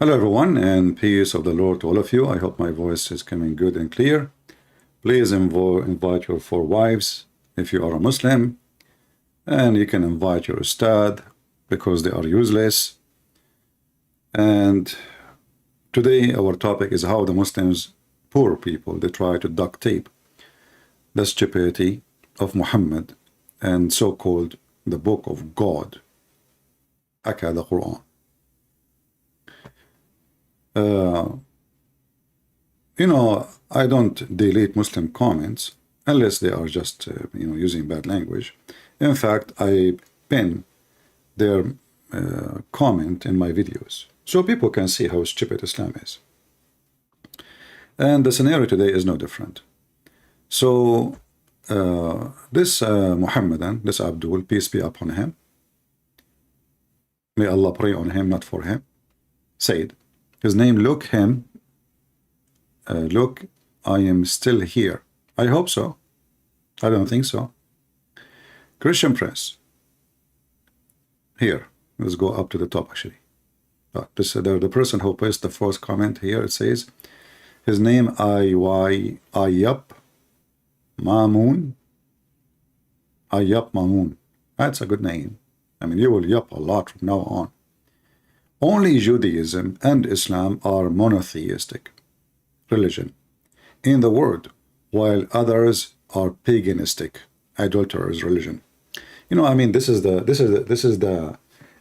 Hello everyone, and peace of the Lord to all of you. I hope my voice is coming good and clear. Please invite your four wives if you are a Muslim, and you can invite your ustad because they are useless. And today our topic is how the Muslims, poor people, they try to duct tape the stupidity of Muhammad and so-called the book of God, aka the Quran. I don't delete Muslim comments unless they are just, using bad language. In fact, I pin their comment in my videos so people can see how stupid Islam is. And the scenario today is no different. So this Muhammadan, this Abdul, peace be upon him, may Allah pray on him, not for him, said, his name, look, I am still here. I hope so. I don't think so. Christian Prince. Here. Let's go up to the top, actually. The person who placed the first comment here, it says, his name, Ayyap Mamoon. Ayyap Mamoon. That's a good name. I mean, you will yup a lot from now on. Only Judaism and Islam are monotheistic religion in the world, while others are paganistic, adulterous religion. This is the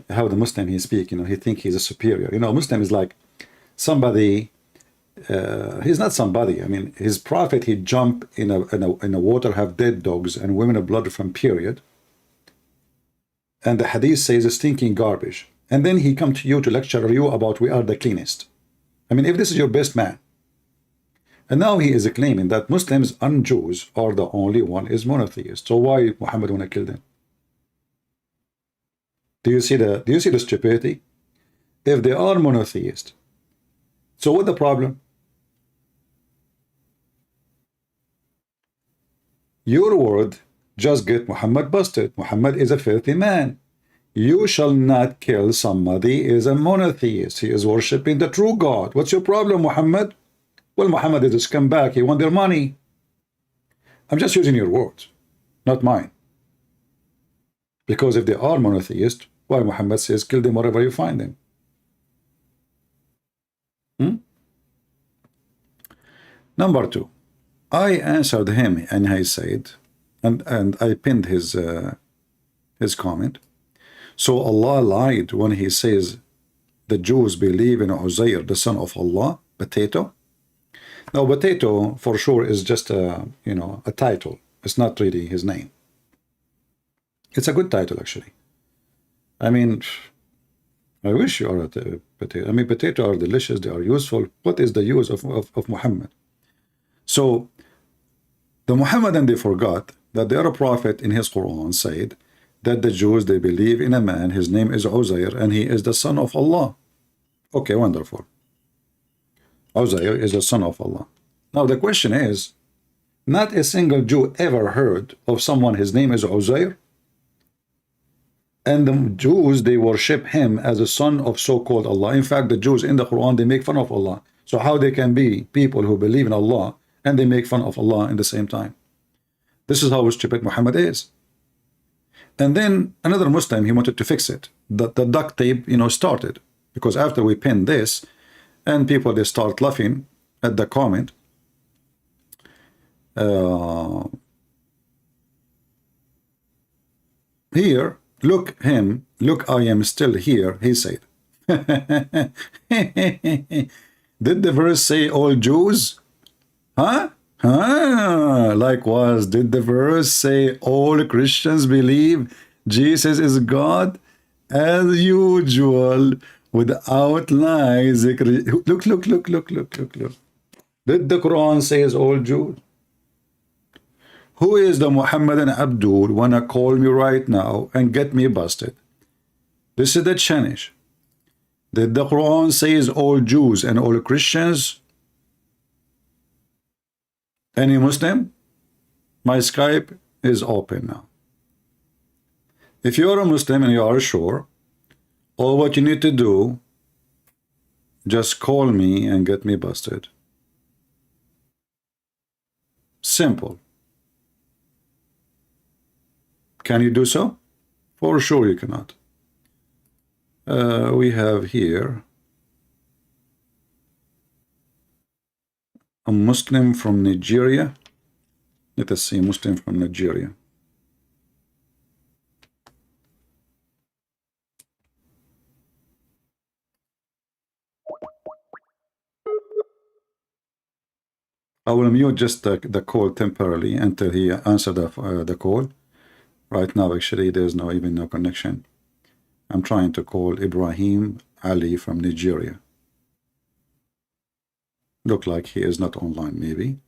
how the Muslim he speak. He think he's a superior. Muslim is like somebody. He's not somebody. I mean, his prophet, he jump in a water, have dead dogs and women of blood from period. And the hadith says stinking garbage. And then he come to you to lecture you about we are the cleanest. I mean, if this is your best man. And now he is claiming that Muslims and Jews are the only one is monotheist. So why Muhammad wanna kill them? Do you see the stupidity? If they are monotheist, so what the problem? Your word just get Muhammad busted. Muhammad is a filthy man. You shall not kill somebody is a monotheist. He is worshipping the true God. What's your problem, Muhammad? Well, Muhammad is a scumbag. He want their money. I'm just using your words, not mine. Because if they are monotheist, why Muhammad says kill them wherever you find them? Number two, I answered him and I said, and I pinned his comment. So Allah lied when he says the Jews believe in Uzair, the son of Allah, potato. Now, potato for sure is just a title. It's not really his name. It's a good title, actually. I mean, I wish you are a potato. I mean, potato are delicious. They are useful. What is the use of Muhammad? So the Muhammadan, they forgot that their prophet in his Quran said that the Jews, they believe in a man, his name is Uzair, and he is the son of Allah. Okay, wonderful. Uzair is the son of Allah. Now the question is, not a single Jew ever heard of someone, his name is Uzair? And the Jews, they worship him as a son of so-called Allah. In fact, the Jews in the Quran, they make fun of Allah. So how they can be people who believe in Allah and they make fun of Allah in the same time? This is how stupid Muhammad is. And then another Muslim, he wanted to fix it. The duct tape, started. Because after we pinned this, and people, they start laughing at the comment. Here, look, I am still here, he said. Did the verse say all Jews? Huh? Likewise, did the verse say all Christians believe Jesus is God? As usual, without lies. Look. Did the Quran say all Jews? Who is the Muhammadan Abdul wanna call me right now and get me busted? This is the challenge. Did the Quran say all Jews and all Christians? Any Muslim? My Skype is open now. If you are a Muslim and you are sure, all what you need to do, just call me and get me busted. Simple. Can you do so? For sure you cannot. We have here a Muslim from Nigeria. Let us see, Muslim from Nigeria. I will mute just the call temporarily until he answers the call. Right now, actually, there's even no connection. I'm trying to call Ibrahim Ali from Nigeria. Look like he is not online, maybe.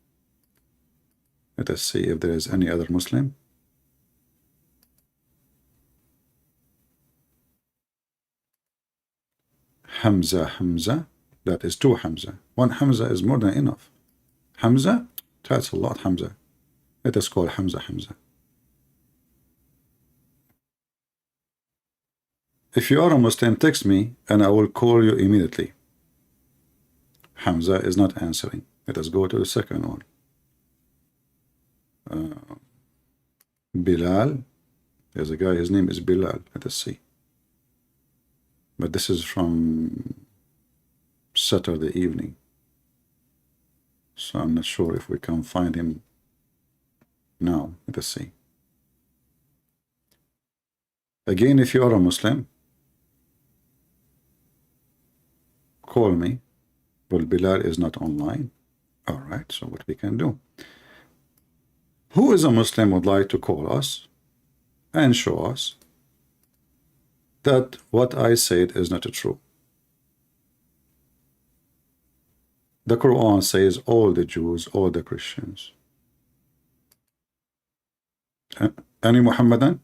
Let us see if there is any other Muslim. Hamza. That is two Hamza. One Hamza is more than enough. Hamza? That's a lot, Hamza. Let us call Hamza. If you are a Muslim, text me and I will call you immediately. Hamza is not answering. Let us go to the second one. Bilal. There's a guy, his name is Bilal. Let us see. But this is from Saturday evening. So I'm not sure if we can find him now. Let us see. Again, if you are a Muslim, call me. Well, Bilal is not online. All right, so what we can do? Who is a Muslim would like to call us and show us that what I said is not true? The Quran says all the Jews, all the Christians. Any Muhammadan?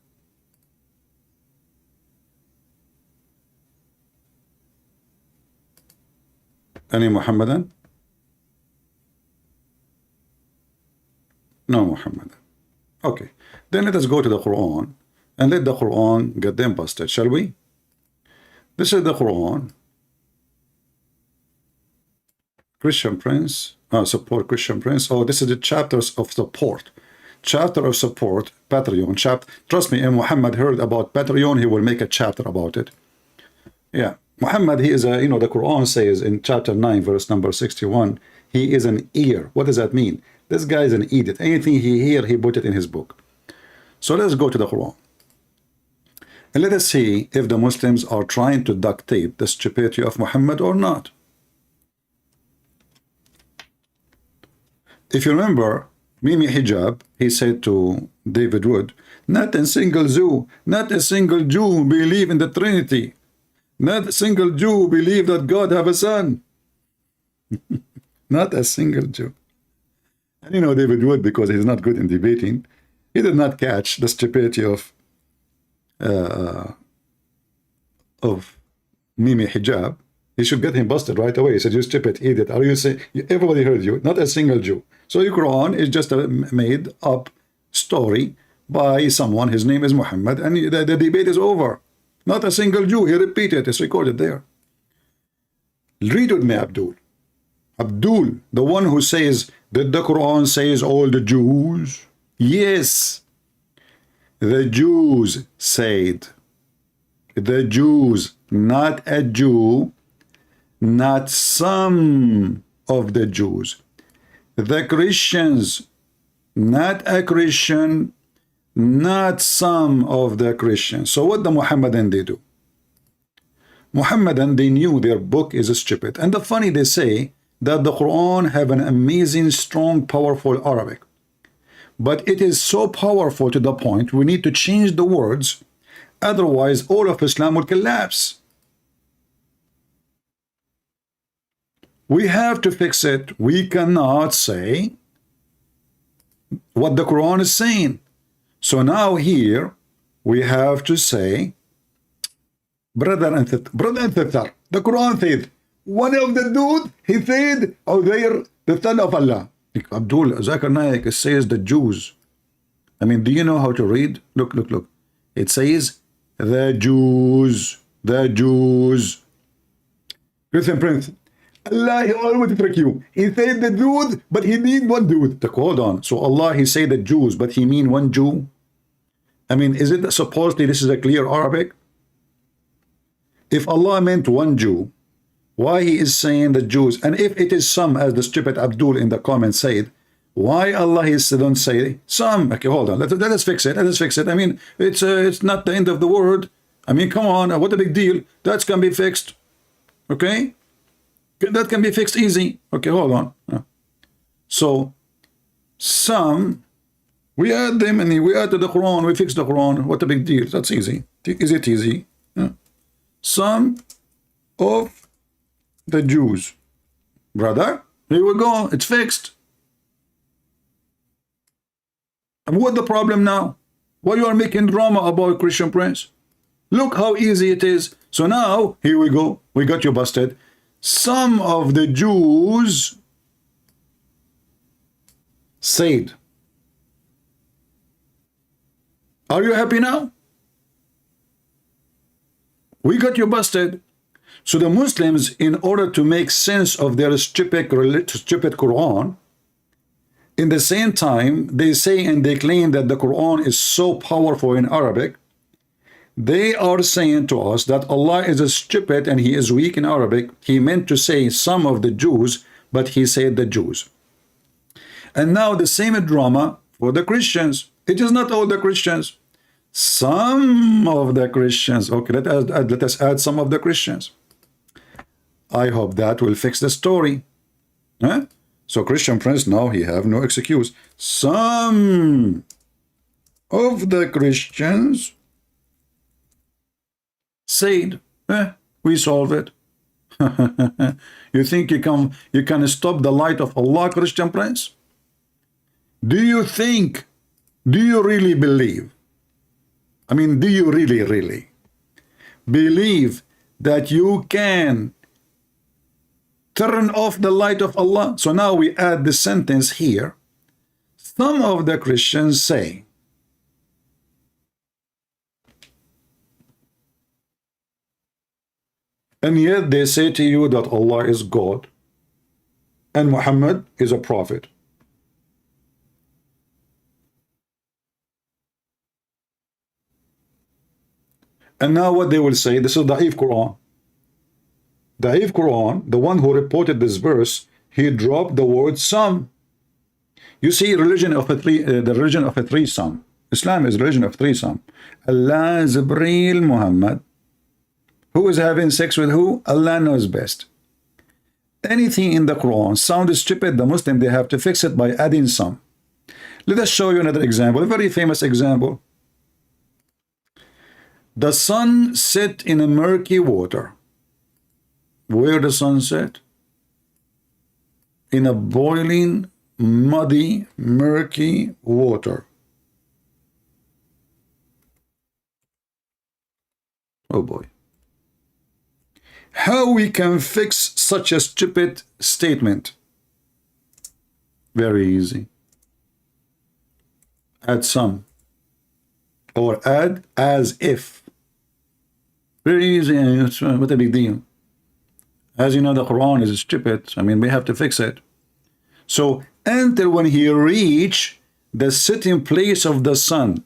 Any Muhammadan? No Muhammadan. Okay. Then let us go to the Quran and let the Quran get them busted, shall we? This is the Quran. Christian Prince, support Christian Prince. Oh, this is the chapters of support. Chapter of support, Patreon. Trust me, if Muhammad heard about Patreon, he will make a chapter about it. Yeah. Muhammad, he is a, the Quran says in chapter 9, verse number 61, he is an ear. What does that mean? This guy is an idiot. Anything he hear, he put it in his book. So let's go to the Quran. And let us see if the Muslims are trying to duct tape the stupidity of Muhammad or not. If you remember, Mimi Hijab, he said to David Wood, not a single Jew believe in the Trinity. Not a single Jew believe that God have a son. Not a single Jew. And David Wood, because he's not good in debating, he did not catch the stupidity of Mimi Hijab. He should get him busted right away. He said, you stupid idiot. Are you saying, everybody heard you, not a single Jew. So your Quran is just a made up story by someone. His name is Muhammad, and the debate is over. Not a single Jew. He repeated. It's recorded there. Read with me, Abdul. Abdul, the one who says that the Quran says all the Jews. Yes. The Jews said. The Jews, not a Jew, not some of the Jews. The Christians, not a Christian, not some of the Christians. So what the Muhammadan they do? Muhammadan, they knew their book is stupid. And the funny, they say that the Quran have an amazing, strong, powerful Arabic. But it is so powerful to the point we need to change the words. Otherwise, all of Islam will collapse. We have to fix it. We cannot say what the Quran is saying. So now here we have to say, brother and sister, the Quran says, one of the dude, he said, oh, they're the son of Allah. Abdul Zakir Naik says the Jews. I mean, do you know how to read? Look. It says the Jews. Christian Prince, Allah, he always trick you. He said the dude, but he mean one dude. Hold on. So Allah, he say the Jews, but he mean one Jew? I mean, is it supposedly this is a clear Arabic? If Allah meant one Jew, why he is saying the Jews? And if it is some, as the stupid Abdul in the comments said, why Allah is don't say some? Okay, hold on. Let us fix it. Let us fix it. I mean, it's not the end of the world. I mean, come on. What a big deal. That can be fixed. Okay? That can be fixed easy. Okay, hold on. So, some, we add them and we add to the Quran. We fix the Quran. What a big deal. That's easy. Is it easy? Yeah. Some of the Jews. Brother, here we go. It's fixed. And what the problem now? Why you are making drama about Christian Prince? Look how easy it is. So now, here we go. We got you busted. Some of the Jews said. Are you happy now? We got you busted. So the Muslims, in order to make sense of their stupid Quran, in the same time, they say and they claim that the Quran is so powerful in Arabic. They are saying to us that Allah is a stupid and he is weak in Arabic. He meant to say some of the Jews, but he said the Jews. And now the same drama for the Christians. It is not all the Christians. Some of the Christians. Okay, let us add some of the Christians. I hope that will fix the story. Huh? So Christian Prince, now he have no excuse. Some of the Christians said, we solve it. You think you can stop the light of Allah, Christian Prince? Do you really believe? I mean, do you really believe that you can turn off the light of Allah? So now we add the sentence here. Some of the Christians say, and yet they say to you that Allah is God and Muhammad is a prophet. And now what they will say, this is Da'if Quran. Da'if Quran, the one who reported this verse, he dropped the word some. You see, the religion of a threesome. Islam is religion of threesome. Allah, Jibreel, Muhammad. Who is having sex with who? Allah knows best. Anything in the Quran sounds stupid, the Muslim, they have to fix it by adding some. Let us show you another example, a very famous example. The sun set in a murky water. Where the sun set? In a boiling, muddy, murky water. Oh boy. How we can fix such a stupid statement? Very easy. Add some. Or add as if. Very easy. What a big deal. As you know, the Quran is stupid. I mean, we have to fix it. So, until when he reached the sitting place of the sun.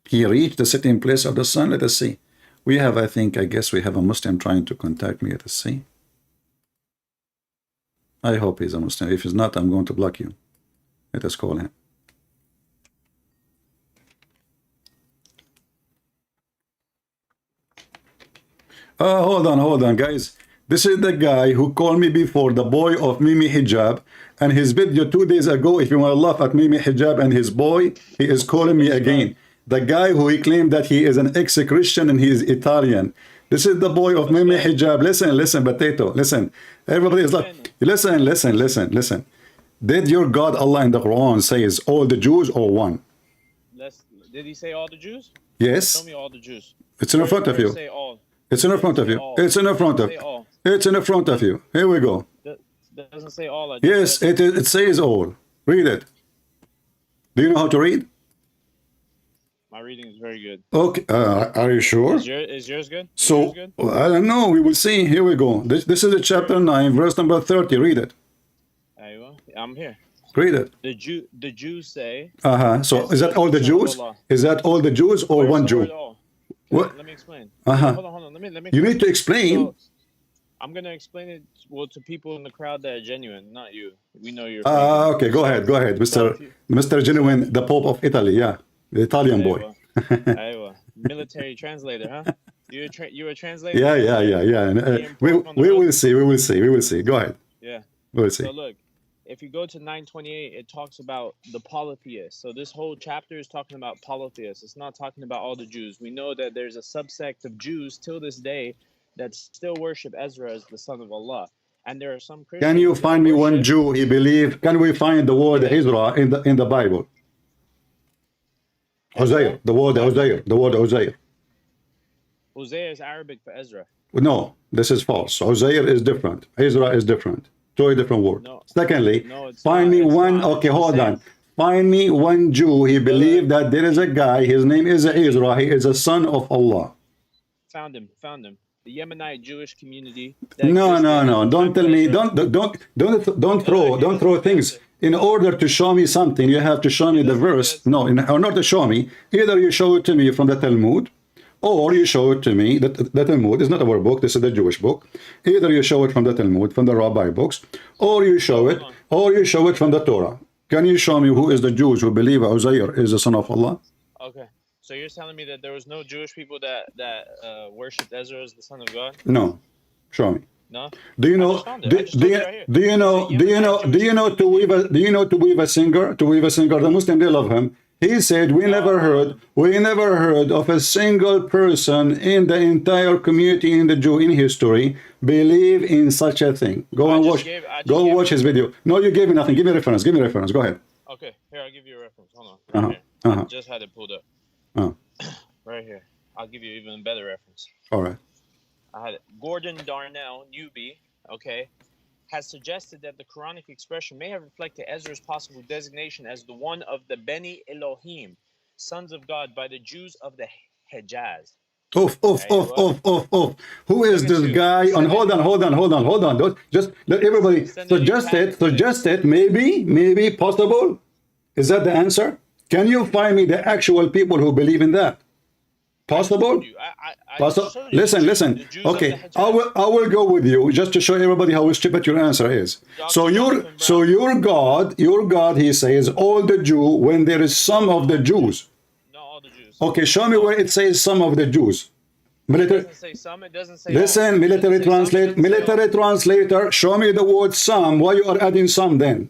He reached the sitting place of the sun. Let us see. We have, I guess we have a Muslim trying to contact me. Let us see. I hope he's a Muslim. If he's not, I'm going to block you. Let us call him. Hold on, guys. This is the guy who called me before, the boy of Mimi Hijab, and his video 2 days ago, if you want to laugh at Mimi Hijab and his boy, he is calling me again. The guy who he claimed that he is an ex-Christian and he is Italian. This is the boy of Mimi Hijab. Listen, potato, listen. Everybody is like, listen. Did your God Allah in the Quran says all the Jews or one? Did he say all the Jews? Yes. Tell me all the Jews. It's in front of you. Say all. It's in front of you. It's in front of you. It's in front of you. Here we go. That doesn't say all. Yes, it says all. Read it. Do you know how to read? My reading is very good. Okay, are you sure? Is yours good? Is So, yours good? I don't know. We will see. Here we go. This is a chapter 9, verse number 30. Read it. Aywa, I'm here. Read it. The Jews say. So, is that all the Jews? Is that all the Jews or Where's one the Jew? word all? What? Let me explain. Uh-huh. Hold on. Let me. You need to explain. So, I'm gonna explain it to people in the crowd that are genuine, not you. We know you're. Okay, go ahead, Mr. Genuine, the Pope of Italy, yeah, the Italian boy. Aywa. Military translator, huh? You a translator? Yeah. And, we will see. Go ahead. Yeah. We'll see. So look, if you go to 928, it talks about the polytheists. So this whole chapter is talking about polytheists. It's not talking about all the Jews. We know that there's a subsect of Jews till this day that still worship Ezra as the son of Allah. And there are some Christians. Can you find me one Jew he believe? Can we find the word Ezra in the Bible? Hosea, the word Hosea. Hosea is Arabic for Ezra. No, this is false. Hosea is different. Ezra is different. Totally different word. No. Secondly, No, find me one. Okay, hold on. Find me one Jew. He believed that there is a guy. His name is Ezra. He is a son of Allah. Found him. The Yemenite Jewish community. No. Don't tell me. Don't throw things. In order to show me something, you have to show me the verse. No, in order to show me, either you show it to me from the Talmud, or you show it to me. The Talmud is not our book. This is the Jewish book. Either you show it from the Talmud, from the Rabbi books, or you show it from the Torah. Can you show me who is the Jews who believe Uzair is the son of Allah? Okay. So you're telling me that there was no Jewish people that worshipped Ezra as the son of God? No. Show me. No. Do you know? Do you know to weave a singer? To weave a singer, the Muslim, they love him. He said, we never heard of a single person in the entire community in the Jew in history believe in such a thing. Go and watch his video. No, you gave me nothing. Give me a reference. Go ahead. Okay, here, I'll give you a reference. Hold on. Right here. I just had it pulled up. Right here. I'll give you even better reference. All right. I had it. Gordon Darnell, newbie, okay, has suggested that the Quranic expression may have reflected Ezra's possible designation as the one of the Beni Elohim, sons of God, by the Jews of the Hejaz. Who is this guy? Hold on. Don't, just let everybody suggest it. Maybe possible. Is that the answer? Can you find me the actual people who believe in that? Possible? Listen. Okay, I will go with you just to show everybody how stupid your answer is. So your God, he says all the Jew when there is some of the Jews. No, all the Jews. Okay, show me where it says some of the Jews. Military. It doesn't say some. It doesn't say. Listen, all. military translator. Show me the word some. Why you are adding some then?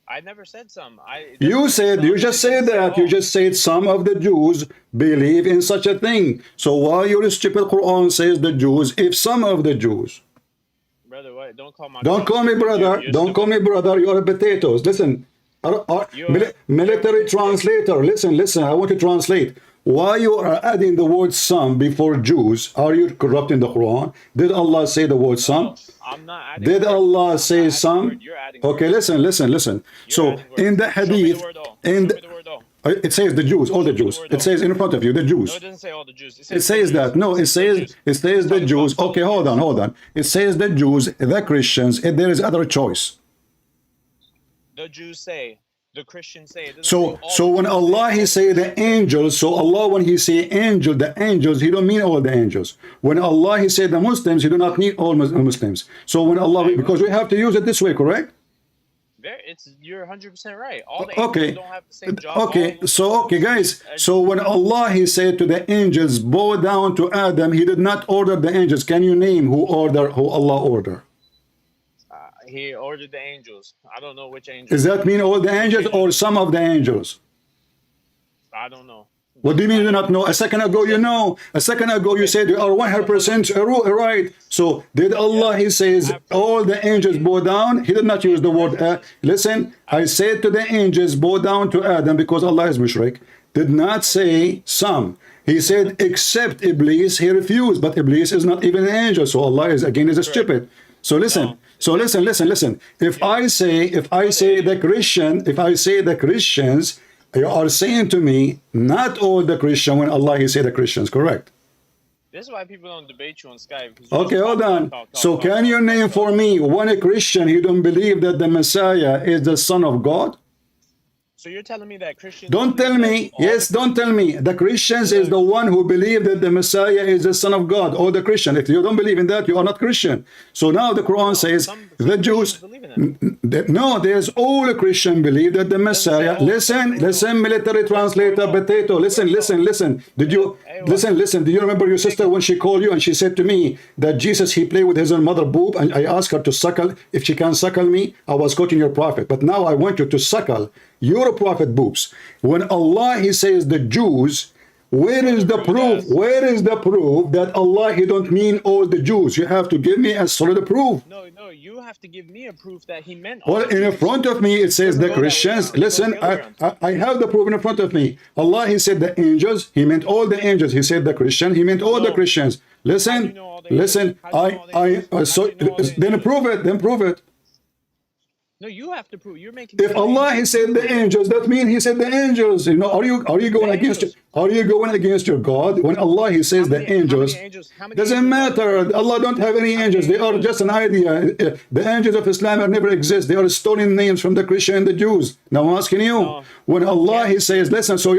I never said some. You just said some of the Jews believe in such a thing. So why your stupid Quran says the Jews if some of the Jews? Brother, what? Don't call me brother. Don't call me brother. You're potatoes. Listen, military translator. Listen. I want to translate. Why you are adding the word some before Jews? Are you corrupting the Quran? Did Allah say the word some? No, I'm not adding. Did Allah say some? Okay, listen. So in the hadith, it says the Jews, all the Jews. It says in front of you, the Jews. No, it doesn't say all the Jews. It says that. No, it says the Jews. Okay, hold on. It says the Jews, the Christians, and there is other choice. The Jews say. The Christians say. So when Allah he say the angels, so Allah when he say angel, the angels, he don't mean all the angels. When Allah he say the Muslims, he do not mean all Muslims. So when Allah, because we have to use it this way, correct? You're 100% right. All the angels don't have the same job. Okay, guys. So when Allah he said to the angels, bow down to Adam, he did not order the angels. Can you name who Allah ordered? He ordered the angels. I don't know which angels. Does that mean all the angels or some of the angels? I don't know. What do you mean you do not know? A second ago you know. A second ago you said you are 100% right. So did Allah, he says, all the angels bow down? He did not use the word. Listen, I said to the angels, bow down to Adam because Allah is mushrik. Did not say some. He said, except Iblis, he refused. But Iblis is not even an angel. So Allah is stupid. So listen. Listen. If I say the Christians you are saying to me, not all the Christian when Allah he said the Christians, correct? This is why people don't debate you on Skype. 'Cause Okay, hold on. So can you name for me one a Christian who don't believe that the Messiah is the Son of God? So you're telling me that Christians Don't believe tell that me. all Yes, the don't tell me. The Christians is the one who believe that the Messiah is the Son of God. Or the Christian. If you don't believe in that, you are not Christian. So now the Quran says some the Jews. Christians believe in that. No, there's all a Christian believe that the Messiah. Listen, military translator potato. Listen. Did you listen? Do you remember your sister when she called you and she said to me that Jesus he played with his own mother boob and I asked her to suckle if she can suckle me? I was quoting your prophet, but now I want you to suckle your prophet boobs. When Allah he says the Jews, where is the proof? Where is the proof that Allah he don't mean all the Jews? You have to give me a solid proof. No, you have to give me a proof that he meant all Well, the in Jews. front of me it says the Go that way Christians. around. Listen, Go the other round. I have the proof in front of me. Allah he said the angels, he meant all the angels. He said the Christian, he meant all the No. Christians. How do you Listen, know all the angels? listen. How do you know all the angels? So How do you know all the then angels? prove it. Then prove it. No, you have to prove. You're making. If Allah he said the angels, that means he said the angels. You know, are you going against angels. are you going against your God when Allah he says the angels? How many Doesn't angels matter. Allah don't have any angels. They are just an idea. The angels of Islam have never exist. They are stolen names from the Christian and the Jews. Now I'm asking you, No. when Allah he says, listen, so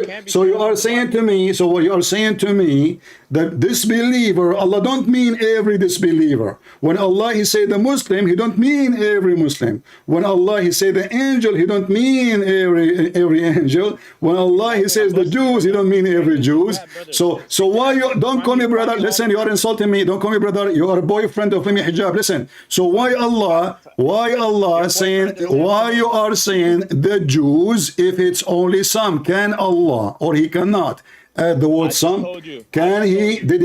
you are saying to me, so what you are saying to me that disbeliever, Allah don't mean every disbeliever. When Allah he say the Muslim, he don't mean every Muslim. When Allah he say the angel, he don't mean every angel. When Allah he says the Jews, he don't mean every Jews. So why you don't call me brother? Listen, you are insulting me. Don't call me brother. You are a boyfriend of Limi Hijab. Listen. So why Allah saying, why you are saying the Jews if it's only some? Can Allah or he cannot add the word some? Can he? Did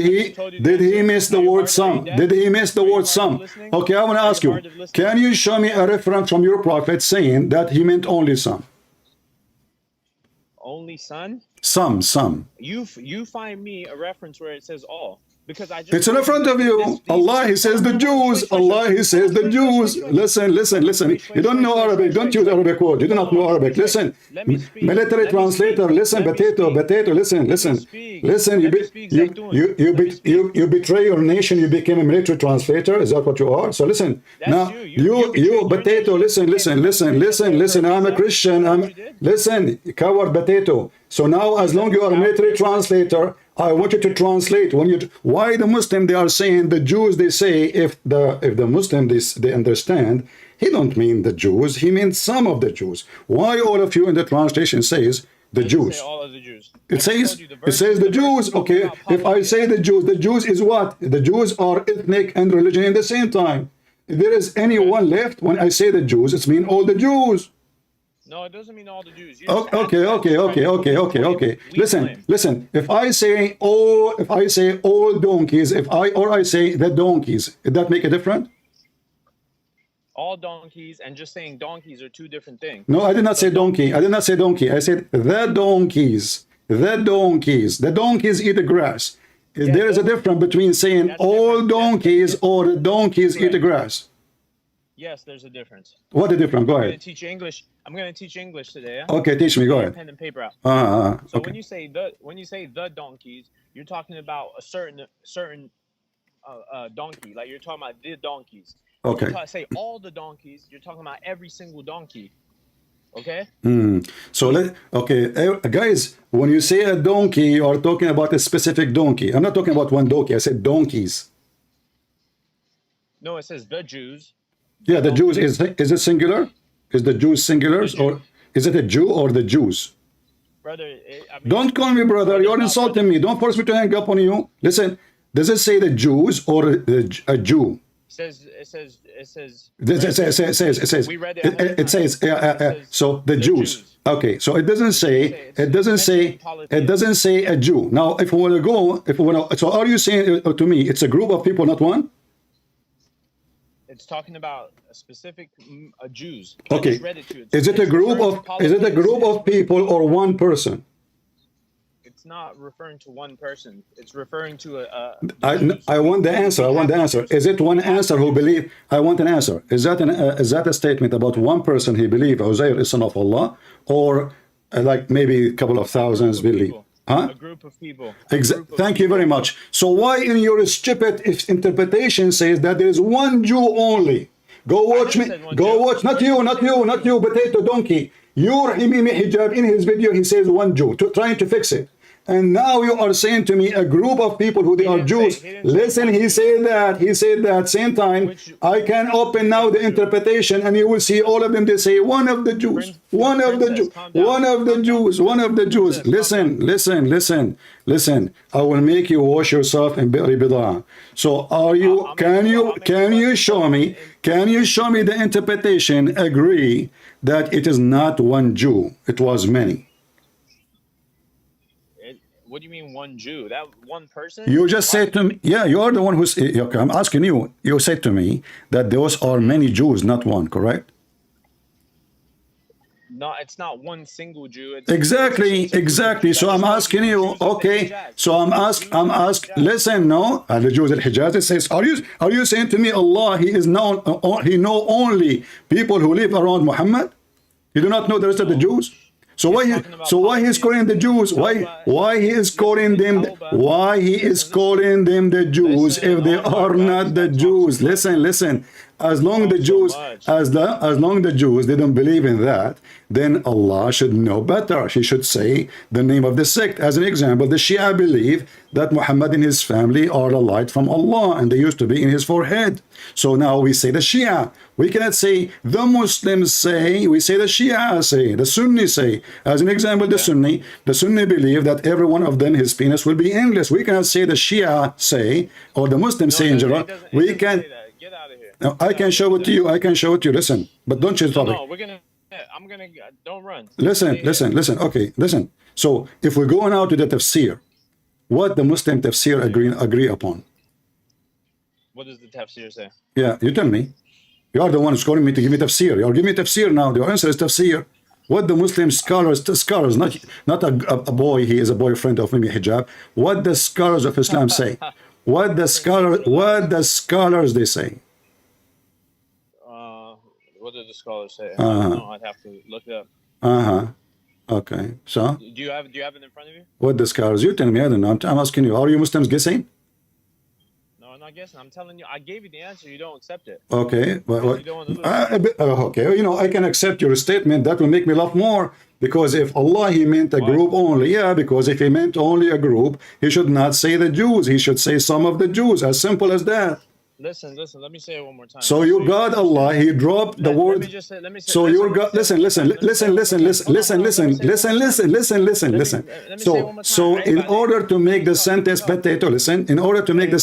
he miss the word some? Did he miss the word some? Okay, I want to ask you. Can you show me a reference from your prophet saying that he meant only some? Only son? Some. You find me a reference where it says all. Because I just it's in front of you. Allah he says the Jews. Allah he says the Jews. Listen. You don't know Arabic. Don't use Arabic word. You do not know Arabic. Listen. Military translator. Listen. Potato. Listen. You betray your nation. You became a military translator. Is that what you are? So listen. Now you potato. Listen. I'm a Christian. Listen. Coward potato. So now as long you are a military translator, I want you to translate why the Muslim they are saying the Jews. They say if the Muslim they understand, he don't mean the Jews, he means some of the Jews. Why all of you in the translation says the Jews? Say all of the Jews. It says the Jews. Okay, if I say the Jews is what? The Jews are ethnic and religion in the same time. If there is anyone left when I say the Jews, it's mean all the Jews. No, it doesn't mean all the Jews. Okay. Listen. If I say all donkeys, I say the donkeys, did that make a difference? All donkeys and just saying donkeys are two different things. No, I did not say donkey. I said the donkeys. The donkeys eat the grass. There is a difference between saying all donkeys or the donkeys eat the grass. Yes, there's a difference. What the difference? Go I'm ahead. going to teach you English. I'm going to teach you English today. Yeah? Okay, teach me. Go ahead. Pen and paper out. So when you say the donkeys, you're talking about a certain donkey. Like you're talking about the donkeys. Okay. Say all the donkeys. You're talking about every single donkey. Okay. So guys, when you say a donkey, you are talking about a specific donkey. I'm not talking about one donkey. I said donkeys. No, it says the Jews. Yeah, the Jews is it singular? Is the Jews singulars or is it a Jew or the Jews? Brother, don't call me brother. You're insulting me. Don't force me to hang up on you. Listen, does it say the Jews or a Jew? It says. We read it. It says so the Jews. Okay, so it doesn't say a Jew. Now, if we want to so are you saying to me it's a group of people, not one? It's talking about a specific Jews. Okay. Is it a group of people or one person? It's not referring to one person. It's referring to I want the answer. Is it one answer who believe? I want an answer. Is that a statement about one person he believe Uzair is son of Allah, or like maybe a couple of thousands believe. Huh? A group of people. A group of Thank you very people. much. So why in your stupid interpretation says that there is one Jew only? Go watch me. never said one Go Jew. watch. Not you. Not you. Not you. Potato donkey. Your Himimi Hijab in his video he says one Jew, trying to fix it. And now you are saying to me a group of people who they are Jews. Listen, he said that same time. I can open now the interpretation and you will see all of them. They say one of the Jews, one of the Jews, one of the Jews, one of the Jews. Listen. I will make you wash yourself in Bi'ri Bidah. So are you, can you show me the interpretation agree that it is not one Jew, it was many? What do you mean one Jew? That one person? You just said to me, yeah, you are the one who's, okay, I'm asking you, you said to me that those are many Jews, not one, correct? No, it's not one single Jew. It's Exactly. So I'm asking you, okay, so I'm asking, listen, no, the Jews al-Hijaz, it says, are you saying to me, Allah, he know only people who live around Muhammad? You do not know the rest of the Jews? So why he is calling the Jews? Why he is calling them the Jews if they are not the Jews? Listen. As long the Jews didn't believe in that, then Allah should know better. He should say the name of the sect. As an example, the Shia believe that Muhammad and his family are a light from Allah, and they used to be in his forehead. So now we say the Shia. We cannot say the Muslims say. We say the Shia say. The Sunni say. As an example, the Sunni believe that every one of them, his penis will be endless. We cannot say the Shia say or the Muslims say in general. We can. Get out of here. No, I can show it to you. Listen, but don't change the topic. No, I'm gonna. Don't run. Listen. Okay, listen. So if we're going out to the tafsir, what the Muslim tafsir agree upon? What does the tafsir say? Yeah, you tell me. You are the one who's calling me to give me tafsir. You're giving me tafsir now. The answer is tafsir. What the Muslim scholars, not a boy, he is a boyfriend of Mimi Hijab. What the scholars of Islam say? What the scholars they say? What do the scholars say? I don't know. I'd have to look it up. Okay. So do you have it in front of you? What the scholars? You tell me. I don't know. I'm asking you. Are you Muslims guessing? No, I'm not guessing. I'm telling you. I gave you the answer. You don't accept it. Okay. You don't want to okay. You know, I can accept your statement. That will make me laugh more. Because if Allah, he meant a group only. Yeah, because if he meant only a group, he should not say the Jews. He should say some of the Jews. As simple as that. Listen. Let me say it one more time. So your God, Allah, he dropped the word. So your God, listen. So in order to make the sentence, potato, listen. In order to make the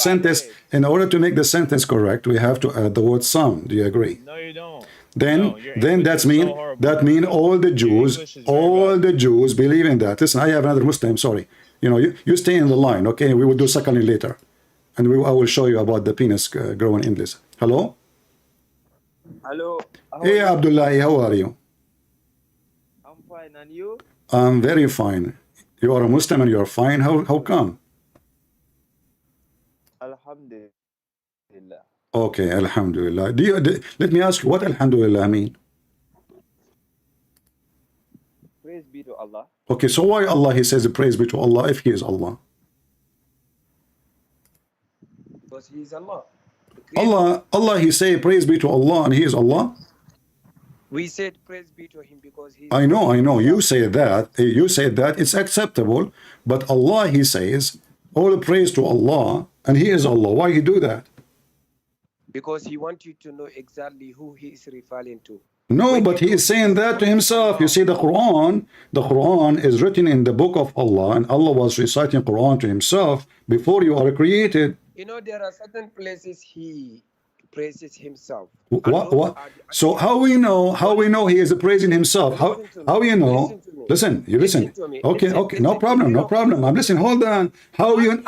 sentence correct, we have to add the word some. Do you agree? No, you don't. Then mean all the Jews believe in that. Listen, I have another Muslim. Sorry, you stay in the line, okay? We will do secondly later, and I will show you about the penis growing endless. Hello. Hey Abdullahi, how are you? I'm fine, and you? I'm very fine. You are a Muslim and you are fine. How come? Alhamdulillah. Okay, Alhamdulillah. Let me ask you, what Alhamdulillah mean? Praise be to Allah. Okay, so why Allah, he says praise be to Allah if he is Allah? Because he is Allah. Allah, he say praise be to Allah and he is Allah? We said praise be to him because he is I know. You say that. It's acceptable. But Allah, he says, all praise to Allah and he is Allah. Why he do that? Because he wants you to know exactly who he is referring to. No, but he is saying that to himself. You see, the Quran is written in the book of Allah, and Allah was reciting Quran to himself before you are created. There are certain places he praises himself. What? So how we know he is praising himself? How you know? Listen. Okay, no problem. I'm listening. Hold on. How you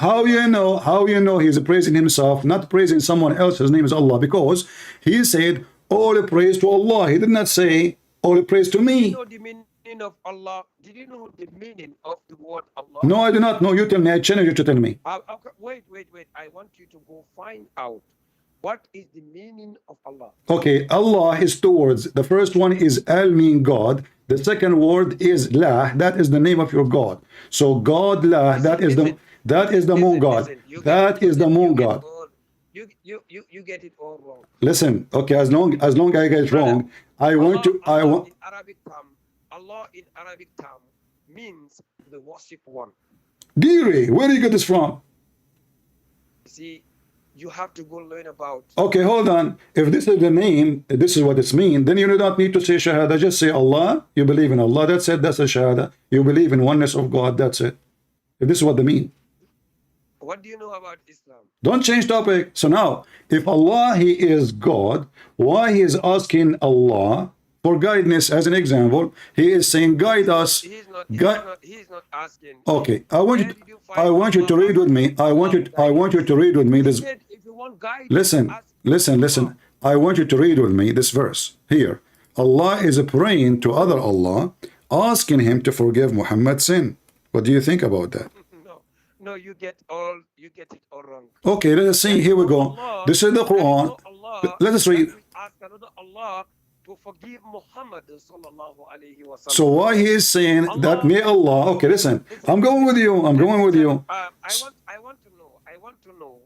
know he is praising himself, not praising someone else? His name is Allah, because he said all praise to Allah. He did not say all praise to me. Did you know the meaning of Allah? Did you know the meaning of the word Allah? No, I do not know. You tell me. I challenge you to tell me. Wait. I want you to go find out What is the meaning of Allah? Okay, Allah is two words. The first one is Al, mean God. The second word is La. That is the name of your God. So God La, that is the moon God. That is the moon God. You get it all wrong. Listen, okay, as long I get it wrong, Allah in Arabic term means the worship one. Deary, where do you get this from? See, you have to go learn about. Okay, hold on. If this is the name, this is what it's mean, then you do not need to say Shahada. Just say Allah. You believe in Allah. That's it. That's a Shahada. You believe in oneness of God. That's it. If this is what they mean. What do you know about Islam? Don't change topic. So now, if Allah, He is God, why He is asking Allah for guidance? As an example, He is saying, guide us. He is not asking. Okay, I want you to read with me. I want you to read with me this. If you want guidance, Listen. I want you to read with me this verse here. Allah is praying to other Allah, asking Him to forgive Muhammad's sin. What do you think about that? No, you get it all wrong. Okay, let us see. Here we go. This is the Quran. Let us read. Ask another Allah to forgive Muhammad sallallahu alaihi wasallam. So why he is saying that may Allah? Okay, listen. I'm going with you. I want to know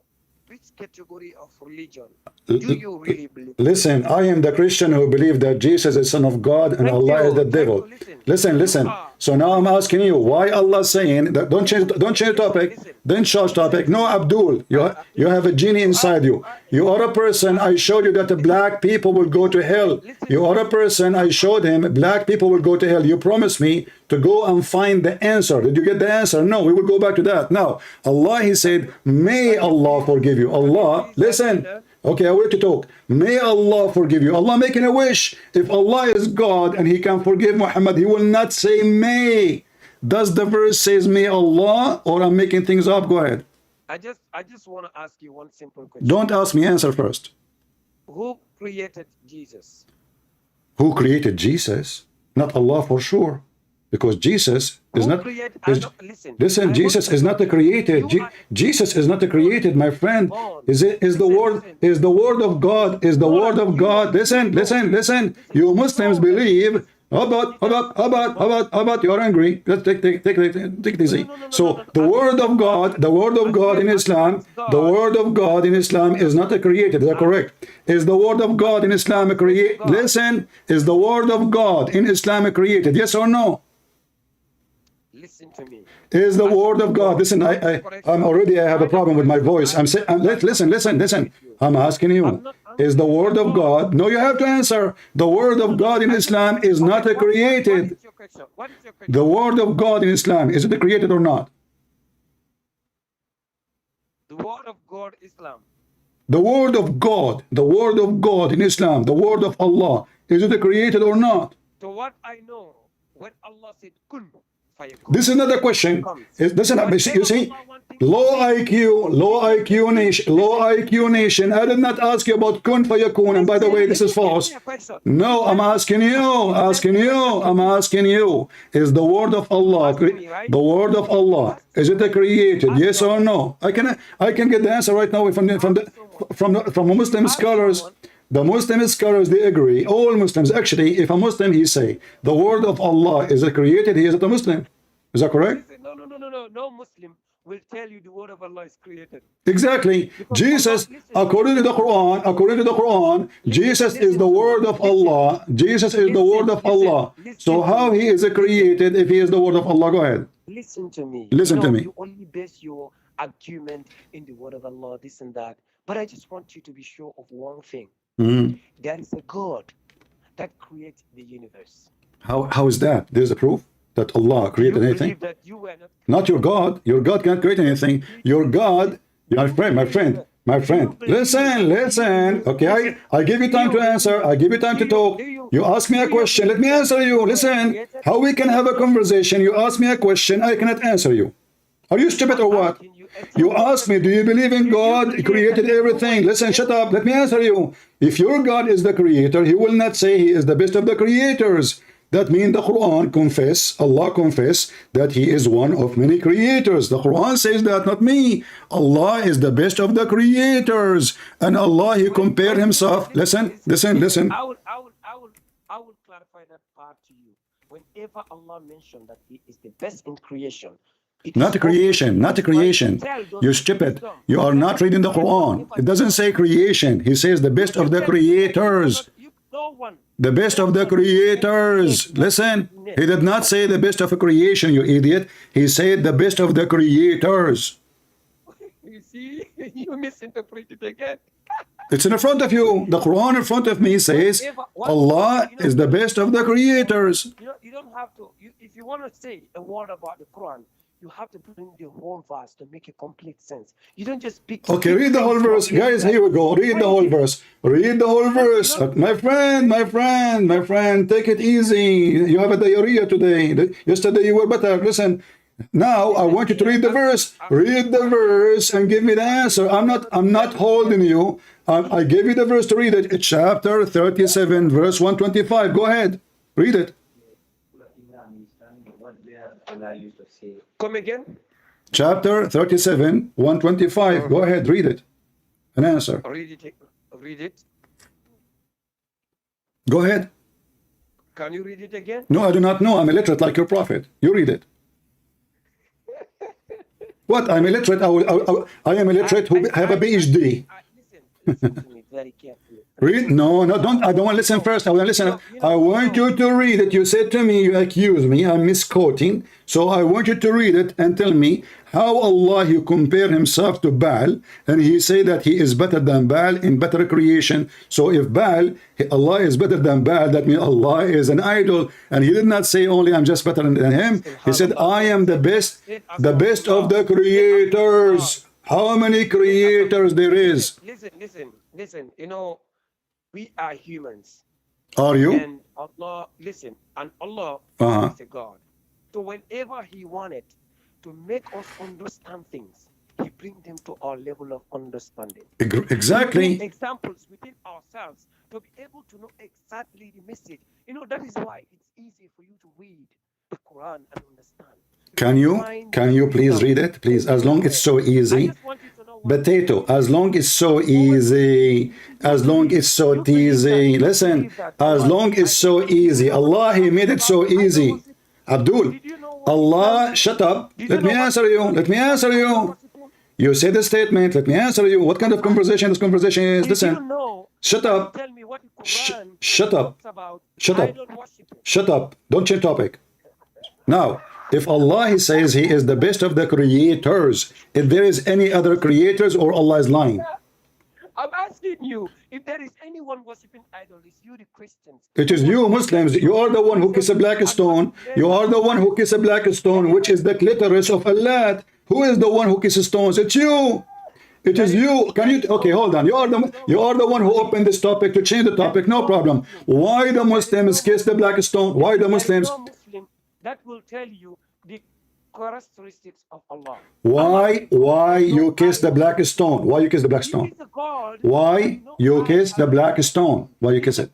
which category of religion do you really believe? Listen, I am the Christian who believe that Jesus is Son of God and Allah is the devil. Listen. So now I'm asking you, why Allah saying that? Don't change topic. Then change topic. No, Abdul, you have a genie inside you. You are a person. I showed you that the black people will go to hell. You are a person. I showed him black people will go to hell. You promised me to go and find the answer. Did you get the answer? No, we will go back to that. Now, Allah, He said, may Allah forgive you. Allah, listen. Okay, I want to talk. May Allah forgive you. Allah making a wish. If Allah is God and He can forgive Muhammad, He will not say may. Does the verse says may Allah, or I'm making things up? Go ahead. I just want to ask you one simple question. Don't ask me, answer first. Who created Jesus? Who created Jesus? Not Allah for sure. Because Jesus is not. Listen, Jesus is not the created. Jesus is not the created, my friend. Is the word of God? Is the word of God? Listen. You Muslims believe. How about you're angry? Let's take it easy. So the word of God in Islam, is not a created. Is that correct? Is the word of God in Islam a created? Listen, is the word of God in Islam created? Yes or no? Listen to me. Is the word of God? Listen, I have a problem with my voice. I'm saying, listen. I'm asking you. Is the word of God? No, you have to answer. The word of God in Islam is not a created. What is your question? The word of God in Islam, is it created or not? The word of God, Islam. The word of God in Islam, the word of Allah, is it created or not? So what I know, when Allah said kun, this is not a question. Listen, you see, low IQ nation. I did not ask you about kun fayakun. And by the way, this is false. No, I'm asking you. Is the word of Allah is it created? Yes or no? I can get the answer right now from Muslim scholars. The Muslim scholars, they agree. All Muslims, actually, if a Muslim, he say, the word of Allah is created, he is not a Muslim. Is that correct? No. No Muslim will tell you the word of Allah is created. Exactly. Jesus, according to the Quran, Jesus is the word of Allah. Jesus is the word of Allah. So how he is created if he is the word of Allah? Go ahead. Listen to me. You only base your argument in the word of Allah, this and that. But I just want you to be sure of one thing. There is a God that creates the universe. How is that? There's a proof that Allah created anything? That you were not your God. Your God can't create anything. Your God, my friend. Listen. Okay, I give you time to answer. I give you time to talk. You ask me a question. Let me answer you. Listen. How we can have a conversation? You ask me a question. I cannot answer you. Are you stupid or what? You ask me, do you believe in God? He created everything. Listen, shut up. Let me answer you. If your God is the creator, he will not say he is the best of the creators. That means the Quran confess, Allah confess that he is one of many creators. The Quran says that, not me. Allah is the best of the creators. And Allah, he compared himself. Listen. I will clarify that part to you. Whenever Allah mentioned that he is the best in creation, not creation. You stupid. You are not reading the Quran. It doesn't say creation. He says the best of the creators. The best of the creators. Listen, he did not say the best of a creation, you idiot. He said the best of the creators. You see, you misinterpreted again. It's in front of you. The Quran in front of me says Allah is the best of the creators. You don't have to. If you want to say a word about the Quran, you have to bring the whole verse to make a complete sense. You don't just pick. Okay, read the whole verse. Guys, here we go. Read the whole verse. Read the whole verse. My friend, take it easy. You have a diarrhea today. Yesterday you were better. Listen. Now I want you to read the verse. Read the verse and give me the answer. I'm not holding you. I gave you the verse to read it. It's chapter 37, verse 125. Go ahead. Read it. Come again? Chapter 37, 125. Go ahead, read it. An answer. Read it. Go ahead. Can you read it again? No, I do not know. I'm illiterate like your prophet. You read it. What? I'm illiterate. I am illiterate who have a PhD. Listen to me very carefully. Read? No, don't. I don't want to listen first. I want to listen. I want you to read it. You said to me, you accuse me. I'm misquoting. So I want you to read it and tell me how Allah, he compare himself to Baal, and he say that he is better than Baal in better creation. So if Baal, Allah is better than Baal, that means Allah is an idol. And he did not say only I'm just better than him. He said I am the best of the creators. How many creators there is? Listen. You know, we are humans. Are you? And Allah, listen, and Allah is a God. So whenever he wanted to make us understand things, he brings them to our level of understanding. Exactly. Examples within ourselves to be able to know exactly the message. You know, that is why it's easy for you to read the Quran and understand. Can you please read it? Please, as long it's so easy. Potato, as long it's so easy, as long it's so easy. Listen, as long it's so easy. Allah, he made it so easy. Abdul, Allah, shut up. Let me answer you. You said a statement. Let me answer you. What kind of conversation this conversation is? Listen. Shut up. Shut up. Don't change topic. Now, if Allah, he says he is the best of the creators, if there is any other creators, or Allah is lying? I'm asking you, if there is anyone worshipping idols, it's you the Christians. It is you Muslims. You are the one who kiss a black stone. You are the one who kiss a black stone, which is the clitoris of Allah. Who is the one who kisses stones? It's you. It is you. Can you? Okay, hold on. You are the one who opened this topic to change the topic. No problem. Why the Muslims kiss the black stone? Why the Muslims? That will tell you the characteristics of Allah. Why you kiss the black stone? Why you kiss the black stone? Why you kiss the black stone? Why you kiss it?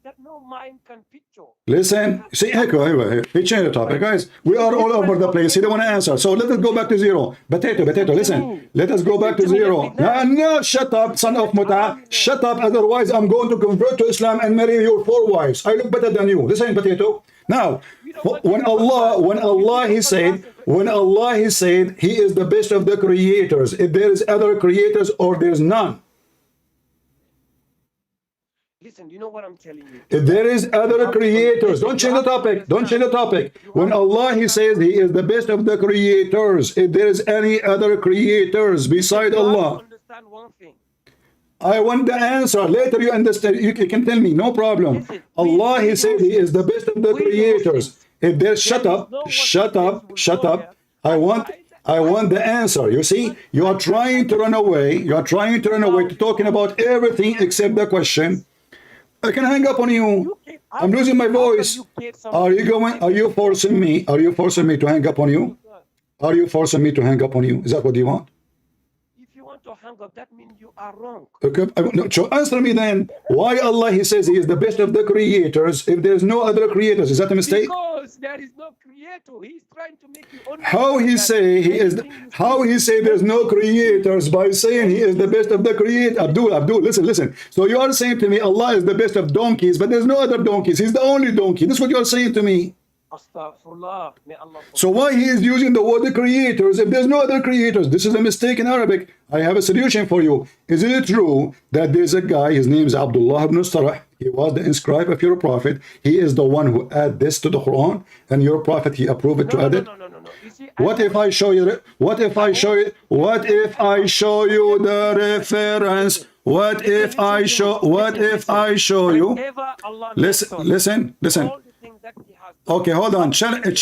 That no mind can picture. Listen, see, echo, he changed the topic, guys. We are all over the place. He don't want to answer. So let us go back to zero. Potato, listen. Let us go back to zero. No, shut up, son of Muta. Shut up, otherwise I'm going to convert to Islam and marry your 4 wives. I look better than you. Listen, Potato. Now, when Allah he said he is the best of the creators, if there is other creators or there's none. Listen, you know what I'm telling you? If there is other creators, don't change the topic. When Allah he says he is the best of the creators, if there is any other creators beside Allah. Understand one thing. I want the answer. Later you understand. You can tell me, no problem. Listen, Allah he said he is the best of the creators. If there's shut up. I want the answer. You see, you are trying to run away. To talking about everything except the question. I can hang up on you. I'm losing my voice. Are you forcing me to hang up on you? Is that what you want? If you want to hang up, that means you are wrong. Okay, no, so answer me then. Why Allah He says He is the best of the creators if there's no other creators? Is that a mistake? Because there is no creator. He's trying to make you only. How He say He is? How He say there's no creators by saying He is the best of the creators? Abdul, listen. So you are saying to me Allah is the best of donkeys, but there's no other donkeys. He's the only donkey. This is what you are saying to me. Astaghfirullah. May Allah forgive. So why He is using the word creators if there's no other creators? This is a mistake in Arabic. I have a solution for you. Is it true that there's a guy, his name is Abdullah ibn Sarah, he was the inscribe of your prophet, he is the one who add this to the Quran, and your prophet he approved it to add it? No. You see, What if I show you? What if I show you? What if I show you the reference? What if I show? What if I show you? whenever Allah Listen. all the things that He has done, Okay, hold on. Challenge.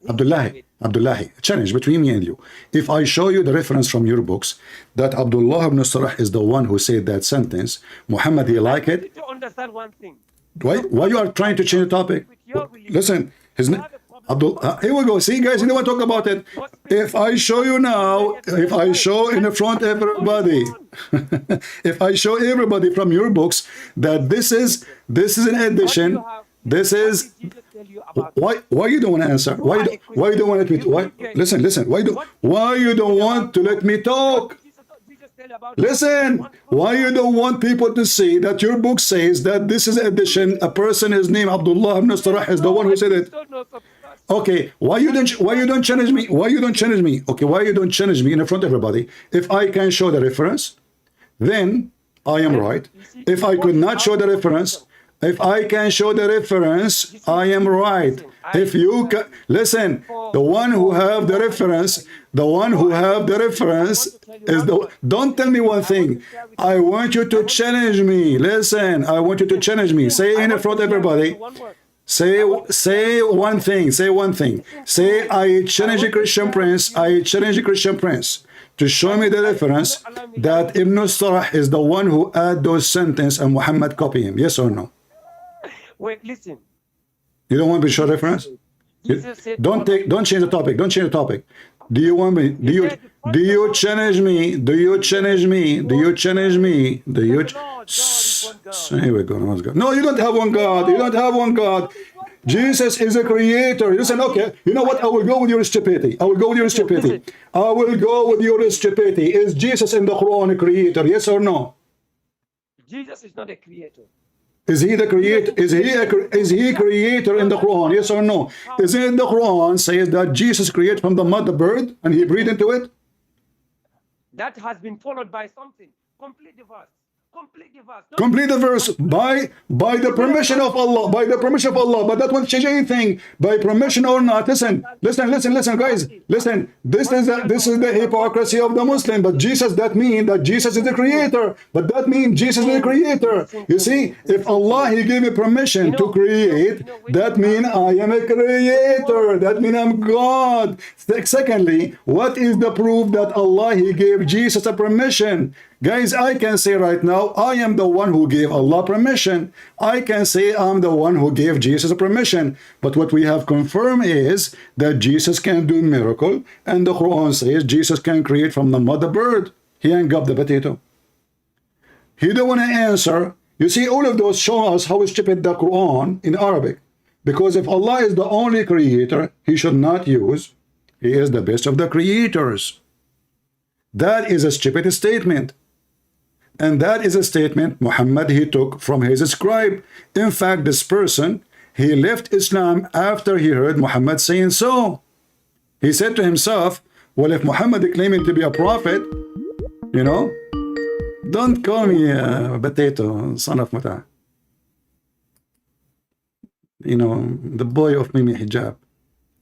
Abdullahi. Challenge between me and you. If I show you the reference from your books that Abdullah ibn Sarah is the one who said that sentence, Muhammad, he like you it. need to understand one thing. Why you are trying to change the topic? Listen, his name. Here we go. See, guys, you don't want to talk about it. If I show you now, if I show in front of everybody, if I show everybody from your books that this is an addition, this is why you don't want to answer? Why you don't want to let me? Why? Listen. Why you don't want to let me talk? Listen, why you don't want people to see that your book says that this is addition? A person is named Abdullah ibn Sarah is the one who said it. Okay, why you don't challenge me? Why you don't challenge me? Okay, why you don't challenge me in front of everybody? If I can show the reference, then I am right. If I could not show the reference, if I can show the reference, I am right. If you can listen, the one who have the reference, is the. Don't tell me one thing. I want you to challenge me. Listen, I want you to challenge me. Say in front of everybody. Say one thing. Say I challenge a Christian prince. To show me the reference that Ibn Sarah is the one who add those sentences and Muhammad copy him. Yes or no? Wait, listen. You don't want me to show reference? Don't change the topic. Do you want me? Do you challenge me? Here we go. No, you don't have one God. Jesus is a creator. Listen, okay. You know what? I will go with your stupidity. Is Jesus in the Quran a creator? Yes or no? Jesus is not a creator. Is he the creator? Is he creator in the Quran? Yes or no? Is it in the Quran says that Jesus created from the mother bird and he breathed into it? That has been followed by something. Complete the verse. Complete the verse by the permission of Allah. But that won't change anything. By permission or not. Listen, guys. Listen. This is the hypocrisy of the Muslim. But Jesus, that means that Jesus is the creator. You see, if Allah He gave me permission to create, that means I am a creator. That means I'm God. Secondly, what is the proof that Allah He gave Jesus a permission? Guys, I can say right now, I am the one who gave Allah permission. I can say I'm the one who gave Jesus a permission. But what we have confirmed is that Jesus can do miracle, and the Quran says Jesus can create from the mother bird. He hung up the potato. He don't want to answer. You see, all of those show us how stupid the Quran in Arabic. Because if Allah is the only creator, He should not use, He is the best of the creators. That is a stupid statement. And that is a statement Muhammad he took from his scribe. In fact, this person, he left Islam after he heard Muhammad saying so. He said to himself, well, if Muhammad is claiming to be a prophet, you know, don't call me a potato, son of Muta. You know, the boy of Mimi Hijab.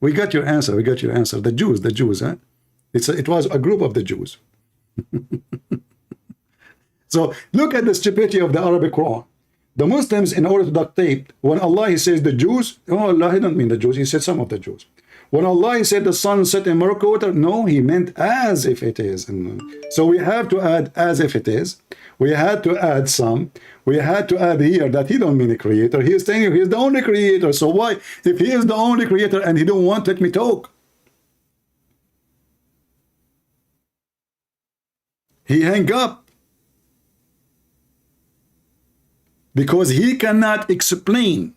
We got your answer. The Jews, huh? It was a group of the Jews. So look at the stupidity of the Arabic Quran. The Muslims, in order to dictate, when Allah He says the Jews, oh Allah, He don't mean the Jews, He said some of the Jews. When Allah He said the sun set in Morocco water, no, He meant as if it is. So we have to add as if it is. We had to add some. We had to add here that He don't mean a creator. He is saying He is the only creator. So why, if He is the only creator and He don't want, let me talk. He hung up because he cannot explain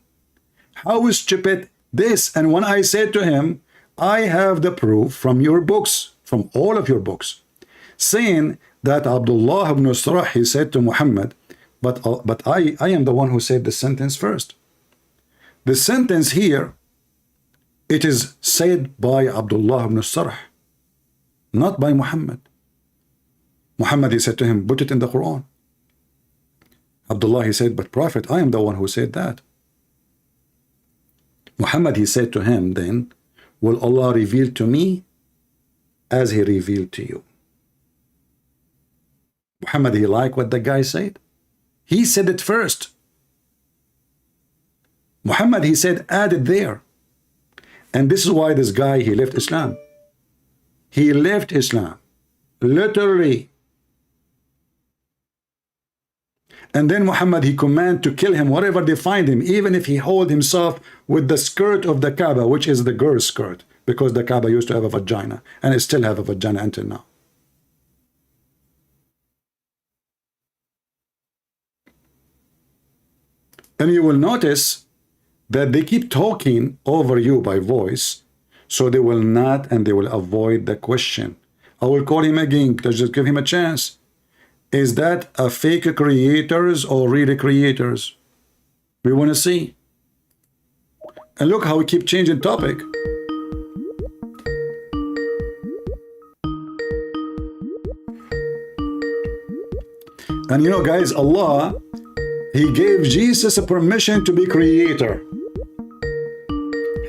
how stupid this. And when I said to him, I have the proof from your books, from all of your books, saying that Abdullah ibn Sarh, he said to Muhammad, but I am the one who said the sentence first. The sentence here, it is said by Abdullah ibn Sarh, not by Muhammad. Muhammad, he said to him, put it in the Quran. Abdullah, he said, but Prophet, I am the one who said that. Muhammad, he said to him then, will Allah reveal to me as he revealed to you? Muhammad, he liked what the guy said. He said it first. Muhammad, he said, add it there. And this is why this guy, he left Islam. He left Islam, literally. And then Muhammad, he commanded to kill him wherever they find him, even if he hold himself with the skirt of the Kaaba, which is the girl's skirt, because the Kaaba used to have a vagina, and it still have a vagina until now. And you will notice that they keep talking over you by voice, so they will not, and they will avoid the question. I will call him again, just give him a chance. Is that a fake creators or real creators? We want to see. And look how we keep changing topic. And you know, guys, Allah, he gave Jesus a permission to be creator.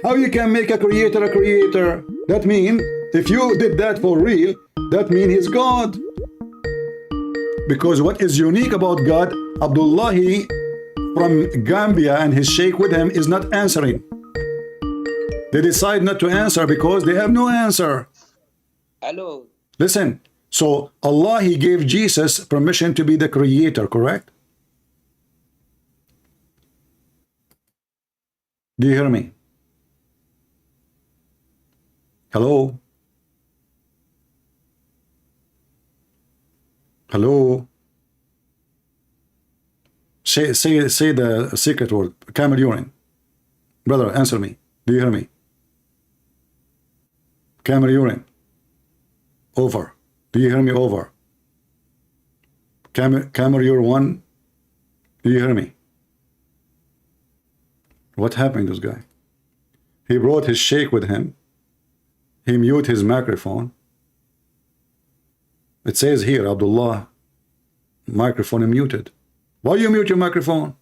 How you can make a creator a creator? That means if you did that for real, that means he's God. Because what is unique about God, Abdullahi from Gambia and his sheikh with him is not answering. They decide not to answer because they have no answer. Hello. Listen, so Allah, he gave Jesus permission to be the creator, correct? Do you hear me? Hello? Hello? Say the secret word. Camel urine. Brother, answer me. Do you hear me? Camel urine. Over. Do you hear me? Over. Camel urine 1. Do you hear me? What happened to this guy? He brought his sheikh with him. He mute his microphone. It says here, Abdullah, microphone muted. Why you mute your microphone?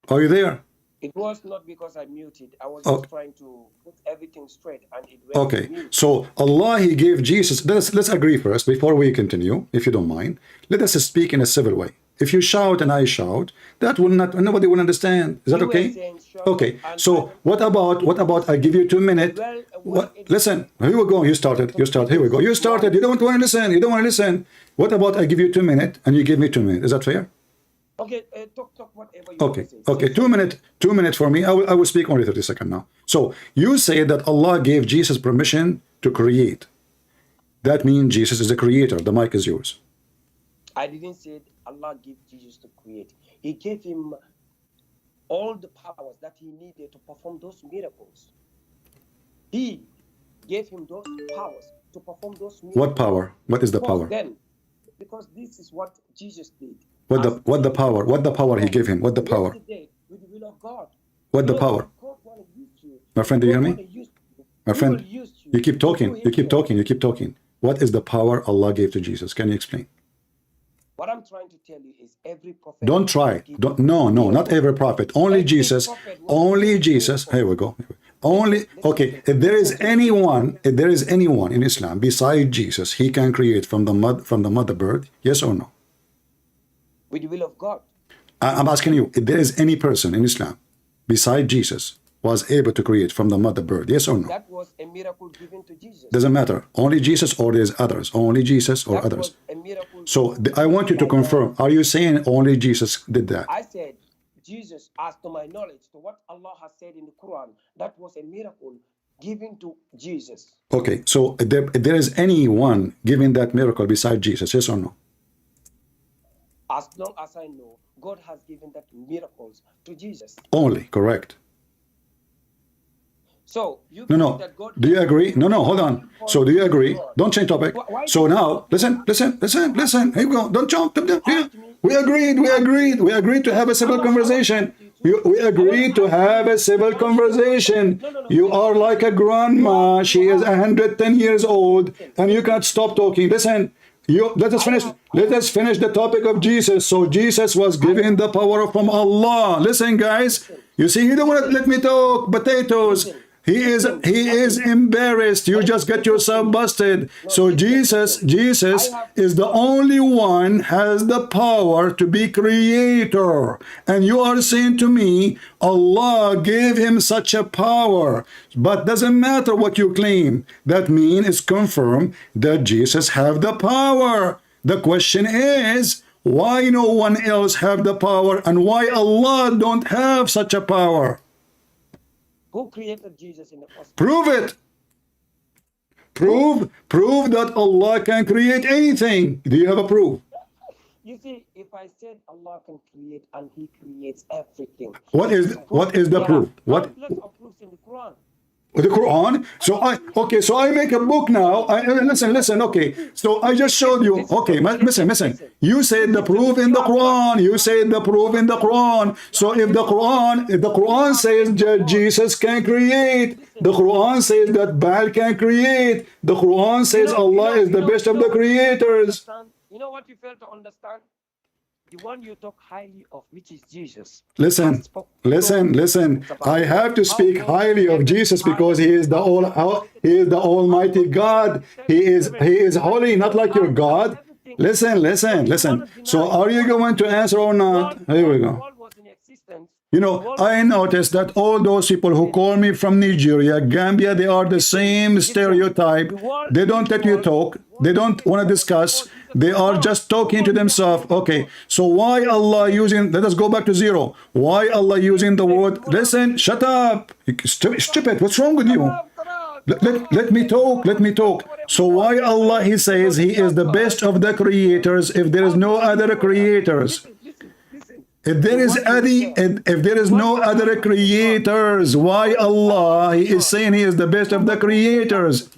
Are you there? It was not because I muted. I was just trying to put everything straight, and it went okay. mute. So Allah, he gave Jesus. Let's agree first before we continue, if you don't mind. Let us speak in a civil way. If you shout and I shout, that will not, nobody will understand. Is that You were okay? saying shout Okay. and So what about I give you 2 minutes? Listen, here we go. You started. Here we go. You started. You don't want to listen. You don't want to listen. What about I give you 2 minutes and you give me 2 minutes? Is that fair? Okay, talk whatever you Okay. want to say. Okay. 2 minutes. 2 minutes for me. I will speak only 30 seconds now. So you say that Allah gave Jesus permission to create. That means Jesus is a creator. The mic is yours. I didn't say Allah gave Jesus to create. He gave him all the powers that he needed to perform those miracles. He gave him those powers to perform those miracles. What power? What is the power? Then, because this is what Jesus did. What the power? What the power he gave him? What the power? With the will of God. What the power? God want to use you. My friend, do you hear me? My friend, you keep talking. You keep talking. You keep talking. What is the power Allah gave to Jesus? Can you explain? What I'm trying to tell you is every prophet. Don't try. Don't. No, not every prophet. Only Jesus. Only Jesus. Here we go. Only. Okay. If there is anyone in Islam beside Jesus, he can create from the mother bird. Yes or no? With the will of God. I'm asking you. If there is any person in Islam beside Jesus was able to create from the mother bird. Yes or no? That was a miracle given to Jesus. Doesn't matter. Only Jesus or there's others. Only Jesus or others. Was a miracle. So I want you to confirm. Are you saying only Jesus did that? I said Jesus, as to my knowledge, to what Allah has said in the Quran, that was a miracle given to Jesus. Okay, so there is anyone giving that miracle beside Jesus, yes or no? As long as I know, God has given that miracles to Jesus. Only, correct. So you No, believe no. that God Do you agree? No, no, hold on. So do you agree? Don't change topic. Why So do you now, listen. Here we go. Don't jump. Here. ask me? We agreed to have a civil conversation. We agreed to have a civil conversation. You are like a grandma. She is 110 years old, and you can't stop talking. Listen. Let us finish the topic of Jesus. So Jesus was given the power from Allah. Listen, guys. You see, you don't want to let me talk. Potatoes. He is embarrassed. You just get yourself busted. So Jesus is the only one has the power to be creator. And you are saying to me, Allah gave him such a power. But doesn't matter what you claim. That means it's confirmed that Jesus have the power. The question is, why no one else have the power and why Allah don't have such a power? Who created Jesus in the first place? Prove it. Prove that Allah can create anything. Do you have a proof? You see, if I said Allah can create and He creates everything. What is the proof? What? Let's approve in the Quran. The Quran. So I make a book now. Listen. Okay. So I just showed you. Okay, listen. You said the proof in the Quran. You said the proof in the Quran. So if the Quran says that Jesus can create, the Quran says that Baal can create, the Quran says Allah is the best of the creators. You know what you fail to understand? The one you talk highly of, which is Jesus. Listen. I have to speak highly of Jesus because he is the Almighty God. He is holy, not like your God. Listen. So are you going to answer or not? Here we go. You know, I noticed that all those people who call me from Nigeria, Gambia, they are the same stereotype. They don't let you talk. They don't want to discuss. They are just talking to themselves. Okay, so why Allah using, let us go back to zero. Why Allah using the word, listen, shut up. Stupid, what's wrong with you? Let me talk. So why Allah, he says he is the best of the creators if there is no other creators? If there is no other creators, why Allah, he is saying he is the best of the creators?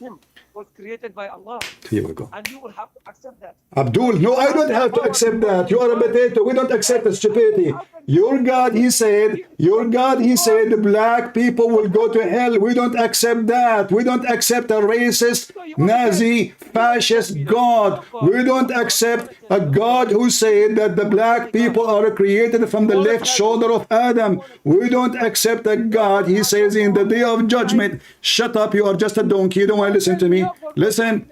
Was created by Allah. Here we go. And you will have to accept that. Abdul, no, I don't have to accept that. You are a potato. We don't accept the stupidity. Your God, he said, the black people will go to hell. We don't accept that. We don't accept a racist, Nazi, fascist God. We don't accept a God who said that the black people are created from the left shoulder of Adam. We don't accept a God, he says in the day of judgment, shut up, you are just a donkey. You don't want to listen to me. Listen.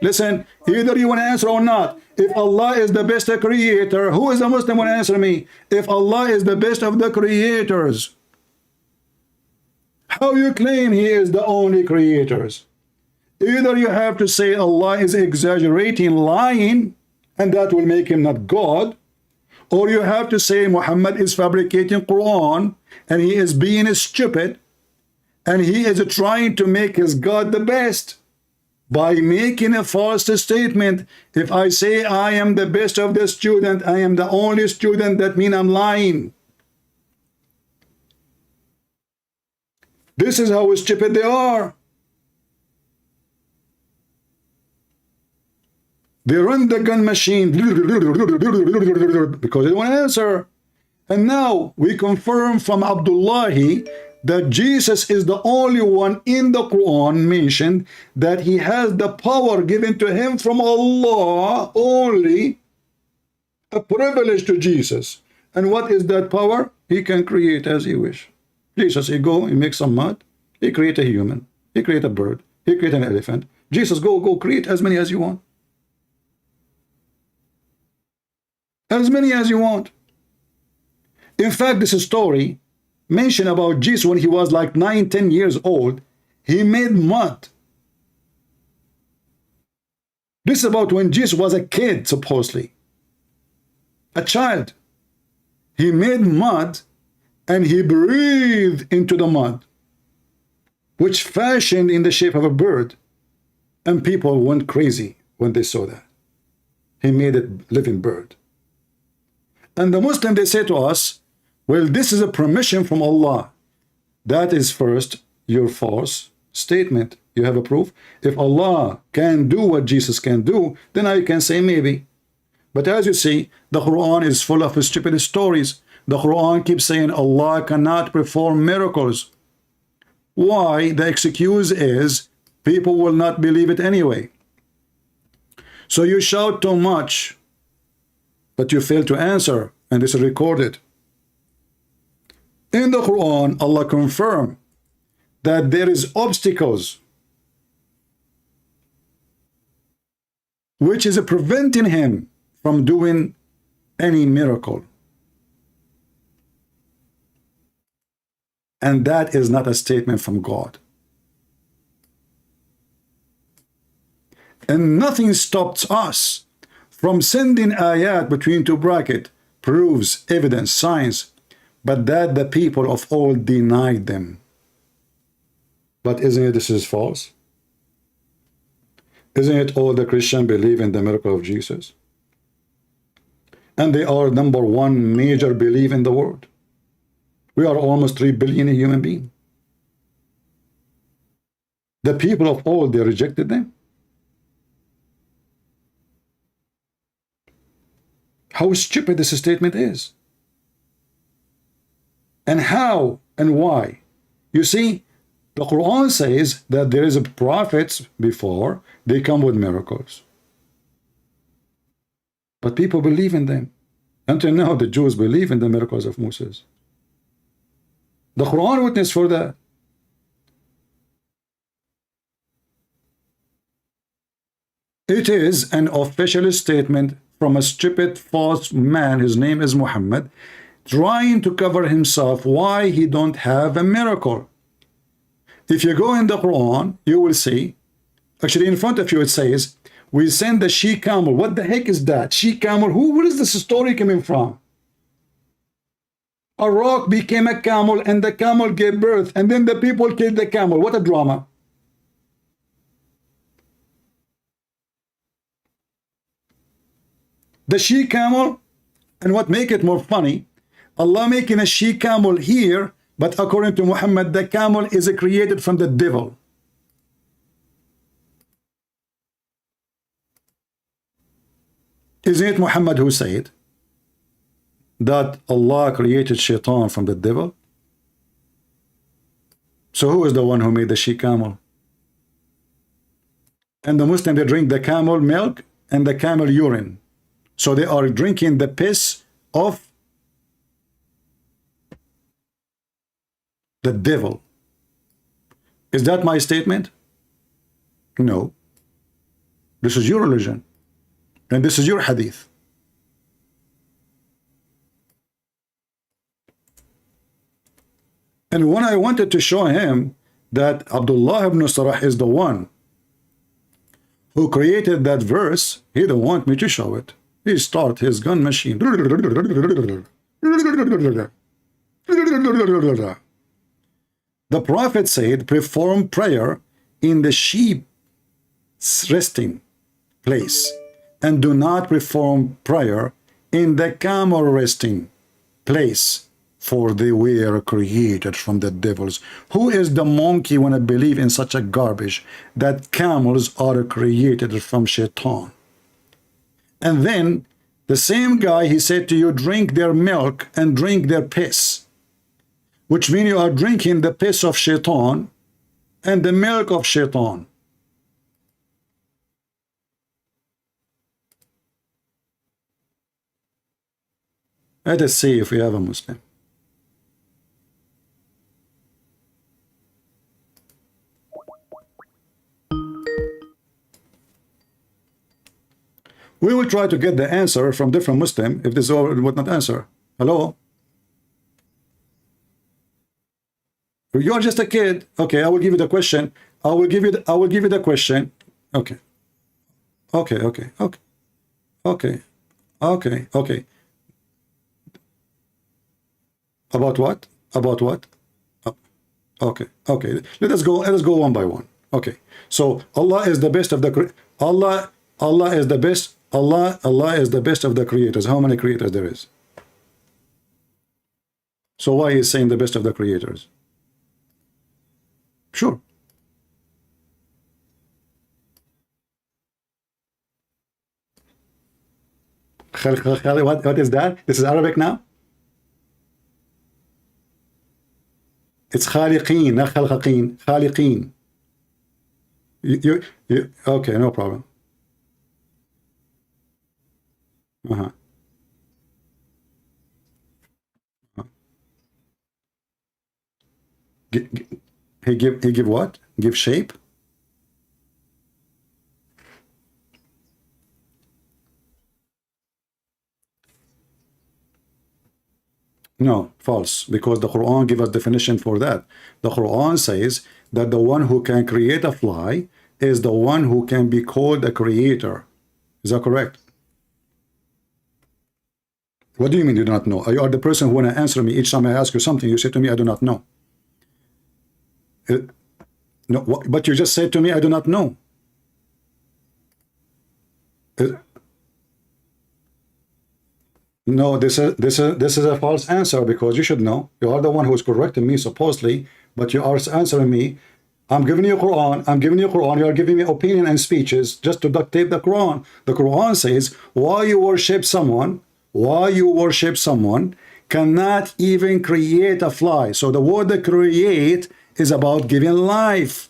Either you want to answer or not. If Allah is the best creator, who is a Muslim want to answer me? If Allah is the best of the creators, how you claim he is the only creators? Either you have to say Allah is exaggerating, lying, and that will make him not God, or you have to say Muhammad is fabricating Quran and he is being stupid and he is trying to make his God the best by making a false statement. If I say I am the best of the student, I am the only student, that means I'm lying. This is how stupid they are. They run the gun machine because they don't want to answer. And now we confirm from Abdullahi that Jesus is the only one in the Quran mentioned that he has the power given to him from Allah, only a privilege to Jesus. And what is that power? He can create as he wish. Jesus, he go, he makes some mud, he create a human, he create a bird, he create an elephant. Jesus, go create as many as you want. As many as you want. In fact, this story mentioned about Jesus when he was like 9-10 years old. He made mud. This is about when Jesus was a kid, supposedly. A child. He made mud and he breathed into the mud. which fashioned in the shape of a bird, and people went crazy when they saw that. He made it living bird. And the Muslim, they say to us, well, this is a permission from Allah. That is first your false statement. You have a proof? If Allah can do what Jesus can do, then I can say maybe. But as you see, the Quran is full of stupid stories. The Quran keeps saying Allah cannot perform miracles. Why? The excuse is people will not believe it anyway. So you shout too much, but you fail to answer, and this is recorded. In the Quran, Allah confirmed that there is obstacles which is preventing him from doing any miracle. And that is not a statement from God. And nothing stops us from sending ayat between two brackets, proofs, evidence, signs, but that the people of old denied them. But isn't it this is false? Isn't it all the Christians believe in the miracle of Jesus? And they are number one major belief in the world. We are almost 3 billion human beings. The people of old, they rejected them. How stupid this statement is. And how and why? You see, the Quran says that there is a prophets before, they come with miracles. But people believe in them. Until now, the Jews believe in the miracles of Moses. The Quran witness for that. It is an official statement from a stupid false man, his name is Muhammad, trying to cover himself why he don't have a miracle. If you go in the Quran, you will see, actually in front of you it says, we send the she camel. What the heck is that? She camel, where is this story coming from? A rock became a camel and the camel gave birth and then the people killed the camel. What a drama. The she camel, and what make it more funny, Allah making a she camel here, but according to Muhammad, the camel is created from the devil. Isn't it Muhammad who said that Allah created shaitan from the devil? So who is the one who made the she camel? And the Muslim, they drink the camel milk and the camel urine. So they are drinking the piss of the devil. Is that my statement? No. This is your religion. And this is your hadith. And when I wanted to show him that Abdullah ibn Sarah is the one who created that verse, he didn't want me to show it. He started his gun machine. The Prophet said, perform prayer in the sheep's resting place, and do not perform prayer in the camel resting place, for they were created from the devils. Who is the monkey when I believe in such a garbage that camels are created from shaitan? And then the same guy, he said to you, drink their milk and drink their piss, which means you are drinking the piss of shaitan and the milk of shaitan. Let us see if we have a Muslim. We will try to get the answer from different Muslim if this would not answer. Hello? You're just a kid. Okay, I will give you the question. I will give you the question. Okay. Okay. About what? About what? Okay, okay. Let us go one by one. Okay. So Allah is the best of the Allah is the best. Allah is the best of the creators. How many creators there is? So why is saying the best of the creators? Sure. What is that? This is Arabic now? It's خالقين, not خالقين. خالقين. You, okay, no problem. He give what? Give shape? No, false, because the Quran gives us definition for that. The Quran says that the one who can create a fly is the one who can be called a creator. Is that correct? What do you mean you do not know? You are the person who want to answer me each time I ask you something. You say to me, I do not know. No, but you just said to me, I do not know. No, this is a false answer, because you should know. You are the one who is correcting me supposedly, but you are answering me. I'm giving you Quran. I'm giving you Quran. You are giving me opinion and speeches just to duct tape the Quran. The Quran says, why you worship someone cannot even create a fly. So the word that create is about giving life.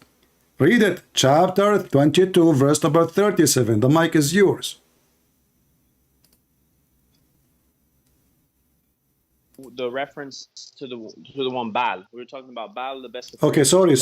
Read it. Chapter 22, verse number 37. The mic is yours. The reference to the one Baal. We were talking about Baal, the best. Okay, sorry.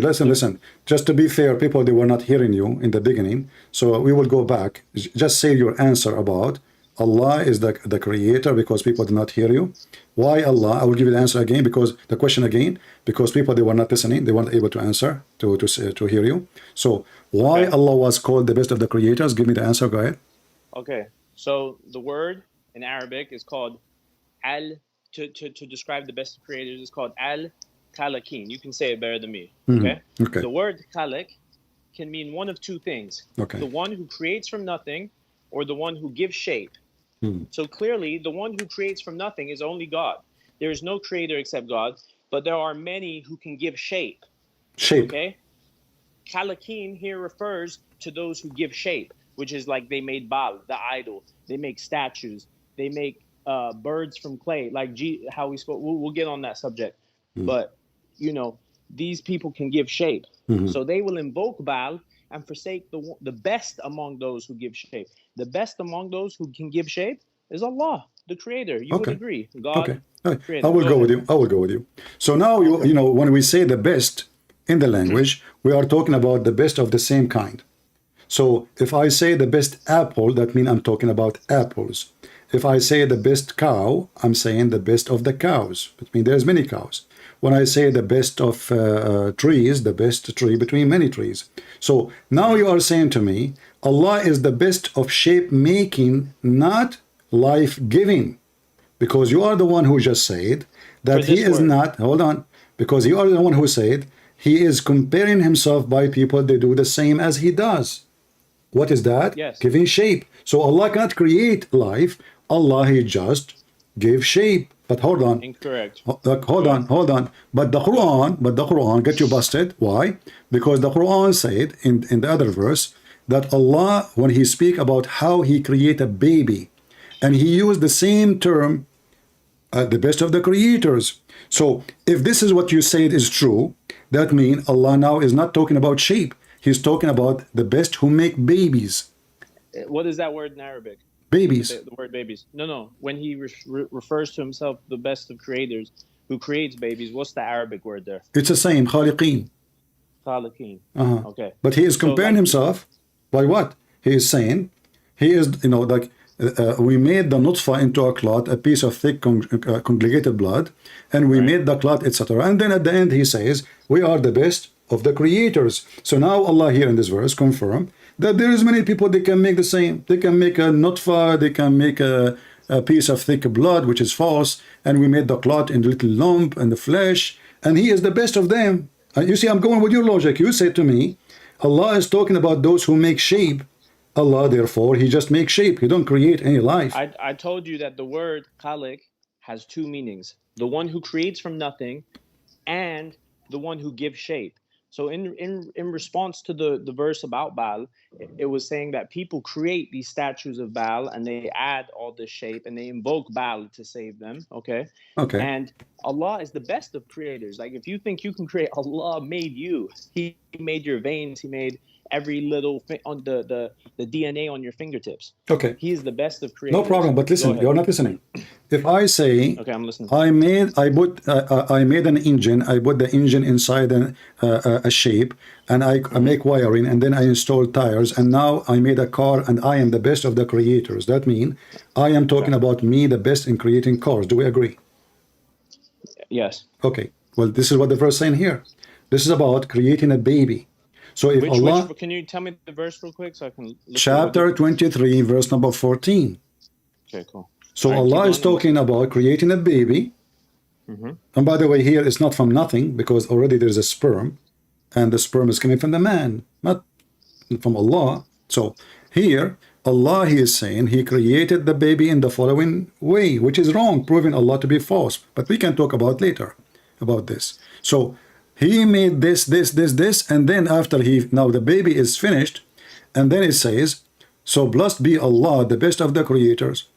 Listen. Just to be fair, people, they were not hearing you in the beginning, so we will go back. Just say your answer about Allah is the creator, because people did not hear you. Why Allah? I will give you the answer again, because the question again, because people, they were not listening, they weren't able to answer to hear you. So why Allah was called the best of the creators? Give me the answer. Go ahead. Okay, so the word in Arabic is called al. To describe the best of creators is called al-Khaliqin. You can say it better than me. Okay. Okay. The word Khaliq can mean one of two things. Okay. The one who creates from nothing, or the one who gives shape. So clearly, the one who creates from nothing is only God. There is no creator except God, but there are many who can give shape. Okay. Khaliqin here refers to those who give shape, which is like they made Baal, the idol. They make statues. They make birds from clay, like how we spoke. We'll get on that subject, but you know, these people can give shape, so they will invoke Baal and forsake the best among those who give shape. The best among those who can give shape is Allah, the Creator. You would agree, God. Okay, I will go with you. So now you know, when we say the best in the language, we are talking about the best of the same kind. So if I say the best apple, that means I'm talking about apples. If I say the best cow, I'm saying the best of the cows. I mean, there's many cows. When I say the best of trees, the best tree between many trees. So now you are saying to me, Allah is the best of shape making, not life giving. Because you are the one who just said that he is not, hold on, because you are the one who said he is comparing himself by people that do the same as he does. What is that? Yes. Giving shape. So Allah cannot create life. Allah, he just gave shape. But hold on. Incorrect. Hold on. But the Quran get you busted. Why? Because the Quran said in the other verse that Allah, when he speak about how he create a baby, and he used the same term, the best of the creators. So if this is what you said is true, that means Allah now is not talking about shape. He's talking about the best who make babies. What is that word in Arabic? Babies. The word babies. No. When he refers to himself, the best of creators, who creates babies, what's the Arabic word there? It's the same, khaliqeen. Khaliqeen. Okay. But he is comparing himself by what? He is saying, he is, you know, like, we made the nutfa into a clot, a piece of thick congregated blood, and we made the clot, etc. And then at the end he says, we are the best of the creators. So now Allah here in this verse confirm that there is many people, they can make the same. They can make a nutfa, they can make a piece of thick blood, which is false, and we made the clot in the little lump and the flesh, and he is the best of them. You see, I'm going with your logic. You say to me, Allah is talking about those who make shape. Allah, therefore, he just makes shape. He don't create any life. I told you that the word khaliq has two meanings: the one who creates from nothing, and the one who gives shape. So in response to the verse about Baal, it was saying that people create these statues of Baal and they add all this shape and they invoke Baal to save them. Okay. And Allah is the best of creators. Like, if you think you can create, Allah made you. He made your veins. He made every little on the DNA on your fingertips. Okay. He is the best of creators. No problem. But listen, you're not listening. If I say, okay, I'm listening. I made an engine. I put the engine inside a shape, and I make wiring, and then I install tires, and now I made a car, and I am the best of the creators. That means I am talking about me, the best in creating cars. Do we agree? Yes. Okay. Well, this is what the verse is saying here. This is about creating a baby. So if Allah, can you tell me the verse real quick so I can look chapter 23, verse number 14. Okay, cool. So Right, Allah is talking about creating a baby. And by the way, here it's not from nothing, because already there's a sperm, and the sperm is coming from the man, not from Allah. So here, Allah, he is saying he created the baby in the following way, which is wrong, proving Allah to be false. But we can talk about later about this. So he made this, and then after now the baby is finished, and then it says, so blessed be Allah, the best of the creators.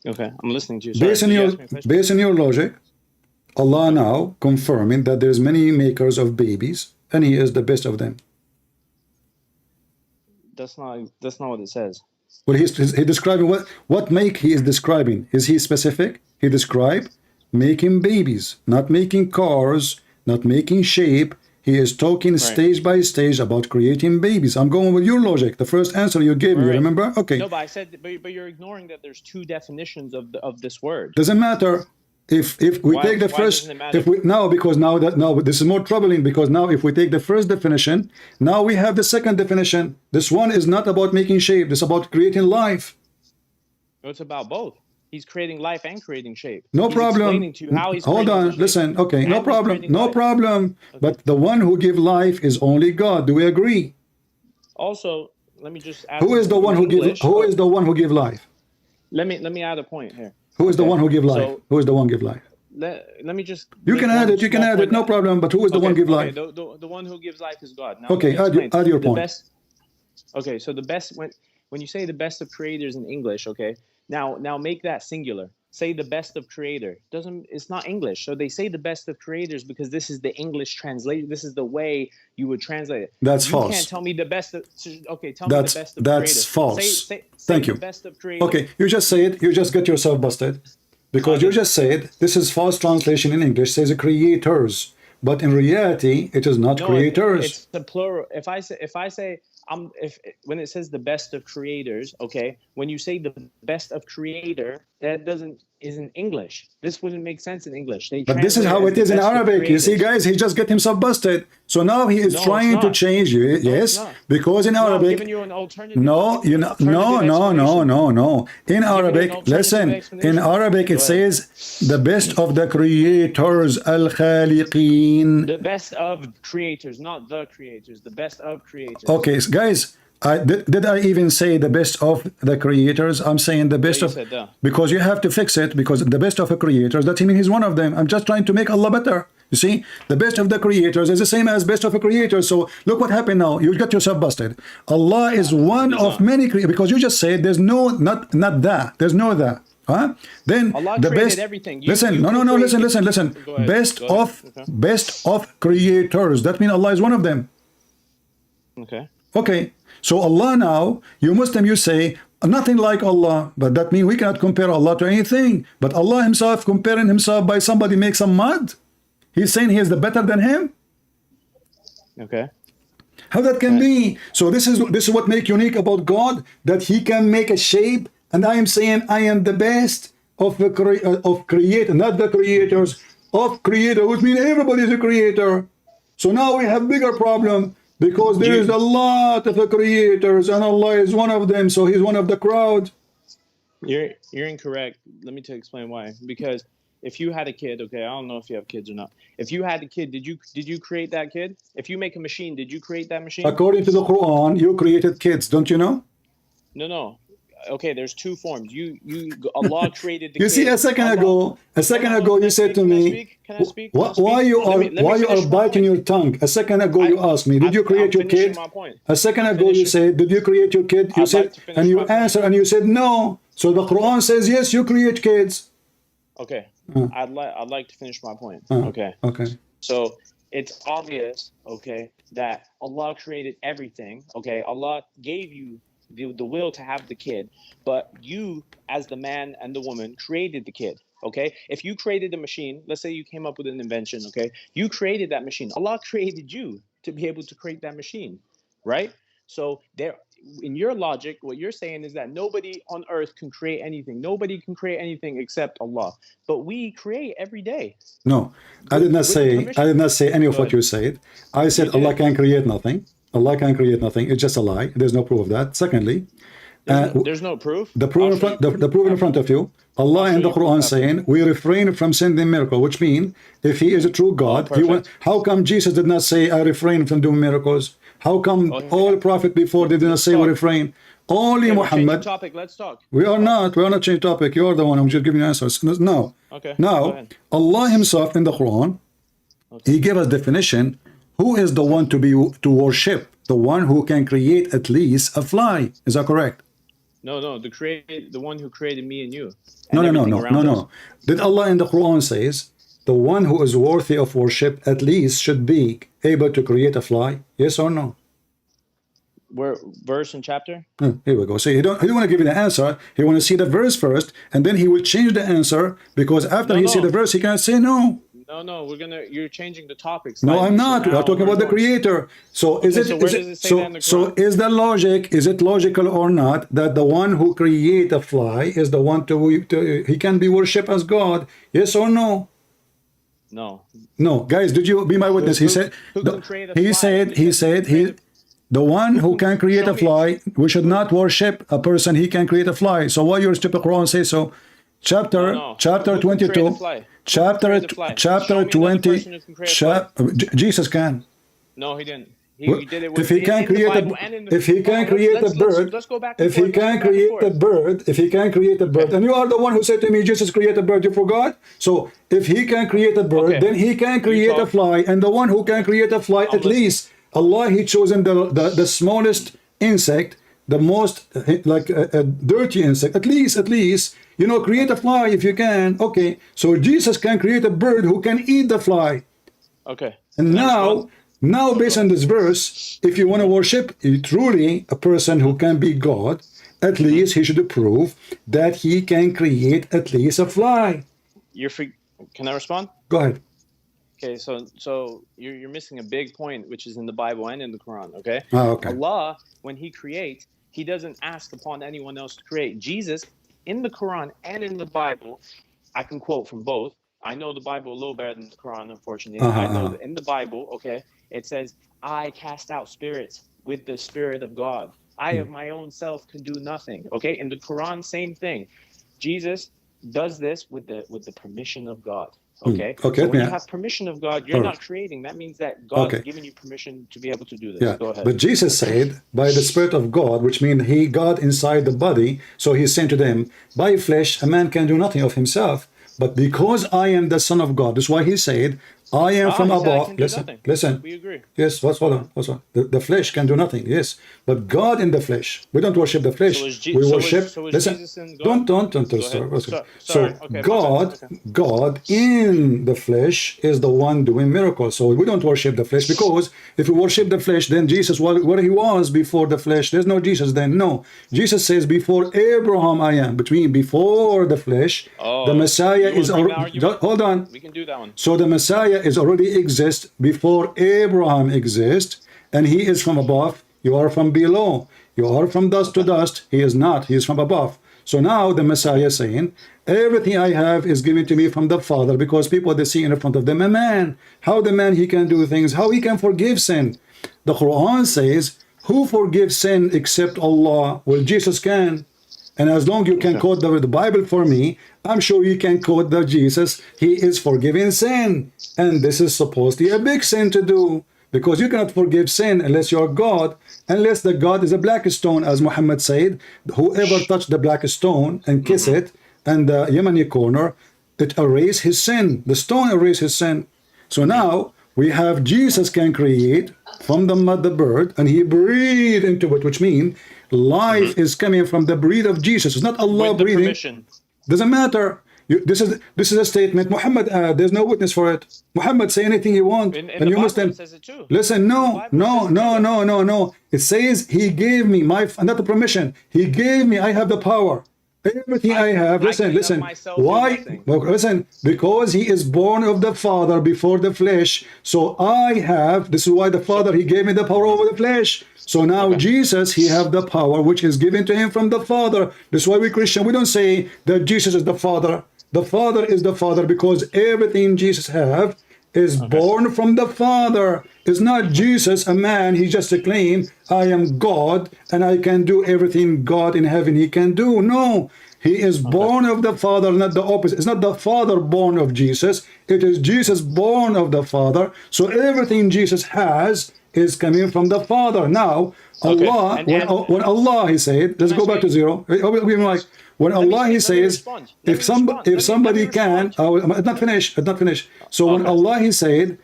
Okay, I'm listening to you. Sorry, Based on your logic, Allah now confirming that there's many makers of babies, and he is the best of them. That's not what it says. Well, he's describing what make he is describing. Is he specific? He described making babies, not making cars, not making shape. He is talking stage by stage about creating babies. I'm going with your logic. The first answer you gave me, remember? Okay. No, but I said, but you're ignoring that there's two definitions of this word. Doesn't matter. If we take the first, now this is more troubling, because now if we take the first definition, now we have the second definition. This one is not about making shape. This is about creating life. No, it's about both. He's creating life and creating shape. No problem. Explaining to you how he's Hold on, listen. Okay, no problem. No problem. Okay. But the one who gives life is only God. Do we agree? Also, let me just add. Who is the one who gives? Who is the one who gives life? Let me add a point here. Who is the one who gives life? Who is the one give life? Let me just. You can add it. You can add it. No problem. But who is the one give life? The one who gives life is God. Now, okay, add your point. Okay, so the best, when you say the best of creators in English, okay, now make that singular. Say the best of creator. It's not English. So they say the best of creators because this is the English translation. This is the way you would translate it. That's false. You can't tell me the best of. Okay, tell me the best of creators. That's false. Thank you. The best of creators. Okay, you just say it. You just get yourself busted, because you just said this is false translation in English. Says creators, but in reality it is not creators. It's the plural. If I say when it says the best of creators, okay, when you say the best of creator, that isn't English. This wouldn't make sense in English. But this is how it is in Arabic. You see, guys, he just get himself busted. So now he is trying to change you. Yes, because in Arabic. I'm giving you an alternative. No. In Arabic, listen. In Arabic, it says the best of the creators, al-khaliqeen. The best of creators, not the creators. The best of creators. Okay, guys. Did I even say the best of the creators? I'm saying the best of, because you have to fix it, because the best of the creators, that means he's one of them. I'm just trying to make Allah better. You see, the best of the creators is the same as best of the creators. So look what happened now. You got yourself busted. Allah is one of many creators, because you just said there's no, not that. There's no that. Huh? Then Allah the best. Everything. Listen. Listen. Best of creators. That means Allah is one of them. Okay. So Allah now, you Muslim, you say, nothing like Allah. But that means we cannot compare Allah to anything. But Allah himself comparing himself by somebody makes some mud. He's saying he is the better than him. Okay. How that can be? So this is what makes unique about God, that he can make a shape. And I am saying I am the best of creator, not the creators, of creator, which means everybody is a creator. So now we have bigger problem. Because there is a lot of the creators, and Allah is one of them, so he's one of the crowd. You're incorrect. Let me explain why. Because if you had a kid, okay, I don't know if you have kids or not. If you had a kid, did you create that kid? If you make a machine, did you create that machine? According to the Quran, you created kids, don't you know? No. Okay, there's two forms. Allah created the You kid. see, a second ago, you said to me, Can I speak? why you are biting your tongue? A second ago, you asked me, did you create your kid? A second ago, you said, did you create your kid? You said, and you answered, and you said no. So the Quran says, yes, you create kids. Okay, I'd like to finish my point. Okay. So it's obvious, okay, that Allah created everything. Okay, Allah gave you the will to have the kid, but you, as the man and the woman, created the kid. Okay, if you created a machine, let's say you came up with an invention. Okay, you created that machine. Allah created you to be able to create that machine, right? So there, in your logic, what you're saying is that nobody on earth can create anything. Nobody can create anything except Allah. But we create every day. No, I did not say any of what you said. I said Allah can create nothing. Allah can create nothing. It's just a lie. There's no proof of that. Secondly, there's no proof. The proof in front of you. Allah in the Quran saying, we refrain from sending miracle, which means if he is a true God, how come Jesus did not say, I refrain from doing miracles? How come all prophet before they did not say we refrain? Only Muhammad. Let's talk. We are not changing topic. You are the one who's just giving answers. No. Okay. Now, Allah himself in the Quran, he gave us definition. Who is the one to worship? The one who can create at least a fly. Is that correct? No. The one who created me and you. No. Did Allah in the Quran says the one who is worthy of worship at least should be able to create a fly? Yes or no? Where verse and chapter? Here we go. So he don't want to give you the answer. He want to see the verse first, and then he will change the answer because after he see the verse, he can say no. No, you're changing the topics. No, I'm not. We're talking about the creator. So is it the logic? Is it logical or not that the one who create a fly is the one he can be worshipped as God? Yes or no? No, guys, did you be my witness? He said the one who can create a fly, we should not worship a person. He can create a fly. So why your stupid Quran say so? Chapter 22. Chapter 20. Jesus can. No, he didn't. He did it if he can create a bird, and you are the one who said to me, Jesus created a bird, you forgot? So if he can create a bird, then he can create a fly, and the one who can create a fly, at least Allah, he chosen the smallest insect, the most like a dirty insect, at least, you know, create a fly if you can. Okay, so Jesus can create a bird who can eat the fly. Okay. And now based on this verse, if you want to worship truly a person who can be God, at least he should prove that he can create at least a fly. Can I respond? Go ahead. Okay, so you're missing a big point, which is in the Bible and in the Quran. Okay. Okay. Allah, when he creates, he doesn't ask upon anyone else to create. Jesus, in the Quran and in the Bible, I can quote from both. I know the Bible a little better than the Quran, unfortunately. I know that in the Bible, okay, it says, I cast out spirits with the Spirit of God. I of my own self can do nothing. Okay, in the Quran, same thing. Jesus does this with the permission of God. Okay. So when you have permission of God, you're not creating. That means that God has given you permission to be able to do this. Yeah. Go ahead. But Jesus said, by the Spirit of God, which means God inside the body, so he's saying to them, by flesh, a man can do nothing of himself. But because I am the Son of God, that's why he said, I am from above. Listen. We agree. Yes, hold on. The flesh can do nothing. Yes, but God in the flesh. We don't worship the flesh. We worship. Listen. Don't. So God in the flesh is the one doing miracles. So we don't worship the flesh, because if we worship the flesh, then Jesus, where he was before the flesh, there's no Jesus then. No, Jesus says, before Abraham I am. Before the flesh, the Messiah is already. Hold on. We can do that one. So the Messiah is already exist before Abraham exists, and he is from above. You are from below. You are from dust to dust. He is not. He is from above. So now the Messiah is saying, everything I have is given to me from the Father, because people, they see in front of them a man. How the man, he can do things, how he can forgive sin. The Quran says, who forgives sin except Allah? Well, Jesus can. And as long you can quote the Bible for me, I'm sure you can quote that Jesus, he is forgiving sin. And this is supposed to be a big sin to do. Because you cannot forgive sin unless you're God, unless the God is a black stone, as Muhammad said. Whoever touched the black stone and kiss it, and the Yemeni corner, it erased his sin. The stone erased his sin. So now we have Jesus can create from the mud the bird, and he breathed into it, which means life is coming from the breath of Jesus. It's not Allah breathing. Permission. Doesn't matter. This is a statement. Muhammad, there's no witness for it. Muhammad say anything he wants, In and the you Bible Muslim it says it too. listen. No. It says he gave me not the permission. He gave me. I have the power. Everything I have. Listen. Why? Well, listen. Because he is born of the Father before the flesh. So I have. This is why the Father he gave me the power over the flesh. So now Jesus, he have the power which is given to him from the Father. This is why we Christian, we don't say that Jesus is the Father. The Father is the Father because everything Jesus have is born from the Father. It's not Jesus, a man, he just claim, I am God and I can do everything God in heaven he can do. No, he is born of the Father, not the opposite. It's not the Father born of Jesus. It is Jesus born of the Father. So everything Jesus has is coming from the Father. Now, Allah, when Allah, he said, let's go back to zero. When Allah, he says, if somebody can, I'm not finished. So when Allah, he said,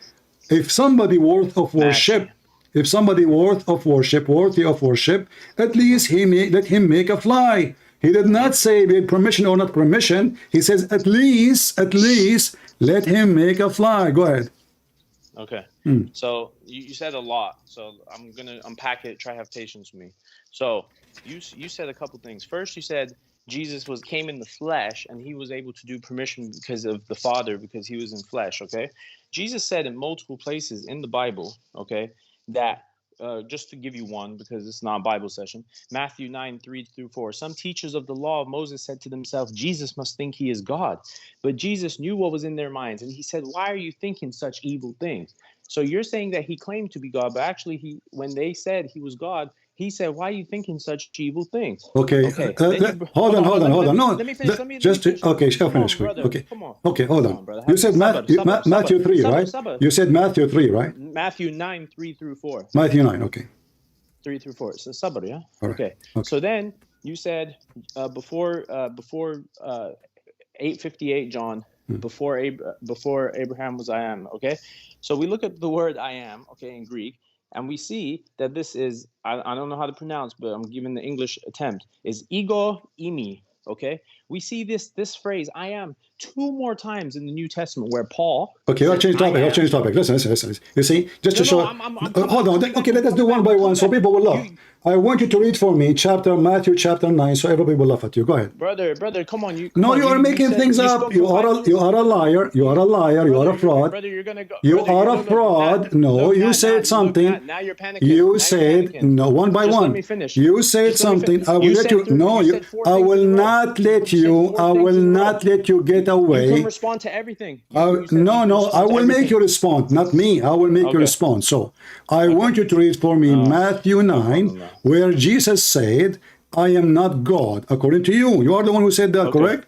if somebody worth of worship, worthy of worship, at least let him make a fly. He did not say with permission or not permission. He says, at least let him make a fly. Go ahead. Okay. So you said a lot. So I'm gonna unpack it. Try to have patience with me. So you said a couple things. First, you said Jesus came in the flesh and he was able to do permission because of the Father because he was in flesh. Okay. Jesus said in multiple places in the Bible. Okay, that just to give you one because it's not a Bible session. Matthew 9:3-4. Some teachers of the law of Moses said to themselves, Jesus must think he is God. But Jesus knew what was in their minds, and he said, why are you thinking such evil things? So you're saying that he claimed to be God, but actually when they said he was God, he said, why are you thinking such evil things? Okay. Hold on. No, let me finish. Okay, shall finish. Okay. Come on. Okay, hold on. You said Matthew 3, right? You said Matthew 3, right? Matthew 9:3-4. Matthew 9, okay. 3-4. It's a sabr, yeah? All right. Okay. So then you said before 8:58, John, before Abraham was I am, okay? So we look at the word I am, okay, in Greek, and we see that this is, I don't know how to pronounce, but I'm giving the English attempt, is ego imi, okay? We see this phrase, I am, 2 more times in the New Testament where Paul... Okay, I'll change topic. Listen. You see, just to show... hold on. Okay, let us do one by one so people will laugh. I want you to read for me Matthew chapter 9 so everybody will laugh at you. Go ahead. Brother, come on. You are making things up. You are a liar. You are a liar. You are a fraud. Brother, you're gonna go. You are a fraud. No, you said something. Now you're panicking. You said, no, one by one. Let me finish. You said something. I will let you. No, I will not let you. I will not let you get away. You can respond to everything. No. I will make you respond. Not me. I will make you respond. So I want you to read for me Matthew 9. Where Jesus said, I am not God, according to you. You are the one who said that, correct?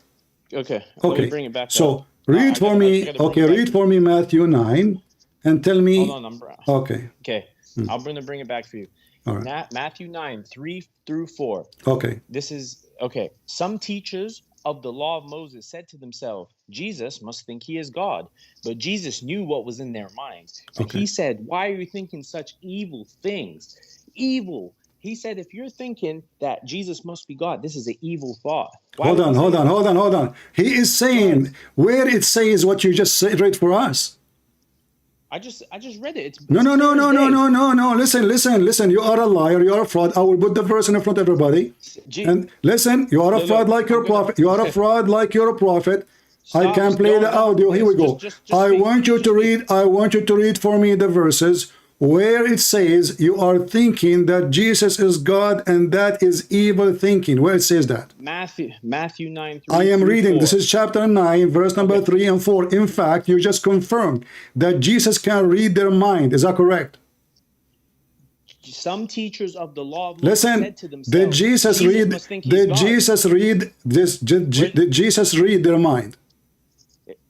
Okay. Let me bring it back. So read for me Matthew 9 and tell me. Hold on, Okay. I'll bring it back for you. All right. Matthew 9:3-4. Okay. This is, okay. Some teachers of the law of Moses said to themselves, Jesus must think he is God. But Jesus knew what was in their minds. So he said, why are you thinking such evil things? Evil. He said, if you're thinking that Jesus must be God, this is an evil thought. Hold on. He is saying where it says what you just read for us. I just read it. No. Listen. You are a liar. You are a fraud. I will put the verse in front of everybody. And listen, you are a fraud like your prophet. You are a fraud like your prophet. I can play the audio. Here we go. I want you to read for me the verses where it says you are thinking that Jesus is God and that is evil thinking. Where it says that? Matthew 9. I am reading. This is chapter 9, verse number 3 and 4. In fact, you just confirmed that Jesus can read their mind. Is that correct? some teachers of the law of Moses Listen, said to themselves, did Jesus read? must think he's Did God. Jesus read this? Did Jesus read their mind?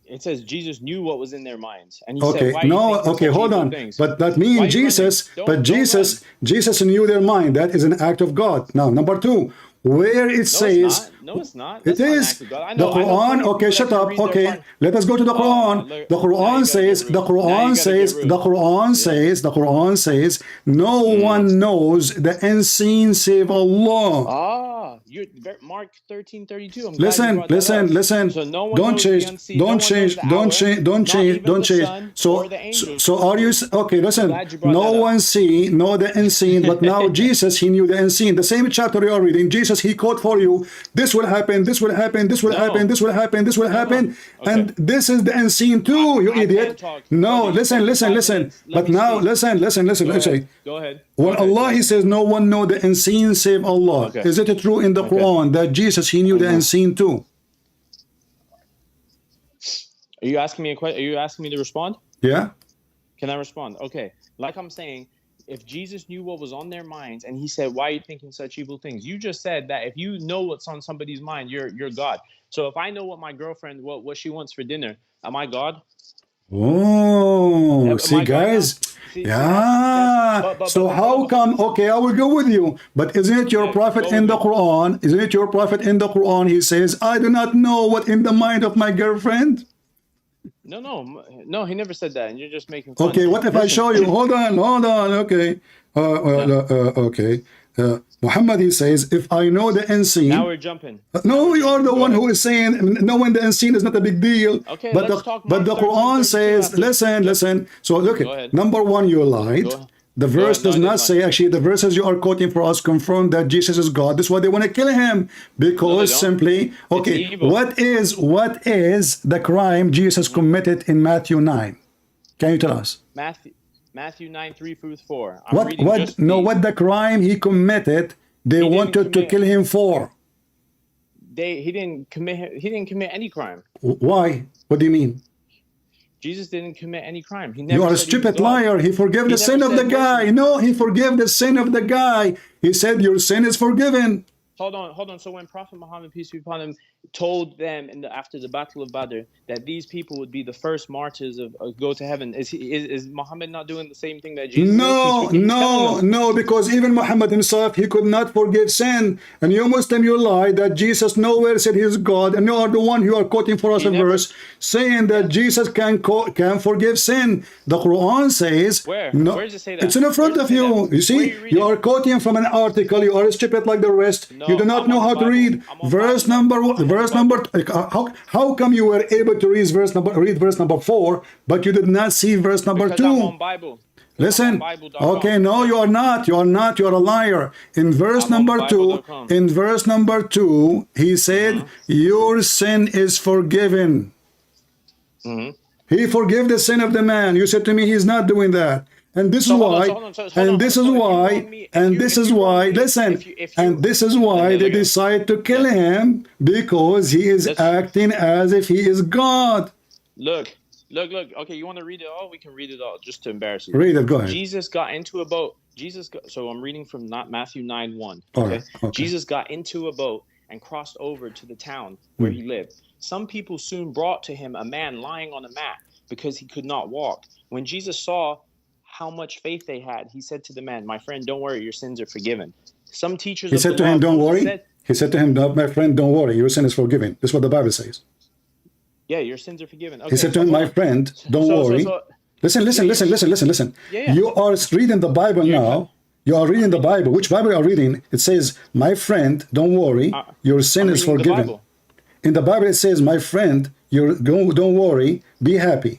It says Jesus knew what was in their minds, and he Okay, said, "Why are you no, thinking okay, such hold evil on. things?" But that Why means are you Jesus, running? but Don't Jesus, Jesus knew their mind. That is an act of God. Now, number two, where it No, it's says, not. No, it's not. it That's not an is. act of God. I The know Quran, plenty of okay, people that shut can up. read their Okay, part. let us go to the Quran. Look, The now Quran you gotta says, get rude. the Now you Quran gotta says, get rude. the Quran Yeah. says, the Quran says, no one knows the unseen save Allah. Ah, you're Mark 13:32. I'm glad you Listen, brought that listen, up. listen. So no one Don't knows change. the unseen. Don't No one knows change. the Don't hour. change. Don't Not change. even Don't the change. Son So, or the angels. so are you okay? Listen. Glad you brought No that up. one see, no the unseen, but now Jesus, he knew the unseen. The same chapter you are reading, Jesus, he quote for you. This will happen. This will happen. This will happen. No. This will happen. This will No, no. happen. Okay. And this is the unseen too. You I idiot. can't talk. No, Brother, you listen, spoke for listen, 5 listen. minutes. Let But me now, speak. listen. Go Let's say. ahead. Go ahead. When Go ahead. Allah, He says, no one know the unseen save Allah. Okay. Is it true in the Okay. Quran that Jesus, he knew the unseen too? Are you asking me a question? Are you asking me to respond? Yeah. Can I respond? Okay. Like I'm saying, if Jesus knew what was on their minds and he said, "Why are you thinking such evil things?" You just said that if you know what's on somebody's mind, you're God. So if I know what my girlfriend what she wants for dinner, am I God? Oh, Am see, I God now? guys. See, Yeah. that's So how come? Okay, I will go with you. But isn't it your Yeah, prophet go in with the me. Quran? Isn't it your prophet in the Quran? He says, I do not know what in the mind of my girlfriend. No, he never said that, and you're just making fun. Okay, what if I Listen. show you? Hold on. Okay. Okay. Muhammad, he says, if I know the unseen. Now we're jumping. No, you are the Go one ahead. who is saying knowing the unseen is not a big deal. Okay, but let's talk but Mark the Quran 13:32 says, after. listen. So look Go at ahead. number one, you lied. Go ahead. The Go verse ahead. No, does I not didn't say, actually, the verses you are quoting for us confirm that Jesus is God. That's why they want to kill him. Because don't. simply, okay, evil. what is the crime Jesus committed in Matthew 9? Can you tell us? Matthew 9:3-4. I'm reading just What the crime he committed, they wanted to kill him for. He didn't commit any crime. Why? What do you mean? Jesus didn't commit any crime. He never You are a said he was stupid God. liar. He forgave the sin of the guy. No, he forgave the sin of the guy. He said, your sin is forgiven. Hold on. So when Prophet Muhammad, peace be upon him, told them after the Battle of Badr that these people would be the first martyrs of go to heaven, is Muhammad not doing the same thing that Jesus is? No, because even Muhammad himself, he could not forgive sin. And you Muslim, you lie that Jesus nowhere said he is God, and you are the one who are quoting for us a verse saying that Jesus can forgive sin. The Quran says, where? No, Where does it say that? it's in front of you. You see, you are quoting from an article. You are stupid like the rest. You do not know how to read. Verse number. How come you were able to read verse number 4, but you did not see verse number 2? I'm on Bible. Listen. Okay, no, you are not. You are not. You are a liar. In verse number 2, he said, "Your sin is forgiven." He forgave the sin of the man. You said to me, he's not doing that. And this is why, they decide to kill him, because he is acting as if he is God. Look. Okay, you want to read it all? We can read it all, just to embarrass you. Read it, go ahead. Jesus got into a boat. So I'm reading from Matthew 9:1. Okay? Jesus got into a boat and crossed over to the town where he lived. Some people soon brought to him a man lying on a mat because he could not walk. When Jesus saw how much faith they had, he said to the man, "My friend, don't worry, your sins are forgiven." Some teachers He said to him, "Don't worry." He said to him, "My friend, don't worry, your sin is forgiven." This is what the Bible says. Yeah, your sins are forgiven. Okay, he said to him, "My friend, don't worry." Listen. Yeah. You are reading the Bible now. You are reading the Bible. Which Bible are you reading? It says, "My friend, don't worry, your sin is forgiven." In the Bible, it says, "My friend, don't worry, be happy."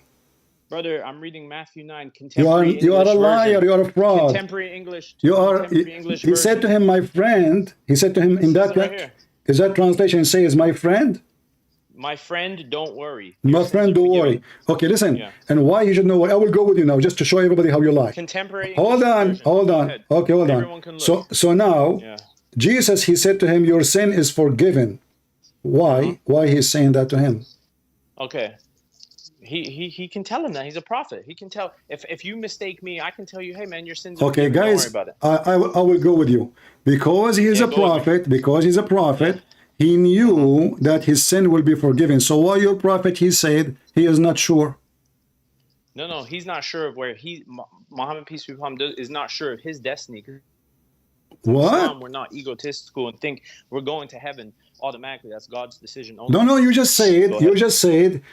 Brother, I'm reading Matthew 9, contemporary You are a liar. version. You are a fraud. Contemporary English. He said to him, "My friend." He said to him in that. Is that translation says, "My friend"? My friend, don't worry. My friend, don't worry. Okay, listen. Yeah. And why he should know what? I will go with you now, just to show everybody how you lie. Contemporary. Hold on. Okay, hold on. So now, Jesus, he said to him, "Your sin is forgiven." Why? Why he's saying that to him? Okay. He can tell him that he's a prophet. He can tell if you mistake me, I can tell you, hey man, your sins are Okay, forgiven. Don't worry guys, about it. I will go with you. Because he is Yeah, a go with me. prophet, he knew that his sin will be forgiven. So why your prophet, he said he is not sure? No, he's not sure of where Muhammad, peace be upon him, is not sure of his destiny. What? Islam, we're not egotistical and think we're going to heaven automatically. That's God's decision only. No, you just said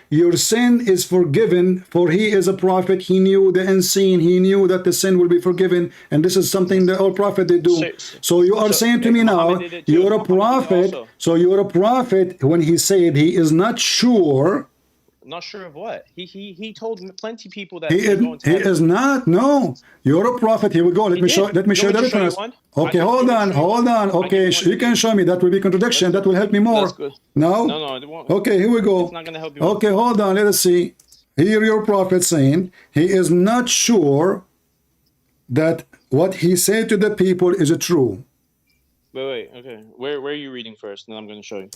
your sin is forgiven, for he is a prophet. He knew the unseen. He knew that the sin will be forgiven, and this is something that all prophets they do. So you are saying to me now, you're a prophet. So you're a prophet when he said he is not sure. Not sure of what? He told plenty of people that he is not. No, you're a prophet. Here we go. Let me show the reference. Okay, hold on. Okay, you can show me. That will be contradiction. That will help me more. No, it won't. Okay, here we go. It's not going to help you. Okay, hold on. Let us see. Here your prophet saying he is not sure that what he said to the people is true. Wait. Okay, where are you reading first? And then I'm going to show you.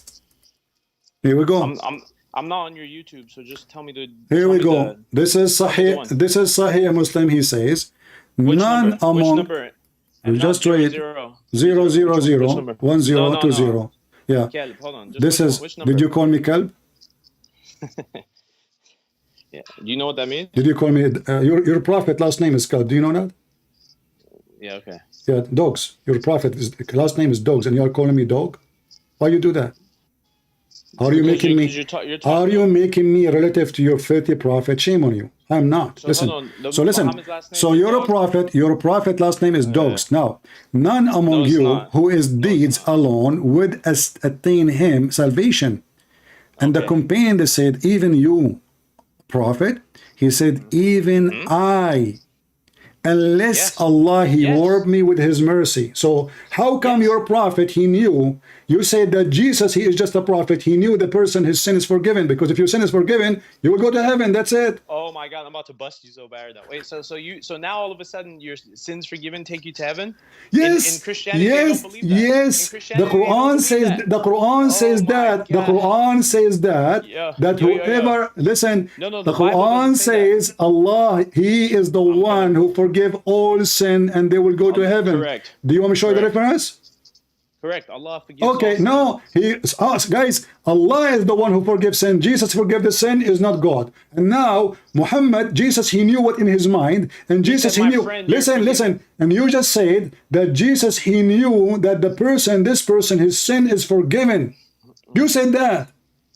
Here we go. I'm not on your YouTube, so just tell me the. Here we go. This is Sahih. This is Sahih Muslim. He says, none among. Which number? You just read 000 1020. Yeah. Kelb, hold on. This is. Did you call me Kelb? Yeah. Do you know what that means? Did you call me? Your prophet last name is Kelb. Do you know that? Yeah. Okay. Yeah. Dogs. Your prophet last name is Dogs, and you are calling me dog. Why you do that? Are you making me? Are you making me relative to your filthy prophet? Shame on you. I'm not. So listen. So listen. So you're a prophet. Your prophet last name is Dogs. Now, none among you who is deeds alone would attain him salvation. And the companion they said, even you, prophet. He said, even I. Unless Allah, he warped me with his mercy. So how come your prophet, he knew, you said that Jesus, he is just a prophet. He knew the person, his sin is forgiven. Because if your sin is forgiven, you will go to heaven. That's it. Oh my God, I'm about to bust you so bad. Wait, so now all of a sudden your sins forgiven take you to heaven? Yes. In Christianity, they don't believe that. Yes. The Quran says that. The Quran says that. The Quran says that. That whoever, listen, the Quran says Allah, he is the one who forgive all sin and they will go to heaven. Correct. Do you want me to show you the reference? Correct. Allah forgives. Okay, no, guys, Allah is the one who forgives sin. Jesus forgive the sin is not God. And now Muhammad, Jesus, he knew what in his mind, and Jesus he knew. Listen, and you just said that Jesus he knew that this person, his sin is forgiven. You said that.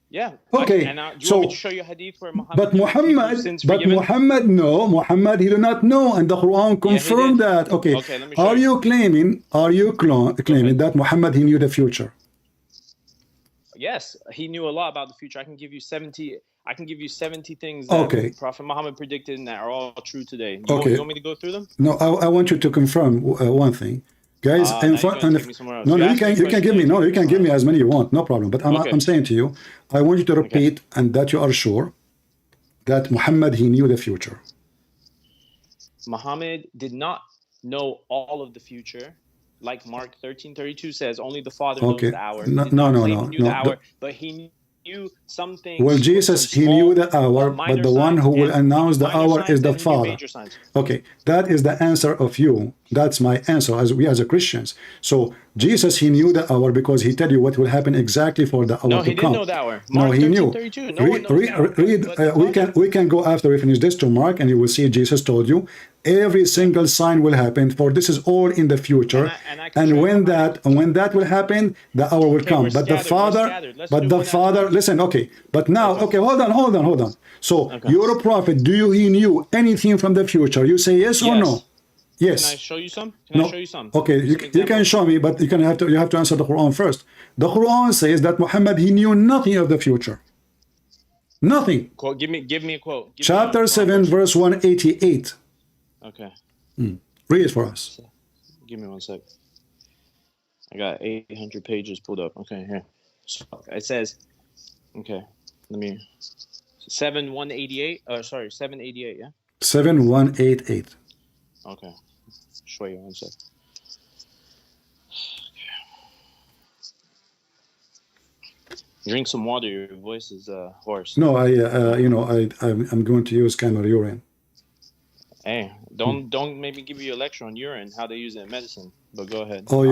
Yeah. Okay. And do you want me to show you a hadith where Muhammad? Muhammad, no, Muhammad, he did not know, and the Quran confirmed that. Okay. Let me show you claiming? Are you claiming that Muhammad he knew the future? Yes, he knew a lot about the future. I can give you 70 things that Prophet Muhammad predicted and that are all true today. You want me to go through them? No, I want you to confirm one thing. Guys, you can give me. No, you can give me as many you want, no problem. But I'm saying to you, I want you to repeat and that you are sure that Muhammad he knew the future. Muhammad did not know all of the future, like Mark 13:32 says. Only the Father knows the hour. No. But he knew some things. Well, Jesus, he knew the hour, but the one who will announce the hour is the Father. Okay, that is the answer of you. That's my answer as a Christians. So Jesus, he knew the hour because he tell you what will happen exactly for the hour to come. No, he didn't know the hour. No, he knew. We can go after we finish this to Mark, and you will see Jesus told you every single sign will happen, for this is all in the future. And when that will happen, the hour will come. But the Father, listen, okay. But now, okay, hold on. So you're a prophet. He knew anything from the future? You say yes or no? Yes. Can I show you some? I show you some? Okay, you can show me, but you have to answer the Quran first. The Quran says that Muhammad he knew nothing of the future. Nothing. Give me a quote. Chapter 7, verse 188. Okay. Read it for us. Give me 1 sec. I got 800 pages pulled up. Okay, here. So it says, okay, 788. 788. Yeah. 7188. Okay. Show you 1 sec. Drink some water. Your voice is hoarse. No, I'm going to use camel urine. Hey, don't maybe give you a lecture on urine, how they use it in medicine. But go ahead. Oh,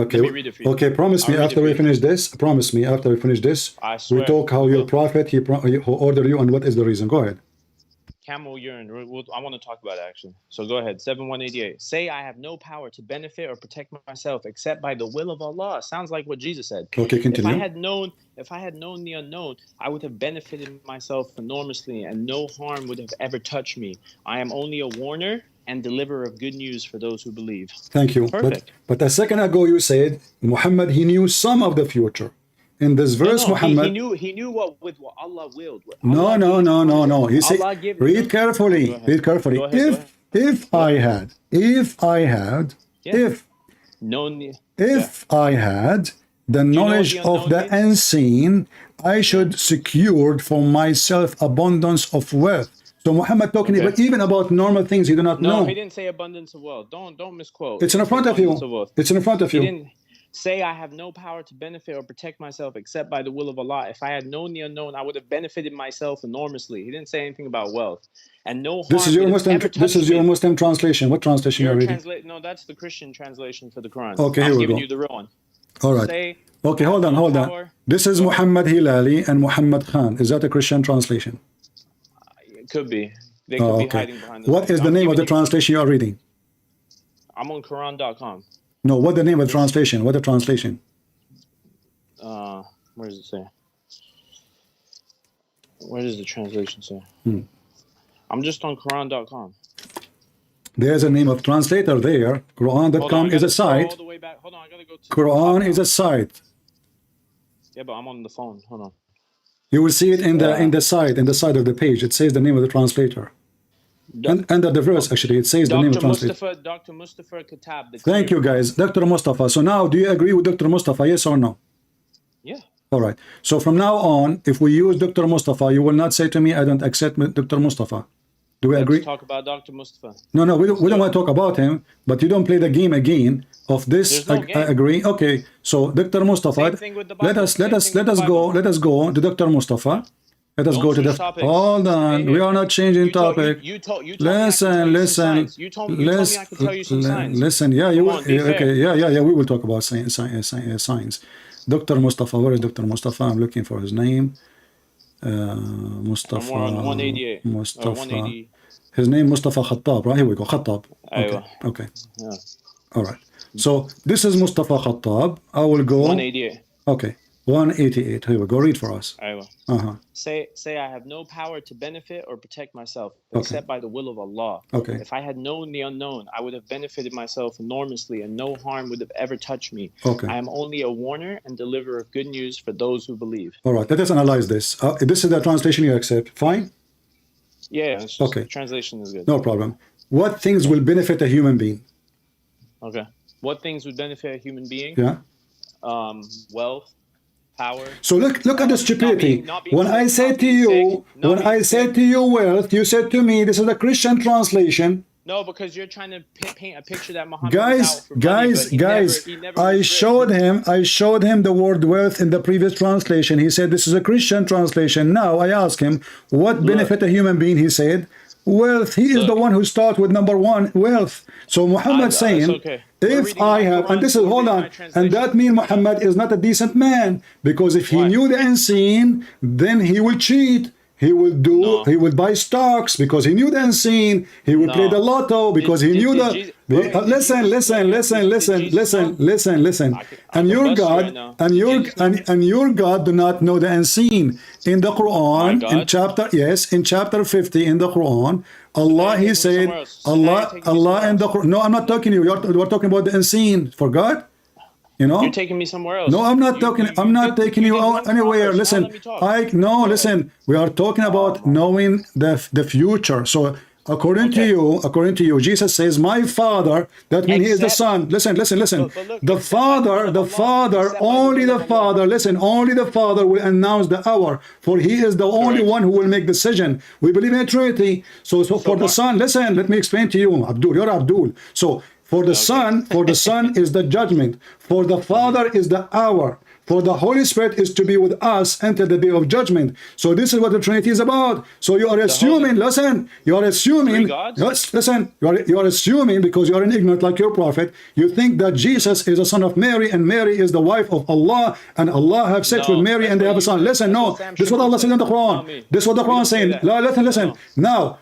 okay. Let me read it for you. Okay, promise me after we finish this. Promise me after we finish this. I swear. We talk how your prophet he ordered you and what is the reason. Go ahead. Camel urine. I want to talk about it actually. So go ahead. 7188. Say I have no power to benefit or protect myself except by the will of Allah. Sounds like what Jesus said. Okay, continue. If I had known the unknown, I would have benefited myself enormously, and no harm would have ever touched me. I am only a warner and deliverer of good news for those who believe. Thank you. Perfect. But a second ago you said Muhammad he knew some of the future. In this verse, Muhammad he knew what Allah willed. No. You say, read carefully. Read carefully. If I had the knowledge of the unseen, I should secured for myself abundance of wealth. So Muhammad talking even about normal things he do not know. No, he didn't say abundance of wealth. Don't misquote. It's in front of you. It's in front of you. He didn't say I have no power to benefit or protect myself except by the will of Allah. If I had known the unknown, I would have benefited myself enormously. He didn't say anything about wealth. And no harm. This is your Muslim translation. What translation are you reading? No, that's the Christian translation for the Quran. Okay, I'm here we giving go. you the real one. All right. Okay, hold on. This is Muhammad Hilali and Muhammad Khan. Is that a Christian translation? It could be. They could be hiding behind this. What is the name of the translation you are reading? I'm on Quran.com. No, what the name of the translation? What the translation? Where does it say? Where does the translation say? I'm just on Quran.com. There's a name of translator there. Quran.com is a site. All the way back. Hold on, I gotta go to Quran is a site. Yeah, but I'm on the phone. Hold on. You will see it in the side of the page. It says the name of the translator. And under the verse, actually, it says the name of the translator. Dr. Mustafa Khattab. Thank you, guys. Dr. Mustafa. So now, do you agree with Dr. Mustafa? Yes or no? Yeah. All right. So from now on, if we use Dr. Mustafa, you will not say to me, I don't accept Dr. Mustafa. Do we agree? Let's talk about Dr. Mustafa. No, we don't want to talk about him, but you don't play the game again of this. I agree. Okay. So Dr. Mustafa, let us go to Dr. Mustafa. Let us go to the hold on. We are not changing topic. Listen. Listen. Yeah, you okay? Yeah. We will talk about science. Dr. Mustafa. Where is Dr. Mustafa? I'm looking for his name. Mustafa. I'm on 188. Mustafa. 180. His name Mustafa Khattab. Right here we go. Khattab. Okay. Yeah. All right. So this is Mustafa Khattab. I will go. 188. Okay. 188. Here we go. Read for us. Say I have no power to benefit or protect myself except by the will of Allah. Okay. If I had known the unknown, I would have benefited myself enormously, and no harm would have ever touched me. Okay. I am only a warner and deliverer of good news for those who believe. All right. Let us analyze this. This is the translation you accept. Fine. Yeah. It's just, translation is good. No problem. What things will benefit a human being? Okay. What things would benefit a human being? Yeah. Wealth. Power. So look at the stupidity. When I said to you wealth, you said to me this is a Christian translation. No, because you're trying to paint a picture that Muhammad guys, I showed him the word wealth in the previous translation. He said this is a Christian translation. Now I ask him what benefit a human being. He said wealth. He is the one who starts with number one, wealth. So Muhammad saying, if I have, and this is, hold on, and that means Muhammad is not a decent man, because if he knew the unseen, then he will cheat. He will he will buy stocks because he knew the unseen. He will play the lotto because he knew the. Listen. And your God do not know the unseen. In the Quran, in chapter 50 in the Quran, Allah, He said, Allah in the Quran. No, I'm not talking to you. We're talking about the unseen. Forgot? You know? You're taking me somewhere else. No, I'm not talking. I'm not taking you out anywhere. Listen, listen. We are talking about knowing the future. So according to you, Jesus says, "My Father." That means He is the Son. Listen. The Father, only the Father. Listen, only the Father will announce the hour, for He is the only one who will make decision. We believe in a Trinity. So for the Son, listen. Let me explain to you, Abdul. You're Abdul. So For the Son is the judgment. For the Father is the hour. For the Holy Spirit is to be with us until the day of judgment. So this is what the Trinity is about. So you are assuming, listen, you are assuming, yes, listen, you are assuming, because you are an ignorant like your prophet, you think that Jesus is a son of Mary and Mary is the wife of Allah and Allah have sex with Mary and they have a son. Listen, no, this is what Allah says in the Quran. This is what the Quran is saying. Listen. Now,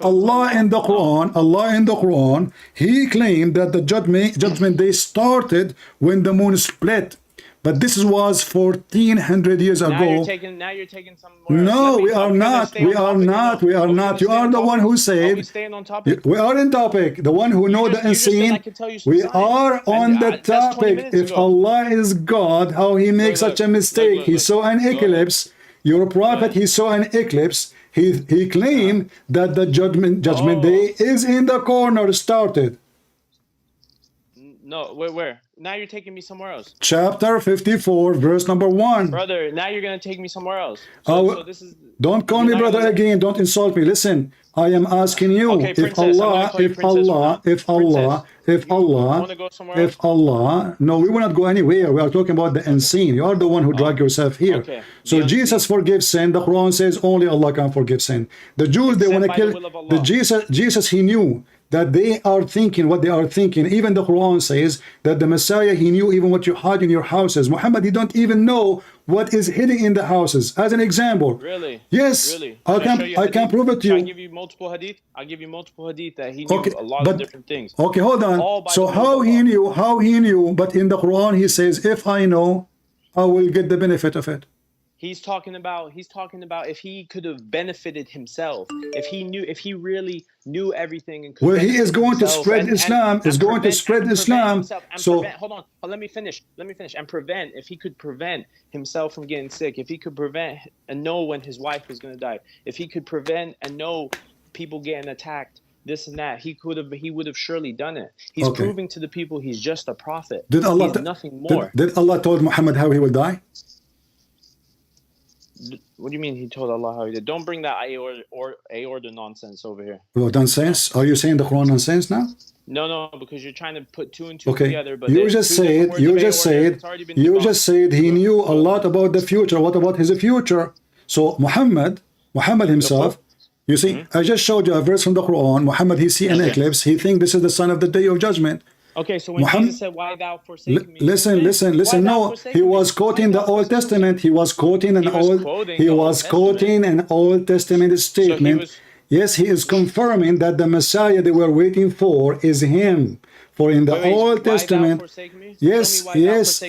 Allah in the Quran, He claimed that the judgment day started when the moon split. But this was 1400 years ago. Now you're taking some more. No, we are not. We are not. We are not. You are the one who said. We staying on topic. We are in topic. The one who know the unseen. We are on the topic. If Allah is God, how He makes such a mistake? He saw an eclipse. Your prophet, he saw an eclipse. He claimed that the judgment day is in the corner started. No, where? Now you're taking me somewhere else. Chapter 54, verse number 1. Brother, now you're going to take me somewhere else. So this is, don't call me brother again. Don't insult me. Listen, I am asking you, okay, if Allah, no, we will not go anywhere. We are talking about the unseen. You are the one who drag yourself here. Okay. So Jesus forgives sin. The Quran says only Allah can forgive sin. The Jews, they want to kill the Jesus. He knew that they are thinking what they are thinking. Even the Quran says that the Messiah, he knew even what you hide in your houses. Muhammad, he don't even know what is hidden in the houses. As an example. Really? Yes. Really? I can prove it to you. I'll give you multiple hadith. I'll give you multiple hadith that he knew a lot of different things. Okay, hold on. So how he knew, but in the Quran he says, if I know, I will get the benefit of it. He's talking about if he could have benefited himself, if he really knew everything and could. Well, he is going to spread Islam. So hold on, let me finish. And prevent, if he could prevent himself from getting sick, if he could prevent and know when his wife was going to die, if he could prevent and know people getting attacked, this and that, he would have surely done it. He's proving to the people he's just a prophet. Did Allah? He's nothing more. Did Allah told Muhammad how he will die? What do you mean he told Allah how he did? Don't bring that a order nonsense over here. What nonsense? Are you saying the Quran nonsense now? No, because you're trying to put two and two together. But you just said he knew a lot about the future. What about his future? So Muhammad himself, you see, I just showed you a verse from the Quran. Muhammad, he see an eclipse. He think this is the son of the day of judgment. Okay, so when Jesus said, "Why thou forsake me?" Listen. No, he was quoting the Old Testament. He was quoting an Old Testament statement. Yes, he is confirming that the Messiah they were waiting for is him. For in the Old Testament, yes.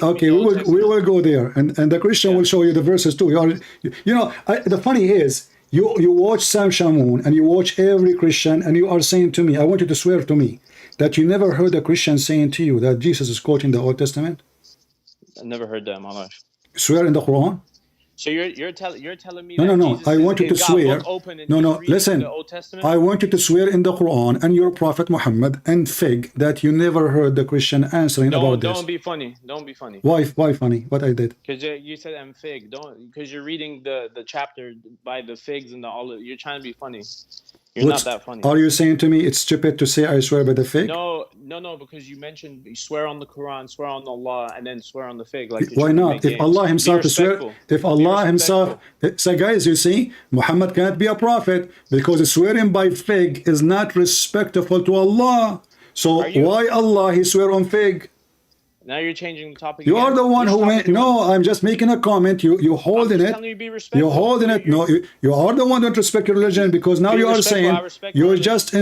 Okay, we will go there, and the Christian will show you the verses too. The funny is, you watch Sam Shamoun and you watch every Christian, and you are saying to me, I want you to swear to me that you never heard a Christian saying to you that Jesus is quoting the Old Testament? I never heard that in my life. Swear in the Quran? So you're telling me no. I want you to swear. No. Listen. I want you to swear in the Quran and your Prophet Muhammad and Fig that you never heard the Christian answering about this. Don't be funny. Why funny? What I did? Because you said and Fig. Because you're reading the chapter by the figs and the olive. You're trying to be funny. You're not that funny. Are you saying to me it's stupid to say I swear by the fig? No, because you mentioned you swear on the Quran, swear on Allah, and then swear on the fig. Like why not? If Allah Himself swear, so guys, you see, Muhammad can't be a prophet because swearing by fig is not respectful to Allah. So why Allah He swear on fig? Now you're changing the topic. You are the one who went. No, I'm just making a comment. You holding it. You're holding it. No, you are the one that respect your religion because now you are saying you just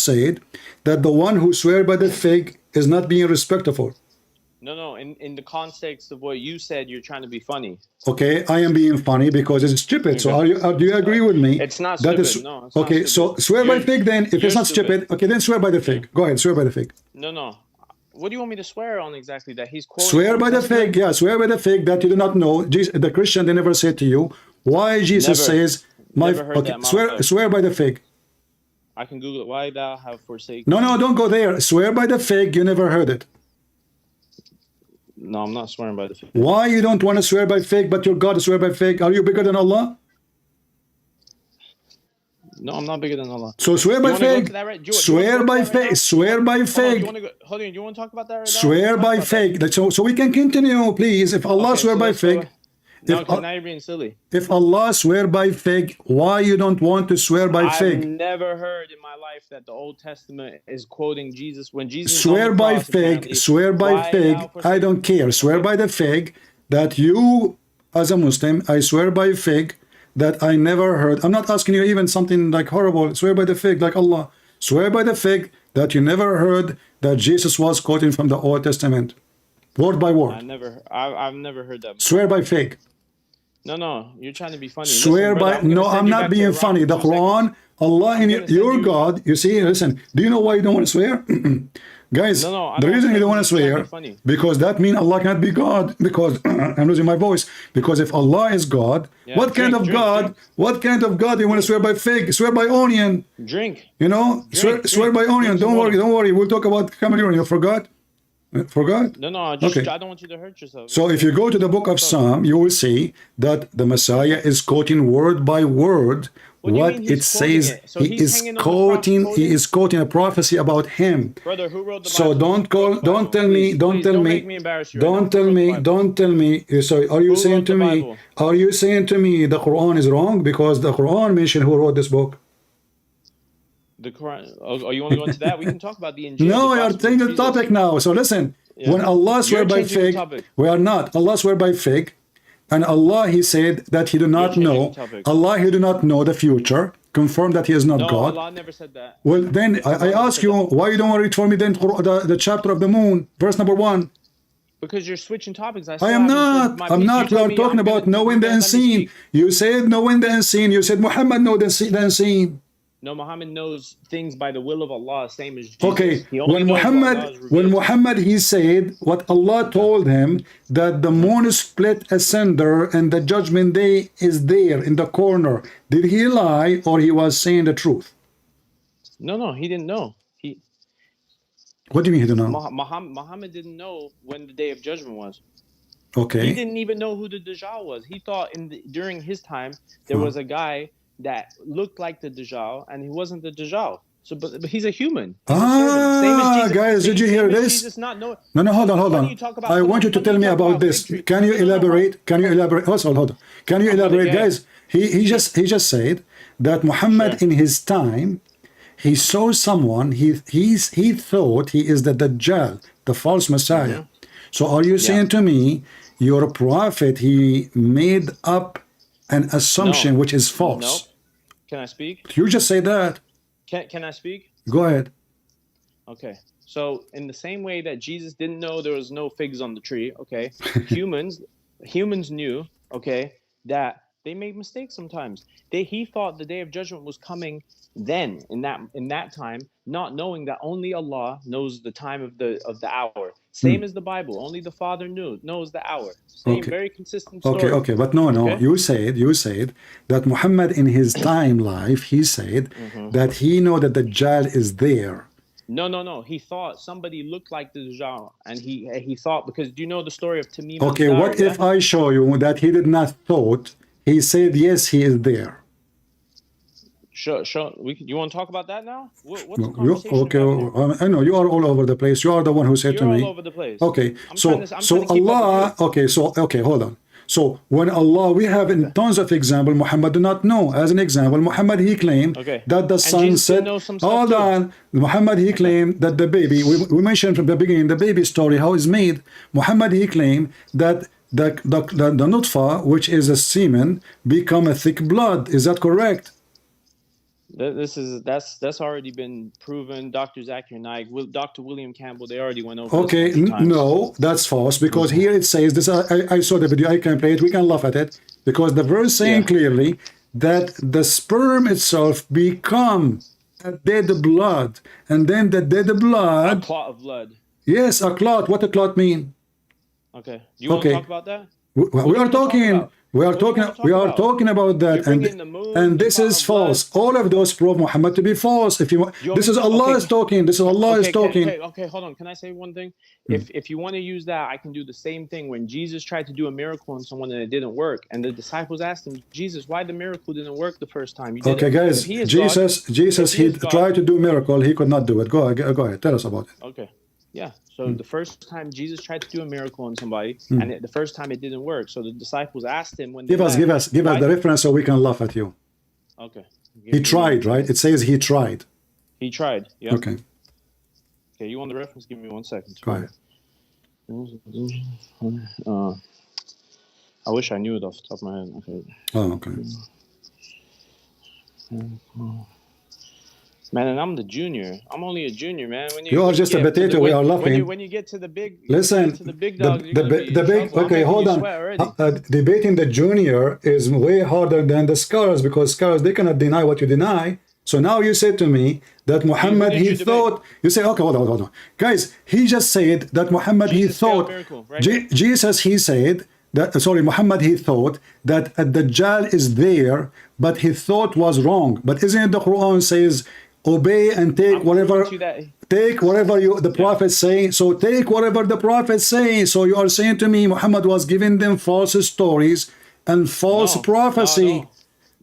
said that the one who swear by the fig is not being respectful. No. In the context of what you said, you're trying to be funny. Okay, I am being funny because it's stupid. So do you agree with me? It's not stupid. No. It's okay, not so swear by fig then. If it's not stupid, okay, then swear by the fig. Go ahead, swear by the fig. No. What do you want me to swear on exactly? That he's quoting? Swear by the fig. Yeah, swear by the fig that you do not know. The Christian, they never said to you why Jesus says, swear by the fig. I can Google it. Why thou have forsaken. No, don't go there. Swear by the fig. You never heard it. No, I'm not swearing by the fig. Why you don't want to swear by fig, but your God swear by fig? Are you bigger than Allah? No, I'm not bigger than Allah. So swear by fig. Swear by fig. Swear by fig. Hold on, you want to talk about that right now? Swear by fig. So we can continue, please. If Allah swear by fig. No, because now you're being silly. If Allah swear by fig, why you don't want to swear by fig? I've never heard in my life that the Old Testament is quoting Jesus when Jesus swear by fig. Swear by fig. I don't care. Swear by the fig that you, as a Muslim, I swear by fig that I never heard. I'm not asking you even something like horrible. Swear by the fig, like Allah. Swear by the fig that you never heard that Jesus was quoting from the Old Testament, word by word. I've never heard that. Swear by fig. No, you're trying to be funny. Swear by. No, I'm not being funny. The Quran, Allah in your God. You see, listen. Do you know why you don't want to swear? Guys, the reason you don't want to swear, because that means Allah can't be God. Because I'm losing my voice. Because if Allah is God, what kind of God? What kind of God you want to swear by fig? Swear by onion. Drink. You know, swear by onion. Don't worry. We'll talk about Cameroon. You forgot? Forgot? No, okay. I don't want you to hurt yourself. So if you go to the book of Psalm, you will see that the Messiah is quoting word by word what it says. So he is quoting a prophecy about him. Brother, who wrote the so Bible? don't tell me. So are you saying to me the Quran is wrong? Because the Quran mentioned who wrote this book. The Quran. Oh, you want to go into that? We can talk about the Injil. No, we are taking the topic now. So listen, when Allah swear by fig, we are not. Allah swear by fig, and Allah, He said that He do not know. Allah, He do not know the future. Confirm that He is not God. Allah never said that. Well, then I ask you, why you don't want to read for me then the chapter of the moon, verse number 1? Because you're switching topics. I am not. I'm not. We are talking about knowing the unseen. You said knowing the unseen. You said Muhammad know the unseen. No, Muhammad knows things by the will of Allah, same as Jesus. Okay, when Muhammad he said what Allah told him, that the moon is split asunder and the judgment day is there in the corner. Did he lie or he was saying the truth? No, he didn't know. What do you mean he didn't know? Muhammad didn't know when the day of judgment was. Okay. He didn't even know who the Dajjal was. He thought during his time there was a guy that looked like the Dajjal, and he wasn't the Dajjal. So, but he's a human. Guys, did you hear this? No, hold on. I want you to tell me about this. Can you elaborate? Hold on. Can you elaborate, guys? He just said that Muhammad in his time, he saw someone. He thought he is the Dajjal, the false Messiah. So, are you saying to me, your prophet, he made up an assumption which is false? No. Can I speak? You just say that. Can I speak? Go ahead. Okay. So in the same way that Jesus didn't know there was no figs on the tree, okay, humans knew, okay, that they made mistakes sometimes. He thought the day of judgment was coming then in that time, not knowing that only Allah knows the time of the hour. Same as the Bible, only the Father knows the hour. Same, very consistent story. Okay, but no. Okay? You said that Muhammad in his time life, he said that he know that the Dajjal is there. No. He thought somebody looked like the Dajjal, and he thought, because do you know the story of Tamim? Okay, what if I show you that he did not thought? He said yes, he is there. Sure. You want to talk about that now? What's the conversation? Okay, I know you are all over the place. You are the one who said to me. You're all over the place. Okay, so Allah. Okay, hold on. So when Allah, we have in tons of examples. Muhammad did not know. As an example, Muhammad he claimed that the sun set. Hold on. Muhammad he claimed that the baby. We mentioned from the beginning the baby story how it's made. Muhammad he claimed that the nutfa, which is a semen, become a thick blood. Is that correct? That's already been proven. Dr. Zakir Naik, Dr. William Campbell, they already went over. Okay, no, that's false, because here it says this. I saw the video. I can play it. We can laugh at it because the verse saying clearly that the sperm itself become a dead blood, and then the dead blood. A clot of blood. Yes, a clot. What a clot mean? Okay. Do you want to talk about that? We are talking. We are talking about that, and this is false. All of those prove Muhammad to be false. If you, this is Allah is talking. This is Allah is talking. Okay, hold on. Can I say one thing? If you want to use that, I can do the same thing. When Jesus tried to do a miracle on someone and it didn't work, and the disciples asked him, Jesus, why the miracle didn't work the first time? Okay, guys, Jesus, he tried to do a miracle. He could not do it. Go ahead. Tell us about it. Okay. Yeah. So the first time Jesus tried to do a miracle on somebody, and the first time it didn't work. So the disciples asked him when they give us the reference so we can laugh at you. Okay. He tried, right? It says he tried. He tried. Yeah. Okay. Okay. You want the reference? Give me 1 second. Go ahead. I wish I knew it off the top of my head. Okay. Oh, okay. Man, and I'm the junior. I'm only a junior, man. When you are just a potato. We are laughing. When you get to the big, listen. To the big dog, the big. Okay, hold on. Debating the junior is way harder than the scholars, because scholars, they cannot deny what you deny. So now you said to me that Muhammad, he thought. You say, okay, hold on, guys. He just said that Muhammad, he thought. Jesus, he said that. Sorry, Muhammad, he thought that ad-Dajjal is there, but his thought was wrong. But isn't it the Quran says, obey and take whatever the prophets say? So take whatever the prophets say. So you are saying to me Muhammad was giving them false stories and false prophecy.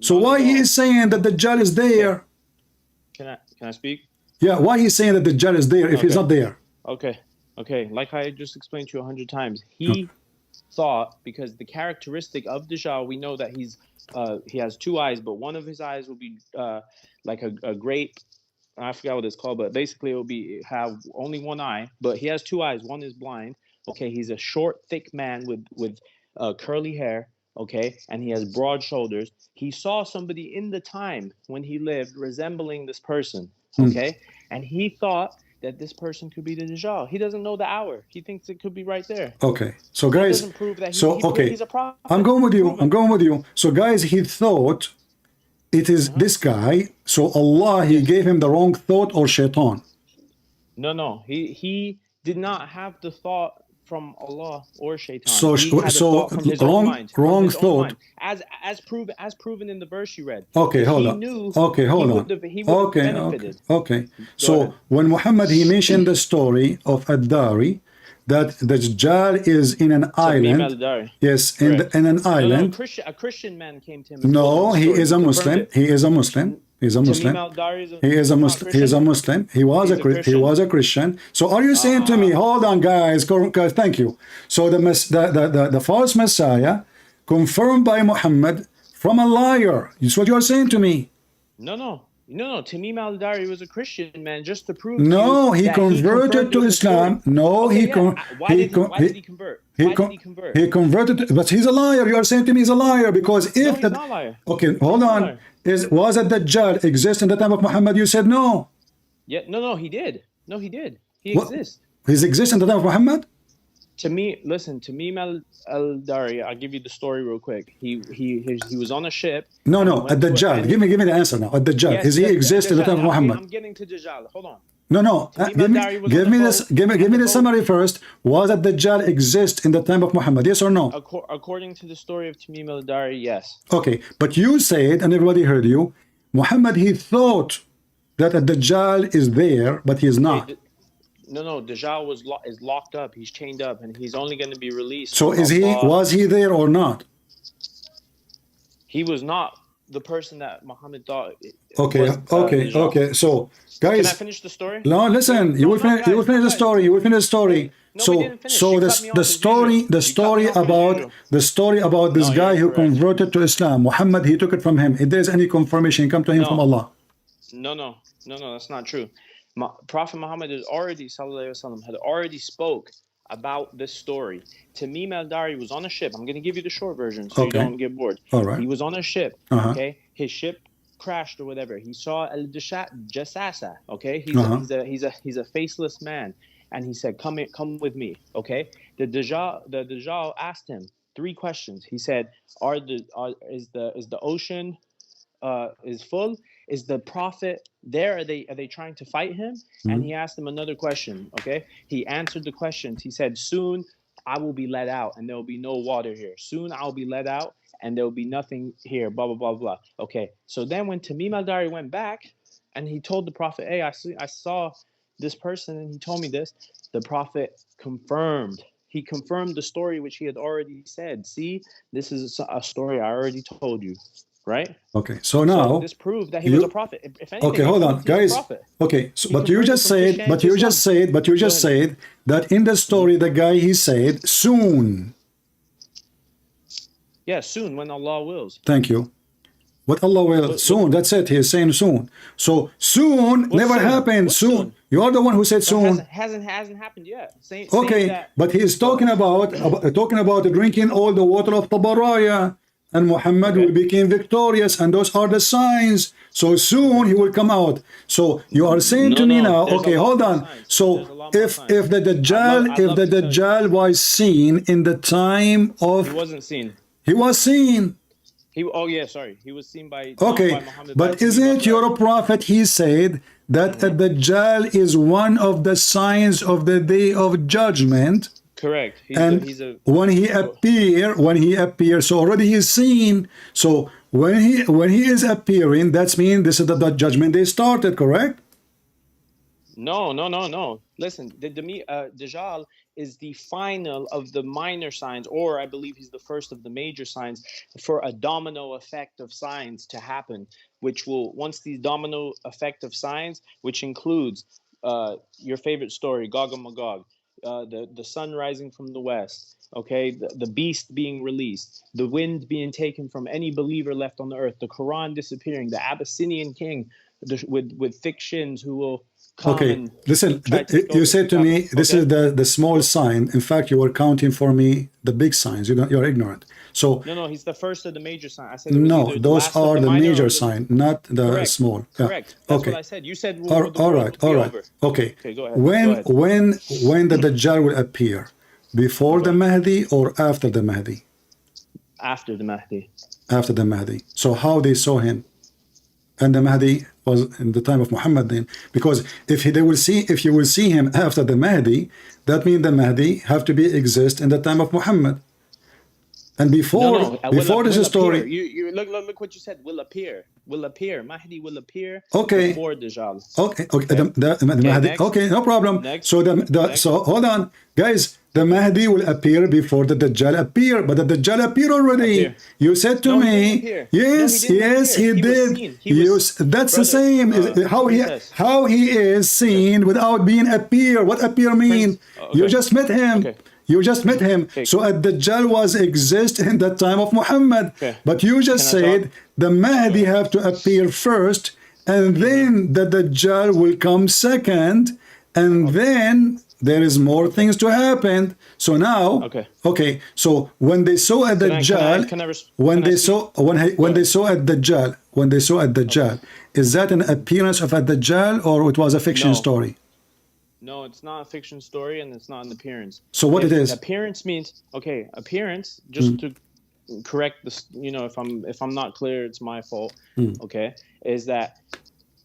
So why he is saying that the Dajjal is there? Can I speak? Yeah, why he's saying that the Dajjal is there if he's not there? Okay. Like I just explained to you 100 times, he thought, because the characteristic of Dajjal, we know that he has two eyes, but one of his eyes will be like a grape. I forgot what it's called, but basically it will have only one eye, but he has two eyes. One is blind. Okay, he's a short, thick man with curly hair. Okay, and he has broad shoulders. He saw somebody in the time when he lived resembling this person. Okay, and he thought that this person could be the Dajjal. He doesn't know the hour. He thinks it could be right there. Okay, so guys, doesn't prove that he's a prophet. I'm going with you. So guys, he thought it is this guy. So Allah, he gave him the wrong thought, or shaitan? No. He did not have the thought from Allah or shaitan. So wrong thought. As proven in the verse you read. Okay, hold on. Okay. So when Muhammad, he mentioned the story of Ad-Dari, that the Dajjal is in an island. Yes, in an island. No, a Christian man came to him. No, he is a Muslim. He is a Muslim. He is a Muslim. He was a Christian. So are you saying to me, hold on, guys, thank you. So the false Messiah confirmed by Muhammad from a liar. Is what you are saying to me? No. Tamim al-Dari was a Christian man, just to prove. No, he converted to Islam. No, why did he convert? He converted, but he's a liar. You are saying to me he's a liar, because if he's not a liar. Okay, hold on. Was it Dajjal exist in the time of Muhammad? You said no. Yeah, no, he did. No, he did. He exists. He exists in the time of Muhammad? Tamim al-Dari, I'll give you the story real quick. He was on a ship. No, Ad-Dajjal. Give me the answer now. Ad-Dajjal. Yes, he exist in the time of Muhammad? I'm getting to Dajjal. Hold on. No. Give me the summary first. Was Ad-Dajjal exist in the time of Muhammad? Yes or no? According to the story of Tamim al-Dari, yes. Okay, but you said, and everybody heard you, Muhammad, he thought that Ad-Dajjal is there, but he is not. No, Dajjal is locked up. He's chained up, and he's only going to be released. So was he there or not? He was not the person that Muhammad thought. Okay. So, guys, can I finish the story? No, listen. You will finish the story. You will finish the story. So the story about this guy who converted to Islam, Muhammad, he took it from him. If there is any confirmation, come to him from Allah. No, that's not true. Prophet Muhammad had already spoke about this story. Tamim al-Dari was on a ship. I'm going to give you the short version so you don't get bored. All right. He was on a ship. Okay, his ship crashed or whatever. He saw al-Jassasa. Okay, he's a faceless man, and he said, "Come with me." Okay, the Dajjal asked him 3 questions. He said, "Is the ocean is full? Is the prophet there? Are they trying to fight him?" And he asked him another question. Okay, he answered the questions. He said, "Soon I will be let out and there will be no water here. Soon I'll be let out and there will be nothing here, blah, blah, blah, blah. Okay, so then when Tamim al-Dari went back and he told the Prophet, hey, I saw this person and he told me this, the Prophet confirmed. He confirmed the story which he had already said. See, this is a story I already told you, right? Okay, so now So this proved that he was a prophet. If anything, okay, it hold proved on, he was a guys. prophet. Okay, so, He but you converted just from said, Christianity but to you Islam. just said, but you just Go ahead. said that in the story, the guy he said soon. Yeah, soon when Allah wills. Thank you. What Allah will What- soon. That's it. He is saying soon. So soon never soon? happened. What Soon. soon? You are the one who said That soon. hasn't happened yet. Saying Okay, that, but he is talking about drinking all the water of Tabaraya, and Muhammad Okay. will become victorious, and those are the signs. So soon he will come out. So you are saying to me No, now, there's okay, a lot hold more on. signs. There's So a lot more if signs. the Dajjal I'd love to tell you. Dajjal was seen in the time He of wasn't seen. he was seen. Oh yeah, sorry. He was seen by Okay, not by Muhammad. but by isn't Tamim your al-Dari. prophet, he said that the Dajjal is one of the signs of the day of judgment, Correct. and when he appears, so already he is seen. So when he is appearing, that's mean this is the judgment day started, correct? No. Listen, the Dajjal is the final of the minor signs, or I believe he's the first of the major signs for a domino effect of signs to happen, which will, once the domino effect of signs, which includes your favorite story, Gog and Magog, the sun rising from the west, okay, the beast being released, the wind being taken from any believer left on the earth, the Quran disappearing, the Abyssinian king with thick shins who will come Okay, and listen, try to take you over said to the me, Kaaba. this Okay. is the small sign. In fact, you were counting for me the big signs. You're ignorant. So No, he's the first of the major signs. I said it was no, either the those last of are the minor major or sign, not the Correct. small. Yeah. Correct. That's Okay. what I said. You said All the world right, would be all right. over. Okay. Okay, go ahead. Go ahead. When the Dajjal will appear? Before the Mahdi or after the Mahdi? After the Mahdi. After the Mahdi. So how they saw him? And the Mahdi was in the time of Muhammad then. Because if you will see him after the Mahdi, that means the Mahdi have to be exist in the time of Muhammad. And before this story. You look what you said. Will appear. Mahdi will appear. Okay. Before Dajjal. Okay. The Mahdi. next. Okay, no problem. Next. So Next. so hold on, guys. The Mahdi will appear before the Dajjal appear, but the Dajjal appeared already. Appear. You said to No, he me, didn't appear. yes, No, he didn't yes, appear. he He was did. seen. He was- That's the Brother, same. princess. How he is seen without being appear. What appear mean? Okay. You just met him. Okay. You just met him. Okay. So at Dajjal was exist in the time of Muhammad. Okay. But you just Can I said talk? the Mahdi have to appear first, and then the Dajjal will come second, and then there is more things to happen. So now, Okay. So when they saw at Dajjal, when they saw at Dajjal, is that an appearance of a Dajjal or it was a fiction No. story? No, it's not a fiction story and it's not an appearance. So what it is? Appearance means appearance, just to correct this, if I'm not clear, it's my fault. Okay. Is that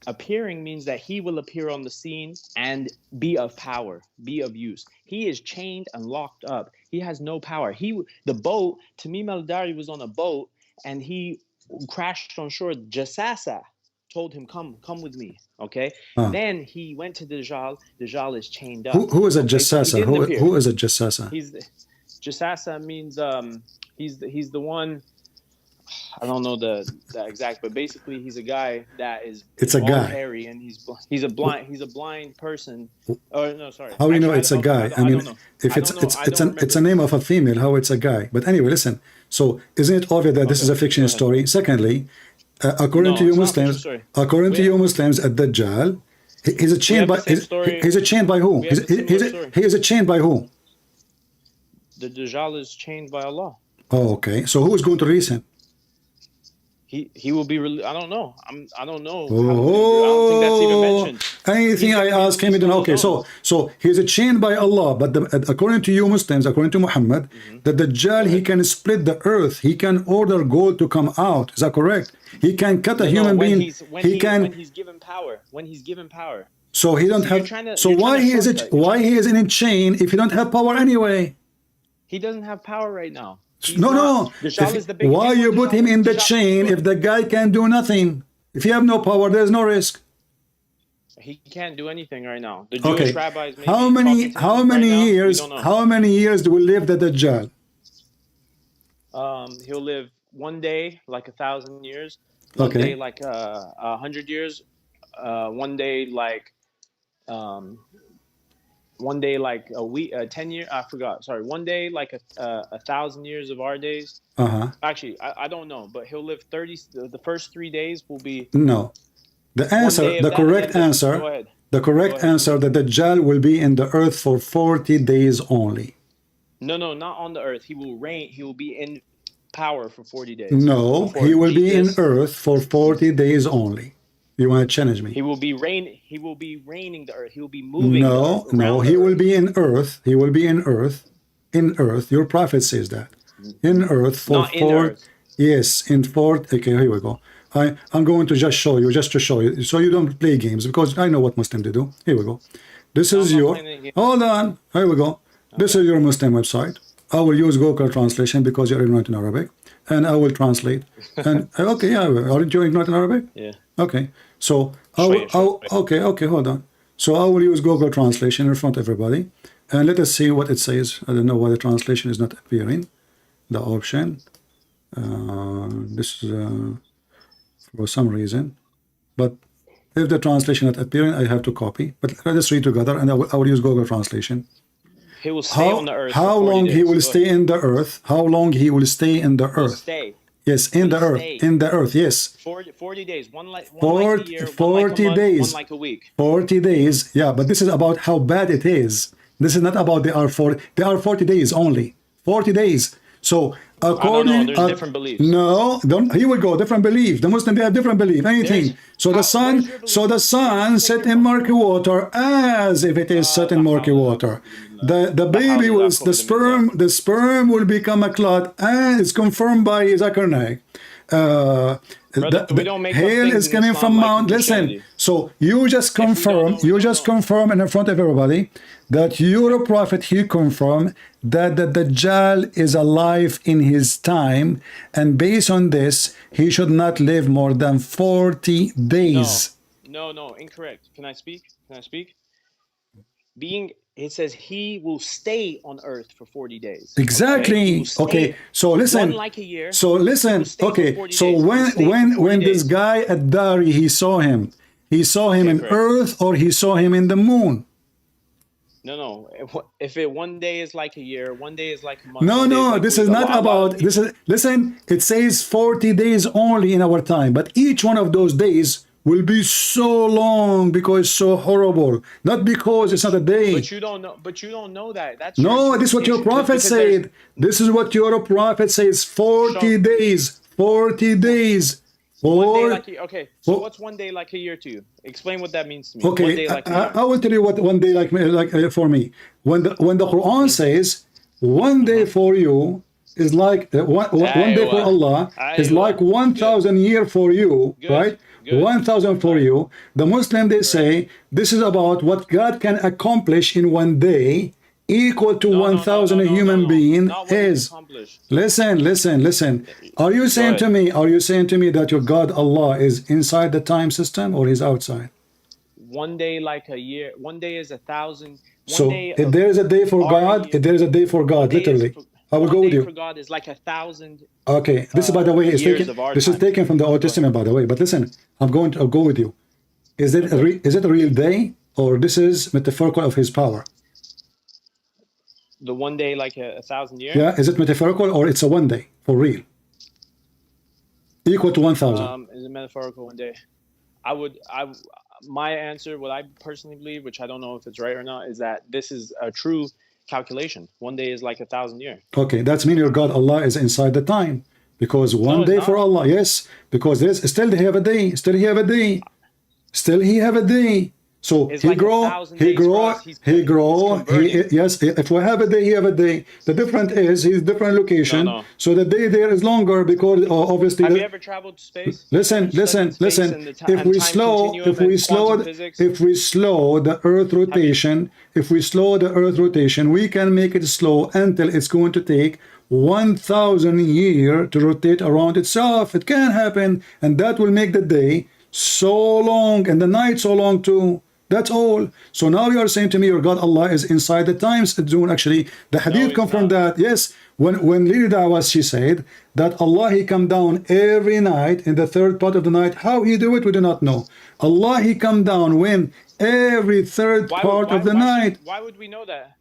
appearing means that he will appear on the scene and be of power, be of use. He is chained and locked up. He has no power. The boat, Tamim al-Dari was on a boat and he crashed on shore. Jassasa told him, come with me. Okay. Then he went to Dajjal. Dajjal is chained up. Who is a Jassasa? So who is a Jassasa? Jassasa means he's the one. I don't know the exact, but basically he's a guy that is. It's a all guy. hairy and he's a blind person. Oh no, sorry. How do you know it's a guy? I mean, if it's a name of a female, how it's a guy? But anyway, listen. So isn't it obvious that this is a fiction story? Secondly, according to you Muslims, at Dajjal, he's a chained by who? He is a chained by who? The Dajjal is chained by Allah. Oh, okay. So who is going to release him? He will be. I don't know. I don't know. Oh, I don't think that's even mentioned. Anything I ask him, he don't. Okay, so he's chained by Allah, but according to you Muslims, according to Muhammad, the Dajjal he can split the earth. He can order gold to come out. Is that correct? He can cut a human being. When he's given power. When he's given power. So he don't have. So why he is in chain if he don't have power anyway? He doesn't have power right now. He's No, not, no. Dajjal is the big. Why you put him in the Dajjal- chain if the guy can do nothing? If you have no power, there's no risk. He can't do anything right now. The Jewish Okay. rabbis. Maybe How many talking to him right now, years? we don't know. How many years do we live the Dajjal? He'll live one day like 1,000 years. One Okay. day like 100 years. One day like a week, 10 years. I forgot. Sorry. One day like 1,000 years of our days. Uh-huh. Actually, I don't know, but he'll live 30. The first 3 days will be. No. The answer, day of the that, correct then- answer, Go ahead. the correct answer, that the Dajjal will be in the earth for 40 days only. No, not on the earth. He will reign. He will be in power for 40 days. No, Before he will be in Jesus- earth for 40 days only. You want to challenge me? He will be reigning the earth. He will be moving. No, the earth no, around he the will earth. be in earth. He will be in earth. In earth. Your prophet says that. In earth for Not in earth. Yes, in four. Okay, here we go. I'm going to just show you, just to show you, so you don't play games, because I know what Muslims they do. Here we go. This is I'm not your. playing any games. Hold on. Here we go. This is your Muslim website. I will use Google Translation because you're ignorant in Arabic, and I will translate. And okay, yeah, aren't you ignorant in Arabic? Yeah. Okay, so okay, hold on. So I will use Google Translation in front of everybody, and let us see what it says. I don't know why the translation is not appearing. The option. This is for some reason, but if the translation not appearing, I have to copy. But let us read together, and I will use Google Translation. He will stay on the earth. How for 40 long he days. will Go stay ahead. in the earth? How long he will stay in the He'll earth? stay. Yes, in the He'll earth. stay. In the earth. Yes. 40 days. One like a 40 year. 40 one like a month, days. One like a week. 40 days. Yeah, but this is about how bad it is. This is not about they are 40. They are 40 days only. 40 days. So according, There's different beliefs. No, don't. He will go different belief. The Muslim, they have different belief. Anything. So the sun. where's your So the sun set in murky water as if it is set in murky water. The baby will, the sperm will become a clot, and it's confirmed by Zachariah. Brother, we don't make up hail things is in coming Islam from like Mount. in Listen, Christianity. so you just confirm, know, we don't know. confirm in front of everybody that your prophet, he confirmed that the Dajjal is alive in his time, and based on this, he should not live more than 40 days. No, incorrect. Can I speak? It says he will stay on earth for 40 days. Exactly. He will stay. Okay. So listen. One like a year. So listen. He will stay for Okay. 40 So days. He will stay for when 40 this days. guy at Dari, he saw him in correct. earth, or he saw him in the moon? No. If it one day is like a year, one day is like a month. No, one day is like a this week. is not Why about would this. Listen, it says 40 days only in our time, but each one of those days will be so long because it's so horrible. Not because it's not a day. But you don't know that. That's No, this is what your prophet said. This is what your prophet says. 40 days. 40 days. Okay. So Oh. what's one day like a year to you? Explain what that means to me. Okay, One day like a year. I will tell you what one day like for me. When the Quran says one day for you is like one day for Allah is like 1,000 year for you, Good. right? Good. 1,000 for you. The Muslim, they say this is about what God can accomplish in one day, equal to 1,000 human being Not what he is. accomplished. Listen. Are you saying to me that your God Allah is inside the time system, or he's outside? One day like a year. One day is 1,000. So if there is a day for God, if there is a day for God, literally, I will go with you. For God is like 1,000. Okay, this is, by the way, is years taken. of our This is time. taken from the Old Testament, by the way. But listen, I'll go with you. Is it a real day, or this is metaphorical of His power? The one day like a 1,000 years. Yeah, is it metaphorical, or it's a one day for real? Equal to 1,000. Is it metaphorical one day? My answer, what I personally believe, which I don't know if it's right or not, is that this is a true calculation. One day is like 1,000 years. Okay, that's mean your God Allah is inside the time, because one it's day not. for Allah, yes, because there is still He have a day, still He have a day. So It's he like grow, 1,000 he days for grow, us. he grow. converting. Yes, if we have a day, he have a day. The difference is he's different location. No. So the day there is longer because obviously. Have you ever traveled to space? Listen. The If we time slow, continuum if we and slow, quantum physics? if we slow the Earth rotation, we can make it slow until it's going to take 1,000 years to rotate around itself. It can happen, and that will make the day so long and the night so long too. That's all. So now you are saying to me your God Allah is inside the time zone. Actually, the hadith confirmed that. Yes, when Lady Dawas, she said that Allah, he come down every night in the third part of the night. How he do it, we do not know. Allah, he come down when every third part of the night. Why would we know that?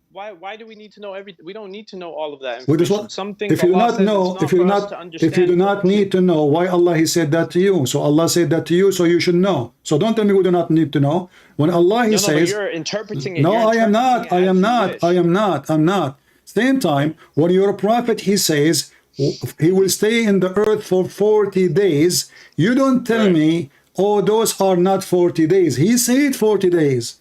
Why do we need to know everything? We don't need to know all of that Well, information. Some things if you do Allah not says know, it's not if you for do us not, to understand. if you do not need to know why Allah he said that to you, so Allah said that to you, so you should know. So don't tell me we do not need to know. When Allah he says, but you're interpreting it. no, You're I am not. I am not. I am not. I'm not. Same time, when your prophet he says he will stay in the earth for 40 days, you don't tell me, oh, those are not 40 days. He said 40 days,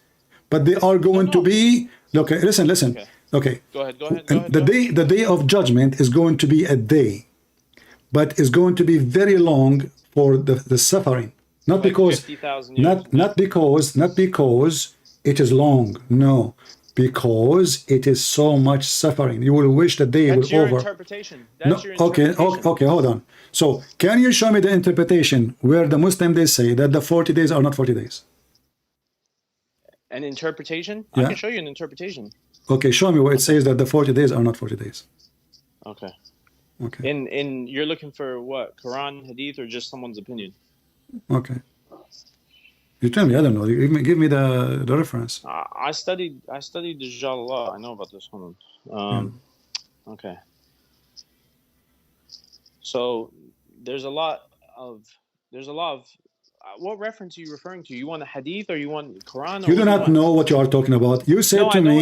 but they are going to be. Look, listen. Okay. Go ahead. The day of judgment is going to be a day, but it's going to be very long for the suffering. Not like because 50,000 years. Not because it is long. No, because it is so much suffering. You will wish the day will over. Interpretation. That's your interpretation. Okay, hold on. So can you show me the interpretation where the Muslim they say that the 40 days are not 40 days? An interpretation? Yeah. I can show you an interpretation. Okay, show me where it says that the 40 days are not 40 days. Okay. Okay. In you're looking for what? Quran, Hadith, or just someone's opinion? Okay. You tell me. I don't know. Give me the reference. I studied the Jallah. I know about this one. Okay. So there's a lot of what reference are you referring to? You want a hadith or you want Quran? Or you do not know what you are talking about. You said to me,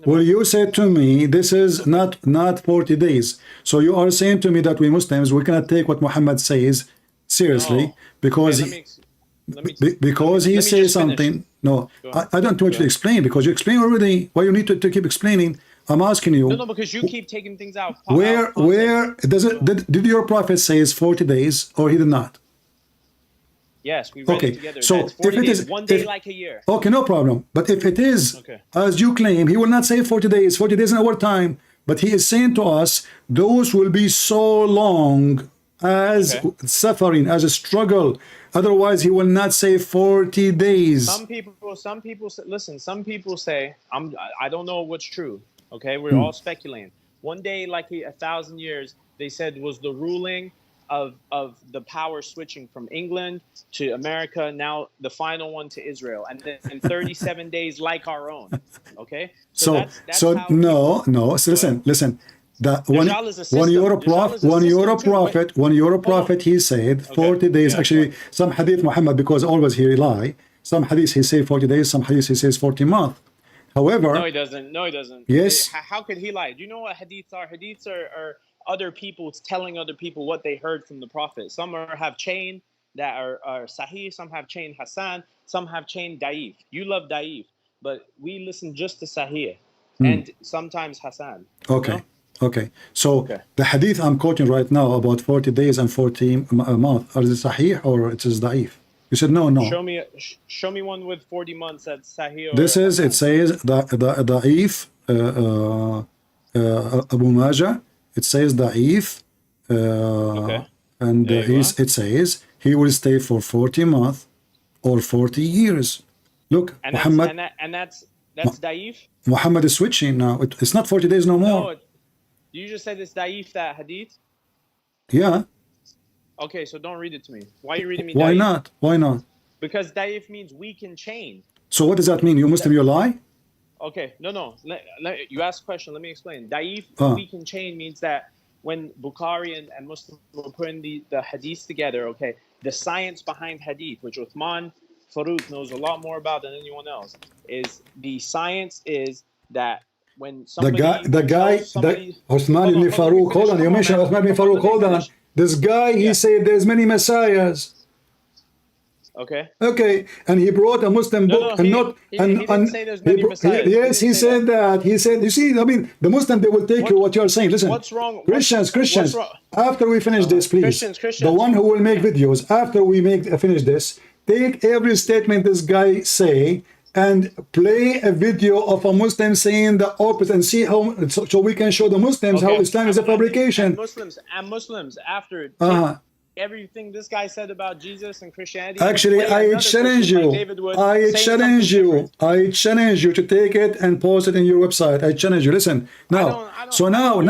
well, you said to me, this is not 40 days. So you are saying to me that we Muslims, we cannot take what Muhammad says seriously because he says something. No, I don't want you to explain because you explain already. Why you need to keep explaining? I'm asking you. No, because you keep taking things out. Where does it? Did your prophet say 40 days or he did not? Yes, we read it together. So that's 40 if it days, is one day like a year. Okay, no problem. But if it is as you claim, he will not say 40 days. 40 days in our time. But he is saying to us, those will be so long as suffering, as a struggle. Otherwise, he will not say 40 days. Some people say, listen. Some people say, I don't know what's true. Okay, we're all speculating. One day, like 1,000 years, they said was the ruling of the power switching from England to America, now the final one to Israel, and then in 37 days like our own. Okay, so no. So listen. When you're a prophet, he said 40 days. Actually, some hadith Muhammad, because always he lie. Some hadith he say 40 days. Some hadith he says 40 months. However, no, he doesn't. Yes. How could he lie? Do you know what hadiths are? Hadiths are other people telling other people what they heard from the prophet. Some have chain that are sahih, some have chain hasan, some have chain da'if. You love da'if, but we listen just to sahih and sometimes hasan. Okay. So the hadith I'm quoting right now about 40 days and 40 months, are they sahih or it is da'if? You said no. Show me one with 40 months that's sahih. This is, it says da'if, Abu Majah. It says da'if, and it says he will stay for 40 months or 40 years. Look, and Muhammad, that's da'if. Muhammad is switching now. It's not 40 days no more. No, you just said it's da'if, that hadith. Yeah. Okay, so don't read it to me. Why are you reading me? Why da'if? Why not? Because da'if means weak in chain. So what does that mean? You Muslim, you lie? Okay, no. You asked a question. Let me explain. Da'if, weak in chain, means that when Bukhari and Muslim were putting the hadith together, the science behind hadith, which Uthman Farooq knows a lot more about than anyone else, is the science is that when somebody... Uthman ibn Farooq, hold on, you mentioned Uthman ibn Farooq, hold on. This guy, he said there's many messiahs. Okay. Okay, and he brought a Muslim No, book no, and not he didn't say there's many messiahs. yes, he said that. He said, you see, I mean, the Muslim, they will take you what you're saying. Listen, What's wrong? Christians, What's wrong? after we finish this, please, Christians. the one who will make videos after we finish this, take every statement this guy say and play a video of a Muslim saying the opposite and see how so we can show the Muslims how Islam is a fabrication. And Muslims after everything this guy said about Jesus and Christianity. Actually, I challenge you. I challenge you to take it and post it in your website. I challenge you. Listen, now. So now,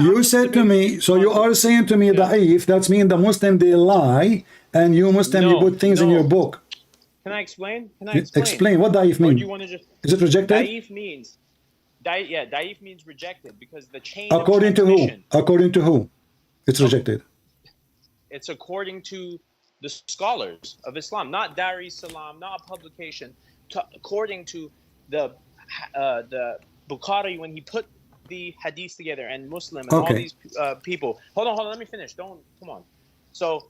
you said to me. So you are saying to me, da'if. That's mean the Muslim they lie, and you Muslim you put things in your book. Can I explain? Explain what da'if means. Is it rejected? Da'if means, da'if means rejected because the chain. According to who? According to who? It's rejected. It's according to the scholars of Islam, not Dar es Salaam, not a publication. According to the Bukhari when he put the hadith together and Muslim and all these people. Hold on, let me finish. Come on. So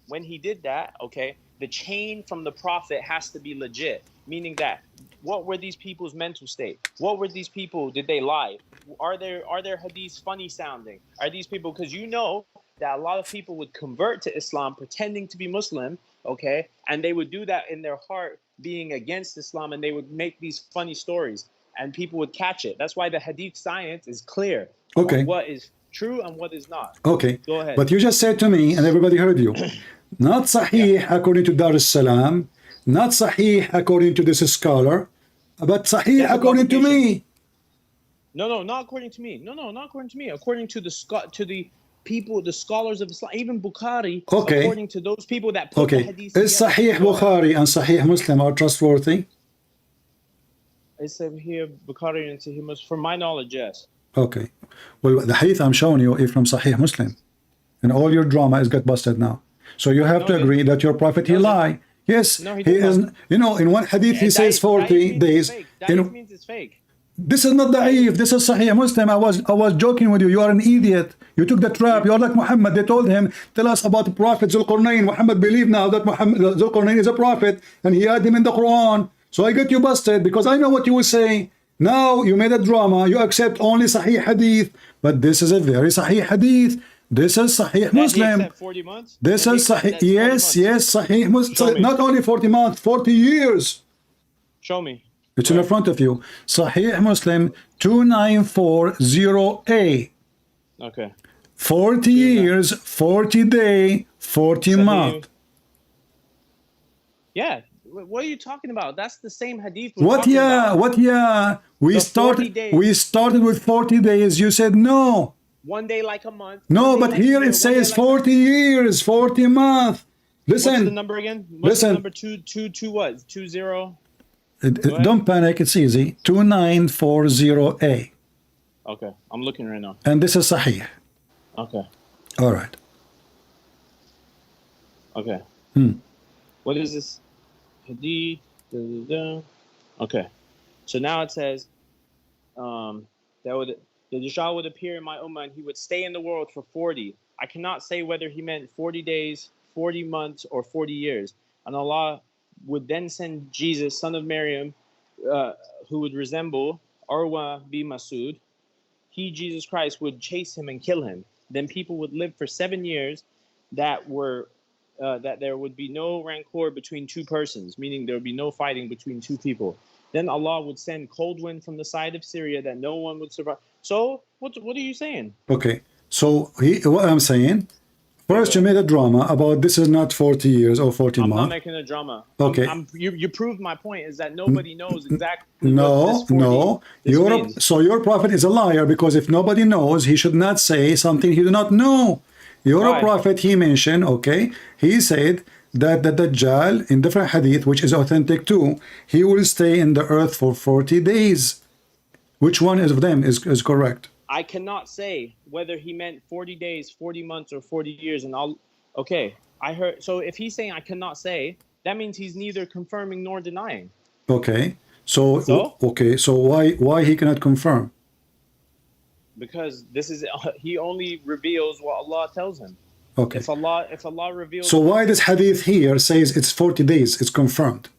when he did that, okay, the chain from the Prophet has to be legit, meaning that what were these people's mental state? What were these people? Did they lie? Are their hadiths funny sounding? Are these people, because you know that a lot of people would convert to Islam pretending to be Muslim, okay, and they would do that in their heart being against Islam, and they would make these funny stories and people would catch it. That's why the hadith science is clear on what is true and what is not. Okay, go ahead. But you just said to me, and everybody heard you, not sahih according to Dar es Salaam, not sahih according to this scholar, but sahih according to me. No, not according to me. No, not according to me. According to the people, the scholars of Islam, even Bukhari, according to those people that put the hadith together. Is Sahih Bukhari and Sahih Muslim are trustworthy? Is Sahih Bukhari and Sahih Muslim, from my knowledge, yes. Okay. Well, the hadith I'm showing you is from Sahih Muslim. And all your drama is got busted now. So you have to agree that your prophet, he lie. Yes, he is. You know, in one hadith he says 40 days. That means it's fake. This is not da'if, this is Sahih Muslim. I was joking with you. You are an idiot. You took the trap. You are like Muhammad. They told him, tell us about the prophet Zulqarnain. Muhammad believed now that Zulqarnain is a prophet and he had him in the Quran. So I got you busted because I know what you will say. Now you made a drama. You accept only Sahih Hadith. But this is a very Sahih Hadith. This is Sahih Muslim. 40 months? This is Sahih. Yes, Sahih Muslim. Not only 40 months, 40 years. Show me. It's in front of you. Sahih Muslim 2940A. Okay. 40 years, 40 day, 40 month. Yeah. What are you talking about? That's the same hadith. What? Yeah. We started with 40 days. You said no. One day like a month. No, but here it says 40 years, 40 months. Listen. What's the number again? What's the number? Two what? 20? Don't panic, it's easy. 2940A. Okay, I'm looking right now. And this is Sahih. Okay. All right. Okay. What is this? Hadith. Okay. So now it says that the Dajjal would appear in my ummah and he would stay in the world for 40. I cannot say whether he meant 40 days, 40 months, or 40 years. And Allah would then send Jesus, son of Maryam, who would resemble Urwa bin Masud. He, Jesus Christ, would chase him and kill him. Then people would live for 7 years that there would be no rancor between two persons, meaning there would be no fighting between two people. Then Allah would send cold wind from the side of Syria that no one would survive. So what are you saying? Okay. So what I'm saying, first you made a drama about this is not 40 years or 40 months. I'm not making a drama. Okay. You proved my point is that nobody knows exactly No. So your prophet is a liar because if nobody knows, he should not say something he do not know. Your prophet, he mentioned, he said that the Dajjal in different hadith, which is authentic too, he will stay in the earth for 40 days. Which one of them is correct? I cannot say whether he meant 40 days, 40 months, or 40 years. And I heard. So if he's saying I cannot say, that means he's neither confirming nor denying. Okay. So why he cannot confirm? Because he only reveals what Allah tells him. Okay. If Allah reveals. So why this hadith here says it's 40 days? It's confirmed.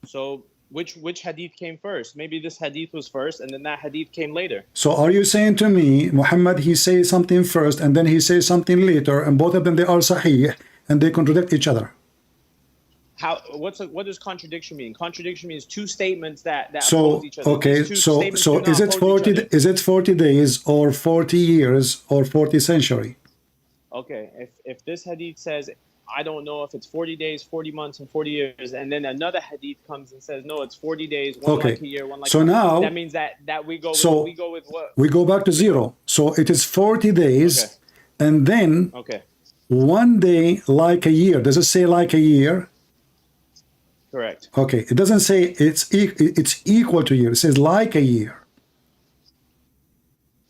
So which hadith came first? Maybe this hadith was first, and then that hadith came later. So are you saying to me, Muhammad, he says something first, and then he says something later, and both of them, they are sahih, and they contradict each other? What does contradiction mean? Contradiction means two statements that so oppose each other. okay, so is it 40 days or 40 years or 40 century? Okay, if this hadith says, I don't know if it's 40 days, 40 months, and 40 years, and then another hadith comes and says, no, it's 40 days, one like a year, one like a month. Now that means that we go with what? We go back to zero. So it is 40 days, and then 1 day like a year. Does it say like a year? Correct. Okay, it doesn't say it's equal to a year. It says like a year.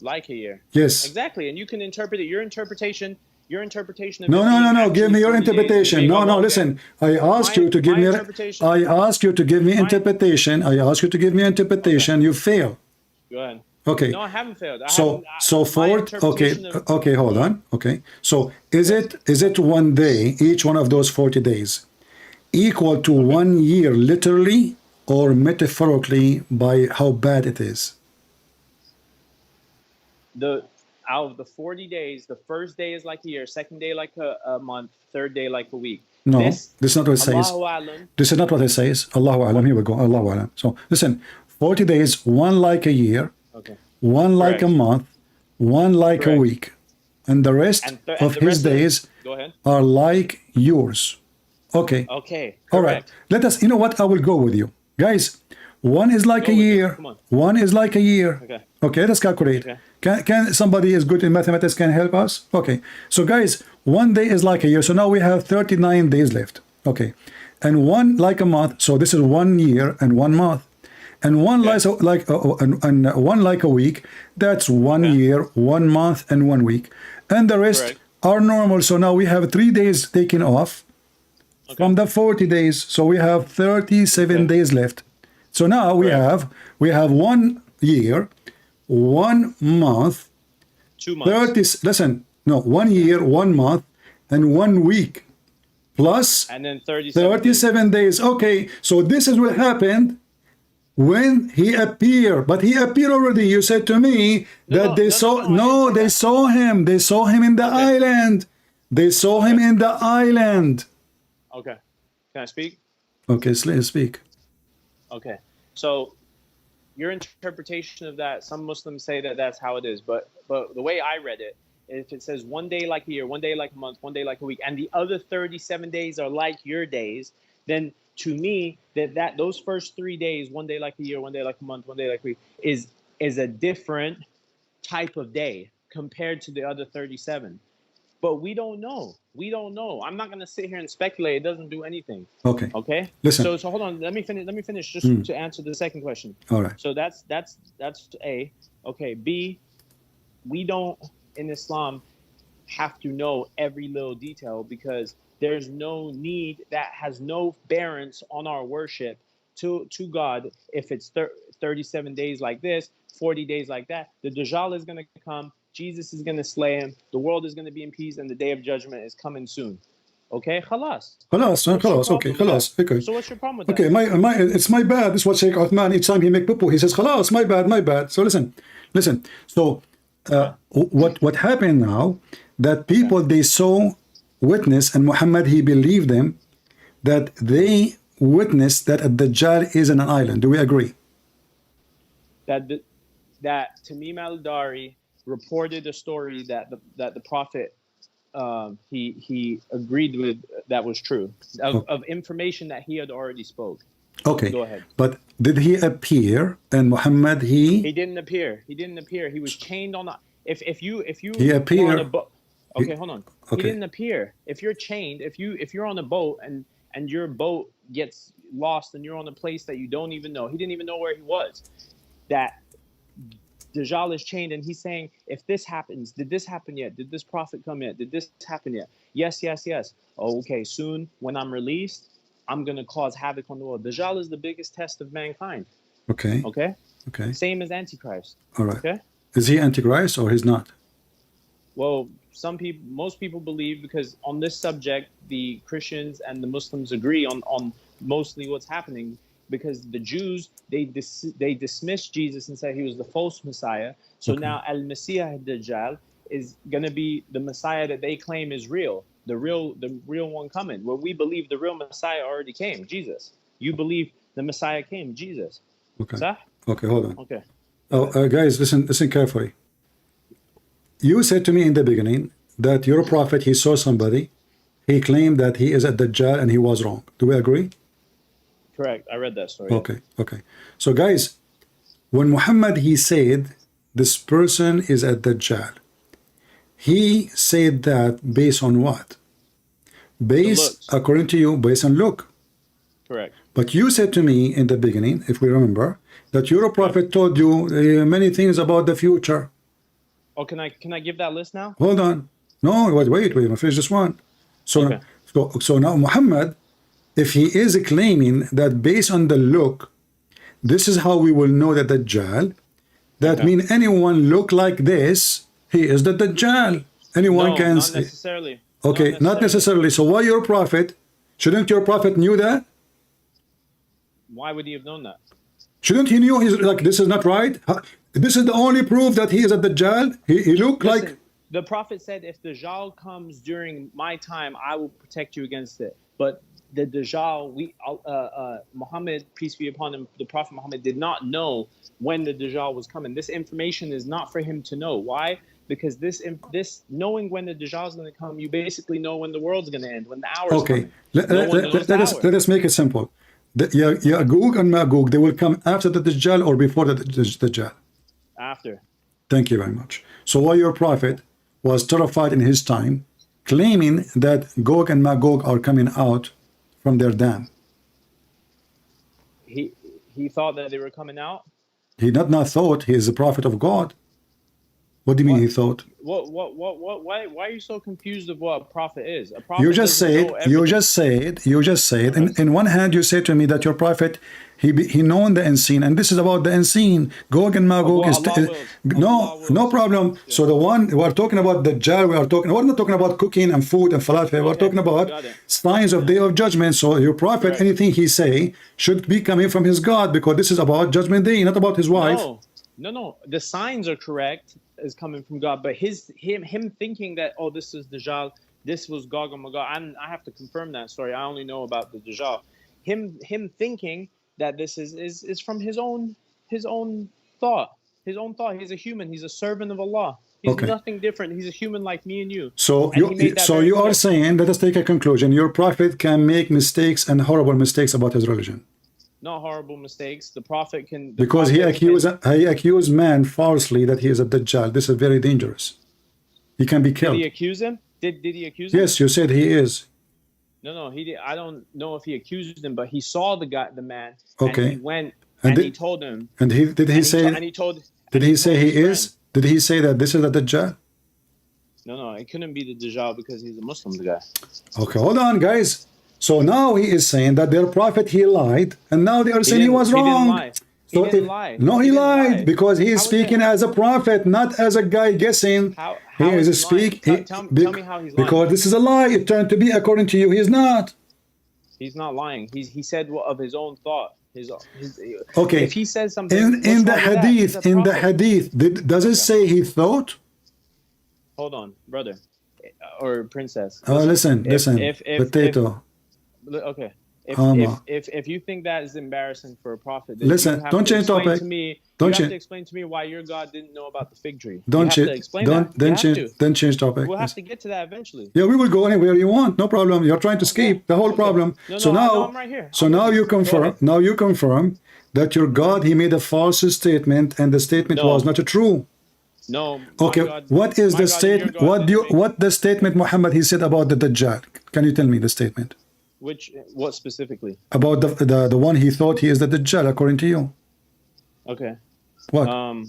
Like a year. Yes. Exactly, and you can interpret it. Your interpretation of no. Give me your interpretation. No. Listen, I asked you to give me. I asked you to give me interpretation. I asked you to give me interpretation. You fail. Go ahead. Okay. No, I haven't failed. Okay. Hold on. Okay. So is it 1 day, each one of those 40 days, equal to 1 year, literally or metaphorically, by how bad it is? Out of the 40 days, the first day is like a year, second day like a month, third day like a week. No, this is not what it says. This is not what it says. Allahu Alam. Here we go. Allahu Alam. So listen, 40 days, one like a year, one like a month, one like a week, and the rest of his days are like yours. Okay. Okay. All right. Let us. You know what? I will go with you, guys. One is like a year. One is like a year. Okay. Let's calculate. Can somebody is good in mathematics can help us? Okay. So guys, 1 day is like a year. So now we have 39 days left. Okay. And one like a month. So this is 1 year and 1 month. And one one like a week. That's 1 year, 1 month, and 1 week. And the rest are normal. So now we have 3 days taken off from the 40 days. So we have 37 days left. So now we have 1 year, 1 month, 2 months. 1 year, 1 month, and 1 week, plus and then 37 days. Okay, so this is what happened when he appeared. But he appeared already. You said to me that they saw him. They saw him in the island. They saw him in the island. Okay. Can I speak? Okay, speak. Okay. So your interpretation of that, some Muslims say that that's how it is, but the way I read it, if it says 1 day like a year, 1 day like a month, 1 day like a week, and the other 37 days are like your days, then to me that those first 3 days, 1 day like a year, 1 day like a month, 1 day like a week, is a different type of day compared to the other 37. But we don't know. I'm not going to sit here and speculate. It doesn't do anything. Okay. Listen. So hold on. Let me finish just to answer the second question. All right. So that's A. Okay. B. We don't in Islam have to know every little detail, because there's no need, that has no bearance on our worship to God. If it's 37 days like this, 40 days like that, the Dajjal is going to come. Jesus is going to slay him. The world is going to be in peace, and the day of judgment is coming soon. Okay, khalas. Okay, khalas. Okay. So what's your problem with that? Okay, it's my bad. This is what Sheikh Uthman, each time he make poo, he says, khalas, my bad. So listen. So what happened now, that people, they saw, witness, and Muhammad, he believed them, that they witnessed that Ad-Dajjal is in an island. Do we agree? That Tamim al-Dari reported a story that the Prophet he agreed with, that was true, of information that he had already spoke. Okay. Go ahead. But did he appear? And Muhammad, he didn't appear. He was chained on a. If you he appeared. Okay, hold on. Okay. He didn't appear. If you're chained, if you're on a boat and your boat gets lost and you're on a place that you don't even know, he didn't even know where he was. That Dajjal is chained, and he's saying, if this happens, did this happen yet? Did this prophet come yet? Did this happen yet? Yes. Oh, okay, soon when I'm released, I'm going to cause havoc on the world. Dajjal is the biggest test of mankind. Okay. Same as Antichrist. All right. Okay. Is he Antichrist or he's not? Well, most people believe, because on this subject the Christians and the Muslims agree on mostly what's happening, because the Jews they dismissed Jesus and said he was the false Messiah. So now Al-Masih ad-Dajjal is going to be the Messiah that they claim is real, the real one coming. Well, we believe the real Messiah already came, Jesus. You believe the Messiah came, Jesus. Okay. Sah? Okay, hold on. Okay. Guys, listen carefully. You said to me in the beginning that your prophet, he saw somebody, he claimed that he is a Dajjal and he was wrong. Do we agree? Correct. I read that story. Okay. So guys, when Muhammad, he said this person is a Dajjal, he said that based on what? Based, according to you, based on look. Correct. But you said to me in the beginning, if we remember, that your prophet told you many things about the future. Oh, can I give that list now? Hold on. No, wait, I'm finish this one. So now Muhammad, if he is claiming that based on the look, this is how we will know that Dajjal, that means anyone look like this, he is the Dajjal. Anyone can. Not necessarily. Okay, not necessarily. So why your prophet? Shouldn't your prophet knew that? Why would he have known that? Shouldn't he knew he's like, this is not right? This is the only proof that he is a Dajjal. He looked like. The prophet said, if Dajjal comes during my time, I will protect you against it. But the Dajjal, Muhammad, peace be upon him, the Prophet Muhammad did not know when the Dajjal was coming. This information is not for him to know. Why? Because this knowing when the Dajjal is going to come, you basically know when the world's going to end, when the hour is coming. Let us make it simple. Ya'juj and Ma'juj, they will come after the Dajjal or before the Dajjal? After. Thank you very much. So why your prophet was terrified in his time, claiming that Gog and Magog are coming out from their dam? He thought that they were coming out? He not thought. He is a prophet of God. What do you mean he thought? Why are you so confused of what a prophet is? A prophet you just said, in one hand you say to me that your prophet, he known the unseen, and this is about the unseen. Gog and Magog is no problem. Yeah. So the one we are talking about the Dajjal, we're not talking about cooking and food and falafel. We're talking about signs of day of judgment. So your prophet, anything he say should be coming from his God, because this is about judgment day, not about his wife. No. The signs are correct, is coming from God, but him thinking that, oh, this is Dajjal, this was Gog and Magog, I have to confirm that story. I only know about the Dajjal. Him thinking that this is from his own thought. He's a human. He's a servant of Allah. He's nothing different. He's a human like me and you. So you are saying, let us take a conclusion. Your prophet can make mistakes and horrible mistakes about his religion. Not horrible mistakes. The prophet can. Because he accused man falsely that he is a Dajjal. This is very dangerous. He can be killed. Did he accuse him? Did he accuse him? Yes, you said he is. No, he did. I don't know if he accused him, but he saw the man. Okay. And he went and he told him. And did he say he is? Did he say that this is the Dajjal? No, it couldn't be the Dajjal because he's a Muslim, the guy. Okay, hold on, guys. So now he is saying that their prophet, he lied, and now they are saying he was wrong. He didn't lie. No, he lied because he is speaking as a prophet, not as a guy guessing. He is speaking. Tell me how he's lying. Because this is a lie. It turned to be according to you. He is not. He's not lying. He said of his own thought. Okay. If he says something in the hadith, does it say he thought? Hold on, brother or princess. Listen. Potato. Okay. If you think that is embarrassing for a prophet, then listen, don't change topic. You have to explain to me why your God didn't know about the fig tree. Don't change topic. We'll have to get to that eventually. Yeah, we will go anywhere you want. No problem. You're trying to escape the whole problem. I'm right here. Now you confirm that your God, he made a false statement, and the statement was not true. No. Okay. What is the statement? What the statement Muhammad he said about the Dajjal? Can you tell me the statement? What specifically? About the one he thought he is the Dajjal, according to you. Okay. What?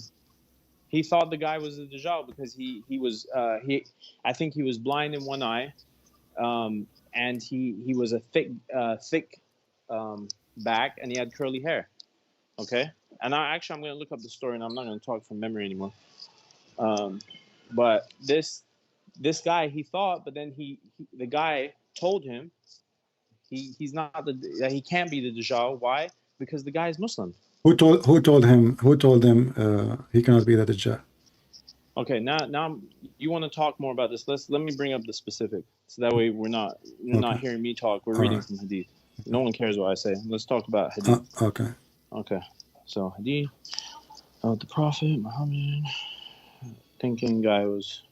He thought the guy was the Dajjal because he was I think he was blind in one eye, and he was a thick back, and he had curly hair. Okay. And I'm going to look up the story, and I'm not going to talk from memory anymore. But this guy, he thought, but then the guy told him he's not that he can't be the Dajjal. Why? Because the guy is Muslim. Who told him he cannot be the Dajjal? Okay, now you want to talk more about this. Let me bring up the specific, so that way you're not hearing me talk. We're reading from Hadith. No one cares what I say. Let's talk about Hadith. Okay. So Hadith about the Prophet Muhammad. Thinking guy was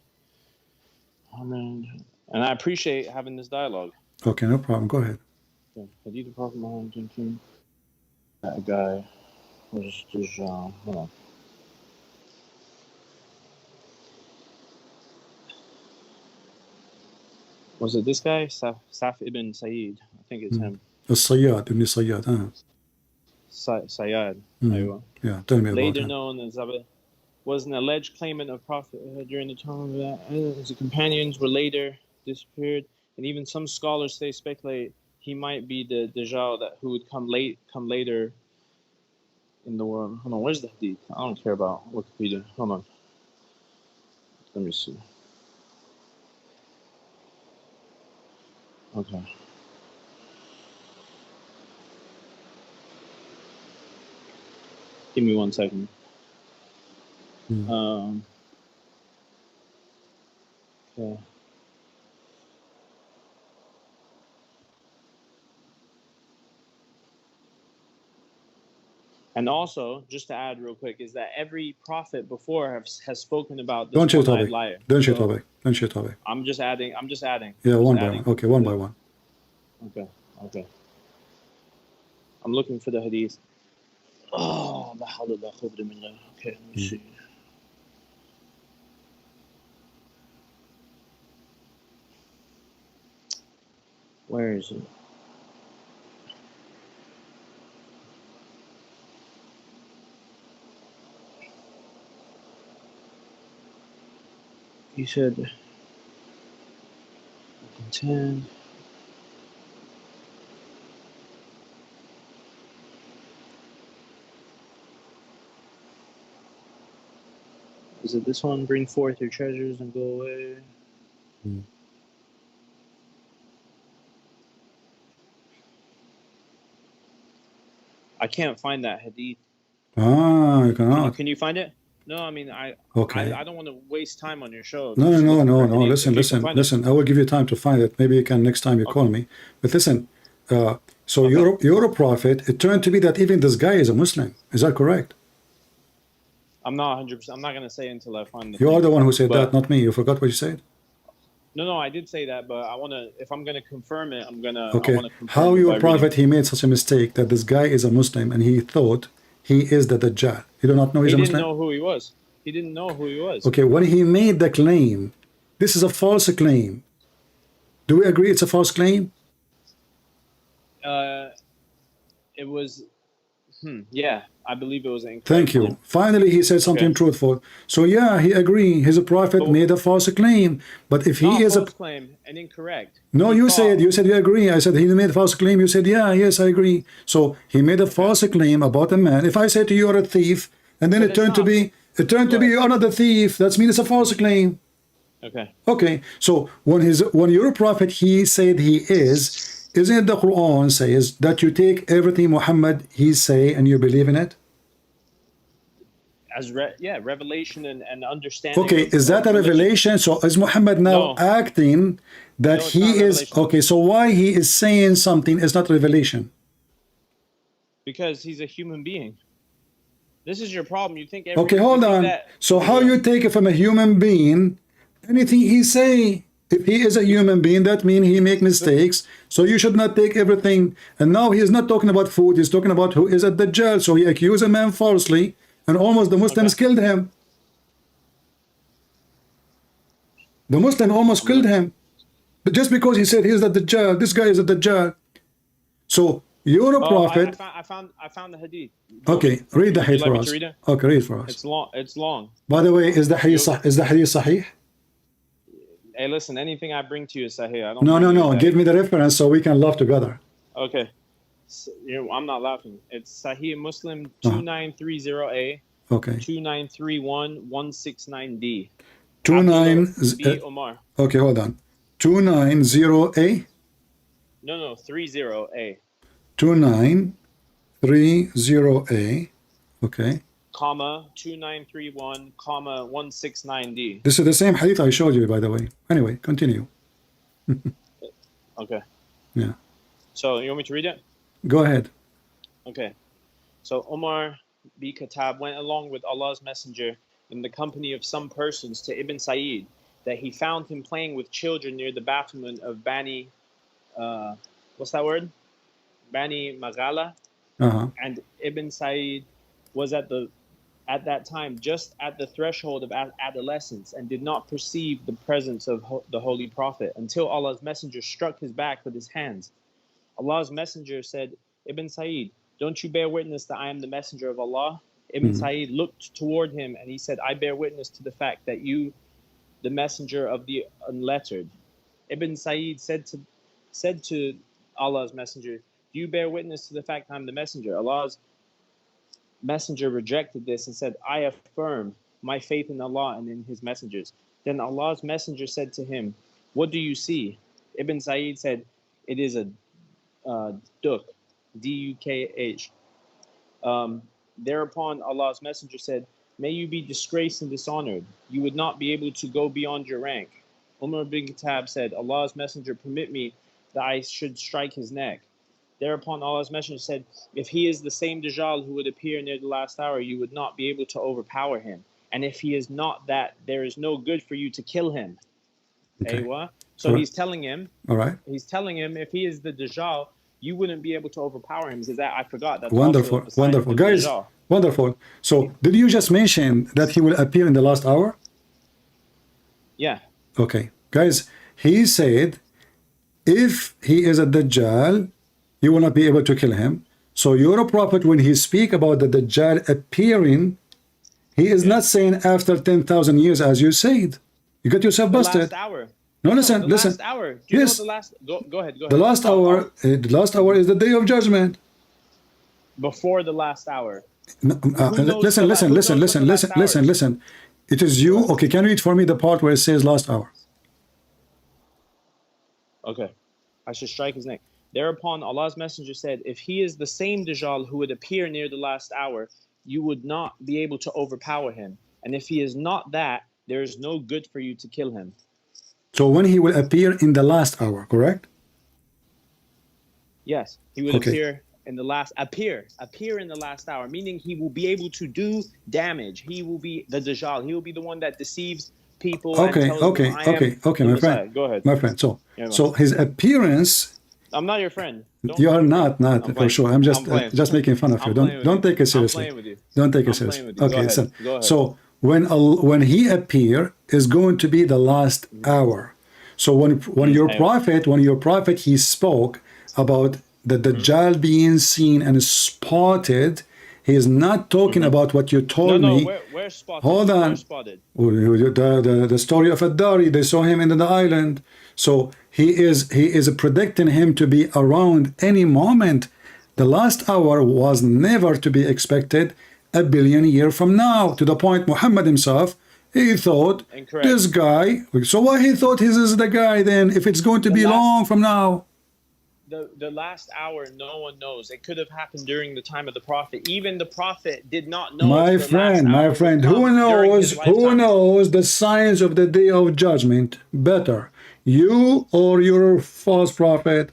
Muhammad, and I appreciate having this dialogue. Okay, no problem. Go ahead. Okay. Hadith the Prophet Muhammad. Thinking that guy was Dajjal. Hold on. Was it this guy? Saf ibn Sayyid. I think it's him. Sayyad, ibn Sayyad. Sayyad. Yeah, tell me about Later him. known as was an alleged claimant of Prophet during the time of that. His companions were later disappeared, and even some scholars speculate he might be the Dajjal who would come later in the world. Hold on, where's the Hadith? I don't care about Wikipedia. Hold on. Let me see. Okay. Give me 1 second. Okay. And also, just to add real quick, is that every prophet before has spoken about this one-eyed liar. Don't you topic. I'm just adding. Yeah, one by one. Okay, one by one. Okay. I'm looking for the Hadith. Oh, okay, let me see. Where is it? He said, 10. Is it this one? Bring forth your treasures and go away. I can't find that Hadith. You cannot. Can you find it? No, I mean, I don't want to waste time on your show. No. Listen. I will give you time to find it. Maybe you can next time you call me. But listen, so you're a prophet. It turned to be that even this guy is a Muslim. Is that correct? I'm not 100%. I'm not going to say until I find the You are the one who said that, not me. You forgot what you said? No, I did say that, but I want to, if I'm going to confirm it, I'm going to... Okay, how your prophet, he made such a mistake that this guy is a Muslim and he thought he is the Dajjal. You do not know he's a Muslim? He didn't know who he was. He didn't know who he was. Okay, when he made the claim, this is a false claim. Do we agree it's a false claim? It was... yeah, I believe it was incorrect. Thank you. Finally, he said something truthful. So yeah, he agreed. His prophet made a false claim. But if he is a false claim and incorrect. No, you said you agree. I said he made a false claim. You said yes, I agree. So he made a false claim about a man. If I say to you you're a thief, and then it turned to be you're not the thief, that means it's a false claim. Okay. So when your prophet he said he is. Isn't it the Quran says that you take everything Muhammad he say and you believe in it? As revelation and understanding. Okay, is that a revelation? So is Muhammad now acting that he is okay? So why he is saying something is not revelation? Because he's a human being. This is your problem. You think okay, hold on. So how you take it from a human being? Anything he say. If he is a human being, that means he make mistakes. So you should not take everything. And now he is not talking about food. He's talking about who is a Dajjal. So he accused a man falsely, and almost the Muslims killed him. The Muslim almost killed him. But just because he said he's the Dajjal, this guy is a Dajjal. So you're a prophet. I found the Hadith. Okay, read the Hadith for us. Okay, read for us. It's long. By the way, is the Hadith Sahih? Hey, listen, anything I bring to you is Sahih. No. Give me the reference so we can laugh together. Okay. So, I'm not laughing. It's Sahih Muslim 2930A. Okay. 2931 169D. B. Omar. Okay, hold on. 290A. No, 30A. 2930A. Okay. Comma 2931, comma 169D. This is the same hadith I showed you, by the way. Anyway, continue. Okay. Yeah. So you want me to read it? Go ahead. Okay. So Omar B. Khattab went along with Allah's Messenger in the company of some persons to Ibn Sa'id, that he found him playing with children near the battlement of Bani, what's that word? Bani Maghala. And Ibn Sa'id was at that time just at the threshold of adolescence and did not perceive the presence of the Holy Prophet until Allah's Messenger struck his back with his hands. Allah's Messenger said, Ibn Sa'id, don't you bear witness that I am the Messenger of Allah? Ibn Sa'id looked toward him and he said, I bear witness to the fact that you, the Messenger of the unlettered. Ibn Sa'id said to Allah's Messenger, do you bear witness to the fact that I'm the Messenger? Allah's Messenger rejected this and said, I affirm my faith in Allah and in his messengers. Then Allah's Messenger said to him, what do you see? Ibn Sa'id said, it is a duk, D-U-K-H. Thereupon Allah's Messenger said, may you be disgraced and dishonored. You would not be able to go beyond your rank. Umar bin Khattab said, Allah's Messenger, permit me that I should strike his neck. Thereupon Allah's Messenger said, if he is the same Dajjal who would appear near the last hour, you would not be able to overpower him. And if he is not that, there is no good for you to kill him. Okay. So he's telling him, all right. He's telling him, if he is the Dajjal, you wouldn't be able to overpower him. Because that, I forgot. That's wonderful, wonderful. Guys, wonderful. So did you just mention that he will appear in the last hour? Yeah. Okay. Guys, he said, if he is a Dajjal, you will not be able to kill him. So your prophet, when he speak about the Dajjal appearing, he is not saying after 10,000 years, as you said. You got yourself busted. The last hour. No, listen, listen. Last hour. Do you yes. know the last? Go ahead. The last hour. The last hour is the day of judgment. Before the last hour. No, listen. It is you. Okay, can you read for me the part where it says last hour? Okay. I should strike his neck. Thereupon Allah's Messenger said, if he is the same Dajjal who would appear near the last hour, you would not be able to overpower him. And if he is not that, there is no good for you to kill him. So when he will appear in the last hour, correct? Yes, he will appear in the last in the last hour, meaning he will be able to do damage. He will be the Dajjal. He will be the one that deceives people. Okay, my friend. Go ahead. My friend. So his appearance. I'm not your friend. You are not for sure. I'm just making fun of you. Don't take it seriously. Don't take it seriously. Okay, so when he appear is going to be the last hour. So when your prophet he spoke about the Dajjal being seen and spotted, he is not talking about what you told me. Where spotted? Hold on. The story of Ad-Dari, they saw him in the island. So he is predicting him to be around any moment. The last hour was never to be expected a billion years from now, to the point Muhammad himself, he thought this guy, so why he thought this is the guy then, if it's going to be long from now? The last hour, no one knows. It could have happened during the time of the Prophet. Even the Prophet did not know. My friend, who knows the signs of the day of judgment better? You or your false prophet?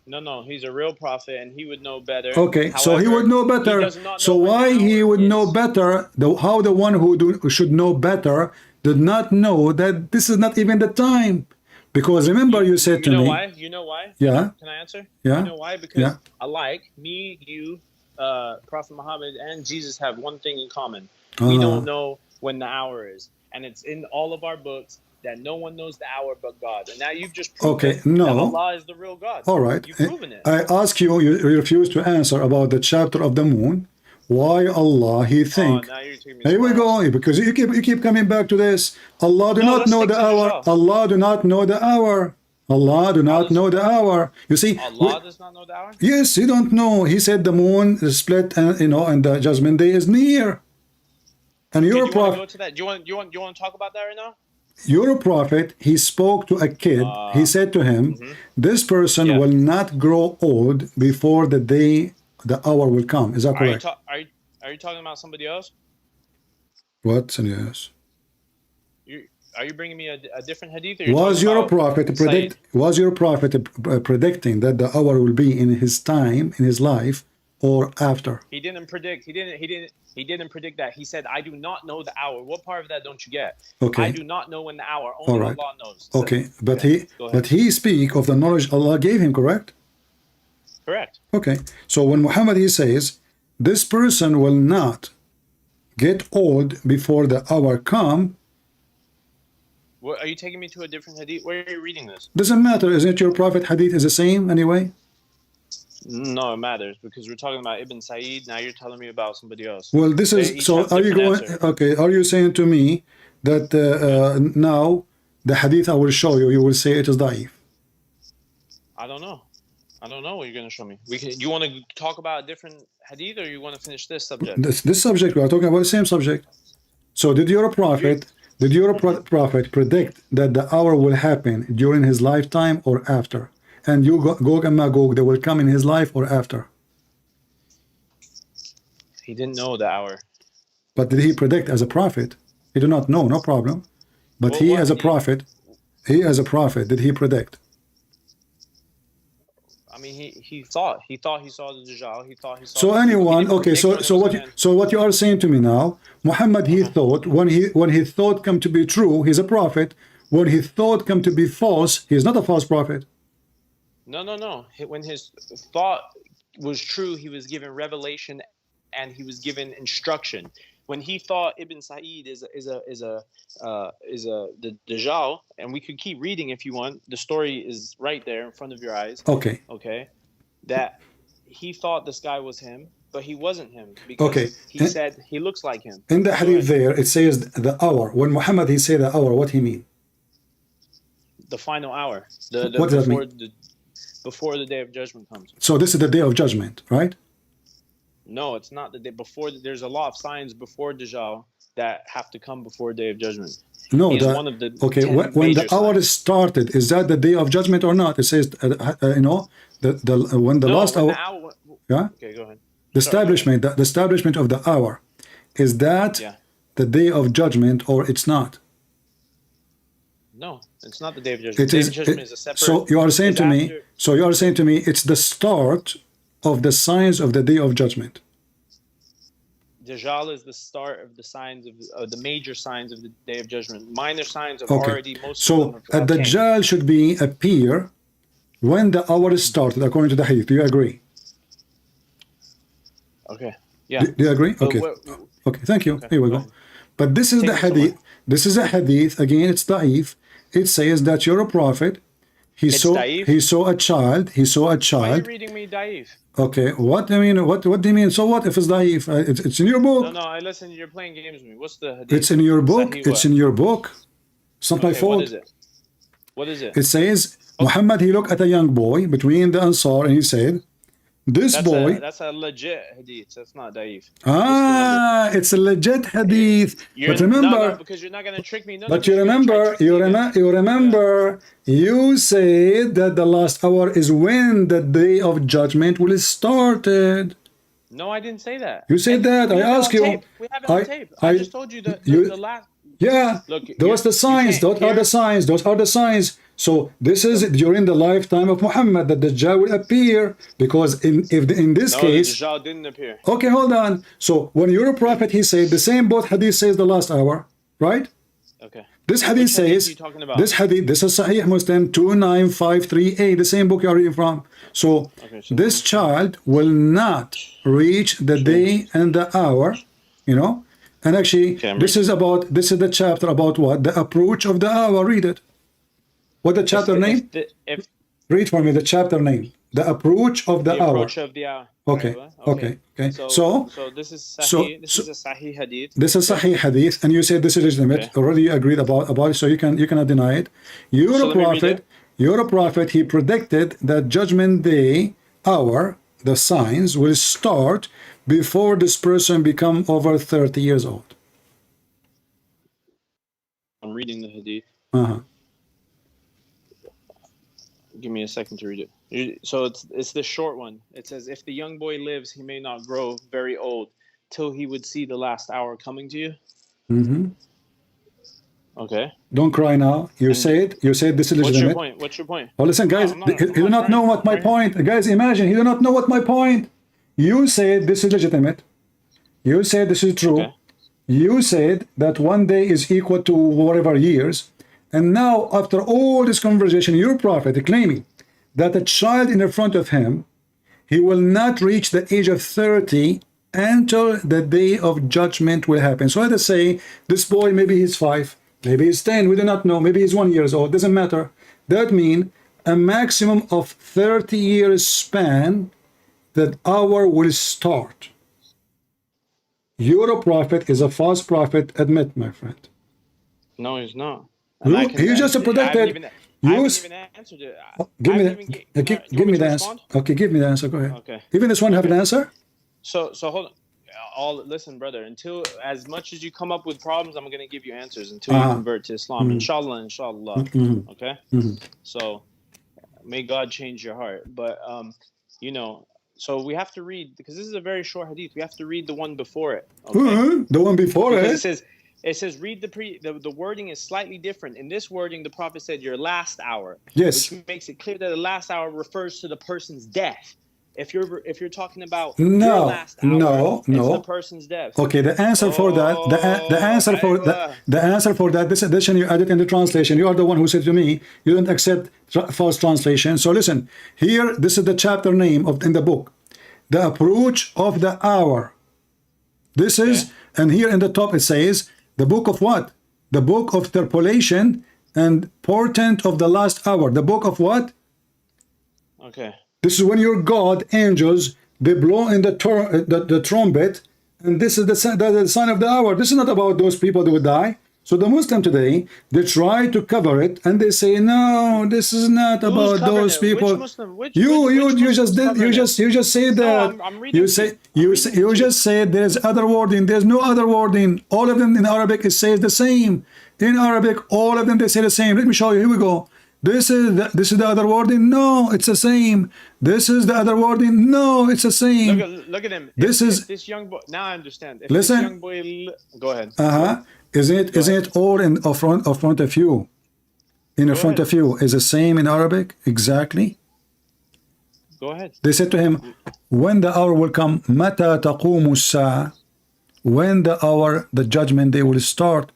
No, he's a real prophet and he would know better. Okay, however, so he would know better. So why he would know better? How the one who should know better did not know that this is not even the time? Because remember, you said to me. You know why? Yeah. Can I answer? Yeah. You know why? Because alike me, you, Prophet Muhammad, and Jesus have one thing in common. We don't know when the hour is, and it's in all of our books that no one knows the hour but God. And now you've just proven that Allah is the real God. All right. You've proven it. I ask you, you refuse to answer about the chapter of the moon. Why Allah he think? Here we go, because you keep coming back to this. Allah do not know the hour. Allah do not know the hour. Allah do not know the hour. You see, Allah does not know the hour? Yes, he don't know. He said the moon is split, and and the judgment day is near. And Okay, your do you want to prophet, go to that? Do you want to talk about that right now? your prophet, he spoke to a kid. He said to him, this person Yeah. will not grow old before the hour will come. Is that correct? Are you talking about somebody else? What? Yes. Are you bringing me a different hadith? Or Was your prophet Said? Was your prophet predicting that the hour will be in his time, in his life, or after? He didn't predict. He didn't predict that. He said, "I do not know the hour." What part of that don't you get? Okay. I do not know when the hour. Only All right. Allah knows. Okay, but okay, he speak of the knowledge Allah gave him, correct? Correct. Okay. So when Muhammad he says, this person will not get old before the hour come. What, are you taking me to a different hadith? Where are you reading this? Doesn't matter. Isn't your prophet hadith is the same anyway? No, it matters because we're talking about Ibn Sa'id. Now you're telling me about somebody else. Well, this is so. Are you going? Okay. Are you saying to me that now the hadith I will show you, you will say it is da'if? I don't know. I don't know what you're going to show me. You want to talk about a different hadith, or you want to finish this subject? This subject we are talking about the same subject. So did your prophet predict that the hour will happen during his lifetime or after? And Gog and Magog, they will come in his life or after? He didn't know the hour. But did he predict as a prophet? He did not know, no problem. But he as a prophet, did he predict? I mean, he thought he saw the Dajjal. He thought he saw. So anyone, okay. So what you are saying to me now, Muhammad, he thought when he thought come to be true, he's a prophet. When he thought come to be false, he is not a false prophet. No. When his thought was true, he was given revelation, and he was given instruction. When he thought Ibn Sa'id is the Dajjal, and we could keep reading if you want. The story is right there in front of your eyes. Okay. That he thought this guy was him, but he wasn't him because he said he looks like him. In the hadith there, it says the hour. When Muhammad he said the hour, what he mean? The final hour. What does that mean? Before the day of judgment comes. So this is the day of judgment, right? No, it's not the day before. There's a lot of signs before Dajjal that have to come before day of judgment. No, one of the when the hour is started, is that the day of judgment or not? It says, when the last hour. Yeah. Okay, go ahead. The establishment of the hour, is that the day of judgment or it's not? No, it's not the day of judgment. The day of judgment is a separate. So you are saying to me, it's the start of the signs of the day of judgment. Dajjal is the start of the signs of the major signs of the day of judgment. Minor signs have already most. So a Dajjal should appear when the hour is started, according to the hadith. Do you agree? Okay. Yeah. Do you agree? Okay. Okay. Thank you. Okay, here we go. But this is the hadith. This is a hadith. Again, it's da'if. It says that you're a prophet. He saw a child. Why are you reading me da'if? Okay, what do you mean? What do you mean? So what if it's da'if? It's in your book. No, I listen. You're playing games with me. What's the hadith? It's in your book. It's in your book. It's not my fault. What is it? What is it? It says Muhammad. He looked at a young boy between the Ansar and he said, "This boy." That's a legit hadith. That's not da'if. It's a legit hadith. But remember, because you're not going to trick me. But you remember, you said that the last hour is when the day of judgment will started. No, I didn't say that. You said that. I asked you. We have it on tape. I just told you the last. Yeah. Look, those the signs. Those are the signs. Those are the signs. So this is during the lifetime of Muhammad that the Dajjal will appear, because in this case, the Dajjal didn't appear. Okay, hold on. So when you're a prophet, he said the same. Both hadith says the last hour, right? Okay. This hadith says this hadith. This is Sahih Muslim 29538. The same book you're reading from. So this child will not reach the day and the hour, And actually, this is the chapter about what? The approach of the hour. Read it. What the chapter name? Read for me the chapter name. The approach of the hour. Approach of the hour. Okay. So this is Sahih. This is a Sahih hadith. This is Sahih hadith, and you said this is legitimate. Already you agreed about it, so you cannot deny it. You're a prophet. He predicted that judgment day hour, the signs will start before this person become over 30 years old. reading the hadith. Uh-huh. Give me a second to read it. So it's the short one. It says, if the young boy lives, he may not grow very old till he would see the last hour coming to you. Mm-hmm. Okay. Don't cry now. You said this is legitimate. What's your point? What's your point? Oh, listen, guys, No, you do not know what my point. Guys, imagine, you do not know what my point. You said this is legitimate. You said this is true. Okay. You said that one day is equal to whatever years. And now, after all this conversation, your prophet claiming that a child in the front of him, he will not reach the age of 30 until the day of judgment will happen. So let us say this boy, maybe he's 5, maybe he's 10, we do not know, maybe he's 1 year old, doesn't matter. That means a maximum of 30 years span that hour will start. Your prophet is a false prophet, admit, my friend. No, he's not. He's just a protected. I haven't even answered it. Give me the answer. Okay, give me the answer. Go ahead. Okay. Even this one have an answer? So hold on. Listen, brother. Until as much as you come up with problems, I'm gonna give you answers until you convert to Islam. Inshallah. Okay. So may God change your heart. But you know, so we have to read, because this is a very short hadith. We have to read the one before it. Okay? The one before it. It says read the wording is slightly different. In this wording, the Prophet said your last hour. Yes. Which makes it clear that the last hour refers to the person's death. If you're talking about your last hour, it's the person's death. Okay, the answer for that, the answer for that, this addition you added in the translation. You are the one who said to me you don't accept false translation. So listen, here this is the chapter name in the book, the approach of the hour. This is, and here in the top it says the book of what? The book of interpolation and portent of the last hour. The book of what? Okay. This is when your God, angels, they blow in the trumpet, and this is the sign of the hour. This is not about those people that will die. So the Muslim today, they try to cover it, and they say, no, this is not about those people. Which Muslim? You just say that. No, I'm reading. You just said there's other wording. There's no other wording. All of them in Arabic it says the same. In Arabic, all of them they say the same. Let me show you. Here we go. This is the other wording. No, it's the same. This is the other wording. No, it's the same. Look at him. This this young boy. Now I understand. If listen. This young boy, go ahead. Isn't it all in front of you? In front of you is the same in Arabic exactly. Go ahead. They said to him, when the hour will come, متى تقوم الساعة? When the hour, the judgment day will start.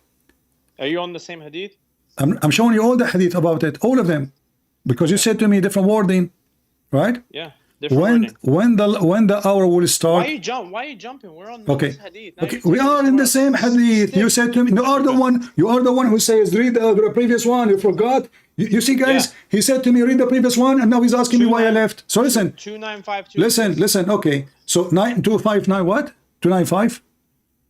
Are you on the same hadith? I'm showing you all the hadith about it, all of them, because you said to me different wording, right? Yeah, different wording. When the hour will start. Why are you jumping? We're on the hadith. Okay, we are in the same hadith. You said to me, you are the one who says read the previous one. You forgot. You see, guys, he said to me read the previous one, and now he's asking me why I left. So listen. 2952. Listen. Okay, so 9259 what? 295.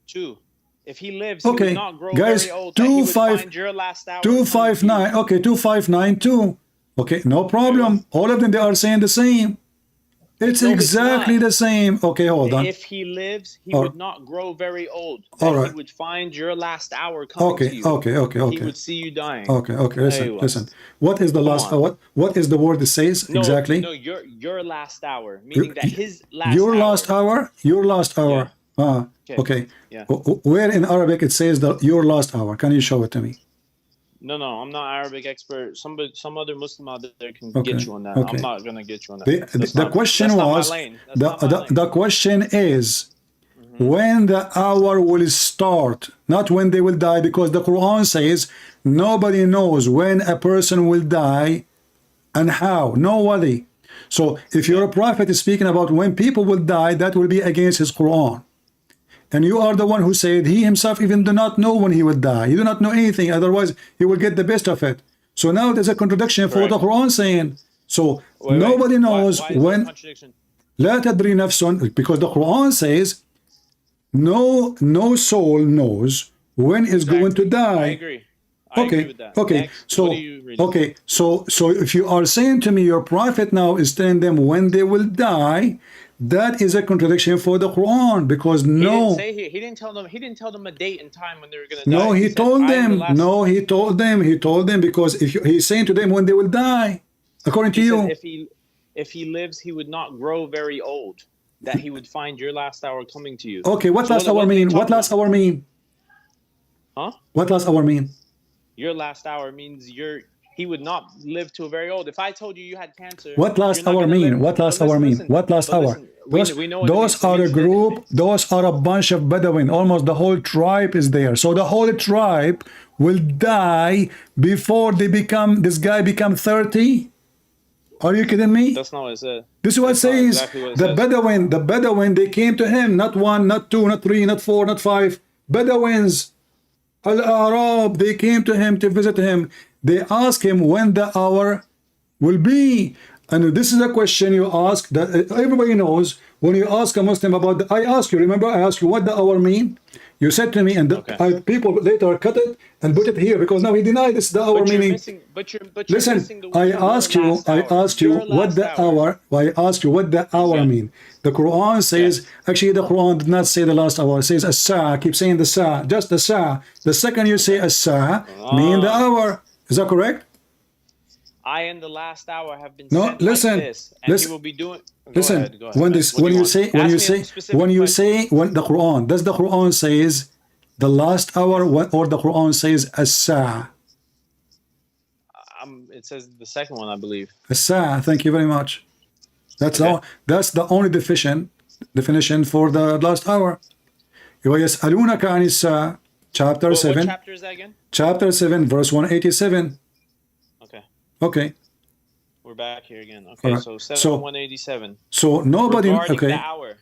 2. If he lives, okay, he will not grow guys, very old. 259. Okay, 2592. Okay, no problem. All of them, they are saying the same. It's exactly the same. Okay, hold on. If he lives, he would not grow very old. All right. He would find your last hour coming to you. Okay. He would see you dying. Okay. Listen. What is the last? What is the word that says exactly? No, your last hour, meaning that his last. Your last hour. Yeah. Okay. Yeah. Where in Arabic it says your last hour? Can you show it to me? No, I'm not Arabic expert. Some other Muslim out there can get you on that. Okay. I'm not gonna get you on that. The question was the question is when the hour will start, not when they will die, because the Quran says nobody knows when a person will die and how. Nobody. So if your prophet is speaking about when people will die, that will be against his Quran. And you are the one who said he himself even do not know when he will die. He do not know anything, otherwise he will get the best of it. So now there's a contradiction for the Quran saying. So nobody knows when. لا تدري نفس, because the Quran says no soul knows when is going to die. I agree. I agree with that. Okay. So if you are saying to me your prophet now is telling them when they will die, that is a contradiction for the Quran, because He no. didn't say he didn't tell them. He didn't tell them a date and time when they were going to die. No, he said, told "I am them. the last-" No, he told them. He told them because if he's saying to them when they will die, according to He you. said if he lives, he would not grow very old. That he would find your last hour coming to you. Okay, what So last what hour are they mean? What talking last about? hour mean? Huh? What last hour mean? Your last hour means he would not live to a very old. If I told you you had cancer, What you're last not hour gonna mean? live. What last But hour mean? listen, What last but hour? listen, we know what it Those means. are It a means- group. Those are a bunch of Bedouin. Almost the whole tribe is there. So the whole tribe will die before they become. This guy become 30. Are you kidding me? That's not what it said. This is what it That's not says. exactly what it The says. Bedouin, they came to him. Not one, not two, not three, not four, not five. Bedouins. Al-Arab, they came to him to visit him. They asked him when the hour will be. And this is a question you ask that everybody knows. When you ask a Muslim about I ask you, remember I asked you what the hour mean? You said to me, and people later cut it and put it here because now he denied this is the hour But you're meaning. missing. But you're Listen, missing the I word asked you what the hour. I asked you what the hour mean. The Quran says, actually the Quran did not say the last hour. It says as-sa'a. Keep saying the sa'a, just the sa'a. The second you say as-sa'a, mean the hour. Is that correct? I in the last hour have been No, sent listen, like this, and listen, he will be doing. Listen, Go ahead, when man. this, What do when you want? say, Ask me a specific question. when the Quran, does the Quran says the last hour, or the Quran says as-sa'a? It says the second one, I believe. As-sa'a. Thank you very much. That's Okay. all. That's the only definition for the last hour. وَيَسْأَلُونَكَ عَنِ السَّاعَةِ chapter What 7. chapter is that again? Chapter 7, verse 187. Okay, Okay. we're back here again. Okay, Alright. so So- 187. So nobody. Regarding Okay. the hour.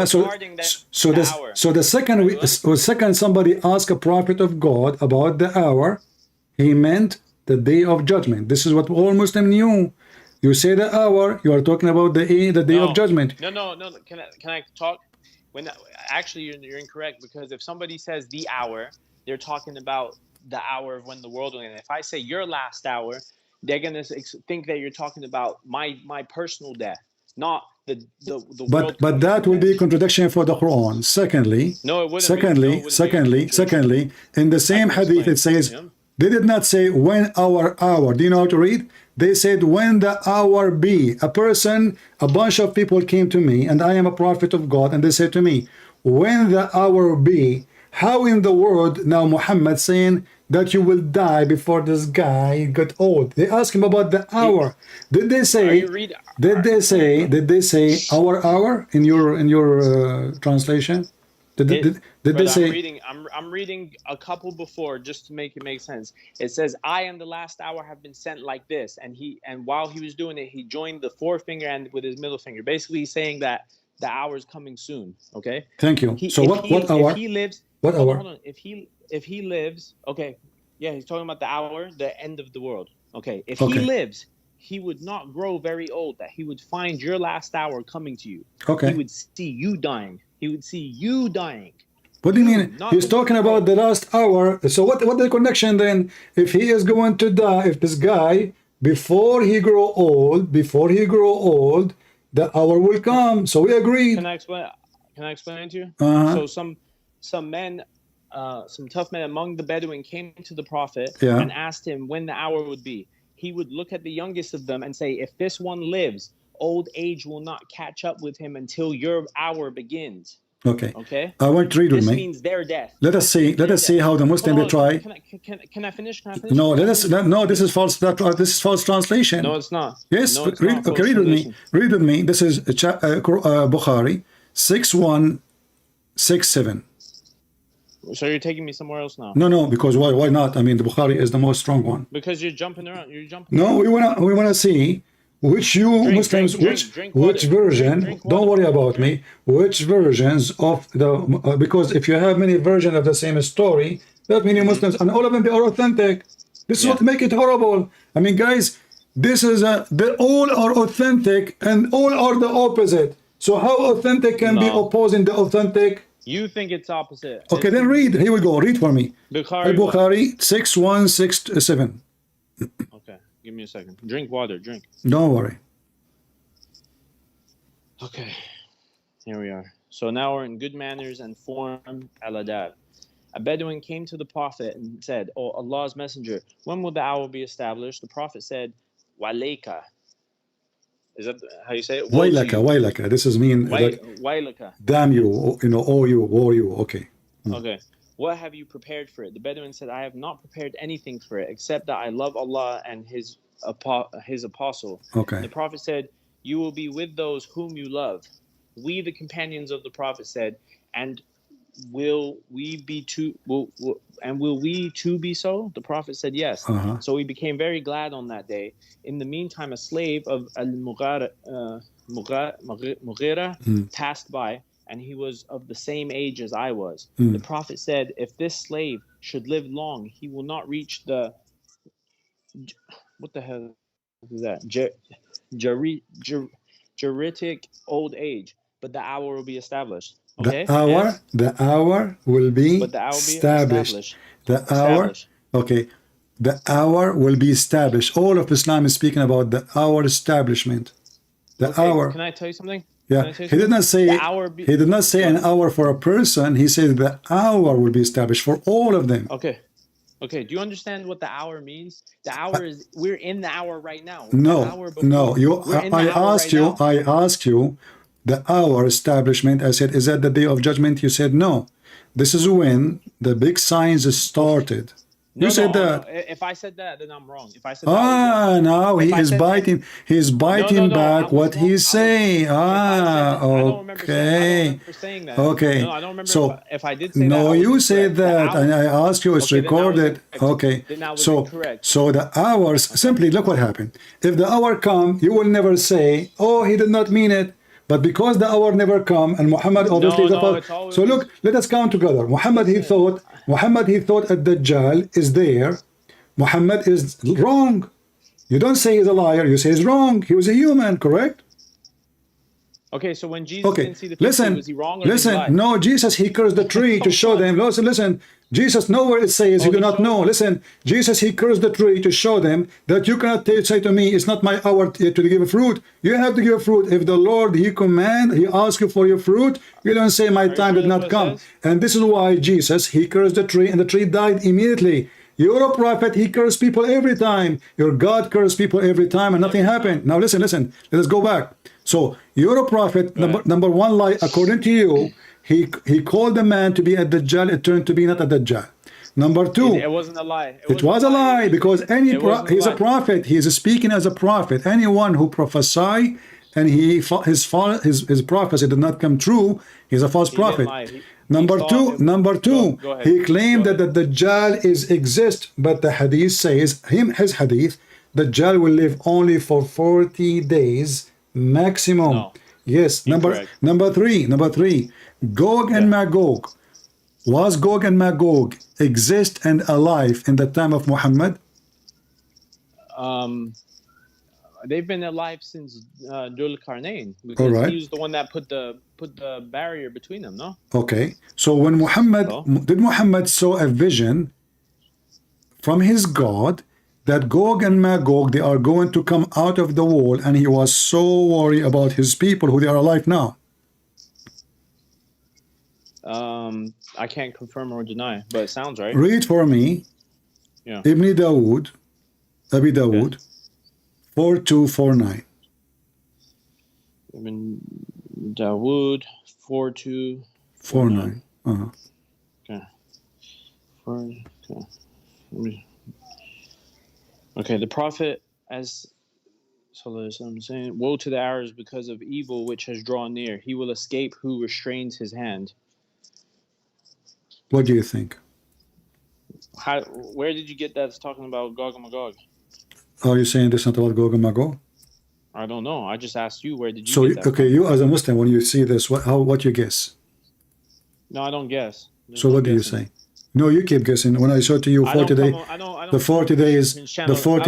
So Regarding the hour. the second somebody asked a prophet of God about the hour, he meant the day of judgment. This is what all Muslims knew. You say the hour, you are talking about the day of judgment. No. Can I talk? Actually, you're incorrect, because if somebody says the hour, they're talking about the hour of when the world will end. If I say your last hour, they're gonna think that you're talking about my personal death, not the world. But that will be a contradiction for the Quran. Secondly, No, it wouldn't be. No, it wouldn't be. secondly, in the same I can hadith it explain. says, Yeah. they did not say when our hour. Do you know how to read? They said when the hour be. A bunch of people came to me, and I am a prophet of God, and they said to me, when the hour be. How in the world now Muhammad saying that you will die before this guy got old? They asked him about the hour. Did they say? Did they say our hour in your translation? Did they say? I'm reading a couple before just to make it make sense. It says, "I in the last hour have been sent like this," and while he was doing it, he joined the forefinger and with his middle finger, basically saying that the hour is coming soon. Okay. Thank you. So what hour? If he lives, what hour? Hold on. If he lives, okay, yeah, he's talking about the hour, the end of the world. Okay. If he lives, he would not grow very old. That he would find your last hour coming to you. Okay. He would see you dying. He would see you dying. What do you mean? He's talking about the last hour. So what the connection then? If he is going to die, if this guy before he grow old, the hour will come. So we agree. Can I explain to you? So some men, some tough men among the Bedouin came to the Prophet and asked him when the hour would be. He would look at the youngest of them and say, if this one lives, old age will not catch up with him until your hour begins. Okay. I want to read with me. This means their death. Let us see how the Muslim they try. Can I finish? No, this is false. This is false translation. No, it's not. Yes, no, it's read. Not Okay, read with me. Read with me. This is Bukhari 6167. So you're taking me somewhere else now? No, because why not? I mean, the Bukhari is the most strong one. Because you're jumping around. No, we wanna see which Muslims, which version. Don't worry about me. Which versions of the because if you have many versions of the same story, that many Muslims and all of them they are authentic. This is what make it horrible. I mean, guys, this is they all are authentic and all are the opposite. So how authentic can be opposing the authentic? You think it's opposite. Okay, then read. Here we go. Read for me. Bukhari 6167. Okay, give me a second. Drink water. Drink. Don't worry. Okay, here we are. So now we're in good manners and form al-adab. A Bedouin came to the Prophet and said, "Oh, Allah's Messenger, when will the hour be established?" The Prophet said, "Walayka." Is that how you say it? Woe to Wailaka, you. wailaka. This is mean like Wailaka. damn you, you know, oh you, woe you. Okay. Okay. What have you prepared for it? The Bedouin said, "I have not prepared anything for it except that I love Allah and His apostle." Okay. The Prophet said, "You will be with those whom you love." We, the companions of the Prophet, said, "And will we be too? Will we too be so?" The Prophet said, "Yes." So we became very glad on that day. In the meantime, a slave of Al-Mughira passed by, and he was of the same age as I was. The Prophet said, "If this slave should live long, he will not reach the what the hell is that? Geritic old age, but the hour will be established." Okay. The hour will be established. The hour, okay. The hour will be established. All of Islam is speaking about the hour establishment. The hour. Can I tell you something? Yeah. He did not say he did not say an hour for a person. He said the hour will be established for all of them. Okay. Okay. Do you understand what the hour means? The hour is we're in the hour right now. No. I asked you the hour establishment. I said, is that the day of judgment? You said no. This is when the big signs started. You said that. If I said that, then I'm wrong. If I said that, now he is biting. He's biting back what he's saying. Okay. I don't remember saying that. Okay. No, I don't remember so if I did say that. No, you said that, and I asked you. It's recorded. Okay. So the hours. Simply look what happened. If the hour come, you will never say, "Oh, he did not mean it." But because the hour never come, and Muhammad obviously is a prophet. So look, let us count together. Muhammad he thought that Dajjal is there. Muhammad is wrong. You don't say he's a liar. You say he's wrong. He was a human, correct? Okay, so when Jesus didn't see the future, was he wrong or did he lie? No, Jesus, he cursed the tree to show them. Listen. Jesus, nowhere it says you do not know. Listen, Jesus, he cursed the tree to show them that you cannot say to me, it's not my hour to give a fruit. You have to give a fruit. If the Lord, he asks you for your fruit, you don't say my time did not come. And this is why Jesus, he cursed the tree and the tree died immediately. You're a prophet, he cursed people every time. Your God cursed people every time and nothing happened. Now listen, let us go back. So you're a prophet, number one lie, according to you, he called the man to be at Dajjal, it turned to be not at Dajjal. Number two, it wasn't a lie. It was a lie because he's a prophet. He is speaking as a prophet. Anyone who prophesy and his prophecy did not come true, he's a false prophet. Number two, he claimed that the Dajjal exists, but the hadith says, his hadith, Dajjal will live only for 40 days maximum. No. Yes. Number three, Gog and Magog. Was Gog and Magog exist and alive in the time of Muhammad? They've been alive since Dhul Qarnayn, because he was the one that put the barrier between them, no? Okay. So when did Muhammad saw a vision from his God that Gog and Magog, they are going to come out of the wall, and he was so worried about his people who they are alive now? I can't confirm or deny, but it sounds right. Read for me. Yeah. Abi Dawood, 4249. Ibn Dawood 4249. Okay, the Prophet, as I'm saying, woe to the hours because of evil which has drawn near. He will escape who restrains his hand. What do you think? Where did you get that? It's talking about Gog and Magog. Are you saying this is not about Gog and Magog? I don't know. I just asked you, where did you get that from? You as a Muslim, when you see this, what you guess? No, I don't guess. So what do you say? No, you keep guessing. When I show to you 40 days, the 40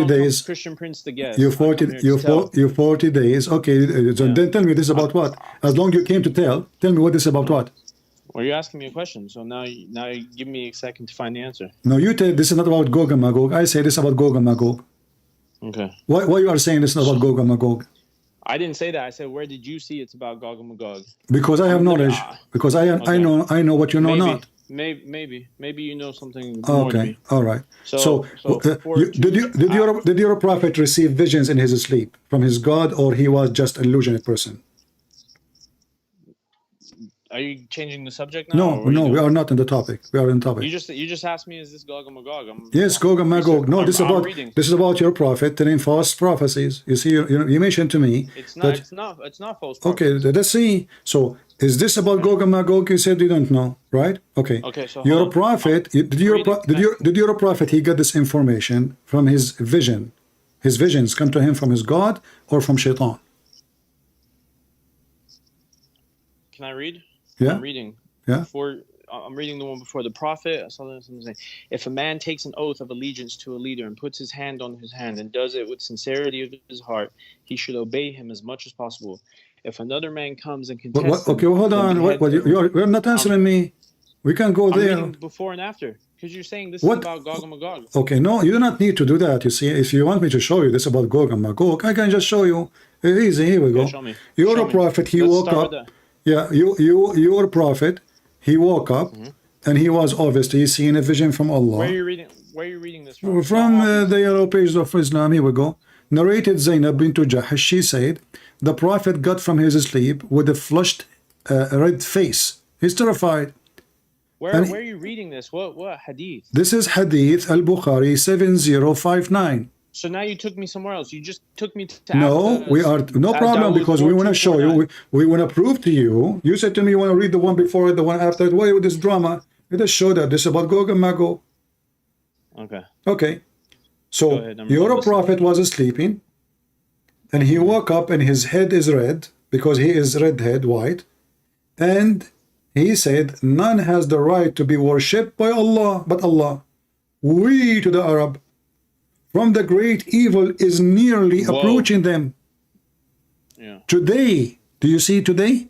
days, Christian Prince to guess. You 40 days. Okay, so then tell me this is about what? As long as you came to tell me what this is about what? Well, you're asking me a question, so now you give me a second to find the answer. No, you tell this is not about Gog and Magog. I say this is about Gog and Magog. Okay. Why you are saying this is not about Gog and Magog? I didn't say that. I said, where did you see it's about Gog and Magog? Because I have knowledge. Because I Okay. I know what you know not. Maybe you know something more than Okay, me. all right. So, for did your prophet receive visions in his sleep from his God, or he was just illusionate person? Are you changing the subject now? No, or what no, you we doing? are not in the topic. We are in topic. You just asked me, is this Gog and Magog? Yes, Gog and Magog. No, this reading. is about your prophet telling false prophecies. You see, you mentioned to me It's that it's not false. okay, let's see. So, is this about Gog and Magog? You said you don't know, right? Okay. Okay, so Your hold on. prophet, did your prophet he got this information from his vision? His visions come to him from his God or from Shaitan? Can I read? Yeah. I'm reading. Yeah. I'm reading the one before the prophet. Something. If a man takes an oath of allegiance to a leader and puts his hand on his hand and does it with sincerity of his heart, he should obey him as much as possible. If another man comes and contests okay, well, hold on. You're not answering me. We can go I'm there. reading before and after, because you're saying this is about Gog and Magog. Okay, no, you do not need to do that. You see, if you want me to show you this about Gog and Magog, I can just show you. Easy, here we go. Show me. You're a prophet. He Let's woke start up. Yeah, you're a prophet. He woke up, and he was obviously seeing a vision from Allah. Where are you reading this from? From the yellow pages of Islam. Here we go. Narrated Zainab bint Jahash. She said, the prophet got from his sleep with a flushed, red face. He's terrified. Where are you reading this? What hadith? This is Hadith al-Bukhari 7059. So now you took me somewhere else. You just took me to no, we are no problem because we want to show you. We want to prove to you. You said to me you want to read the one before it, the one after it. Why with this drama? Let us show that this is about Gog and Magog. Okay. Okay. So your prophet was sleeping, and he woke up, and his head is red because he is red head, white, and he said, none has the right to be worshipped by Allah but Allah. We to the Arab. From the great evil is nearly approaching them. Yeah. Today, do you see today?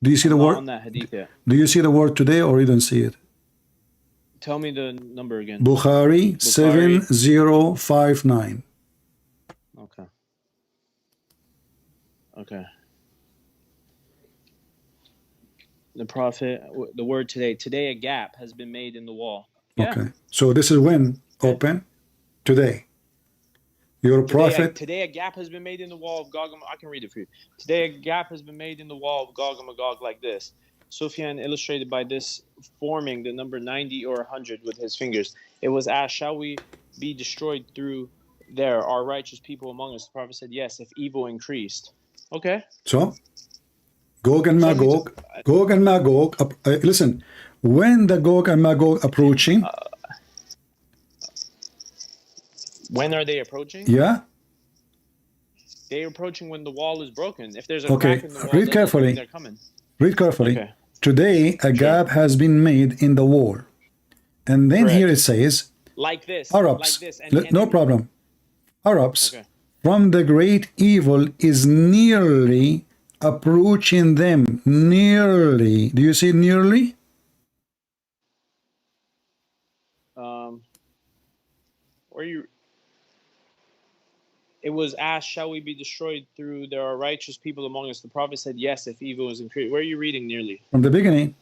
Do you see the word? On that hadith, yeah. Do you see the word today, or you don't see it? Tell me the number again. Bukhari 7059. Okay. Okay. The prophet, the word today. Today a gap has been made in the wall. Yeah. Okay. So this is when open? Today. Your prophet. Today a gap has been made in the wall of Gog and Magog. I can read it for you. Today a gap has been made in the wall of Gog and Magog like this. Sufyan illustrated by this forming the number 90 or 100 with his fingers. It was asked, shall we be destroyed through there? Are righteous people among us? The prophet said, yes, if evil increased. Okay. So, Gog and Magog. Gog and Magog. Listen, when the Gog and Magog approaching. When are they approaching? Yeah. They're approaching when the wall is broken. If there's a crack in the wall, read carefully. They're coming. Read carefully. Okay. Today, a gap has been made in the wall. And then here it says, like this. Arabs. Like this. No problem. Arabs, okay. From the great evil is nearly approaching them. Nearly. Do you see nearly? Where you... It was asked, shall we be destroyed through there are righteous people among us? The prophet said, yes, if evil is increased. Where are you reading nearly? From the beginning.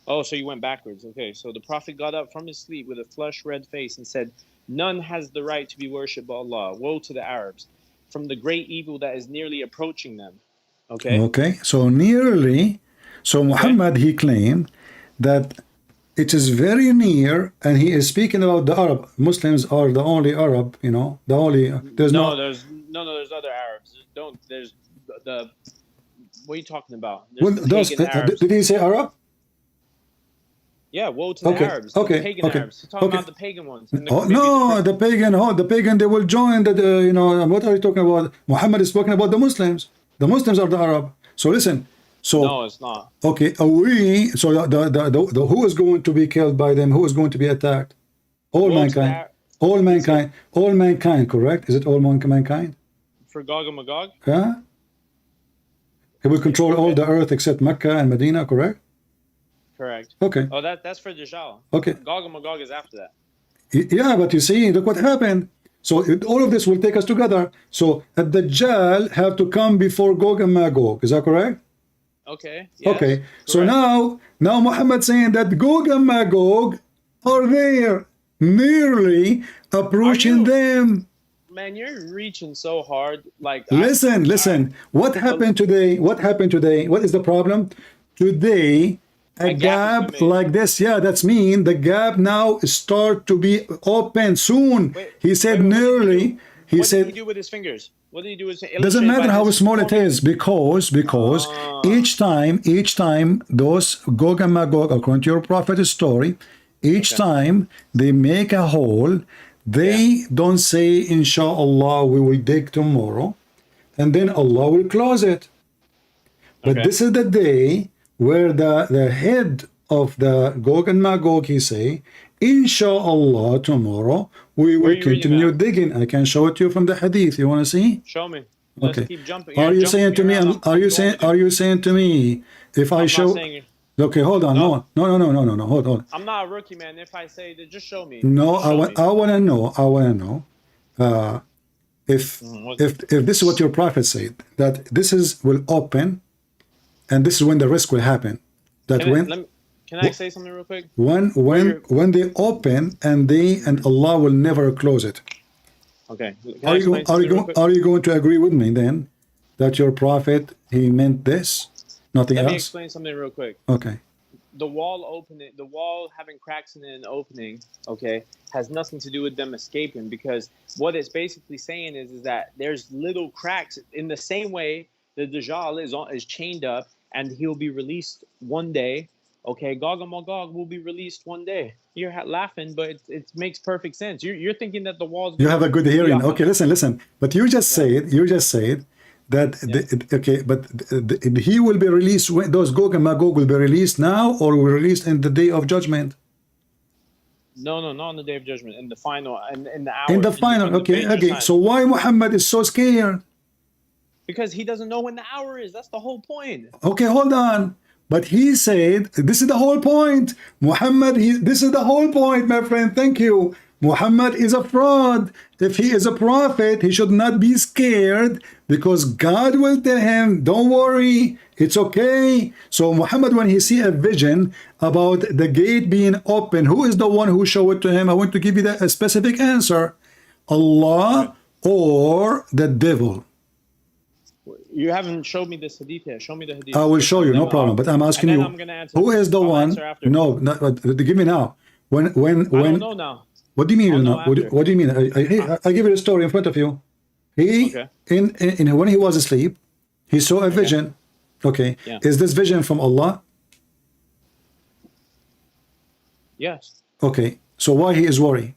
Oh, so you went backwards. Okay, so the prophet got up from his sleep with a flushed red face and said, none has the right to be worshipped by Allah. Woe to the Arabs from the great evil that is nearly approaching them. Okay? Okay, so nearly. So Muhammad, he claimed that it is very near, and he is speaking about the Arab. Muslims are the only Arab, you know, the only. There's there's other Arabs. There's the. What are you talking about? Arabs. Did he say Arab? Yeah, woe to the Arabs. Okay. The pagan Arabs. He's talking about the pagan ones. The pagan. They will join the. You know, what are you talking about? Muhammad is talking about the Muslims. The Muslims are the Arab. So listen. So no, it's not. Okay, who is going to be killed by them? Who is going to be attacked? All mankind. All mankind. All mankind. Correct? Is it all mankind? For Gog and Magog. Yeah. He will control all the earth except Mecca and Medina. Correct? Correct. Okay. Oh, that's for Dajjal. Okay. Gog and Magog is after that. Yeah, but you see, look what happened. So all of this will take us together. So the Dajjal have to come before Gog and Magog. Is that correct? Okay. Yes, Okay. So correct. now Muhammad saying that Gog and Magog are there, nearly approaching them. Man, you're reaching so hard. Like, Listen. What happened today? What happened today? What is the problem? Today, a gap has gap been made. like this. Yeah, that's mean. The gap now start to be open soon. He said nearly. He What did said he do with his fingers? What did he do with his doesn't matter how small it is because each time those Gog and Magog, according to your prophet's story, each time they make a hole, they don't say inshallah we will dig tomorrow, and then Allah will close it. But this is the day where the head of the Gog and Magog, he say, inshallah tomorrow we will continue digging. I can show it to you from the hadith. You want to see? Show me. Let's Okay. keep jumping. Are you saying to me? Are you saying to me if I show? Okay, hold on. No. Hold on. I'm not a rookie, man. If I say that, just show me. No, Just show me. I want to know. If this is what your prophet said, that this is will open, and this is when the risk will happen. That Can I say something real quick? when they open and Allah will never close it. Okay. Are you going to agree with me then that your prophet he meant this, nothing Let me else? explain something real quick. Okay. The wall having cracks in it and opening, okay, has nothing to do with them escaping, because what it's basically saying is that there's little cracks in the same way the Dajjal is chained up and he'll be released one day. Okay, Gog and Magog will be released one day. You're laughing, but it makes perfect sense. You're thinking that the walls. You have a good hearing. Okay, listen. But you just said that he will be released when those Gog and Magog will be released now, or will be released in the day of judgment. No, not on the day of judgment. In the final, in the hour. In the final, okay. So why Muhammad is so scared? Because he doesn't know when the hour is. That's the whole point. Okay, hold on. But he said, this is the whole point. Muhammad, this is the whole point, my friend. Thank you. Muhammad is a fraud. If he is a prophet, he should not be scared, because God will tell him, don't worry, it's okay. So Muhammad, when he see a vision about the gate being open, who is the one who showed it to him? I want to give you a specific answer. Allah or the devil. You haven't showed me this hadith yet. Show me the hadith. I will show you, no problem. But I'm asking you, who is the one? No, give me now. When? I don't know now. What do you mean? What do you mean? I give you a story in front of you. When he was asleep, he saw a vision. Okay. Yeah. Is this vision from Allah? Yes. Okay. So why he is worried?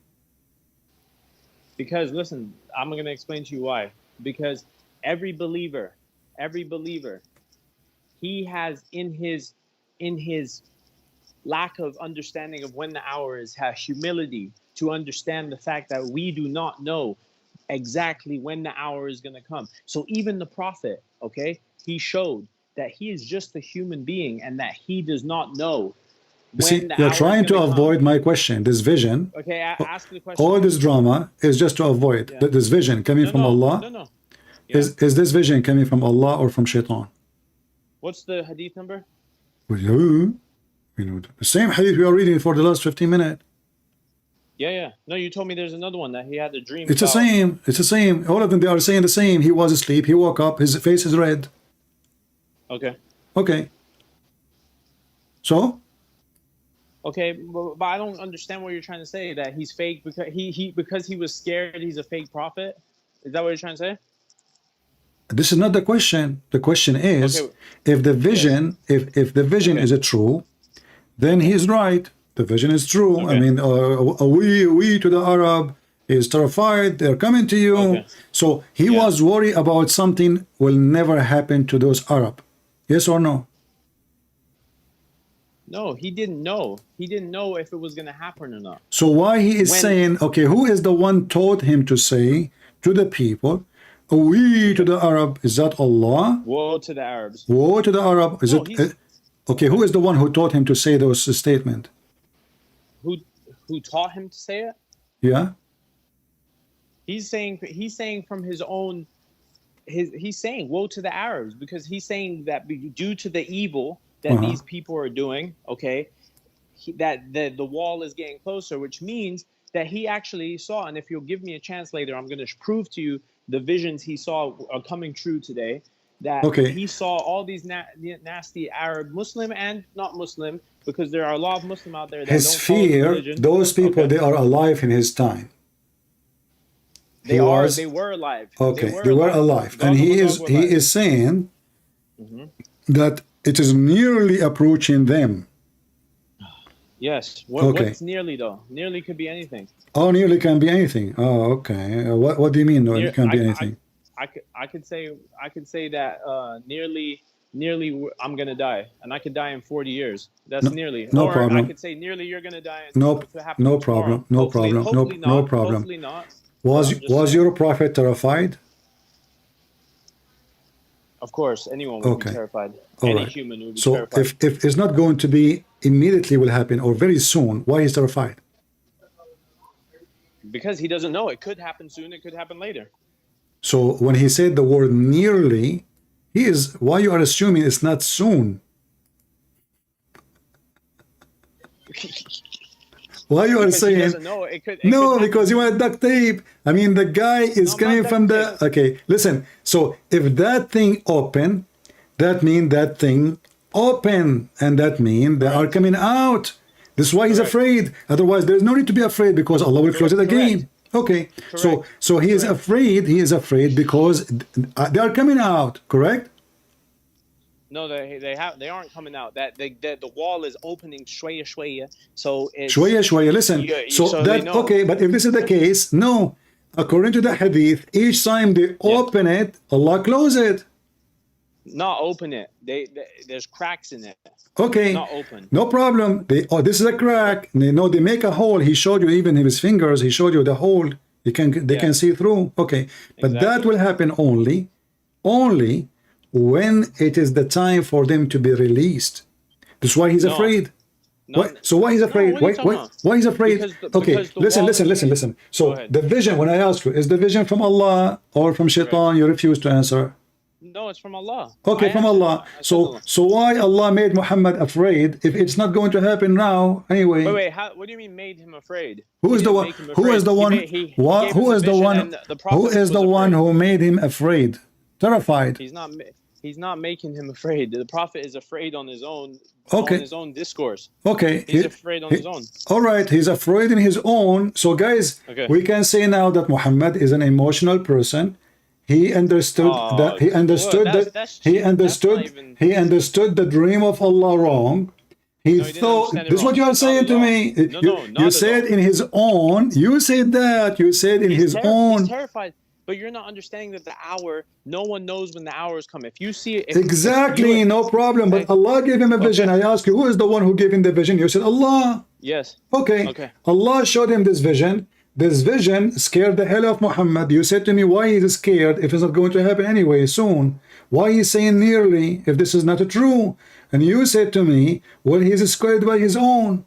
Because listen, I'm going to explain to you why. Because every believer, he has in his lack of understanding of when the hour is, has humility to understand the fact that we do not know exactly when the hour is going to come. So even the prophet, okay, he showed that he is just a human being and that he does not know when See, the you're hour trying is to gonna avoid come. my question. This vision, Okay, ask the question. all this drama is just to avoid this vision coming from Allah. No. Yeah. Is this vision coming from Allah or from Shaitan? What's the hadith number? The same hadith we are reading for the last 15 minutes. Yeah. No, you told me there's another one that he had a dream. It's the same. It's the same. All of them, they are saying the same. He was asleep. He woke up. His face is red. Okay. So? Okay, but I don't understand what you're trying to say. That he's fake because he was scared. He's a fake prophet. Is that what you're trying to say? This is not the question. The question is, if the vision, if the vision is true, then he is right. The vision is true. I mean, we to the Arab is terrified. They're coming to you. So he was worried about something will never happen to those Arab. Yes or no? No, he didn't know. He didn't know if it was going to happen or not. So why he is saying, okay, who is the one taught him to say to the people, we to the Arab, is that Allah? Woe to the Arabs. Woe to the Arab. Is it? Okay, who is the one who taught him to say those statements? Who taught him to say it? Yeah. He's saying from his own, he's saying woe to the Arabs, because he's saying that due to the evil that these people are doing, okay, that the wall is getting closer, which means that he actually saw, and if you'll give me a chance later, I'm going to prove to you the visions he saw are coming true today, that he saw all these nasty Arab, Muslim and not Muslim, because there are a lot of Muslim out there that his don't follow fear, religion. those people, they are alive in his time. They were alive. Okay, they were alive. And he is saying that it is nearly approaching them. Yes. What's nearly though? Nearly could be anything. Oh, nearly can be anything. Oh, okay. What do you mean? No, it can be anything. I could say that nearly I'm gonna die, and I could die in 40 years. That's nearly. No or problem. I could say nearly you're gonna die. No problem. No problem. No problem. Hopefully not. Was your prophet terrified? Of course, anyone would be terrified. Any human would be terrified. So if it's not going to be immediately will happen or very soon, why is terrified? Because he doesn't know. It could happen soon. It could happen later. So when he said the word nearly, why you are assuming it's not soon? Why you are saying? He doesn't know. It could because you want duct tape. I mean, the guy is coming from the. Okay, listen. So if that thing open, that mean that thing open, and that mean they are coming out. This is why he's afraid. Otherwise, there is no need to be afraid, because Allah will close it again. Okay, so he is afraid. He is afraid because they are coming out. Correct? No, they aren't coming out. That the wall is opening shwaya shwaya. So it's shwaya. Listen. So that okay, but if this is the case, no. According to the hadith, each time they open it, Allah close it. Not open it. There's cracks in it. Okay. Not open. No problem. This is a crack. They make a hole. He showed you even his fingers. He showed you the hole. They can see through. Okay. But that will happen only when it is the time for them to be released. That's why he's afraid. So why he's afraid? Why he's afraid? Okay, listen. So the vision, when I ask you, is the vision from Allah or from Shaitan? You refuse to answer. No, it's from Allah. Okay, from Allah. So why Allah made Muhammad afraid if it's not going to happen now anyway? Wait. What do you mean made him afraid? Who is the one? Who is the one? Who is the one? Who is the one who made him afraid? Terrified. He's not making him afraid. The Prophet is afraid on his own. Okay. On his own discourse. Okay. He's afraid on his own. All right. He's afraid in his own. So guys, we can say now that Muhammad is an emotional person. He understood he understood the dream of Allah wrong. He thought this is what you are saying to me. You said in his own. You said that. You said in his own. He's terrified. But you're not understanding that the hour, no one knows when the hours come. If you see it... Exactly, no problem. But Allah gave him a vision. I asked you, who is the one who gave him the vision? You said, Allah. Yes. Okay. Allah showed him this vision. This vision scared the hell of Muhammad. You said to me, why is he scared if it's not going to happen anyway soon? Why he's saying nearly if this is not true? And you said to me, well, he's scared by his own.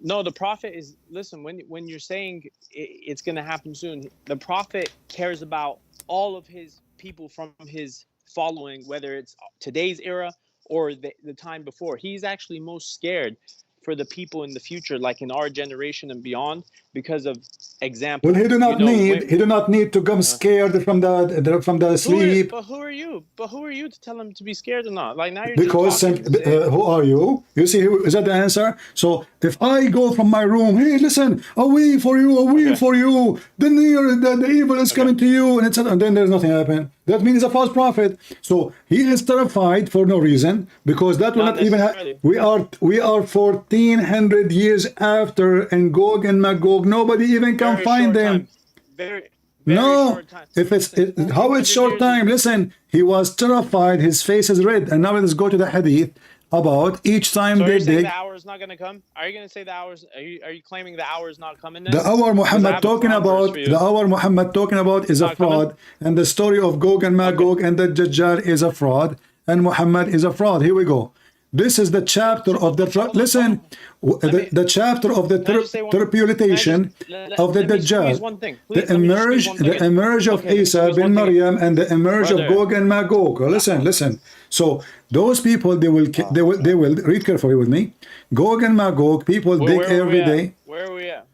No, the Prophet is, listen, when you're saying it's going to happen soon, the Prophet cares about all of his people from his following, whether it's today's era or the time before. He's actually most scared for the people in the future, like in our generation and beyond, because of example. Well, he do not need to come scared from the sleep. But who are you? But who are you to tell him to be scared or not? Like now you're because who are you? You see, is that the answer? So if I go from my room, hey, listen, away for you, then the evil is coming to you, and then there's nothing happen. That means he's a false prophet. So he is terrified for no reason, because that will not even happen. We are 1400 years after, and Gog and Magog, nobody even can find them. Very no, short time. if how it's short time. Listen, he was terrified. His face is red. And now let's go to the hadith about each time they dig. The hour is not going to come? Are you going to say the hours? Are you claiming the hour is not coming? Then? The hour Muhammad talking about is a fraud, and the story of Gog and Magog and the Dajjal is a fraud, and Muhammad is a fraud. Here we go. This is the chapter of the listen. The chapter of the tribulation of the Dajjal, the emerge of Isa bin Maryam, and the emerge of Gog and Magog. Listen. So those people, they will read carefully with me. Gog and Magog, people dig every day. Where are we at?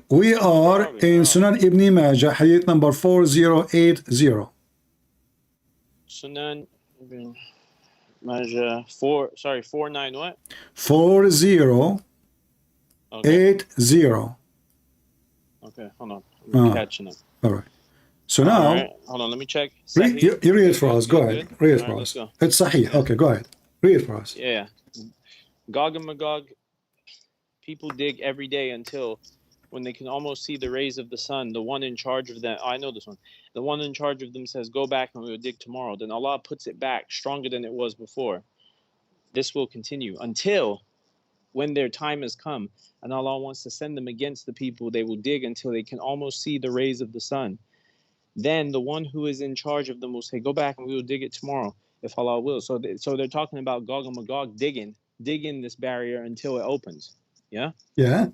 We are in Sunan Ibn Majah, hadith number 4080. Sunan Ibn Majah 49 what? 4080. Okay, hold on. I'm catching up. All right. So now, right. Hold on, let me check. you read it for us. Go ahead. Read it for us. It's Sahih. Okay, go ahead. Read it for us. Yeah. Gog and Magog, people dig every day until when they can almost see the rays of the sun. The one in charge of them, I know this one. The one in charge of them says, go back and we will dig tomorrow. Then Allah puts it back stronger than it was before. This will continue until when their time has come and Allah wants to send them against the people, they will dig until they can almost see the rays of the sun. Then the one who is in charge of them will say, go back and we will dig it tomorrow if Allah will. So they're talking about Gog and Magog digging this barrier until it opens. Yeah? Yeah.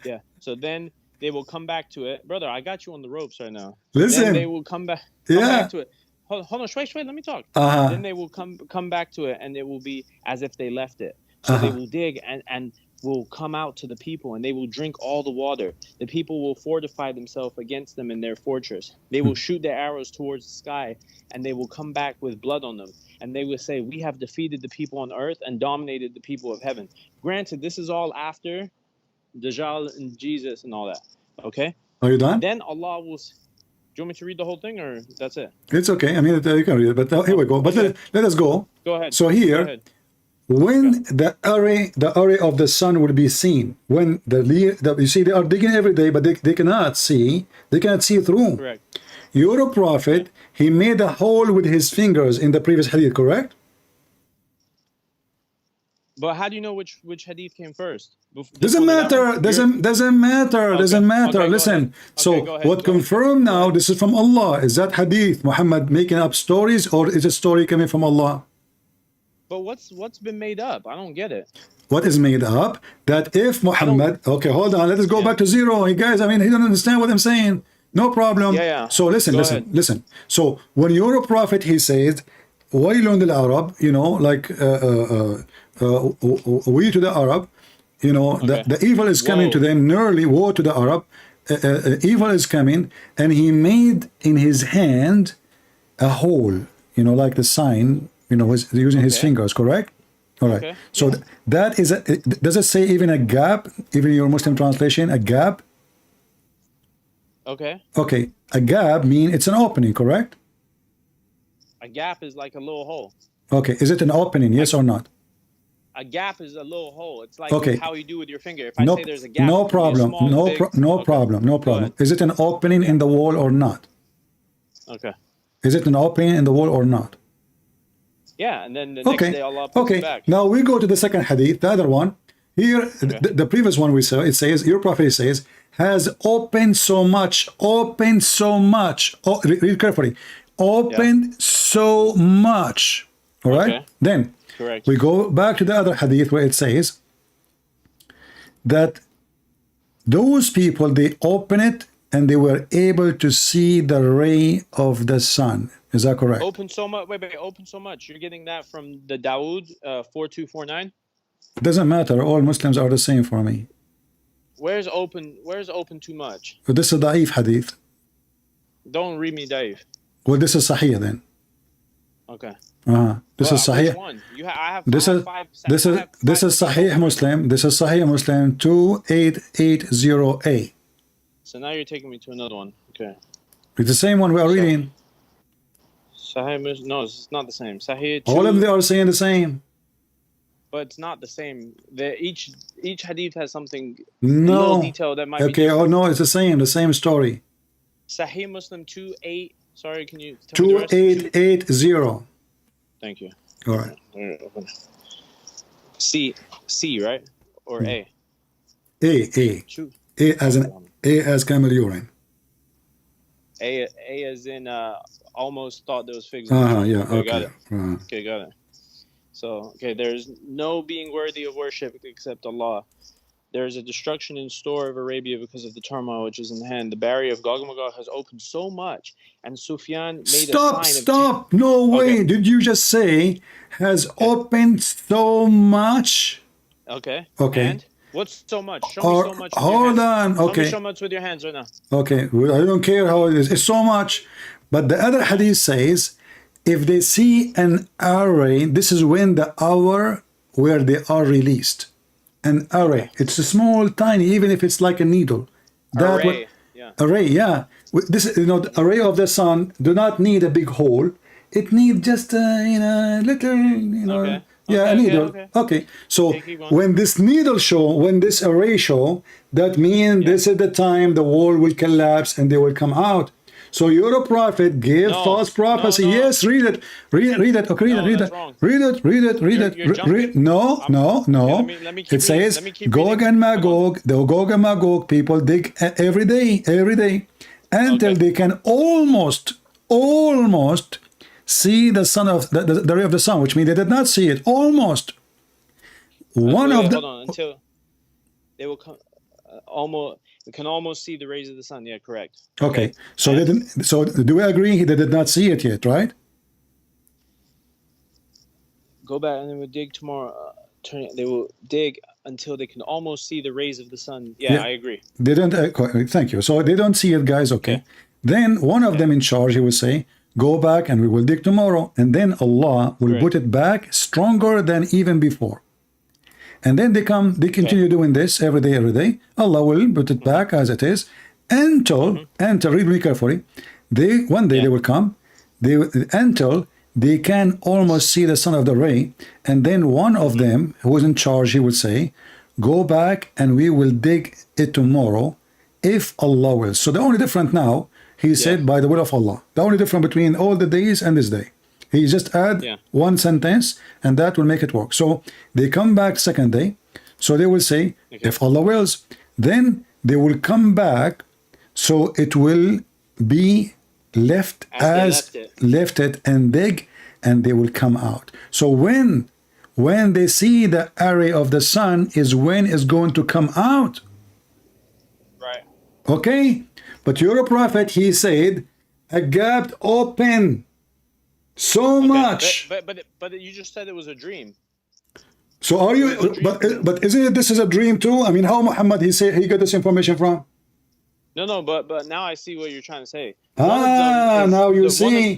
Yeah. So then they will come back to it. Brother, I got you on the ropes right now. Listen. Then they will come back to it. Hold on, wait, let me talk. Then they will come back to it and it will be as if they left it. So they will dig and will come out to the people and they will drink all the water. The people will fortify themselves against them in their fortress. They will shoot their arrows towards the sky and they will come back with blood on them. And they will say, we have defeated the people on earth and dominated the people of heaven. Granted, this is all after Dajjal and Jesus and all that. Okay? Are you done? Then Allah will... Do you want me to read the whole thing or that's it? It's okay. I mean, you can read it, but here we go. But let us go. Go ahead. So here, when the array of the sun will be seen, when you see they are digging every day, but they cannot see through. Correct. Your prophet, he made a hole with his fingers in the previous hadith, correct? But how do you know which hadith came first? Doesn't matter. Doesn't matter. Okay, Listen. So go ahead, what confirmed now? This is from Allah. Is that hadith Muhammad making up stories, or is a story coming from Allah? But what's been made up? I don't get it. What is made up? That if Muhammad... Okay, hold on. Let us go back to zero. Hey guys, I mean, he don't understand what I'm saying. No problem. Yeah. So listen. So when you're a prophet, he says, Wailun lil Arab, like we to the Arab, the evil is coming to them, nearly woe to the Arab, evil is coming, and he made in his hand a hole, like the sign, using his fingers, correct? All right. Okay. So that is, does it say even a gap, even in your Muslim translation, a gap? Okay. Okay, a gap mean it's an opening, correct? A gap is like a little hole. Okay, is it an opening, yes or not? A gap is a little hole. It's like how you do with your finger. If I say there's a gap, no problem. No problem. Is it an opening in the wall or not? Okay. Is it an opening in the wall or not? Yeah, and then the next day Allah puts it back. Now we go to the second hadith, the other one. Here, the previous one we saw, it says, your prophet says, has opened so much. Read carefully. Opened so much. All right? Okay. Then, correct. We go back to the other hadith where it says that those people, they open it and they were able to see the ray of the sun. Is that correct? Open so much. Wait. Open so much. You're getting that from the Dawood 4249? It doesn't matter. All Muslims are the same for me. Where's open too much? This is da'if hadith. Don't read me Da'if. Well, this is sahih then. Okay. This is sahih. This is Sahih Muslim. This is Sahih Muslim 2880A. So now you're taking me to another one. Okay. It's the same one we are reading. Sahih Muslim. No, it's not the same. Sahih. All of them are saying the same. But it's not the same. Each hadith has something. No. Little detail that might be. Okay. Oh no, it's the same story. Sahih Muslim 28. Sorry, can you tell me the rest? 2880. Thank you. All right. C, right? Or A? A as camel urine. A as in almost thought there was figs. Yeah. Okay, Okay. got it. Okay, got it. So, okay, there's no being worthy of worship except Allah. There is a destruction in store of Arabia because of the turmoil which is in hand. The barrier of Gog and Magog has opened so much, and Sufyan made a sign of... Stop! No way! Okay. Did you just say has opened so much? Okay. Okay. And what's so much? Show me so much with your Hold hands. on. Okay. Show me so much with your hands right now. Okay. Well, I don't care how it is. It's so much. But the other hadith says, if they see an array, this is when the hour where they are released. An array. It's a small, tiny, even if it's like a needle. That Array. Yeah. Array, yeah. This, the array of the sun do not need a big hole. It needs just a little, Okay. yeah, a needle. Okay. So keep going. when this needle show, when this array show, that means this is the time the wall will collapse and they will come out. So your prophet gave false prophecy. no. Yes, read it. Read it. Okay, read that's it. wrong. Read it. You're jumping. No. Okay, let me keep It says reading. Let me keep Gog reading. and Magog, the Gog and Magog people dig every day, until they can almost see the sun of the ray of the sun, which means they did not see it. Almost. One of the Hold on, until they will come almost. We can almost see the rays of the sun. Yeah, correct. Okay. So they didn't. So do we agree they did not see it yet, right? Go back and they will dig tomorrow. They will dig until they can almost see the rays of the sun. Yeah, I agree. They don't. Thank you. So they don't see it, guys. Okay. Then one of them in charge, he will say, "Go back and we will dig tomorrow." And then Allah will put it back stronger than even before. And then they continue doing this every day. Allah will put it back as it is until, read me carefully, one day they will come, until they can almost see the sun of the ray. And then one of them who is in charge, he will say, go back and we will dig it tomorrow if Allah will. So the only difference now, he said by the will of Allah. The only difference between all the days and this day. He just add one sentence and that will make it work. So they come back second day. So they will say, if Allah wills, then they will come back. So it will be left as left it and dig, and they will come out. So when they see the array of the sun is when it's going to come out. Right. Okay. But your prophet, he said, a gap open. So much. But you just said it was a dream. So are you? But isn't it? This is a dream too. I mean, how Muhammad he got this information from? No. But now I see what you're trying to say. Now you see.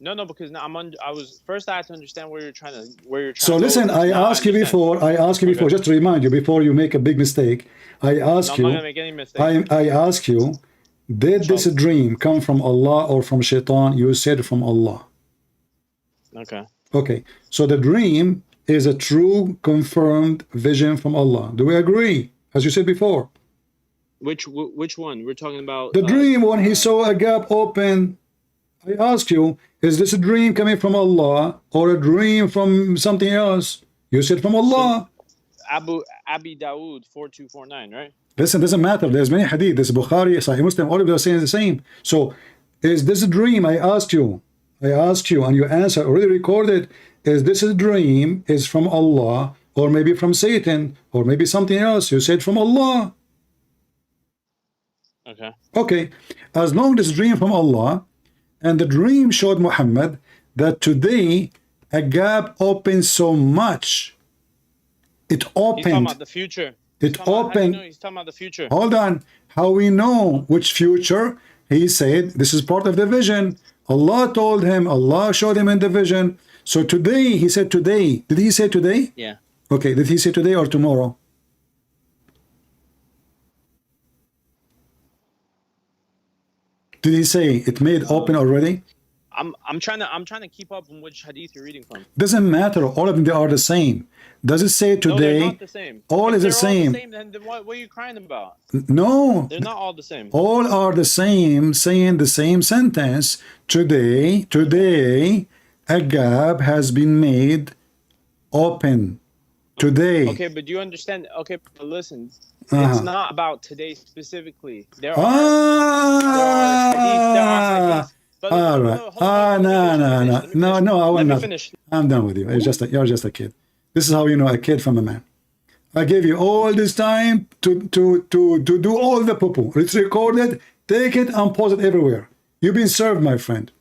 No. Because now I was first. I had to understand where you're trying to. So listen, I asked you before. Just to remind you before you make a big mistake. I asked you. I'm not gonna make any mistake. I asked you. Did this dream come from Allah or from Shaitan? You said from Allah. Okay. So the dream is a true confirmed vision from Allah. Do we agree? As you said before. Which one? We're talking about the dream when he saw a gap open. I ask you, is this a dream coming from Allah or a dream from something else? You said from Allah. Abi Dawood 4249, right? Listen, doesn't matter. There's many hadith. There's Bukhari, Sahih Muslim. All of them are saying the same. So, is this a dream? I asked you, and you answer already recorded. Is this a dream? Is from Allah, or maybe from Satan, or maybe something else? You said from Allah. Okay. As long as dream from Allah, and the dream showed Muhammad that today a gap opened so much. It opened. He's talking about the future. It opened. He's talking about the future. Hold on. How we know which future? He said this is part of the vision. Allah told him. Allah showed him in the vision. So today, he said today. Did he say today? Yeah. Okay. Did he say today or tomorrow? Did he say it made open already? I'm trying to keep up on which hadith you're reading from. Doesn't matter. All of them, they are the same. Does it say today? No, they're not the same. All is the same. Then what are you crying about? No. They're not all the same. All are the same, saying the same sentence. Today, a gap has been made open. Today. Okay, but do you understand? Okay, but listen. It's not about today specifically. There are hadiths. Brother, All no, right. hold on, let me finish, let me finish, let me finish. No, I will Let me not. finish. I'm done with you. You're just a kid. This is how you know a kid from a man. I gave you all this time to do all the poo-poo. It's recorded. Take it and post it everywhere. You've been served, my friend.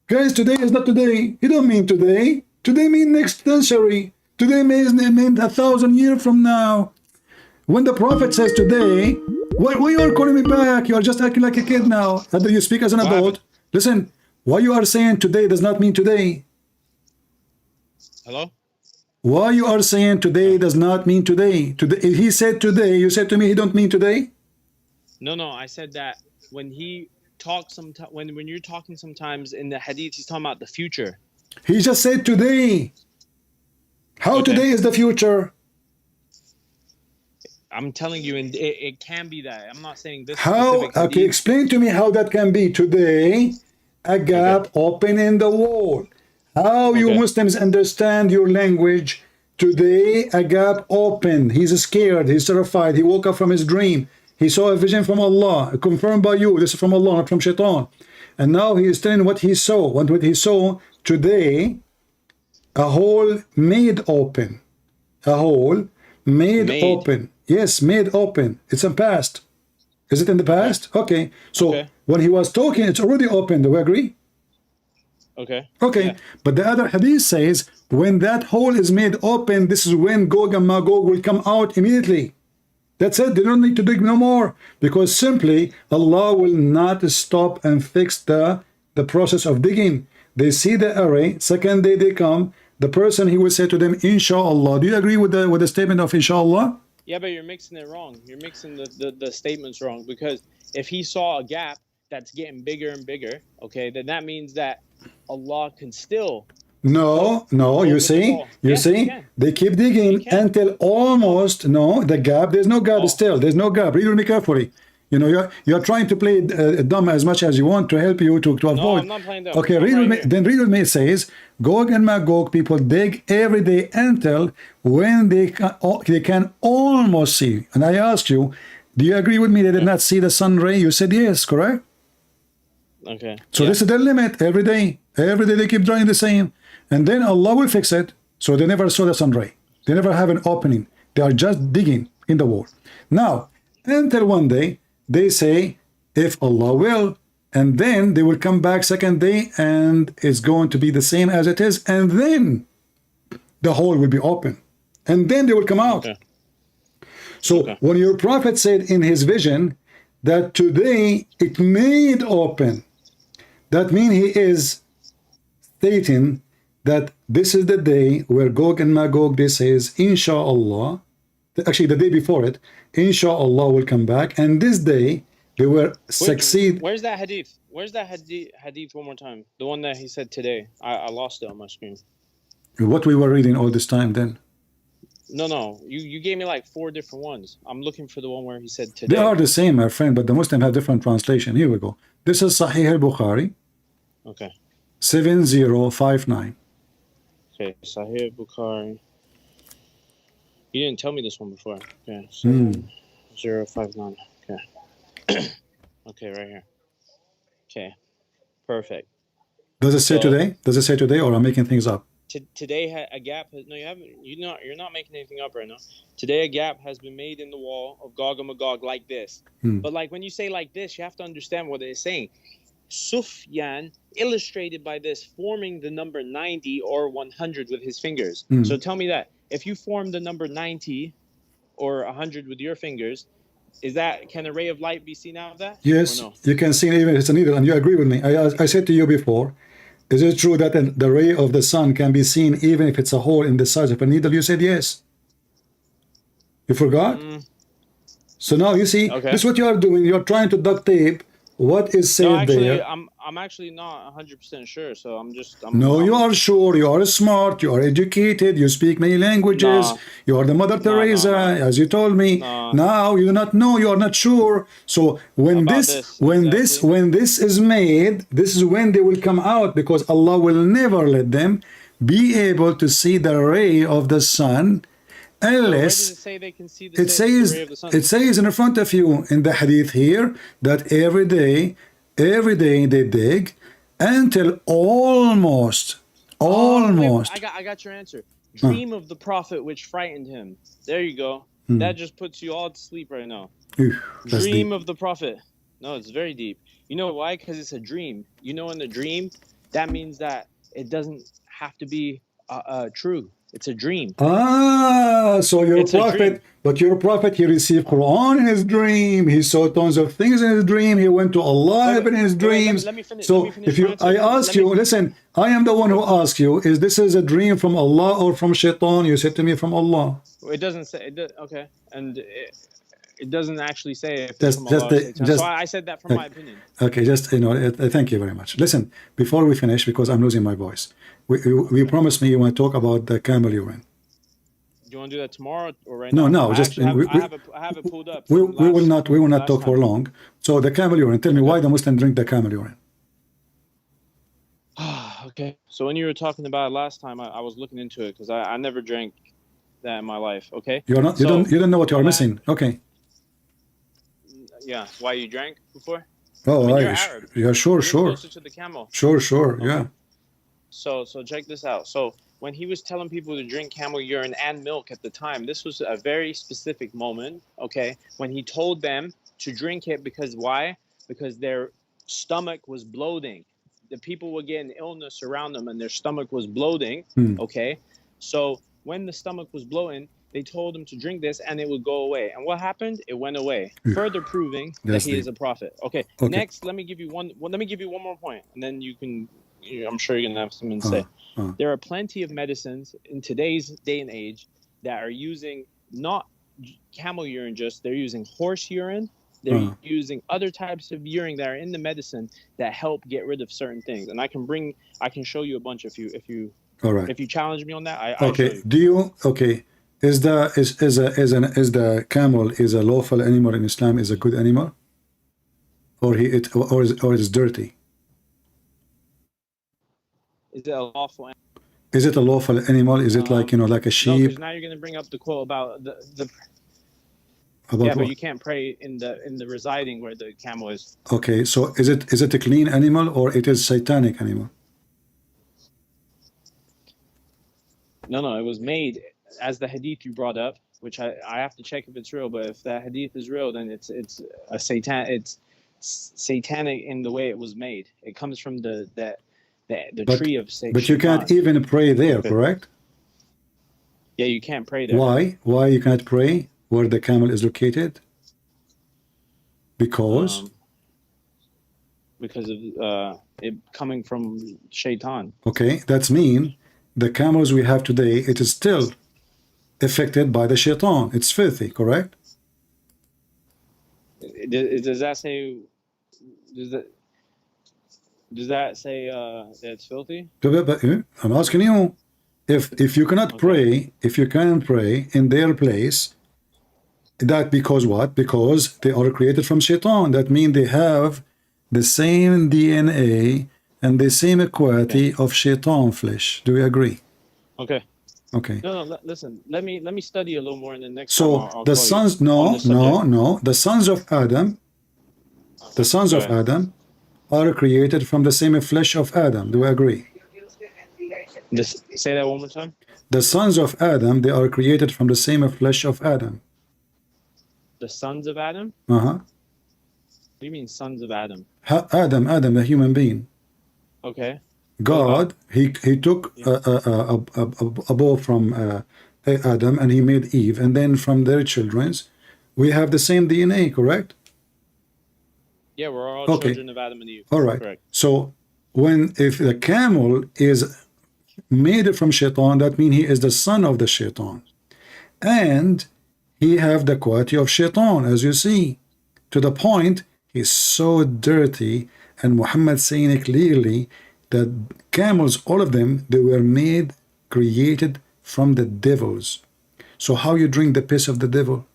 Guys, today is not today. You don't mean today. Today means next century. Today means 1,000 years from now. When the prophet says today, why you are calling me back? You are just acting like a kid now. Either you speak as an adult. Listen, what you are saying today does not mean today. Hello? Why you are saying today does not mean today. Today, if he said today, you said to me he don't mean today? No, I said that when he talks when you're talking sometimes in the hadith, he's talking about the future. He just said today. How today is the future? I'm telling you, and it can be that. I'm not saying this. How? Okay, explain to me how that can be. Today, a gap open in the wall. How you Muslims understand your language? Today, a gap open. He's scared. He's terrified. He woke up from his dream. He saw a vision from Allah, confirmed by you. This is from Allah, not from Shaitan. And now he is telling what he saw. What he saw today, a hole made open. A hole made open. Yes, made open. It's in past. Is it in the past? Okay. So when he was talking, it's already open. Do we agree? Okay. Yeah. But the other hadith says, when that hole is made open, this is when Gog and Magog will come out immediately. That's it. They don't need to dig no more, because simply Allah will not stop and fix the process of digging. They see the array. Second day they come. The person, he will say to them, Inshallah. Do you agree with the statement of Inshallah? Yeah, but you're mixing it wrong. You're mixing the statements wrong, because if he saw a gap that's getting bigger and bigger, okay, then that means that Allah can still. No, you see, they keep digging until almost, the gap, there's no gap still, there's no gap. Read with me carefully. You know, you're trying to play dumb as much as you want to help you to avoid. No, I'm not playing dumb. Okay, read with me. Then read with me. It says, Gog and Magog people dig every day until when they can almost see. And I asked you, do you agree with me they did not see the sun ray? You said yes, correct? Okay. So this is their limit. Every day they keep trying the same. And then Allah will fix it. So they never saw the sun ray. They never have an opening. They are just digging in the wall. Now, until one day, they say, if Allah will, and then they will come back second day, and it's going to be the same as it is, and then the hole will be open, and then they will come out. So when your prophet said in his vision that today it made open, that means he is stating that this is the day where Gog and Magog, this is Inshallah, actually the day before it, Inshallah will come back, and this day they will succeed. Where's that hadith? Where's that hadith one more time? The one that he said today. I lost it on my screen. What we were reading all this time then? No. You gave me like 4 different ones. I'm looking for the one where he said today. They are the same, my friend, but the Muslim have different translation. Here we go. This is Sahih al-Bukhari. Okay. 7059. Okay, Sahih al-Bukhari. You didn't tell me this one before. Okay, 7059. Okay. Okay, right here. Okay, perfect. Does it say today? Does it say today, or I'm making things up? Today a gap. No, you haven't. You're not making anything up right now. Today a gap has been made in the wall of Gog and Magog like this. But like when you say like this, you have to understand what it's saying. Sufyan illustrated by this forming the number 90 or 100 with his fingers. So tell me that if you form the number 90 or 100 with your fingers, can a ray of light be seen out of that? Yes, no? You can see even if it's a needle, and you agree with me. I said to you before, is it true that the ray of the sun can be seen even if it's a hole in the size of a needle? You said yes. You forgot? So now you see, this is what you are doing. You're trying to duct tape what is said there. I'm actually not 100% sure, so I'm you are sure. You are smart. You are educated. You speak many languages. You are the Mother Teresa, as you told me. Now you do not know. You are not sure. So when this is made, this is when they will come out, because Allah will never let them be able to see the ray of the sun. Unless it says in front of you in the hadith here that every day they dig until almost. Wait, I got your answer. Dream of the prophet which frightened him. There you go. That just puts you all to sleep right now. That's Dream deep. of the prophet. No, it's very deep. You know why? Because it's a dream. You know, in the dream, that means that it doesn't have to be true. It's a dream. So your It's a dream. prophet, but your prophet, he received Quran in his dream. He saw tons of things in his dream. He went to Allah in his dreams. Let me finish. So Let me finish if you, my answer. I ask you, listen, I am the one who asked you, is this is a dream from Allah or from Shaitan? You said to me from Allah. It doesn't say. Okay, and it doesn't actually say if it's Just- from just Allah or the- Satan. just- So I said that from my opinion. Okay, just, thank you very much. Listen, before we finish, because I'm losing my voice, we promised me you want to talk about the camel urine. Do you want to do that tomorrow or right No, now? no, just I have it pulled up. we from will not last talk for time. long. So the camel urine, tell me why the Muslim drink the camel urine. Okay. So when you were talking about it last time, I was looking into it because I never drank that in my life. Okay. You don't know what you are missing. Okay. Yeah. Why you drank before? Oh, You're right. Arab. Yeah, sure, You're sure, closer to the camel. sure, yeah. So check this out. So when he was telling people to drink camel urine and milk at the time, this was a very specific moment, okay? When he told them to drink it because why? Because their stomach was bloating. The people were getting illness around them and their stomach was bloating, okay? So when the stomach was bloating, they told him to drink this and it would go away. And what happened? It went away, further proving that he is a prophet. Okay. Next, let me give you one more point, and then you can, I'm sure you're gonna have something to say. There are plenty of medicines in today's day and age that are using not camel urine, they're using horse urine. They're using other types of urine that are in the medicine that help get rid of certain things. And I can show you a bunch if you All right. If you challenge me on that, I Okay. Is the camel is a lawful animal in Islam? Is a good animal, or is dirty? Is it a lawful animal? Is it a lawful animal? Is it like like a No, sheep? because now you're going to bring up the quote about the About yeah, what? but you can't pray in the residing where the camel is. Okay, so is it a clean animal or it is satanic animal? No, it was made as the hadith you brought up, which I have to check if it's real. But if that hadith is real, then it's satanic in the way it was made. It comes from the tree of Satan. But you can't even pray there, correct? Yeah, you can't pray there. Why? Why you can't pray where the camel is located? Because of it coming from Shaitan. okay, that's mean the camels we have today, it is still affected by the Shaitan. It's filthy, correct? Does that say? Does that say that it's filthy? I'm asking you, if you cannot pray, if you can't pray in their place, that because what? Because they are created from Shaitan. That means they have the same DNA and the same quality of Shaitan flesh. Do we agree? Okay. Okay. No, listen. Let me study a little more in the next. So I'll the call sons, you on this subject. the sons of Adam, are created from the same flesh of Adam. Do we agree? Say that one more time. The sons of Adam, they are created from the same flesh of Adam. The sons of Adam? What do you mean sons of Adam? Adam, the human being. Okay. God, he took a bow from Adam and he made Eve, and then from their children's, we have the same DNA, correct? Yeah, we're all children of Adam and Eve. All right. Correct. So if the camel is made from Shaitan, that means he is the son of the Shaitan, and he have the quality of Shaitan, as you see, to the point he's so dirty, and Muhammad saying it clearly that camels, all of them, they were created from the devils. So how you drink the piss of the devil?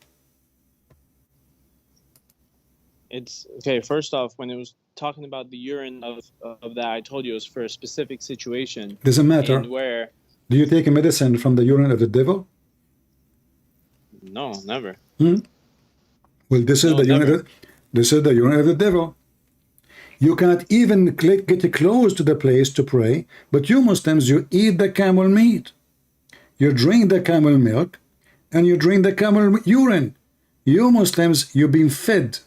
It's okay. First off, when it was talking about the urine of that, I told you it was for a specific situation. Doesn't matter. And where? Do you take a medicine from the urine of the devil? No, never. Well, this is the urine. This is the urine of the devil. You cannot even get close to the place to pray. But you Muslims, you eat the camel meat, you drink the camel milk, and you drink the camel urine. You Muslims, you've been fed,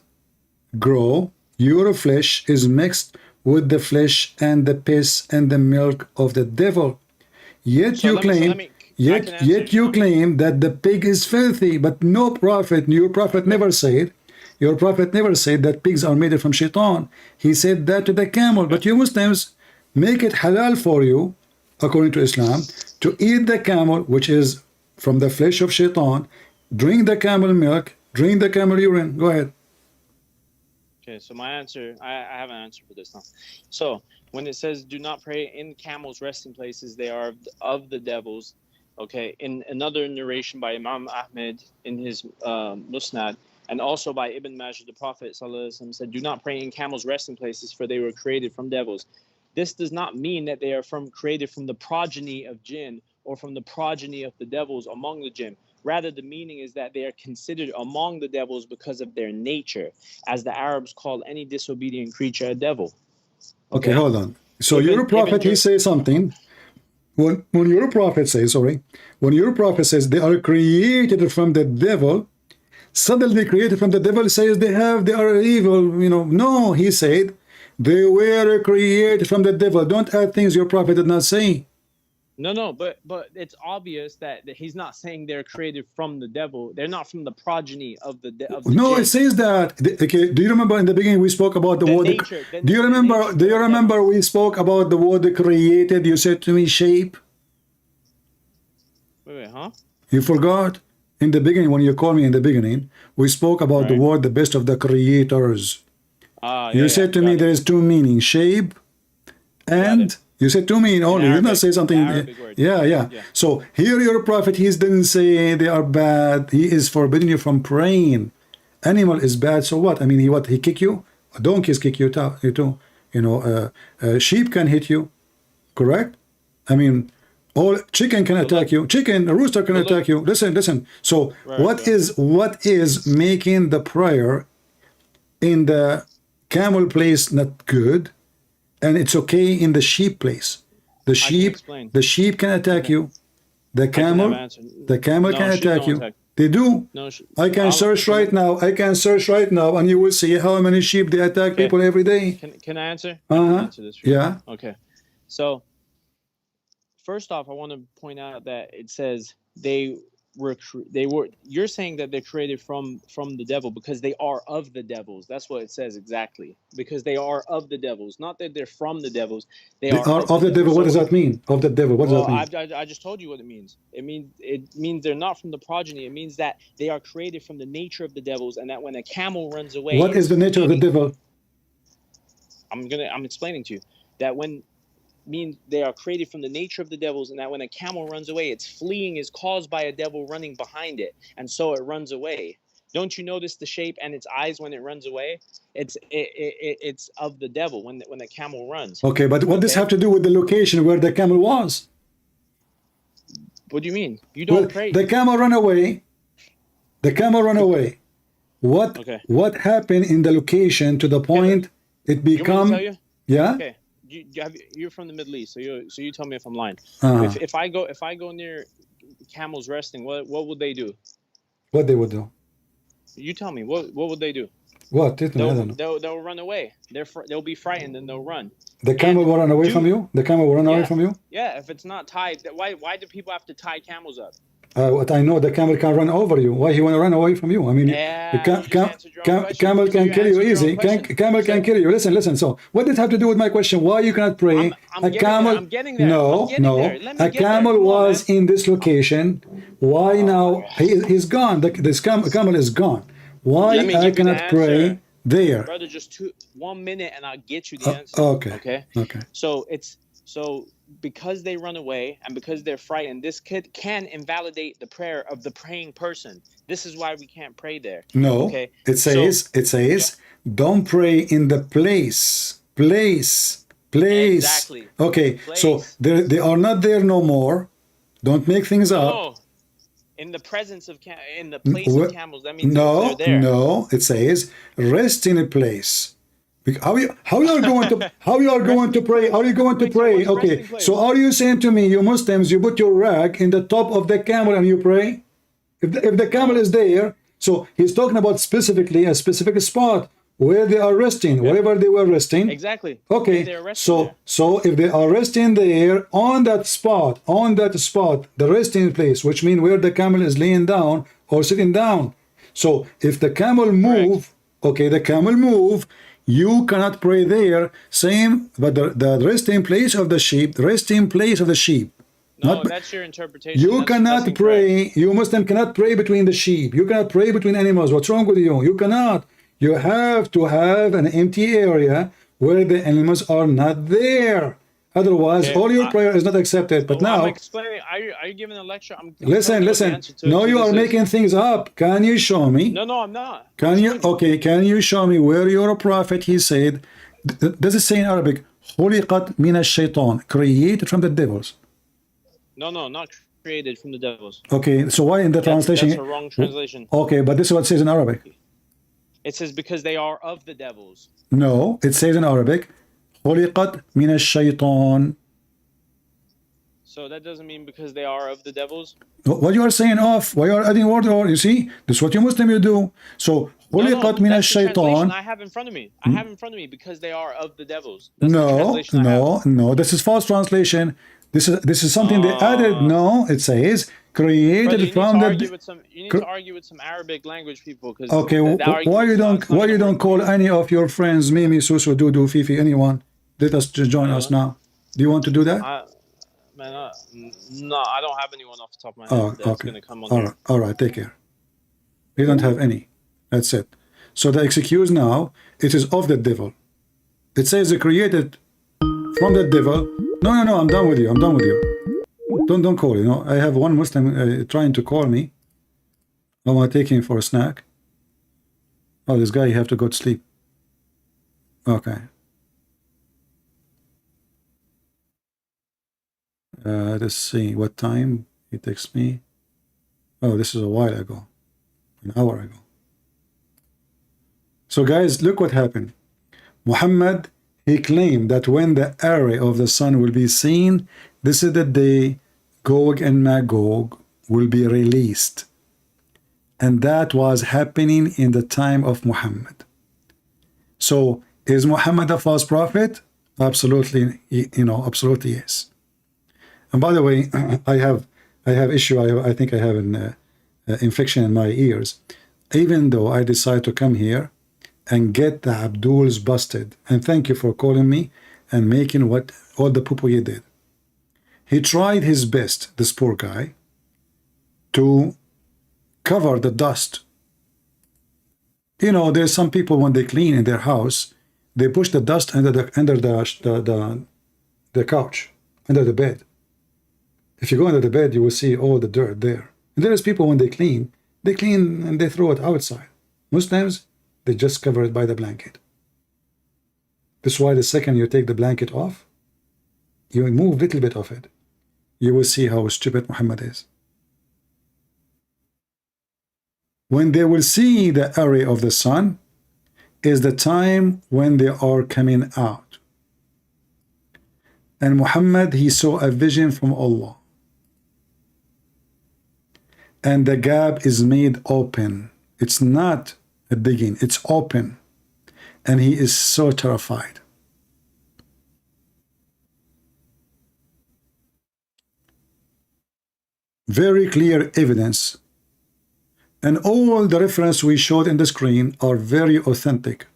grow, your flesh is mixed with the flesh and the piss and the milk of the devil. Yet you claim, yet you claim that the pig is filthy, but no prophet, your prophet never said, your prophet never said that pigs are made from shaitan. He said that to the camel. But you Muslims make it halal for you, according to Islam, to eat the camel, which is from the flesh of shaitan, drink the camel milk, drink the camel urine. Go ahead. Okay, so my answer, I have an answer for this now. So when it says do not pray in camels' resting places, they are of the devils. Okay, in another narration by Imam Ahmed in his Musnad, and also by Ibn Majah, the Prophet ﷺ said, do not pray in camels' resting places, for they were created from devils. This does not mean that they are created from the progeny of jinn or from the progeny of the devils among the jinn. Rather, the meaning is that they are considered among the devils because of their nature, as the Arabs call any disobedient creature a devil. Okay, hold on. So your prophet, he says something. When your prophet says, when your prophet says they are created from the devil, suddenly created from the devil says they are evil, No, he said they were created from the devil. Don't add things your prophet did not say. No, but it's obvious that he's not saying they're created from the devil. They're not from the progeny of the No, jinn. it says that. Okay, do you remember in the beginning we spoke about the word? Do you remember we spoke about the word created? You said to me shape. Wait, huh? You forgot? In the beginning, when you called me in the beginning, we spoke about the word the best of the creators. You said to me there is two meanings, shape and you said two meanings only. You did not say something. Yeah. So here your prophet, he didn't say they are bad. He is forbidding you from praying. Animal is bad, so what? I mean, he kick you? Donkeys kick you too. Sheep can hit you, correct? I mean, all chicken can attack you. A rooster can attack you. Listen. So what is making the prayer in the camel place not good, and it's okay in the sheep place? The sheep can attack you. The camel can attack you. They do. I can search right now. And you will see how many sheep they attack people every day. Can I answer? I can answer this. Yeah. Okay. So first off, I want to point out that it says you're saying that they're created from the devil because they are of the devils. That's what it says exactly. Because they are of the devils, not that they're from the devils. They are of the devil. What does that mean? Of the devil. What does that mean? I just told you what it means. It means they're not from the progeny. It means that they are created from the nature of the devils, and that when a camel runs away. What is the nature of the devil? I'm explaining to you that means they are created from the nature of the devils, and that when a camel runs away, its fleeing is caused by a devil running behind it, and so it runs away. Don't you notice the shape and its eyes when it runs away? It's of the devil when the camel runs. Okay, but what does this have to do with the location where the camel was? What do you mean? You don't pray. The camel run away. What happened in the location to the point it become? Yeah. Okay. You're from the Middle East, so you tell me if I'm lying. If I go near camels resting, what would they do? What they would do? You tell me. What would they do? What? They'll run away. They'll be frightened and they'll run. The camel will run away from you? The camel will run away from you? Yeah, if it's not tied. Why do people have to tie camels up? What I know, the camel can run over you. Why he want to run away from you? I mean, camel can kill you easy. Camel can kill you. Listen. So what does it have to do with my question? Why you cannot pray? I'm getting there. No. A camel was in this location. Why now? He's gone. This camel is gone. Why I cannot pray there? Brother, just 1 minute and I'll get you the answer. Okay. So because they run away and because they're frightened, this can invalidate the prayer of the praying person. This is why we can't pray there. No. Okay. It says don't pray in the place. Exactly. Okay. So they are not there no more. Don't make things up. No. In the presence of in the place of camels, that means they're there. No. It says rest in a place. How you are going to pray? Are you going to pray? Okay, so are you saying to me, you Muslims, you put your rag in the top of the camel and you pray? If the camel is there, so he's talking about specifically a specific spot where they are resting, wherever they were resting. Exactly. Okay, so if they are resting there on that spot, the resting place, which means where the camel is laying down or sitting down. So if the camel move, okay, the camel move, you cannot pray there. Same, but the resting place of the sheep, No, that's your interpretation. You cannot pray. You Muslim cannot pray between the sheep. You cannot pray between animals. What's wrong with you? You cannot. You have to have an empty area where the animals are not there. Otherwise, all your prayer is not accepted. But now, I'm explaining. Are you giving a lecture? Listen. No, you are making things up. Can you show me? No, I'm not. Can you show me where your prophet, he said, does it say in Arabic, خُلِقَتْ مِنَ الشَّيْطَانِ, created from the devils? No, not created from the devils. Okay, so why in the translation? That's a wrong translation. Okay, but this is what it says in Arabic. It says because they are of the devils. No, it says in Arabic, خُلِقَتْ مِنَ الشَّيْطَانِ. So that doesn't mean because they are of the devils? What you are saying off, why you are adding word or, you see, this is what you Muslim you do. So, خُلِقَتْ مِنَ الشَّيْطَانِ. I have in front of me. I have in front of me because they are of the devils. No, this is false translation. This is something they added. No, it says created from the. You need to argue with some Arabic language people. Okay, why you don't call any of your friends, Mimi, Susu, Dudu, Fifi, anyone? Let us join us now. Do you want to do that? No, I don't have anyone off the top of my head that's going to come on. All right, take care. You don't have any. That's it. So the excuse now, it is of the devil. It says created from the devil. No, I'm done with you. Don't call. You know, I have one Muslim trying to call me. I want to take him for a snack. Oh, this guy, you have to go to sleep. Okay. Let's see what time he texts me. Oh, this is a while ago, an hour ago. So guys, look what happened. Muhammad, he claimed that when the array of the sun will be seen, this is the day Gog and Magog will be released. And that was happening in the time of Muhammad. So is Muhammad a false prophet? Absolutely, absolutely yes. And by the way, I have issue. I think I have an infection in my ears. Even though I decide to come here and get the Abduls busted, and thank you for calling me and making what all the poo you did. He tried his best, this poor guy, to cover the dust. You know, there's some people when they clean in their house, they push the dust under the couch, under the bed. If you go under the bed, you will see all the dirt there. And there's people when they clean and they throw it outside. Muslims, they just cover it by the blanket. That's why the second you take the blanket off, you remove a little bit of it, you will see how stupid Muhammad is. When they will see the array of the sun is the time when they are coming out. And Muhammad, he saw a vision from Allah. And the gap is made open. It's not a digging, it's open. And he is so terrified. Very clear evidence. And all the reference we showed in the screen are very authentic.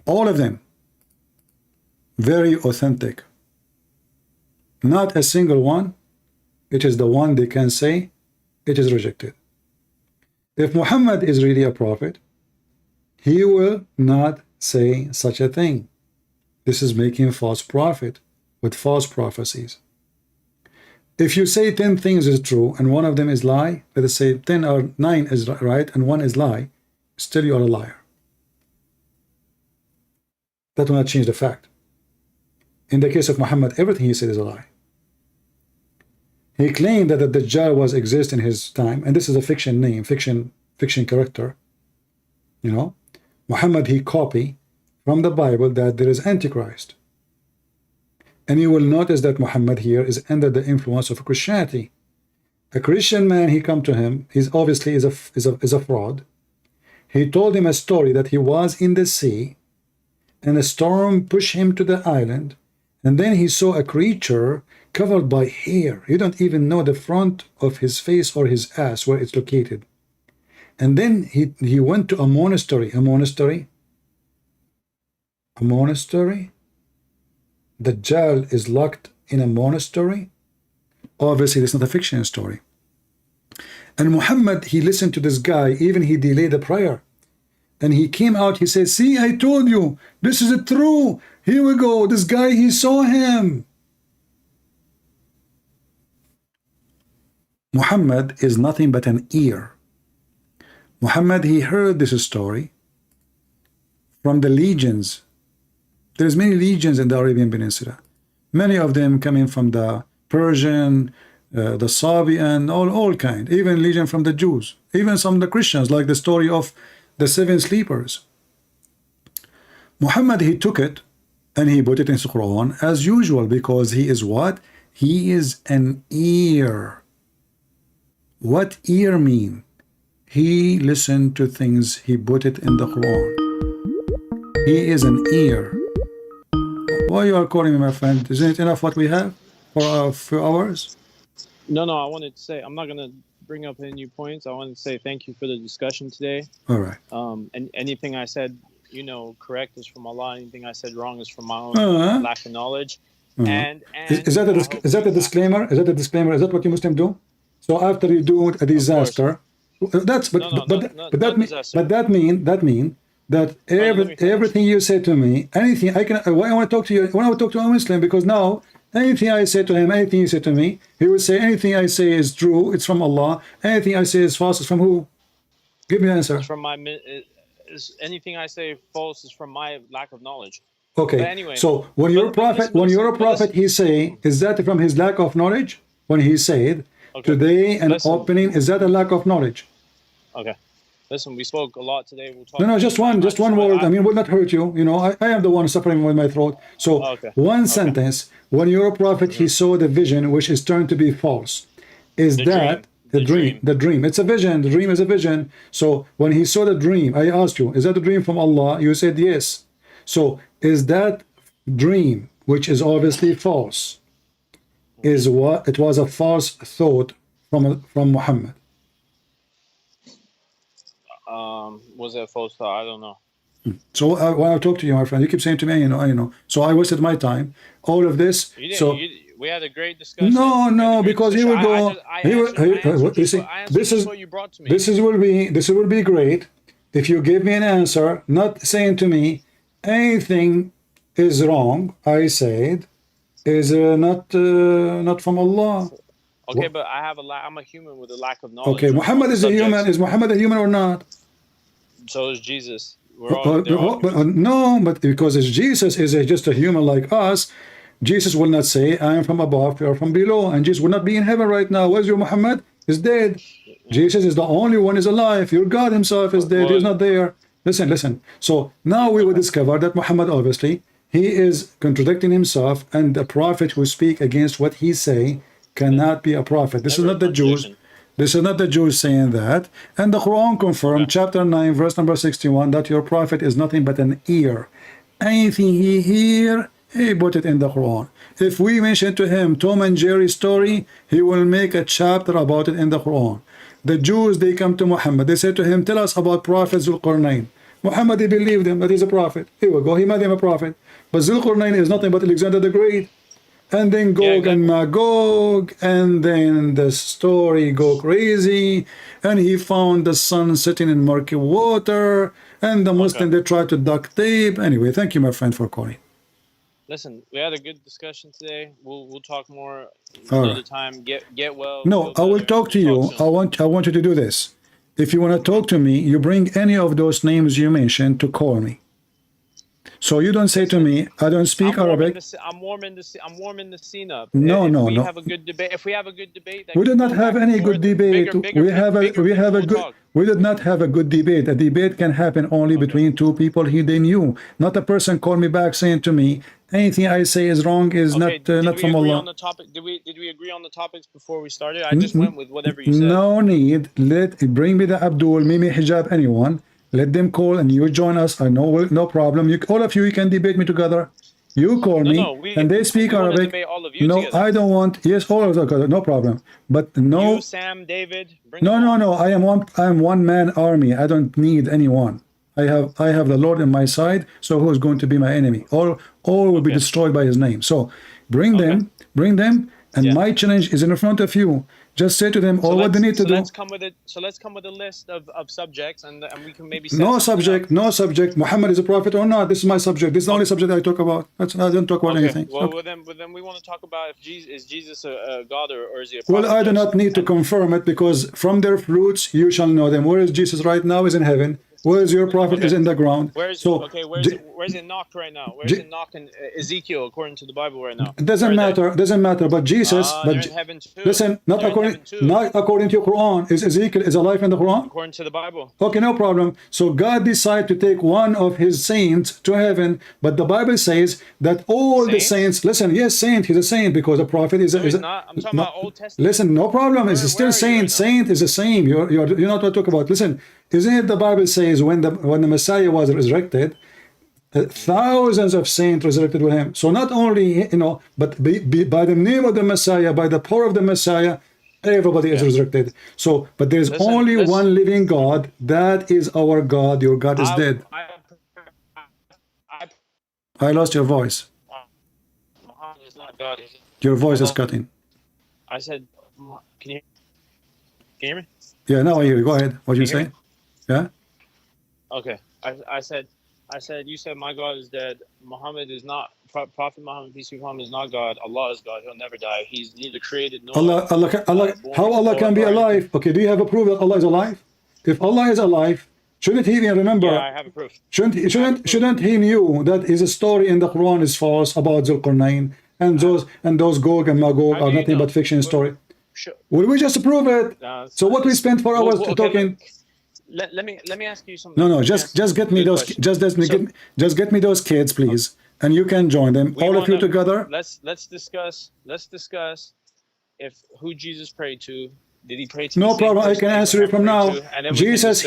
All of them. Very authentic. Not a single one. It is the one they can say it is rejected. If Muhammad is really a prophet, he will not say such a thing. This is making false prophet with false prophecies. If you say 10 things is true and one of them is lie, let us say 10 or 9 is right and one is lie, still you are a liar. That will not change the fact. In the case of Muhammad, everything he said is a lie. He claimed that the Dajjal was exist in his time, and this is a fiction name, fiction character. You know, Muhammad, he copy from the Bible that there is Antichrist. And you will notice that Muhammad here is under the influence of Christianity. A Christian man, he come to him, he's obviously is a fraud. He told him a story that he was in the sea, and a storm pushed him to the island, and then he saw a creature covered by hair. You don't even know the front of his face or his ass where it's located. And then he went to a monastery. Dajjal is locked in a monastery. Obviously, it's not a fiction story. And Muhammad, he listened to this guy, even he delayed the prayer. And he came out, he said, see, I told you, this is true. Here we go. This guy, he saw him. Muhammad is nothing but an ear. Muhammad, he heard this story from the legions. There's many legions in the Arabian Peninsula. Many of them coming from the Persian, the Sabian, all kind. Even legion from the Jews. Even some of the Christians, like the story of the 7 sleepers. Muhammad, he took it and he put it in the Quran as usual, because he is what? He is an ear. What ear mean? He listened to things, he put it in the Quran. He is an ear. Why you are calling me, my friend? Isn't it enough what we have for a few hours? No, I wanted to say, I'm not going to bring up any new points. I wanted to say thank you for the discussion today. All right. And anything I said, correct is from Allah. Anything I said wrong is from my own lack of knowledge. And is that a disclaimer? Is that a disclaimer? Is that what you Muslims do? So after you do a disaster, that mean that everything you say to me, anything I want to talk to you, when I want to talk to a Muslim, because now anything I say to him, anything you say to me, he will say anything I say is true, it's from Allah. Anything I say is false, it's from who? Give me an answer. It's from anything I say false is from my lack of knowledge. Okay. But anyway, so when you're a prophet, he say, is that from his lack of knowledge? When he said today an opening, is that a lack of knowledge? Okay. Listen, we spoke a lot today. We'll talk. No, just one word. I mean, will not hurt you. I am the one suffering with my throat. So one sentence. When you're a prophet, he saw the vision, which is turned to be false. Is that the dream? The dream. It's a vision. The dream is a vision. So when he saw the dream, I asked you, is that a dream from Allah? You said yes. So is that dream, which is obviously false, is what it was a false thought from Muhammad? Was that false thought? I don't know. So when I talk to you, my friend, you keep saying to me, I know. So I wasted my time. All of this. We had a great discussion. No, because he will go. This is what you brought to me. This will be great if you give me an answer, not saying to me anything is wrong. I said is not from Allah. Okay, but I'm a human with a lack of knowledge. Okay, Muhammad is a human. Is Muhammad a human or not? So is Jesus. But because Jesus is just a human like us, Jesus will not say, I am from above, you are from below, and Jesus will not be in heaven right now. Where's your Muhammad? He's dead. Jesus is the only one is alive. Your God himself is dead. He's not there. Listen. So now we will discover that Muhammad, obviously, he is contradicting himself, and the prophet who speak against what he say cannot be a prophet. This is not the Jews. This is not the Jews saying that. And the Quran confirmed, chapter 9, verse number 61, that your prophet is nothing but an ear. Anything he hear, he put it in the Quran. If we mention to him Tom and Jerry story, he will make a chapter about it in the Quran. The Jews, they come to Muhammad. They say to him, tell us about Prophet Zulqarnain. Muhammad, he believed him that he's a prophet. Here we go. He made him a prophet. But Zulqarnain is nothing but Alexander the Great. And then Gog and Magog, and then the story go crazy, and he found the sun sitting in murky water, and the Muslim, they tried to duct tape. Anyway, thank you, my friend, for calling. Listen, we had a good discussion today. We'll talk more another time. Get well. No, I will talk to you. I want you to do this. If you want to talk to me, you bring any of those names you mentioned to call me. So you don't say to me, I don't speak Arabic. I'm warming the scene up. No, if no, we no. have a good debate, if we have a good debate, that We can did not go have back and any good forth, debate. We have a good. talk. We did not have a good debate. A debate can happen only between two people they knew. Not a person called me back saying to me, anything I say is wrong, is not from Allah. On the topic? Did we agree on the topics before we started? I just went with whatever you said. No need. Bring me the Abdul, Mimi Hijab, anyone. Let them call and you join us. I know, no problem. All of you can debate me together. You call me and they speak Arabic. No, together. I don't want. Yes, all of them. No problem. But no. You, Sam, David. No. I am one man army. I don't need anyone. I have the Lord on my side. So who is going to be my enemy? All will be destroyed by His name. So bring them, and my challenge is in front of you. Just say to them all what they need to do. Let's come with it. So let's come with a list of subjects, and we can maybe. No subject. Muhammad is a prophet or not. This is my subject. This is the only subject I talk about. I don't talk about anything. Well, then we want to talk about if Jesus a God or is He a prophet? Well, I do not need to confirm it, because from their fruits you shall know them. Where is Jesus right now? Is in heaven. Where is your prophet? Is in the ground. Where's Enoch right now? Where's Enoch and Ezekiel according to the Bible right now? It doesn't matter. But Jesus. They're in heaven too. Listen, not according to your Quran. Is Ezekiel is alive in the Quran? According to the Bible. Okay, no problem. So God decided to take one of His saints to heaven, but the Bible says that all the saints. Listen, yes, saint. He's a saint because a prophet is. He's not. I'm talking about Old Testament. Listen, no problem. It's still saint. Saint is the same. You're not what to talk about. Listen, isn't it the Bible says when the Messiah was resurrected, thousands of saints resurrected with Him. So not only but by the name of the Messiah, by the power of the Messiah, everybody is resurrected. So, but there's only one living God. That is our God. Your God is dead. I lost your voice. Muhammad is not God. Your voice is cutting. I said, can you hear me? Yeah, now I hear you. Go ahead. What you say? Yeah. Okay. I said you said my God is dead. Muhammad is not. Prophet Muhammad, peace be upon him, is not God. Allah is God. He'll never die. He's neither created nor. Allah. How Allah can be alive? Okay. Do you have a proof that Allah is alive? If Allah is alive, shouldn't He even remember? Yeah, I have a proof. Shouldn't He knew that His story in the Quran is false about Zulqarnain and those Gog and Magog are nothing but fiction story? Sure. Will we just prove it? So what we spent 4 hours talking? Let me ask you something. No, just get me those. Just get me those kids, please, and you can join them. All of you together. Let's discuss if who Jesus prayed to. Did He pray to? No problem. I can answer it from now. Jesus.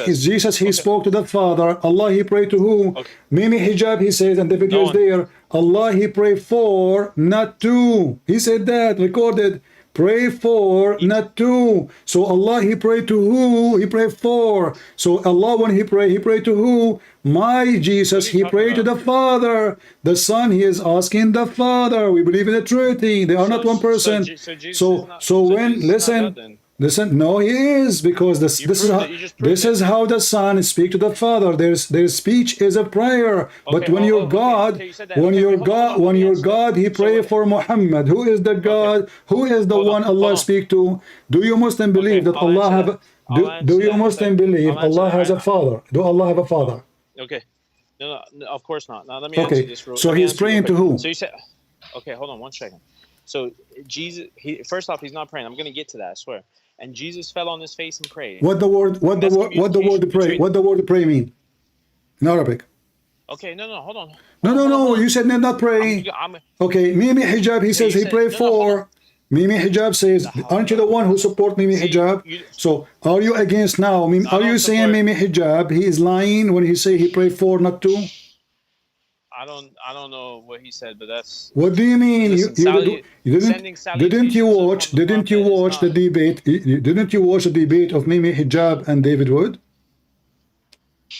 He spoke to the Father. Allah He prayed to who? Okay. Mimi Hijab He says, and the video is there. Allah He prayed for, not to. He said that recorded. Pray for, not to. So Allah He prayed to who? He prayed for. So Allah when He prayed to who? My Jesus, He prayed to the Father. The Son, He is asking the Father. We believe in the Trinity. They are not one person. Listen, no, He is, because this is how the Son speaks to the Father. Their speech is a prayer. But when your God, He prayed for Muhammad. Who is the God? Who is the one Allah speak to? Do you Muslim believe that Allah have? Do you Muslim believe Allah has a father? Do Allah have a father? Okay. No, of course not. Now let me answer this. So He's praying to who? So you said, okay, hold on 1 second. So Jesus, first off, He's not praying. I'm going to get to that, I swear. And Jesus fell on His face and prayed. What the word pray mean in Arabic? Okay, no, hold on. No. You said not pray. Okay, Mimi Hijab. He says he prayed for. Mimi Hijab says, aren't you the one who support Mimi Hijab? So are you against now? Are you saying Mimi Hijab he is lying when he say he prayed for, not to? I don't know what he said, but that's. What do you mean? Didn't you watch the debate? Didn't you watch the debate of Mimi Hijab and David Wood?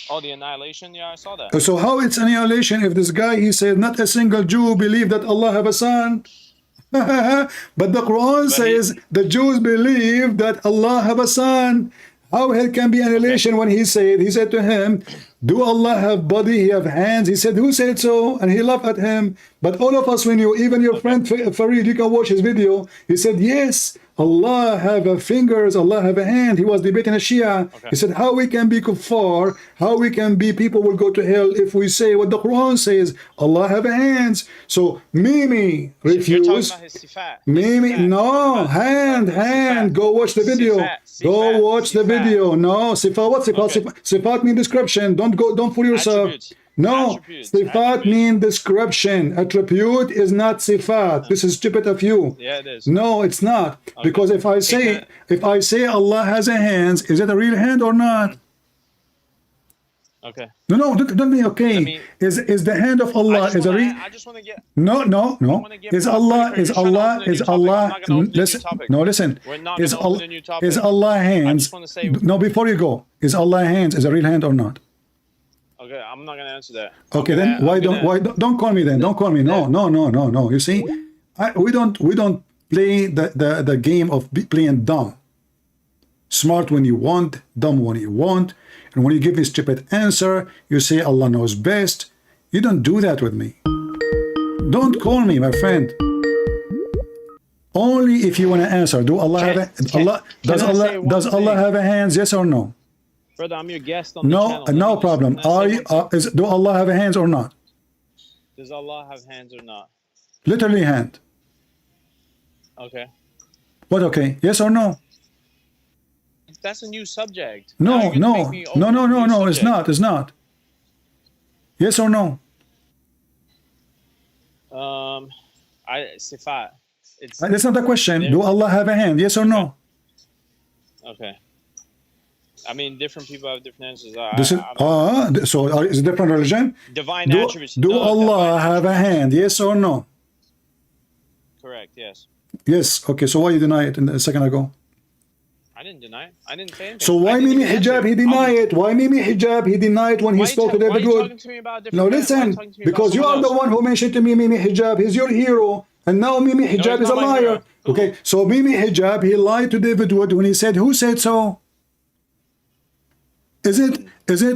Oh, the annihilation? Yeah, I saw that. So how it's annihilation if this guy he said not a single Jew believe that Allah have a son? But the Quran says the Jews believe that Allah have a son. How it can be annihilation when he said to him, do Allah have body, He have hands? He said, who said so? And he laughed at him. But all of us, when you, even your friend Farid, you can watch his video. He said, yes, Allah have a fingers, Allah have a hand. He was debating a Shia. Okay. He said, how we can be kuffar, how we can be people will go to hell if we say what the Quran says, Allah have hands. So Mimi You're talking refused. about his sifat. Mimi, no, hand. Go watch the video. Go watch the video. No, sifat, what sifat? Okay. Sifat mean description. Don't fool yourself. Attributes. No, Attributes. sifat mean description. Attribute is not sifat. This is stupid of you. Yeah, it is. No, it's not. Because if I say Allah has a hands, is it a real hand or not? Okay. No, don't be okay. Is the hand of Allah is a real? I just want to get. No. Is Allah? Listen. We're not going to open a new topic. Is Allah hands? I just want to say. No, before you go, is Allah hands? Is a real hand or not? Okay, I'm not going to answer that. Okay, then why don't call me then? Don't call me. No. You see, we don't play the game of playing dumb. Smart when you want, dumb when you want, and when you give me a stupid answer, you say Allah knows best. You don't do that with me. Don't call me, my friend. Only if you want to answer. Do Allah have a does Allah have a hands? Yes or no? Brother, I'm your guest on the channel. No problem. Do Allah have a hands or not? Does Allah have hands or not? Literally hand. Okay. What? Okay. Yes or no? That's a new subject. No. It's It's not. Yes or no? Sifat. That's not the question. Do Allah have a hand? Yes or no? Okay. I mean, different people have different answers. So is it different religion? Divine attributes. Do Allah have a hand? Yes or no? Correct. Yes. Yes. Okay. So why you deny it a second ago? I didn't deny it. I didn't say anything. So why Mimi Hijab he denied it? Why Mimi Hijab he denied when he spoke to David Wood? No, listen, because you are the one who mentioned to me Mimi Hijab. He's your hero, and now Mimi Hijab is a liar. Okay, so Mimi Hijab he lied to David Wood when he said, "Who said so?" Is it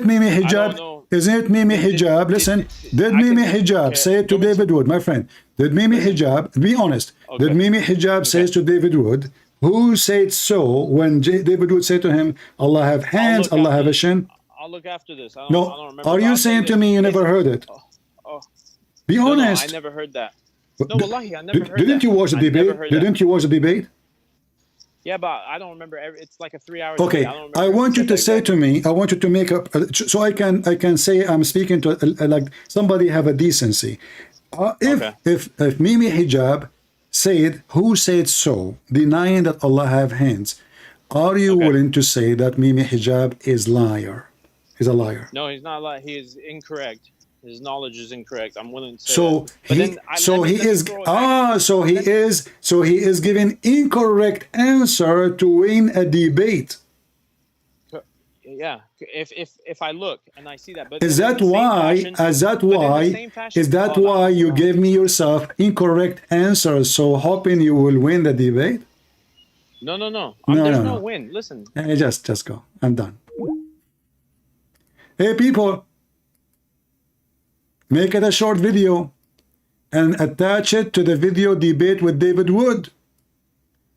Mimi Hijab? Is it Mimi Hijab? Listen, did Mimi Hijab say to David Wood, my friend? Did Mimi Hijab? Be honest. Did Mimi Hijab say to David Wood? Who said so when David would say to him, Allah have hands, Allah have a shin? I'll look after this. I don't remember. Are you saying to me you never heard it? Be honest. No, I never heard that. No, wallahi, I never heard that. Didn't you watch the debate? Didn't you watch the debate? Yeah, but I don't remember. It's like a 3-hour okay, debate. I want you to say to me, I want you to make up, so I can say I'm speaking to, like, somebody have a decency. If Mimi Hijab said, who said so, denying that Allah have hands, are you willing to say that Mimi Hijab is liar? Is a liar? No, he's not a liar. He is incorrect. His knowledge is incorrect. I'm willing to say so he is giving incorrect answer to win a debate. Yeah, if I look and I see that, but is that why you gave me yourself incorrect answers, so hoping you will win the debate? No. There's no win. Listen. Just go. I'm done. Hey people, make it a short video and attach it to the video debate with David Wood.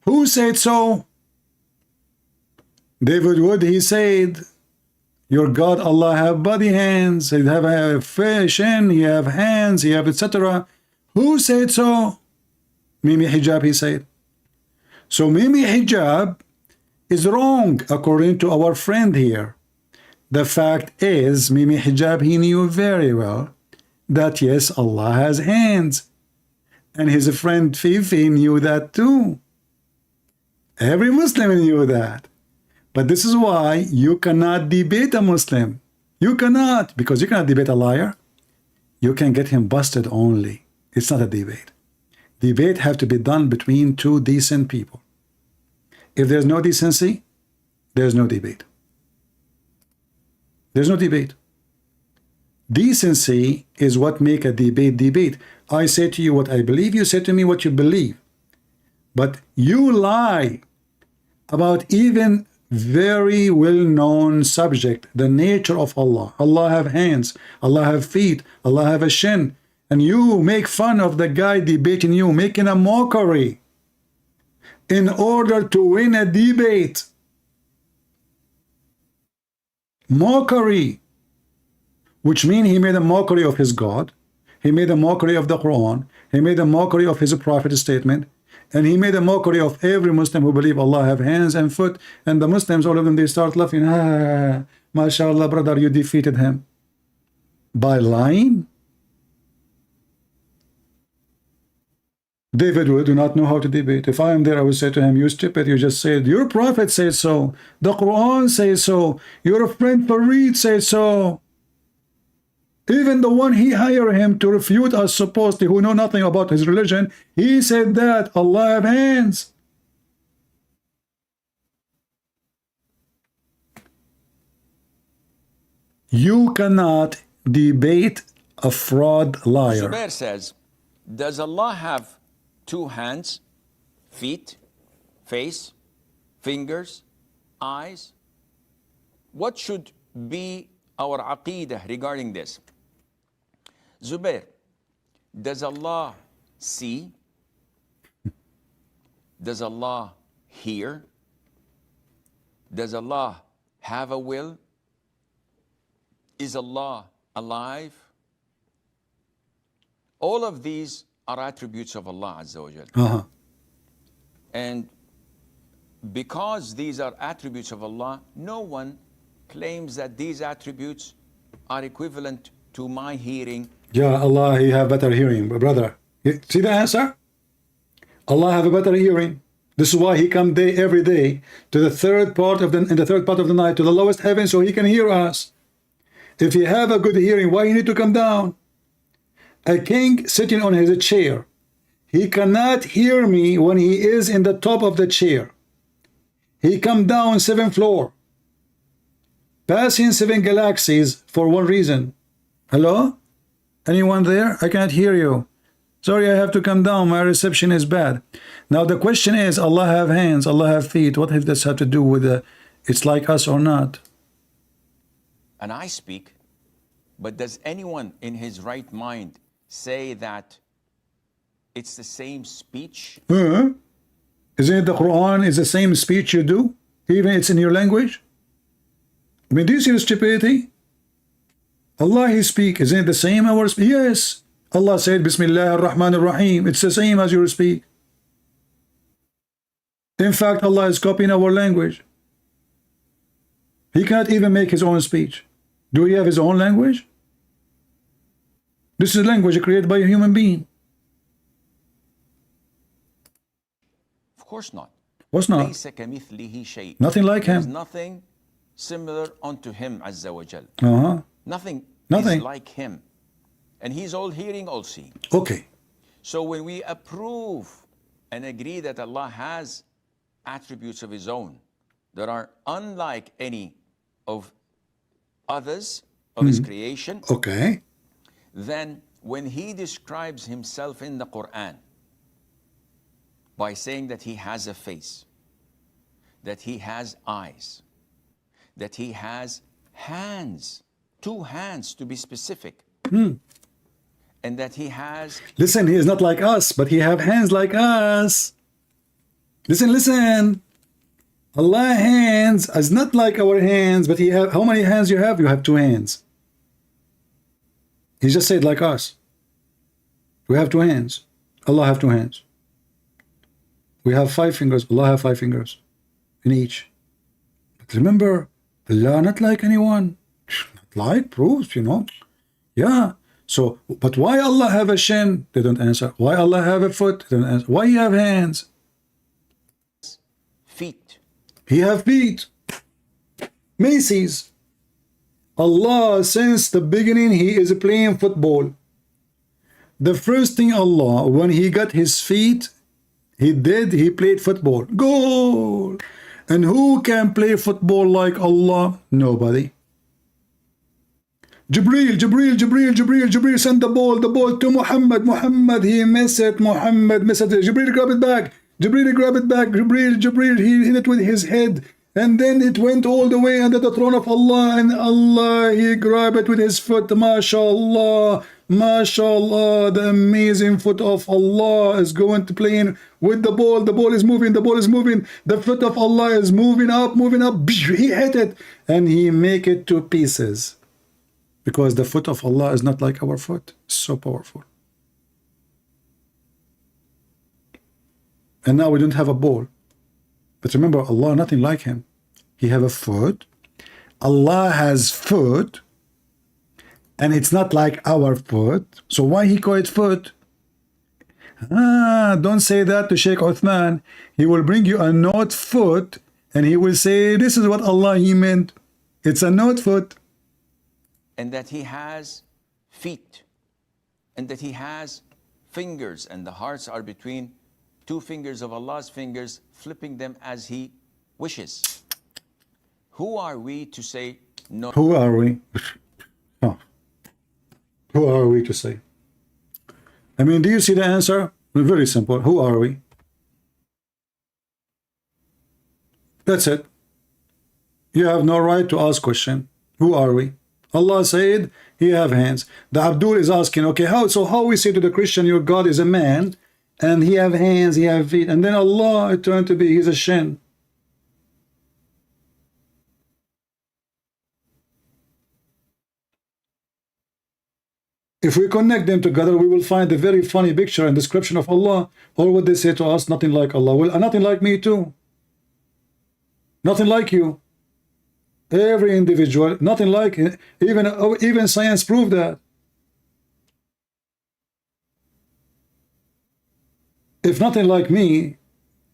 Who said so? David Wood, he said, your God, Allah have body hands, he have a fish, and he have hands, he have etc. Who said so? Mimi Hijab, he said. So Mimi Hijab is wrong according to our friend here. The fact is, Mimi Hijab, he knew very well that yes, Allah has hands. And his friend Fifi knew that too. Every Muslim knew that. But this is why you cannot debate a Muslim. You cannot, because you cannot debate a liar. You can get him busted only. It's not a debate. Debate have to be done between two decent people. If there's no decency, there's no debate. There's no debate. Decency is what make a debate. I say to you what I believe, you say to me what you believe. But you lie about even very well-known subject, the nature of Allah. Allah have hands, Allah have feet, Allah have a shin. And you make fun of the guy debating you, making a mockery. in order to win a debate. Mockery, which means he made a mockery of his God, he made a mockery of the Quran, he made a mockery of his prophet statement, and he made a mockery of every Muslim who believe Allah have hands and foot. And the Muslims, all of them, they start laughing. Ah, mashallah, brother, you defeated him. By lying? David would do not know how to debate. If I am there, I would say to him, you stupid, you just said, your prophet says so, the Quran says so, your friend Farid says so. Even the one he hired him to refute us, supposedly, who know nothing about his religion, he said that Allah have hands. You cannot debate a fraud liar. Zubair says, does Allah have 2 hands, feet, face, fingers, eyes? What should be our aqeedah regarding this? Zubair, does Allah see? Does Allah hear? Does Allah have a will? Is Allah alive? All of these are attributes of Allah Azza wa Jal. And because these are attributes of Allah, no one claims that these attributes are equivalent to my hearing. Yeah, Allah, He have better hearing, brother. See the answer? Allah have a better hearing. This is why He come every day to the third part of the night, to the lowest heaven, so He can hear us. If He have a good hearing, why He need to come down? A king sitting on his chair, he cannot hear me when he is in the top of the chair. He come down 7th floor, passing 7 galaxies for one reason. Hello? Anyone there? I can't hear you. Sorry, I have to come down. My reception is bad. Now the question is, Allah have hands, Allah have feet. What does this have to do with it's like us or not? And I speak, but does anyone in his right mind say that it's the same speech? Isn't it the Quran is the same speech you do? Even it's in your language? I mean, do you see the stupidity? Allah He speak, isn't it the same our speak? Yes. Allah said, Bismillah ar-Rahman ar-Rahim. It's the same as your speak. In fact, Allah is copying our language. He can't even make His own speech. Do He have His own language? This is a language created by a human being. Of course not. What's not? Nothing like Him. There's nothing similar unto Him Azza wa Jal. Nothing is like Him. And He's all hearing, all seeing. Okay. So when we approve and agree that Allah has attributes of His own that are unlike any of others of His creation, okay, then when He describes Himself in the Quran by saying that He has a face, that He has eyes, that He has hands, 2 hands to be specific, and that He has... Listen, He is not like us, but He have hands like us. Listen. Allah hands is not like our hands, but He have... How many hands you have? You have 2 hands. He just said like us. We have 2 hands. Allah have 2 hands. We have 5 fingers. Allah have 5 fingers in each. But remember, Allah not like anyone. Not like proofs, you know. Yeah. So, but why Allah have a shin? They don't answer. Why Allah have a foot? They don't answer. Why He have hands? Feet. He have feet. Macy's. Allah, since the beginning, He is playing football. The first thing Allah, when He got His feet, He played football. Goal! And who can play football like Allah? Nobody. Jibreel, send the ball to Muhammad. Muhammad, he missed it. Jibreel, grab it back. Jibreel, he hit it with his head. And then it went all the way under the throne of Allah, and Allah, He grabbed it with His foot. MashaAllah, MashaAllah, the amazing foot of Allah is going to play in with the ball. The ball is moving, the ball is moving. The foot of Allah is moving up, moving up. He hit it, and He make it to pieces. Because the foot of Allah is not like our foot. It's so powerful. And now we don't have a ball. But remember, Allah, nothing like Him. He have a foot. Allah has foot. And it's not like our foot. So why He call it foot? Don't say that to Sheikh Uthman. He will bring you a note foot. And he will say, this is what Allah He meant. It's a note foot. And that He has feet. And that He has fingers. And the hearts are between two fingers of Allah's fingers, flipping them as He wishes. Who are we to say no? Who are we? Oh. Who are we to say? I mean, do you see the answer? Very simple. Who are we? That's it. You have no right to ask question. Who are we? Allah said He have hands. The Abdul is asking, okay, how we say to the Christian, your God is a man, and He have hands, He have feet, and then Allah it turned to be He's a shin. If we connect them together, we will find a very funny picture and description of Allah. Or what they say to us, nothing like Allah. Well, nothing like me too. Nothing like you. Every individual, nothing like it. Even science proved that. If nothing like me,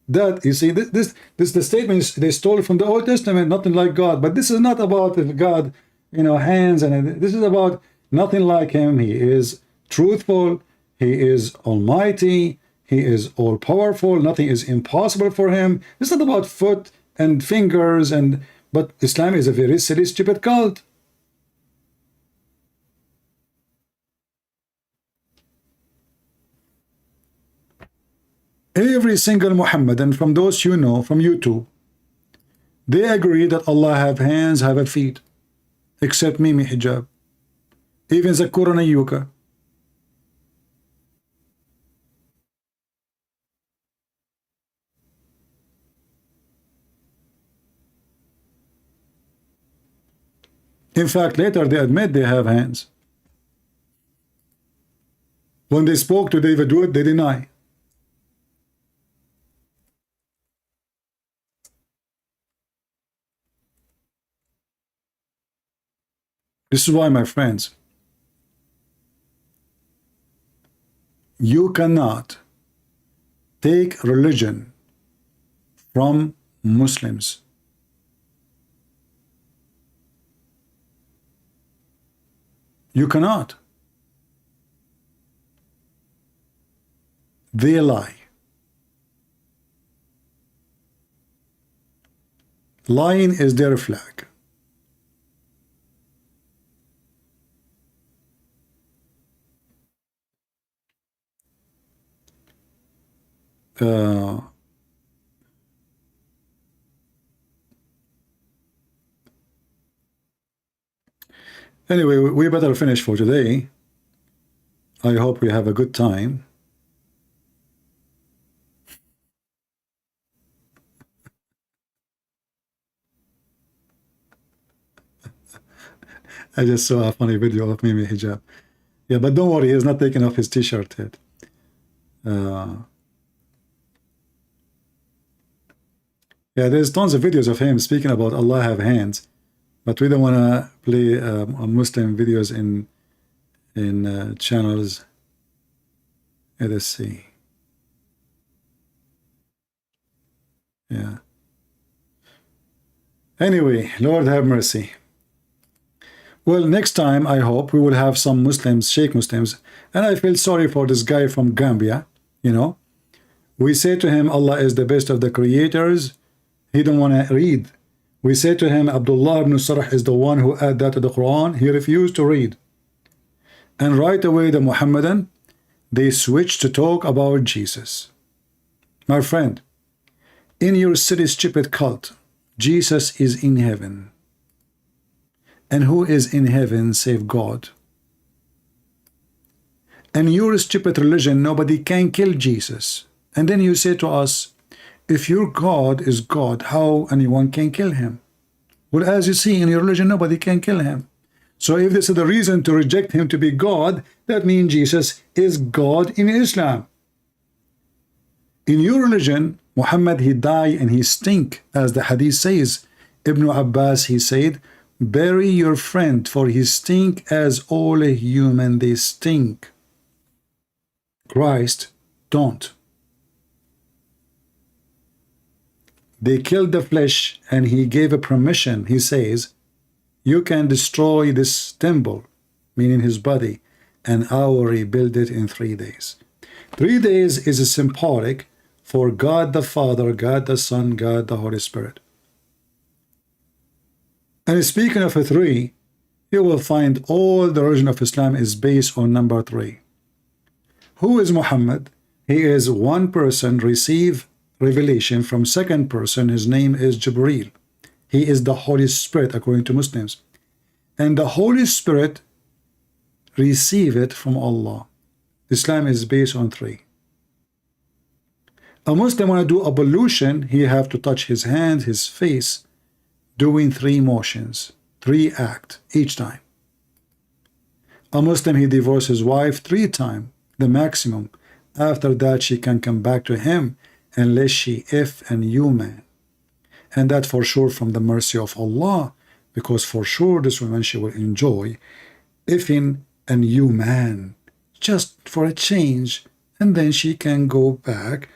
that, you see, this the statements they stole from the Old Testament, nothing like God. But this is not about God, hands, and this is about nothing like Him. He is truthful. He is almighty. He is all powerful. Nothing is impossible for Him. It's not about foot and fingers, but Islam is a very silly, stupid cult. Every single Muhammadan from those you know from YouTube, they agree that Allah have hands, have a feet, except Mimi Hijab. Even Zakur and Ayuka. In fact, later they admit they have hands. When they spoke to David Wood, they deny. This is why, my friends, you cannot take religion from Muslims. You cannot. They lie. Lying is their flag. Anyway, we better finish for today. I hope we have a good time. I just saw a funny video of Mimi Hijab. Yeah, but don't worry, he's not taking off his t-shirt yet. Yeah, there's tons of videos of him speaking about Allah have hands, but we don't want to play Muslim videos in channels. Let us see. Yeah. Anyway, Lord have mercy. Well, next time I hope we will have some Muslims, Sheikh Muslims, and I feel sorry for this guy from Gambia. We say to him, Allah is the best of the creators. He don't want to read. We say to him, Abdullah ibn Sarh is the one who added that to the Quran. He refused to read. And right away the Muhammadan, they switched to talk about Jesus. My friend, in your silly stupid cult, Jesus is in heaven. And who is in heaven save God? And your stupid religion, nobody can kill Jesus. And then you say to us, if your God is God, how anyone can kill him? Well, as you see, in your religion, nobody can kill him. So if this is the reason to reject him to be God, that means Jesus is God in Islam. In your religion, Muhammad, he died and he stink, as the hadith says. Ibn Abbas, he said, bury your friend, for he stink as all human, they stink. Christ, don't. They killed the flesh, and he gave a permission. He says, you can destroy this temple, meaning his body, and I will rebuild it in 3 days. 3 days is a symbolic for God the Father, God the Son, God the Holy Spirit. And speaking of a 3, you will find all the religion of Islam is based on number 3. Who is Muhammad? He is one person receive revelation from second person. His name is Jibreel. He is the Holy Spirit according to Muslims. And the Holy Spirit receive it from Allah. Islam is based on 3. A Muslim want to do ablution, he have to touch his hand, his face, doing 3 motions, 3 acts each time. A Muslim, he divorce his wife 3 times, the maximum. After that, she can come back to him unless she if and you man. And that for sure from the mercy of Allah, because for sure this woman, she will enjoy ifing and you man, just for a change, and then she can go back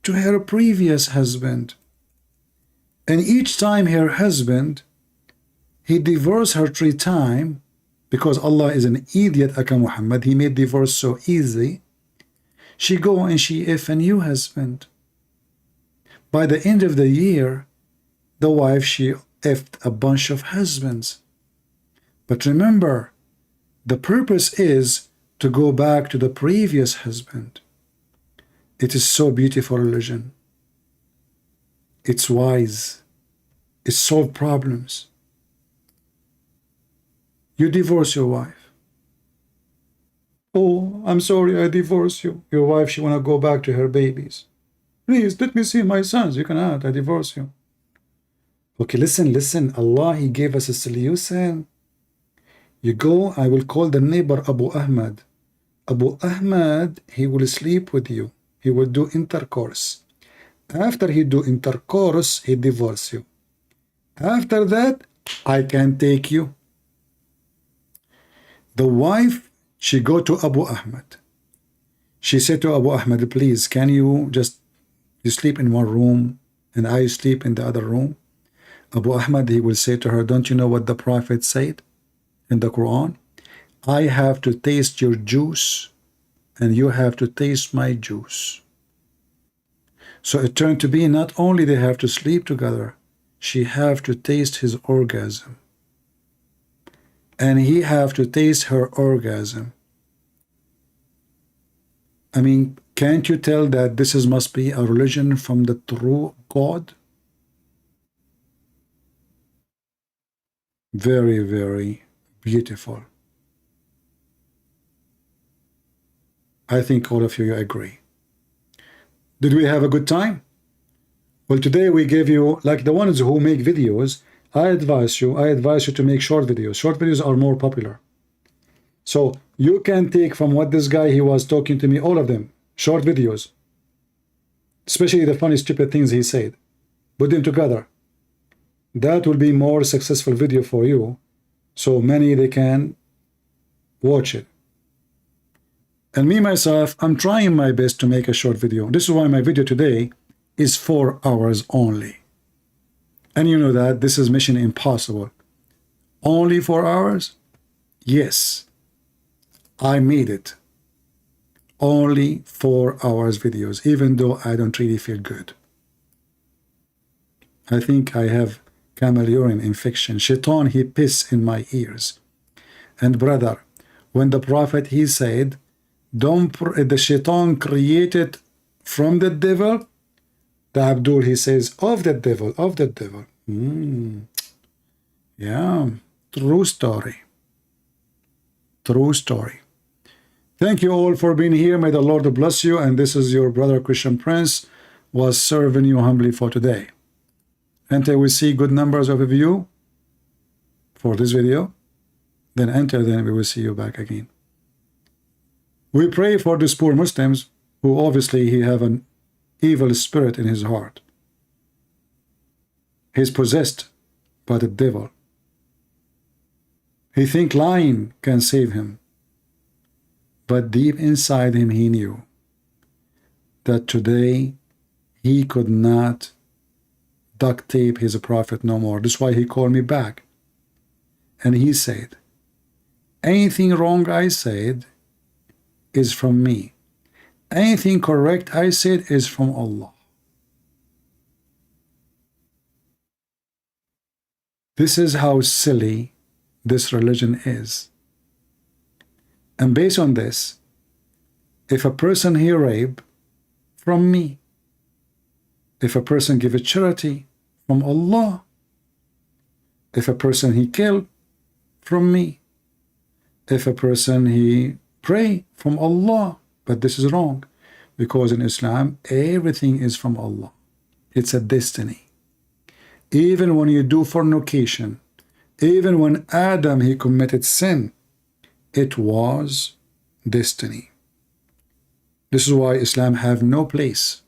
to her previous husband. And each time her husband, he divorced her 3 times, because Allah is an idiot, Aka Muhammad, he made divorce so easy. She go and she if a new husband. By the end of the year, the wife, she effed a bunch of husbands. But remember, the purpose is to go back to the previous husband. It is so beautiful religion. It's wise. It solves problems. You divorce your wife. Oh, I'm sorry, I divorce you. Your wife, she want to go back to her babies. Please, let me see my sons. You cannot, I divorce you. Okay, listen. Allah, he gave us a solution. You go, I will call the neighbor Abu Ahmad. Abu Ahmad, he will sleep with you. He will do intercourse. After he do intercourse, he divorce you. After that, I can take you. The wife, she go to Abu Ahmad. She said to Abu Ahmad, please, can you sleep in one room and I sleep in the other room? Abu Ahmad, he will say to her, don't you know what the Prophet said in the Quran? I have to taste your juice and you have to taste my juice. So it turned to be not only they have to sleep together, she have to taste his orgasm. And he have to taste her orgasm. I mean, can't you tell that this must be a religion from the true God? Very, very beautiful. I think all of you agree. Did we have a good time? Well, today we gave you, like the ones who make videos, I advise you to make short videos. Short videos are more popular. So you can take from what this guy, he was talking to me, all of them, short videos. Especially the funny, stupid things he said. Put them together. That will be more successful video for you. So many, they can watch it. And me, myself, I'm trying my best to make a short video. This is why my video today is 4 hours only. And you know that this is mission impossible. Only 4 hours? Yes. I made it. Only 4 hours videos, even though I don't really feel good. I think I have camel urine infection. Shaitan, he piss in my ears. And brother, when the Prophet, he said, the shaitan created from the devil, The Abdul, he says, of the devil, of the devil. Yeah, true story. True story. Thank you all for being here. May the Lord bless you. And this is your brother Christian Prince was serving you humbly for today. Until we see good numbers of you for this video, then until then we will see you back again. We pray for these poor Muslims who obviously he have an evil spirit in his heart. He's possessed by the devil. He think lying can save him. But deep inside him he knew that today he could not duct tape his prophet no more. That's why he called me back. And he said, anything wrong I said is from me. Anything correct I said is from Allah. This is how silly this religion is. And based on this, if a person he rape, from me. If a person give a charity, from Allah. If a person he kill, from me. If a person he pray, from Allah. But this is wrong, because in Islam everything is from Allah. It's a destiny. Even when you do fornication, even when Adam he committed sin, it was destiny. This is why Islam have no place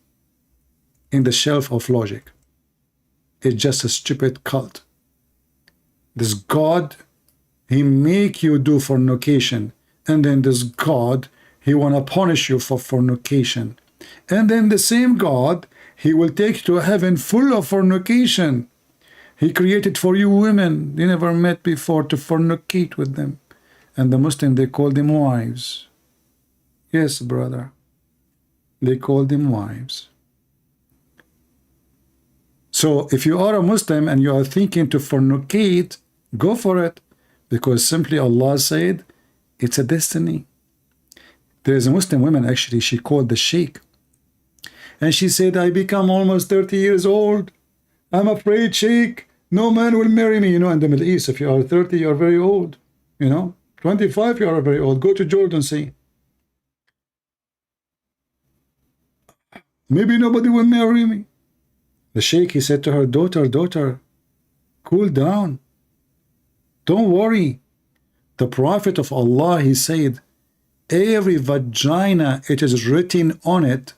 in the shelf of logic. It's just a stupid cult. This God, he make you do fornication, and then this God, he want to punish you for fornication. And then the same God, he will take you to a heaven full of fornication. He created for you women you never met before to fornicate with them. And the Muslim, they call them wives. Yes, brother. They call them wives. So if you are a Muslim and you are thinking to fornicate, go for it. Because simply Allah said, it's a destiny. There is a Muslim woman, actually, she called the Sheikh. And she said, I become almost 30 years old. I'm afraid, Sheikh, no man will marry me. You know, in the Middle East, if you are 30, you are very old. You know, 25, you are very old. Go to Jordan, see. Maybe nobody will marry me. The Sheikh, he said to her, daughter, cool down. Don't worry. The Prophet of Allah, he said, every vagina, it is written on it,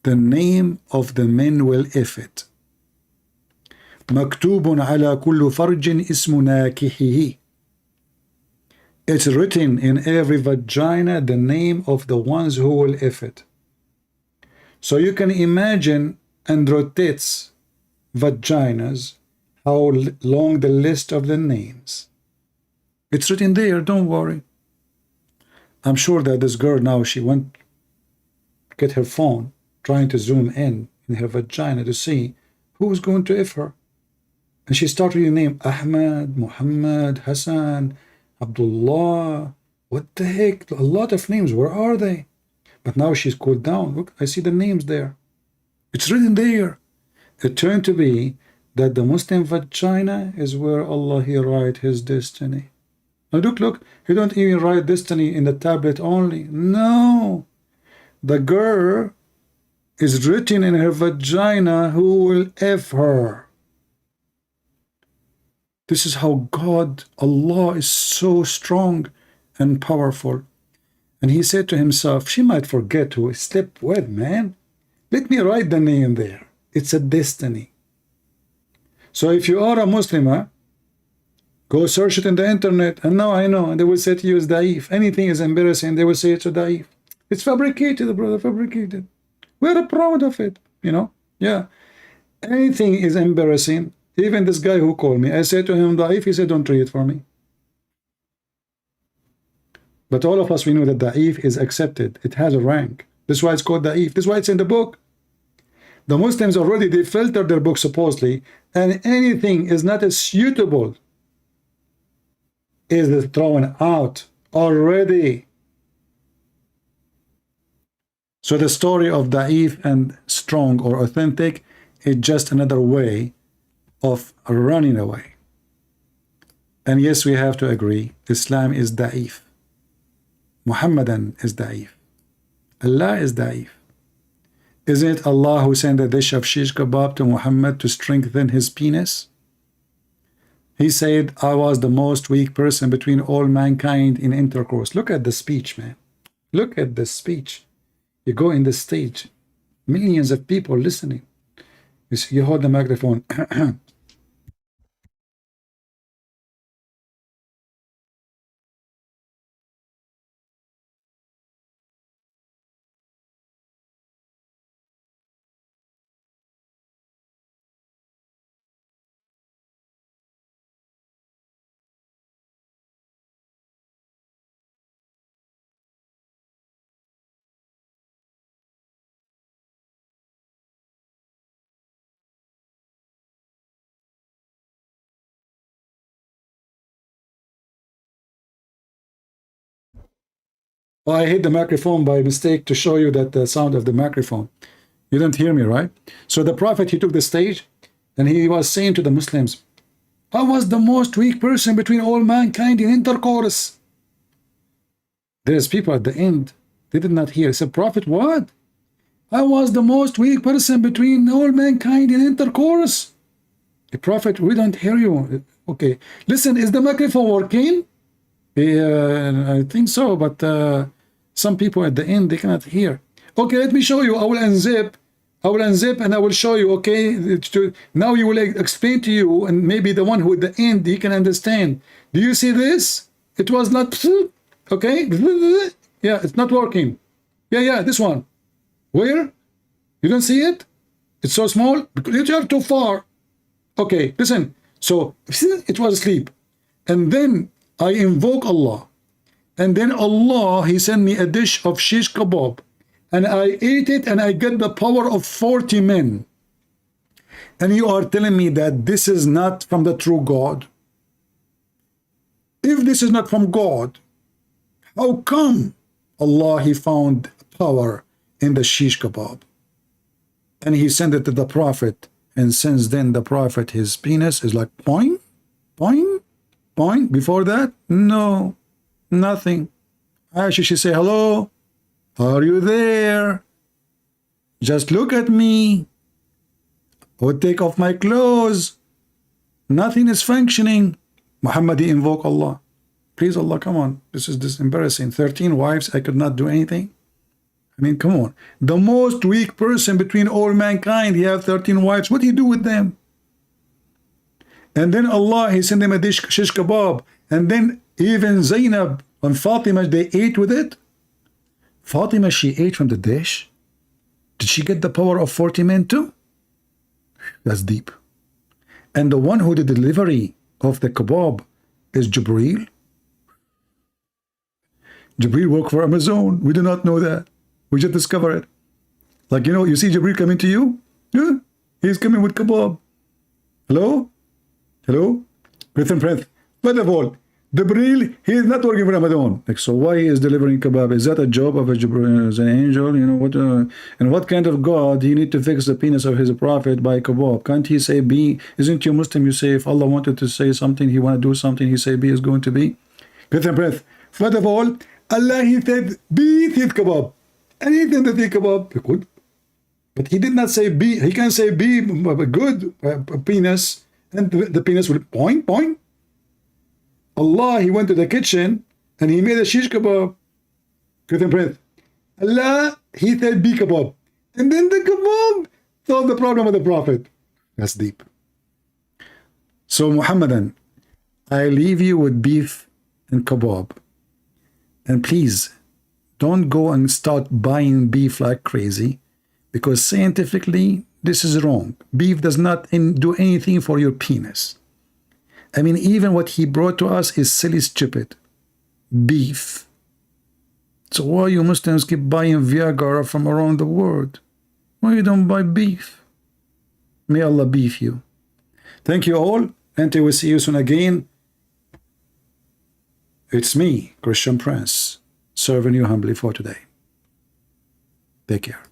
the name of the men will if it. مكتوب على كل فرج اسم ناكحه. It's written in every vagina the name of the ones who will if it. So you can imagine Androtet's vaginas, how long the list of the names. It's written there, don't worry. I'm sure that this girl now, she went get her phone, trying to zoom in her vagina to see who's going to if her. And she started reading name Ahmad, Muhammad, Hassan, Abdullah. What the heck? A lot of names. Where are they? But now she's cooled down. Look, I see the names there. It's written there. It turned to be that the Muslim vagina is where Allah he write his destiny. Now look, he don't even write destiny in the tablet only. No. The girl is written in her vagina who will F her. This is how God, Allah is so strong and powerful. And he said to himself, she might forget who slept with, man. Let me write the name there. It's a destiny. So if you are a Muslim, go search it in the internet. And now I know. And they will say to you, it's da'if. Anything is embarrassing, they will say it's a da'if. It's fabricated, brother, fabricated. We're proud of it, you know. Yeah. Anything is embarrassing. Even this guy who called me, I said to him, da'if, he said, don't read it for me. But all of us, we know that da'if is accepted. It has a rank. That's why it's called da'if. That's why it's in the book. The Muslims already, they filtered their book supposedly, and anything is not as suitable is thrown out already. So the story of da'if and strong or authentic is just another way of running away. And yes, we have to agree, Islam is da'if. Muhammadan is da'if. Allah is da'if. Isn't it Allah who sent a dish of shish kebab to Muhammad to strengthen his penis? He said, I was the most weak person between all mankind in intercourse. Look at the speech, man. Look at the speech. You go in the stage, millions of people listening. You hold the microphone. Oh, I hit the microphone by mistake to show you that the sound of the microphone. You didn't hear me, right? So the Prophet, he took the stage and he was saying to the Muslims, I was the most weak person between all mankind in intercourse. There's people at the end, they did not hear. He said, Prophet, what? I was the most weak person between all mankind in intercourse. The Prophet, we don't hear you. Okay, listen, is the microphone working? I think so, but some people at the end, they cannot hear. Okay, let me show you. I will unzip and I will show you, okay? Now you will explain to you, and maybe the one who at the end, he can understand. Do you see this? It was not, okay? Yeah, it's not working. Yeah, this one. Where? You don't see it? It's so small? Because you are too far. Okay, listen. So, it was asleep. And then I invoke Allah. And then Allah, he sent me a dish of shish kebab. And I ate it and I get the power of 40 men. And you are telling me that this is not from the true God? If this is not from God, how come Allah, he found power in the shish kebab? And he sent it to the Prophet. And since then, the Prophet, his penis is like point, point, point. Before that, no, nothing. Aisha, she say, hello, are you there? Just look at me. I would take off my clothes. Nothing is functioning. Muhammad, he invoke Allah. Please, Allah, come on. This is embarrassing. 13 wives, I could not do anything. I mean, come on. The most weak person between all mankind, he have 13 wives. What do you do with them? And then Allah, he sent them a dish, shish kebab. And then even Zainab and Fatima, they ate with it. Fatima, she ate from the dish. Did she get the power of 40 men too? That's deep. And the one who did the delivery of the kebab is Jibreel. Jibreel worked for Amazon. We do not know that. We just discover it. Like, you know, you see Jibreel coming to you? Yeah, he's coming with kebab. Hello? Hello? Listen, friends. First of all, Jibreel, he is not working for Ramadan. Like, so why he is delivering kebab? Is that a job of a Jibreel as an angel? You know, what? And what kind of God you need to fix the penis of his prophet by kebab? Can't he say B? Isn't you Muslim? You say if Allah wanted to say something, he want to do something, he say B is going to be. Listen, friends. First of all, Allah, he said B is kebab. Anything that he kebab, he could. But he did not say B. He can say B, good penis, and the penis will point, point. Allah, he went to the kitchen and he made a shish kebab. Allah, he said B kebab. And then the kebab solved the problem of the Prophet. That's deep. So Muhammadan, I leave you with beef and kebab. And please, don't go and start buying beef like crazy, because scientifically, this is wrong. Beef does not do anything for your penis. I mean, even what he brought to us is silly stupid. Beef. So why you Muslims keep buying Viagra from around the world? Why you don't buy beef? May Allah beef you. Thank you all. Until we see you soon again. It's me, Christian Prince, serving you humbly for today. Take care.